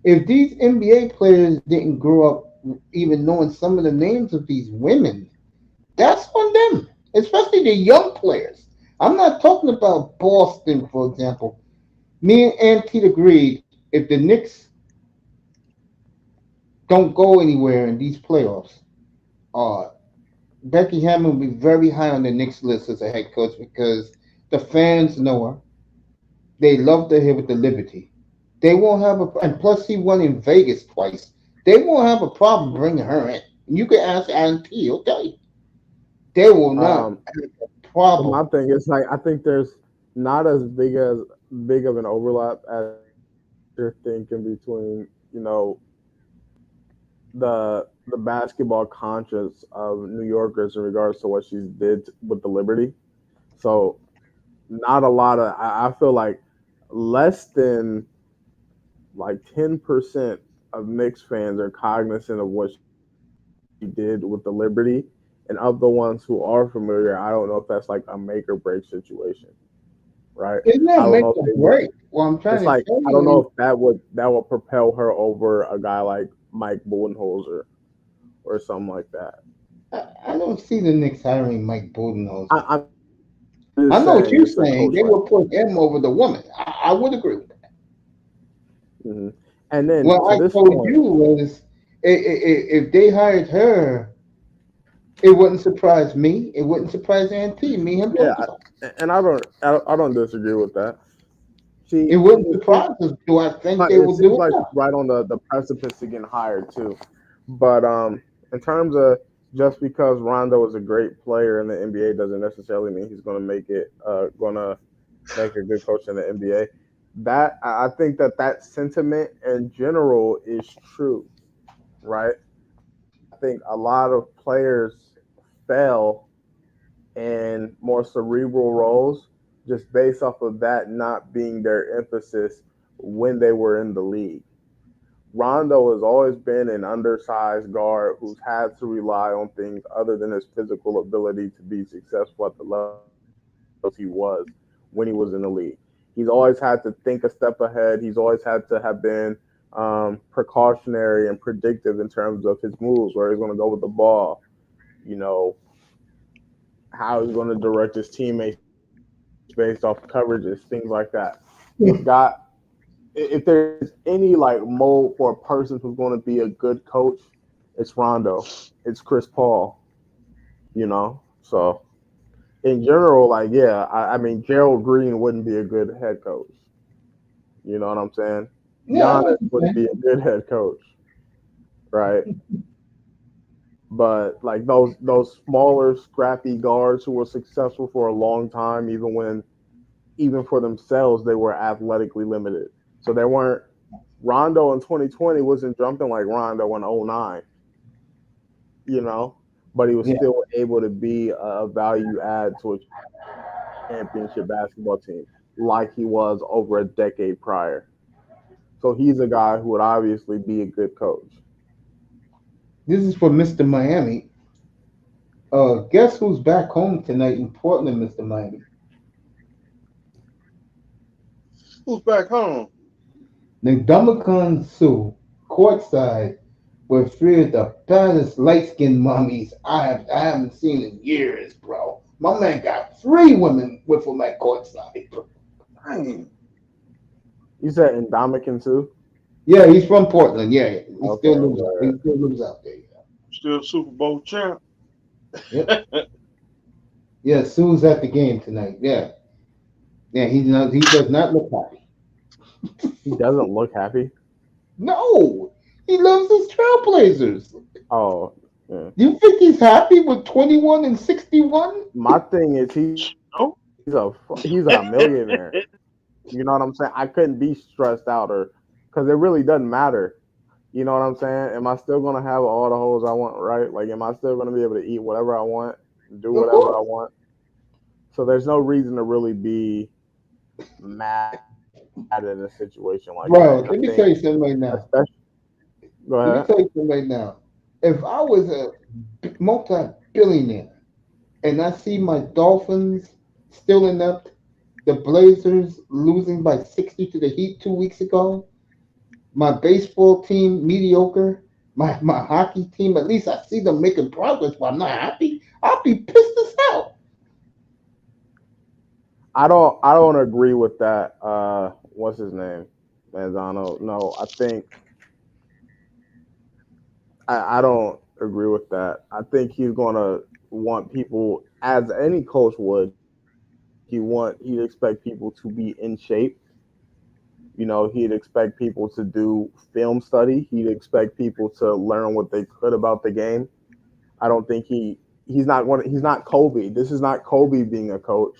If these NBA players didn't grow up even knowing some of the names of these women, that's on them, especially the young players. I'm not talking about Boston, for example. Me and Auntie agreed if the Knicks don't go anywhere in these playoffs, uh, Becky Hammond will be very high on the Knicks list as a head coach because the fans know her. They love her here with the Liberty. They won't have and plus he won in Vegas twice. They won't have a problem bringing her in. You can ask Auntie, he'll tell you. They will not Um, have a but my problem. thing is, like, I think there's not as big of an overlap as you're thinking between, the basketball conscience of New Yorkers in regards to what she did with the Liberty. So not a lot of, I feel like less than like 10% of Knicks fans are cognizant of what she did with the Liberty. And of the ones who are familiar, I don't know if that's like a make or break situation, right? It's I not don't make know if or they would. break. What I'm trying It's to like tell I don't you know if that would propel her over a guy like Mike Budenholzer or something like that. I don't see the Knicks hiring Mike Budenholzer. I'm I just know what saying, you're just a saying. coach They like will put him over the woman. I would agree with that. hmm And then What to I this told point, you was if they hired her, it wouldn't surprise me. It wouldn't surprise Auntie. Me and him yeah, talked about it. and I don't disagree with that. It wouldn't surprise us. Do I think they It will do seems it? like No. right on the precipice to getting hired too. But in terms of just because Rondo is a great player in the NBA doesn't necessarily mean he's going to make a good coach in the NBA. That I think that sentiment in general is true, right? I think a lot of players fail in more cerebral roles just based off of that not being their emphasis when they were in the league. Rondo has always been an undersized guard who's had to rely on things other than his physical ability to be successful at the level he was when he was in the league. He's always had to think a step ahead. He's always had to have been precautionary and predictive in terms of his moves, where he's going to go with the ball, you know, how he's going to direct his teammates based off coverages, things like that. He's got, if there's any like mold for a person who's going to be a good coach, it's Rondo, it's Chris Paul, you know. So in general, like yeah, I mean Gerald Green wouldn't be a good head coach. You know what I'm saying? Yeah, Giannis wouldn't be a good head coach, right? But like those smaller, scrappy guards who were successful for a long time, even for themselves, they were athletically limited. So they weren't. Rondo in 2020 wasn't jumping like Rondo in '09, you know, but he was yeah. still able to be a value add to a championship basketball team like he was over a decade prior. So he's a guy who would obviously be a good coach. This is for Mr. Miami. Guess who's back home tonight in Portland, Mr. Miami? Who's back home? Ndamukong Suh, courtside with three of the baddest light-skinned mommies I haven't seen in years, bro. My man got three women with him at courtside, bro. Dang. You said Ndamukong Suh? Yeah, he's from Portland. Yeah, he Okay, still lives. right. He still lives out there. Still Super Bowl champ. Yeah. Yeah, Sue's at the game tonight. Yeah, yeah. He does not look happy. He doesn't look happy. No, he loves his Trailblazers. Oh, yeah. You think he's happy with 21-61? My thing is Oh. he's a millionaire. You know what I'm saying? I couldn't be stressed out or because it really doesn't matter. You know what I'm saying? Am I still gonna have all the hoes I want, right? Like, am I still gonna be able to eat whatever I want, do Of whatever I course. want? So there's no reason to really be mad in a situation like Bro, that. I let me think, tell you something right now. especially, go Let me ahead. tell you something right now. If I was a multi-billionaire and I see my Dolphins still inept, the Blazers losing by 60 to the Heat 2 weeks ago, my baseball team mediocre, my hockey team, at least I see them making progress, but I'm not happy. I'll be pissed as hell. I don't agree with that. What's his name? Manzano. No, I think I don't agree with that. I think he's gonna want people, as any coach would, he'd expect people to be in shape. You know, he'd expect people to do film study. He'd expect people to learn what they could about the game. I don't think he's not Kobe. This is not Kobe being a coach.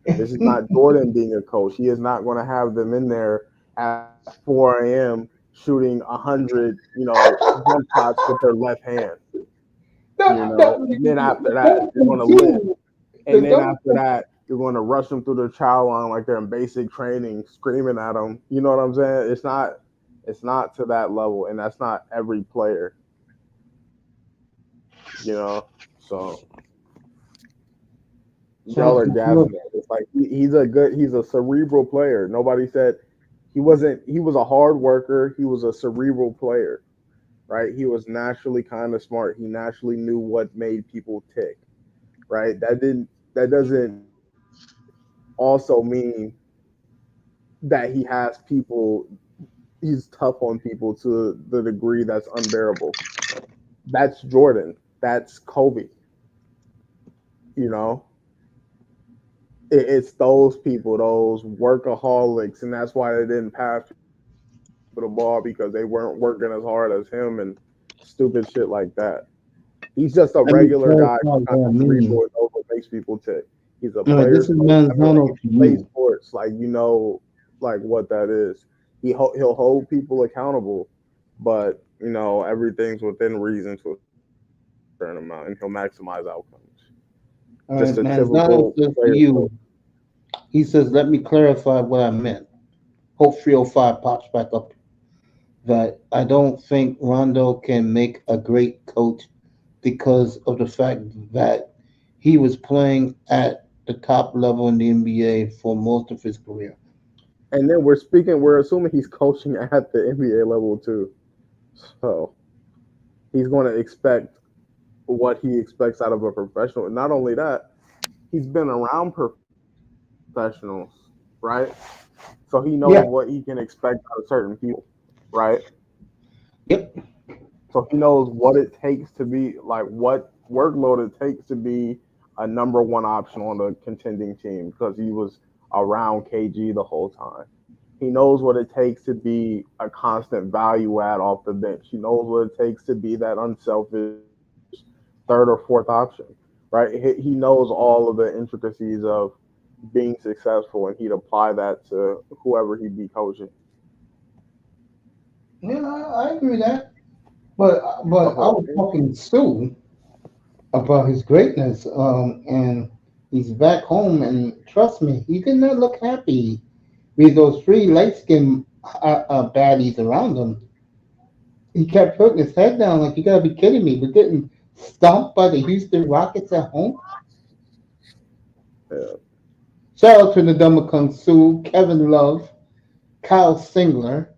This is not Jordan being a coach. He is not going to have them in there at 4 a.m. shooting 100, jump shots with their left hand. And then after that, you're going to lift. And then after that, you're going to rush them through their chow line like they're in basic training, screaming at them. You know what I'm saying? It's not to that level, and that's not every player. So y'all are gassing it. It's like he's a cerebral player. Nobody said he was a hard worker. He was a cerebral player. right? He was naturally kind of smart. He naturally knew what made people tick, right? That doesn't also mean that he's tough on people to the degree that's unbearable. That's Jordan. That's Kobe. You know, it's those people, those workaholics, and that's why they didn't pass the ball because they weren't working as hard as him and stupid shit like that. He's just a Let me regular guy clarify who kind what I of mean. knows what makes people tick. He's a This player's is coach. I mean, like, Manzano if to you play you. sports, like, you know, like what that is. He'll hold people accountable, but you know everything's within reason to a certain amount, and he'll maximize outcomes. All Just right, a Manzano typical says to player's coach. you. He says, "Let me clarify what I meant." Hope 305 pops back up. That I don't think Rondo can make a great coach because of the fact that he was playing at the top level in the NBA for most of his career. And then we're assuming he's coaching at the NBA level too. So he's going to expect what he expects out of a professional. And not only that, he's been around professionals, right? So he knows Yeah. what he can expect out of certain people, right? Yep. So he knows what it takes to be like what workload it takes to be a number one option on the contending team because he was around KG the whole time. He knows what it takes to be a constant value add off the bench. He knows what it takes to be that unselfish third or fourth option, right? He knows all of the intricacies of being successful, and he'd apply that to whoever he'd be coaching. Yeah, I agree with that. But I So was talking to Sue about his greatness, and he's back home, and trust me, he did not look happy with those three light skinned baddies around him. He kept putting his head down like, you gotta be kidding me. We're getting stomped by the Houston Rockets at home. yeah, Shout out to the Kung Su, Kevin Love, Kyle Singler.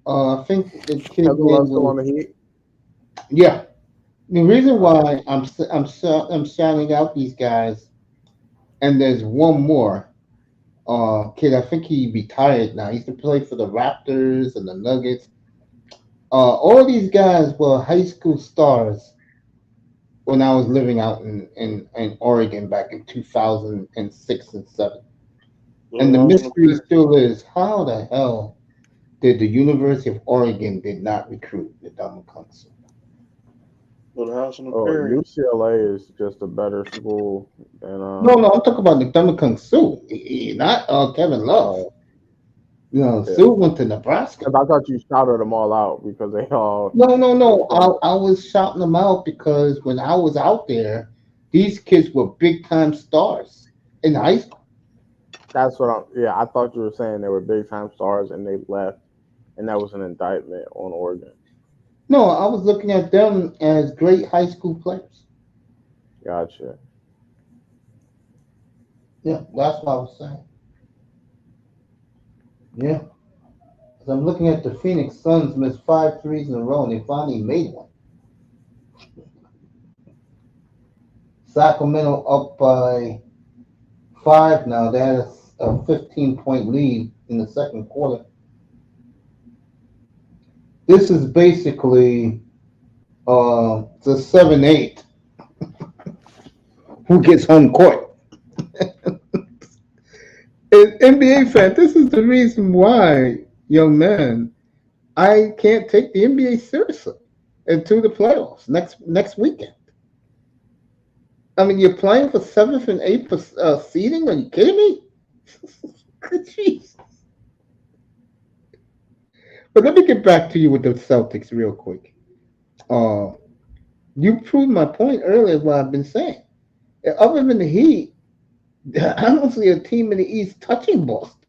I think the kid's Kevin name Love's still was, on the Heat. yeah. The reason Uh, why I'm shouting out these guys, and there's one more kid. I think he retired now. He used to play for the Raptors and the Nuggets. All these guys were high school stars when I was living out in Oregon back in 2006 and 7. Little And the House on the mystery Prairie. still is, how the hell did the University of Oregon did not recruit the Kung Su? Little House on the oh, Prairie. UCLA is just a better school than No, I'm talking about the Kung Su, not Kevin Love. oh yeah. Sue went to Nebraska. 'Cause I thought you shouted them all out because they all were No. from. I was shouting them out because when I was out there, these kids were big time stars in high school. That's what I'm. Yeah, I thought you were saying they were big time stars and they left, and that was an indictment on Oregon. No, I was looking at them as great high school players. Gotcha. Yeah, that's what I was saying. Yeah. 'Cause I'm looking at the Phoenix Suns missed 5 threes in a row and they finally made one. Sacramento up by 5 now. They had a 15-point lead in the second quarter. This is basically the 7-8 who gets home court. And NBA fan, this is the reason why, young man, I can't take the NBA seriously into the playoffs next weekend. I mean, you're playing for 7th and 8th seeding? Are you kidding me? Jeez. But let me get back to you with the Celtics real quick. Uh, you proved my point earlier, what I've been saying. Other than the Heat, I don't see a team in the East touching Boston.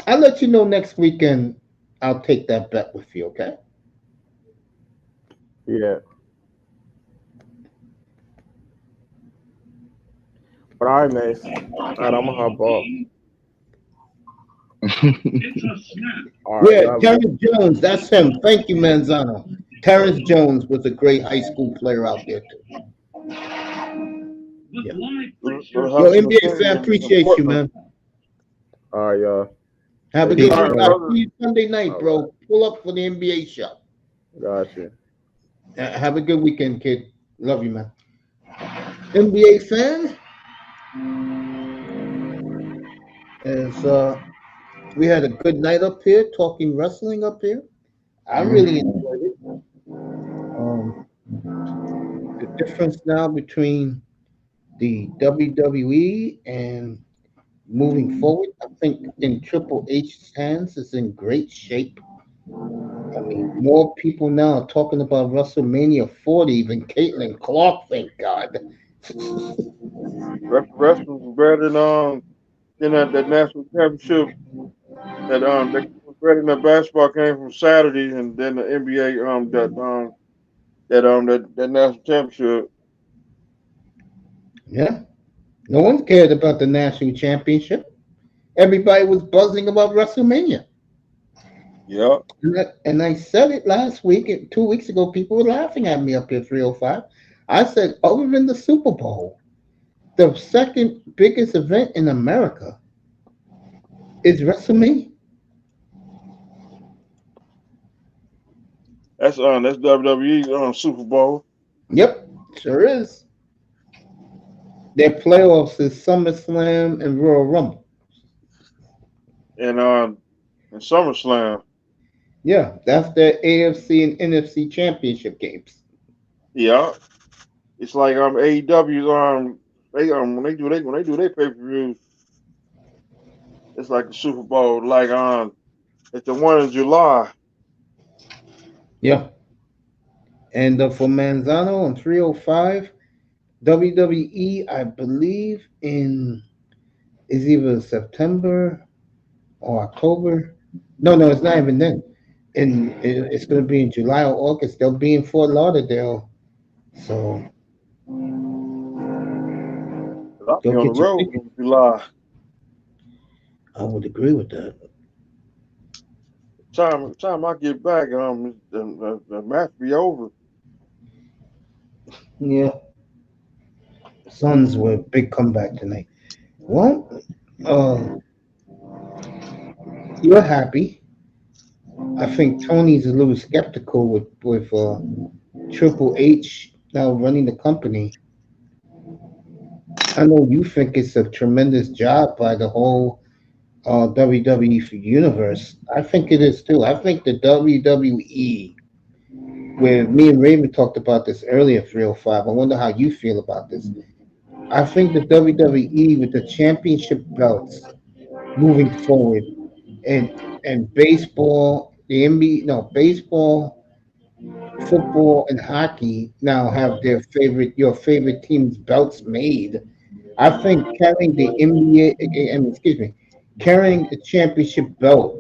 I'll let you know next weekend. I'll take that bet with you, okay? Yeah. But all right, Mace. All right, I'm gonna hop off. It's a snap. All right, Yeah, y'all. Terrence Jones, that's him. Thank you, Manzano. Terrence Jones was a great high school player out there too. With Yeah. live Little Yo, house in the NBA city fan, in appreciate you, Portland. man. All right, y'all. Have a Peace, good All week. right, man. I'll brother. see you Sunday night, All bro. right. Pull up for the NBA show. Gotcha. Have a good weekend, kid. Love you, man. NBA fan, as we had a good night up here talking wrestling up here. I really enjoyed it. The difference now between the WWE and moving forward, I think in Triple H's hands is in great shape. I mean, more people now are talking about WrestleMania 40 than Caitlin Clark, thank God. Wrestling was better than that national championship. That was better than that basketball game from Saturday, and then the NBA that national championship. Yeah. No one cared about the national championship. Everybody was buzzing about WrestleMania. Yeah. And I said it last week, 2 weeks ago, people were laughing at me up here 305. I said, other than the Super Bowl, the second biggest event in America is WrestleMania. That's WWE Super Bowl. Yep, sure is. Their playoffs is SummerSlam and Royal Rumble. And SummerSlam. Yeah, that's their AFC and NFC championship games. Yeah. It's like AEW they when they do their pay per views, it's like the Super Bowl. Like it's the one in July. Yeah. And for Manzano on 305, WWE, I believe in is either September or October. No, it's not even then. It's going to be in July or August. They'll be in Fort Lauderdale. So I'll be go on the get your road ticket. in July. I would agree with that. Time I get back, the match be over. Yeah. Suns were a big comeback tonight. Well, you're happy. I think Tony's a little skeptical with Triple H now running the company. I know you think it's a tremendous job by the whole WWE universe. I think it is too. I think the WWE, where me and Raven talked about this earlier, 305. I wonder how you feel about this. I think the WWE with the championship belts moving forward, and baseball, the NBA, no baseball, football, and hockey now have your favorite team's belts made. I think carrying the NBA, excuse me, carrying the championship belt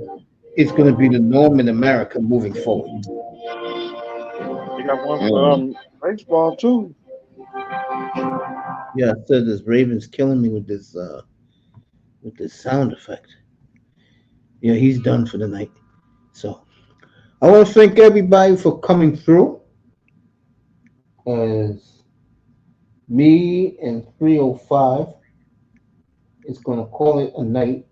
is going to be the norm in America moving forward. They got one for baseball too. Yeah, I said this Ravens killing me with this sound effect. Yeah, he's done for the night. So I want to thank everybody for coming through. As me and 305 is going to call it a night.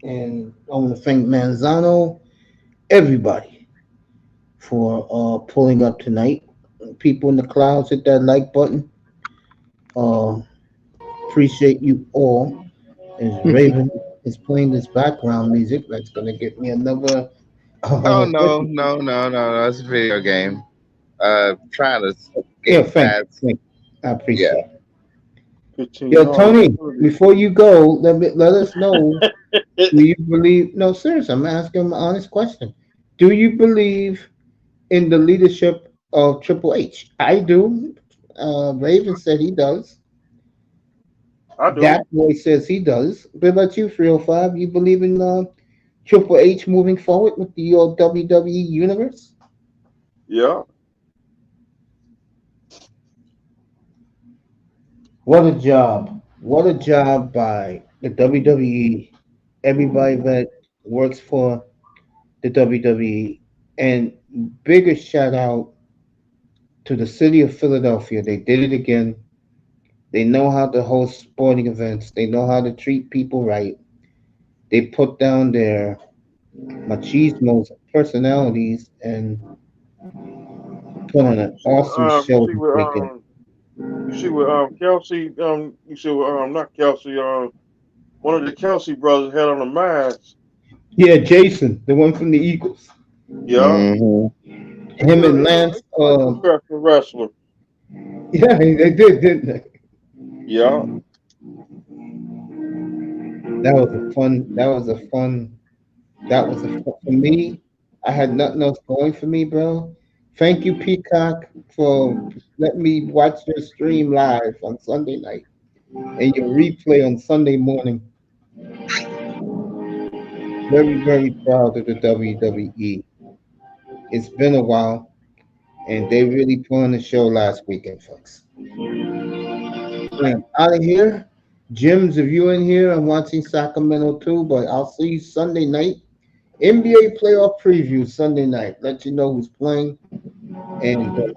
And I want to thank Manzano, everybody, for pulling up tonight. People in the clouds, hit that like button. Uh, appreciate you all. As Raven is playing this background music, that's going to get me another. Oh no! It's a video game. Trying to Yeah, get thank you. past. Thank you. I Yeah. appreciate it. 15 Yo, yards. Tony, before you go, let us know. Do you believe? No, seriously, I'm asking an honest question. Do you believe in the leadership of Triple H? I do. Raven said he does. I do. That boy says he does. What about you, 305? You believe in Triple H moving forward with the WWE universe? Yeah. What a job. What a job by the WWE everybody that works for the WWE, and biggest shout out to the city of Philadelphia. They did it again. They know how to host sporting events. They know how to treat people right. They put down their machismos personalities and put on an awesome You show see this with weekend. Kelsey, you see with not Kelsey, one of the Kelsey brothers had on a mask. Yeah, Jason, the one from the Eagles. Yeah. Him and Lance. Like a professional wrestler. Yeah, they did, didn't they? Yeah. That was a fun. That was a fun. That was a fun for me. I had nothing else going for me, bro. Thank you, Peacock, for letting me watch your stream live on Sunday night and your replay on Sunday morning. Very, very proud of the WWE. It's been a while, and they really put on the show last weekend, folks. I'm out of here. Jim's, if you in here, I'm watching Sacramento too, but I'll see you Sunday night. NBA playoff preview Sunday night. Let you know who's playing. And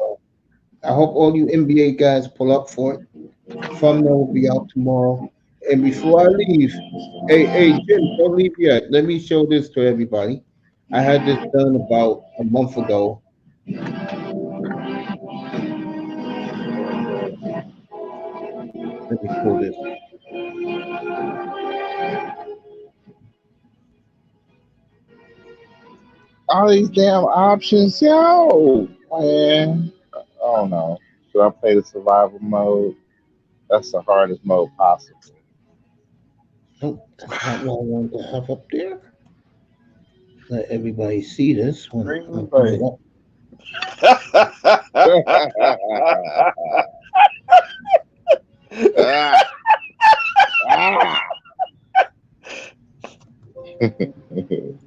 I hope all you NBA guys pull up for it. Thumbnail will be out tomorrow. And before I leave, hey, Jim, don't leave yet. Let me show this to everybody. I had this done about a month ago. Let me pull this. All these damn options, yo, man. I don't know. Should I play the survival mode? That's the hardest mode possible. Nope, that's not what I wanted to have up there. Let everybody see this one. I'll put it up.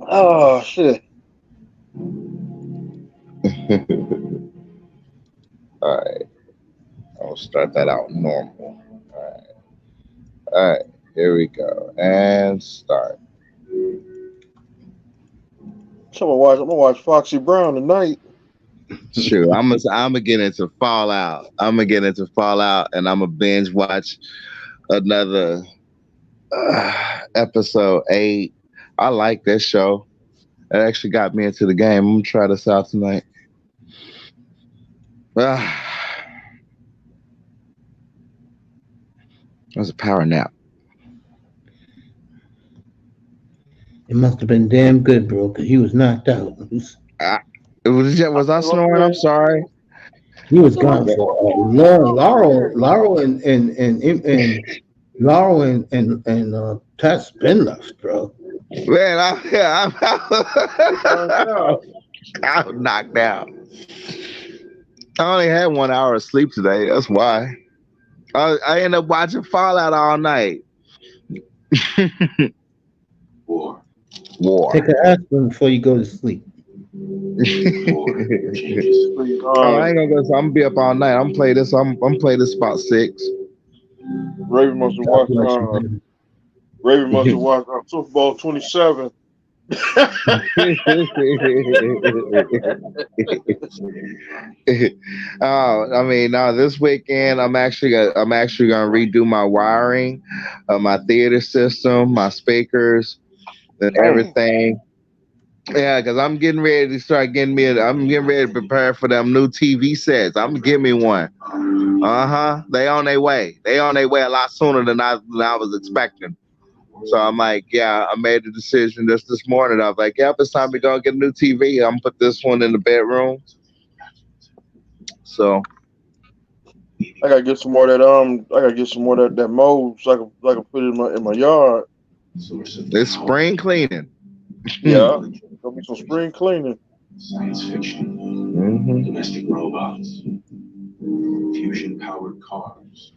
Oh shit. All right. I'll start that out normal. All right. Here we go. And start. So I'm gonna watch Foxy Brown tonight. True. I'm gonna get into Fallout. I'm gonna get into Fallout, and I'm gonna binge watch another episode 8. I like this show. It actually got me into the game. I'm gonna try this out tonight. That was a power nap. It must have been damn good, bro, because he was knocked out. Was I snoring? I'm sorry. He was gone for a long. Laurel and Tess been left, bro. Man, I'm knocked out. I only had 1 hour of sleep today. That's why. I ended up watching Fallout all night. War. Take an aspirin before you go to sleep. I ain't gonna go. So I'm gonna be up all night. I'm play this. I'm play this about 6. Raven must have watched Super Bowl 27. I mean, no. This weekend, I'm actually gonna redo my wiring, my theater system, my speakers, and everything. Yeah, because I'm getting ready to start getting me. I'm getting ready to prepare for them new TV sets. I'm gonna give me one. They on their way. They on their way a lot sooner than I was expecting. So I'm like, yeah, I made the decision this morning. I was like, yep, it's time to go get a new TV. I'm gonna put this one in the bedroom. So I gotta get some more of that. I gotta get some more of that mold so I can put it in my yard. It's spring cleaning. Yeah, gonna be some spring cleaning. Science fiction, domestic robots, fusion-powered cars,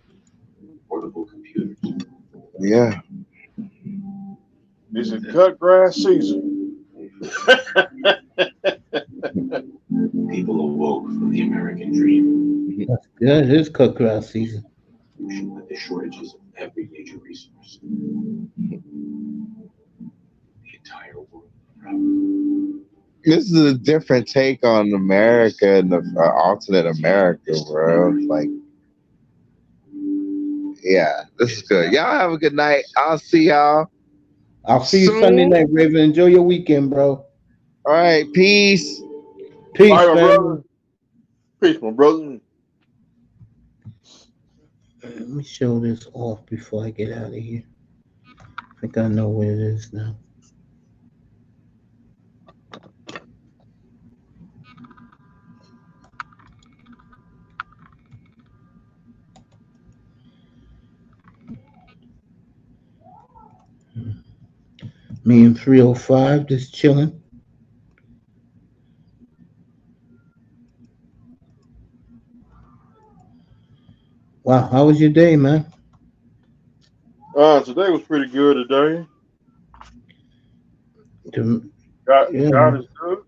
portable computers. Yeah. Is it cut grass season? People awoke from the American dream. That's good. It is cut grass season. With the shortages of every major resource. This is a different take on America and the alternate America, bro. Like, yeah, this is good. Y'all have a good night. I'll see y'all. I'll see you Sunday night, Raven. Enjoy your weekend, bro. All right, peace. Peace, All right, my man. brother. Peace, my brother. Let me show this off before I get out of here. I think I know what it is now. Me and 305 just chilling. Wow, how was your day, man? Today was pretty good today. God Yeah, is good.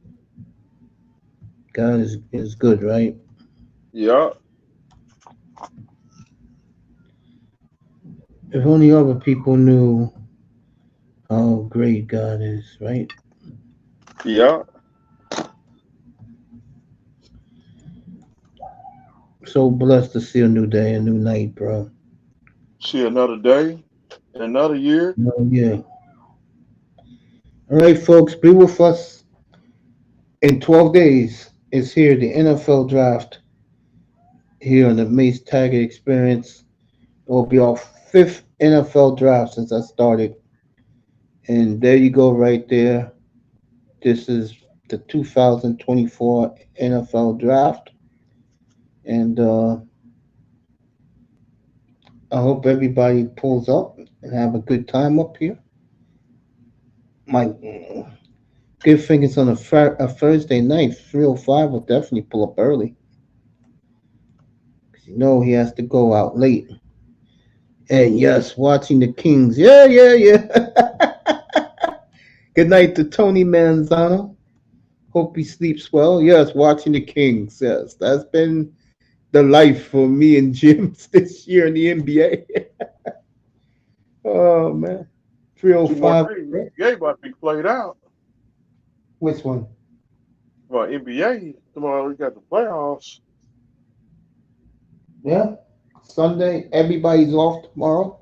God is good, right? Yeah. If only other people knew how great God is, right? Yeah. So blessed to see a new day, a new night, bro. See another day, another year. Oh, yeah. All right, folks, be with us in 12 days. It's here, the NFL draft here on the Mace Taggart Experience. It will be our fifth NFL draft since I started. And there you go, right there. This is the 2024 NFL draft. And I hope everybody pulls up and have a good time up here. My good thing it's on a Thursday night. 305 will definitely pull up early. Because you know he has to go out late. And yes, watching the Kings. Yeah, yeah, yeah. Good night to Tony Manzano. Hope he sleeps well. Yes, watching the Kings. Yes, that's been the life for me and Jim this year in the NBA. Oh, man. 305. NBA about to be played out. Which one? Well, NBA tomorrow we got the playoffs. Yeah. Sunday, everybody's off tomorrow.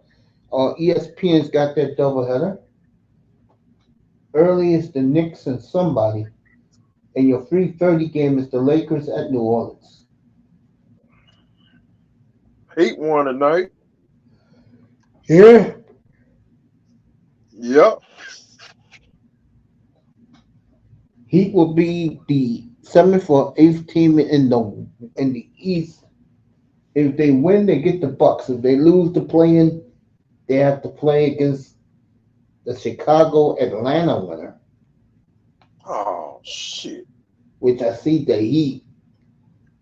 ESPN's got their doubleheader. Early is the Knicks and somebody. And your 3:30 game is the Lakers at New Orleans. Heat won tonight. Yeah. Yep. Heat will be the 7th or 8th team in the East. If they win, they get the Bucks. If they lose the play-in, they have to play against the Chicago Atlanta winner, Oh shit. which I see the Heat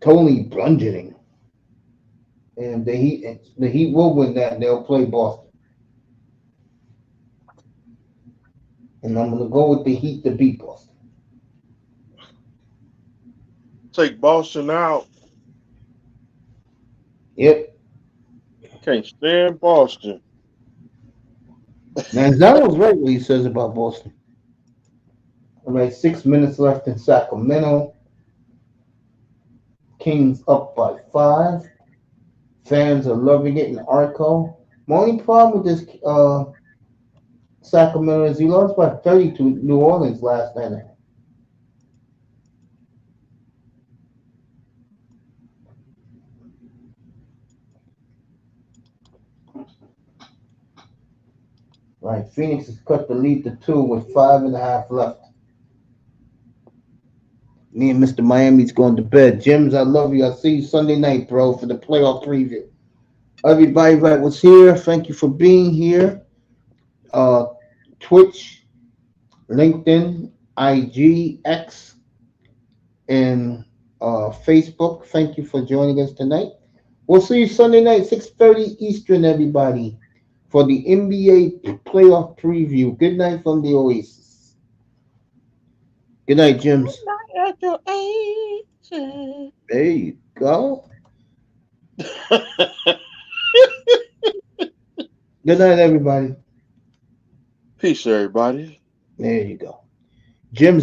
totally bludgeoning. And the Heat will win that, and they'll play Boston. And I'm gonna go with the Heat to beat Boston. Take Boston out. Yep. Can't stand Boston. Manzano's right what he says about Boston. All right, 6 minutes left in Sacramento. Kings up by 5. Fans are loving it in Arco. My only problem with this Sacramento is he lost by 30 to New Orleans last night. Right, Phoenix has cut the lead to 2 with 5.5 left. Me and Mr. Miami's going to bed. Jims, I love you. I'll see you Sunday night, bro, for the playoff preview. Everybody that was here, thank you for being here. Twitch, LinkedIn, IG, X, and Facebook. Thank you for joining us tonight. We'll see you Sunday night, 6:30 Eastern, everybody, for the NBA playoff preview. Good night from the Oasis. Good night, Jims. There you go. Good night, everybody. Peace, everybody. There you go. Jim's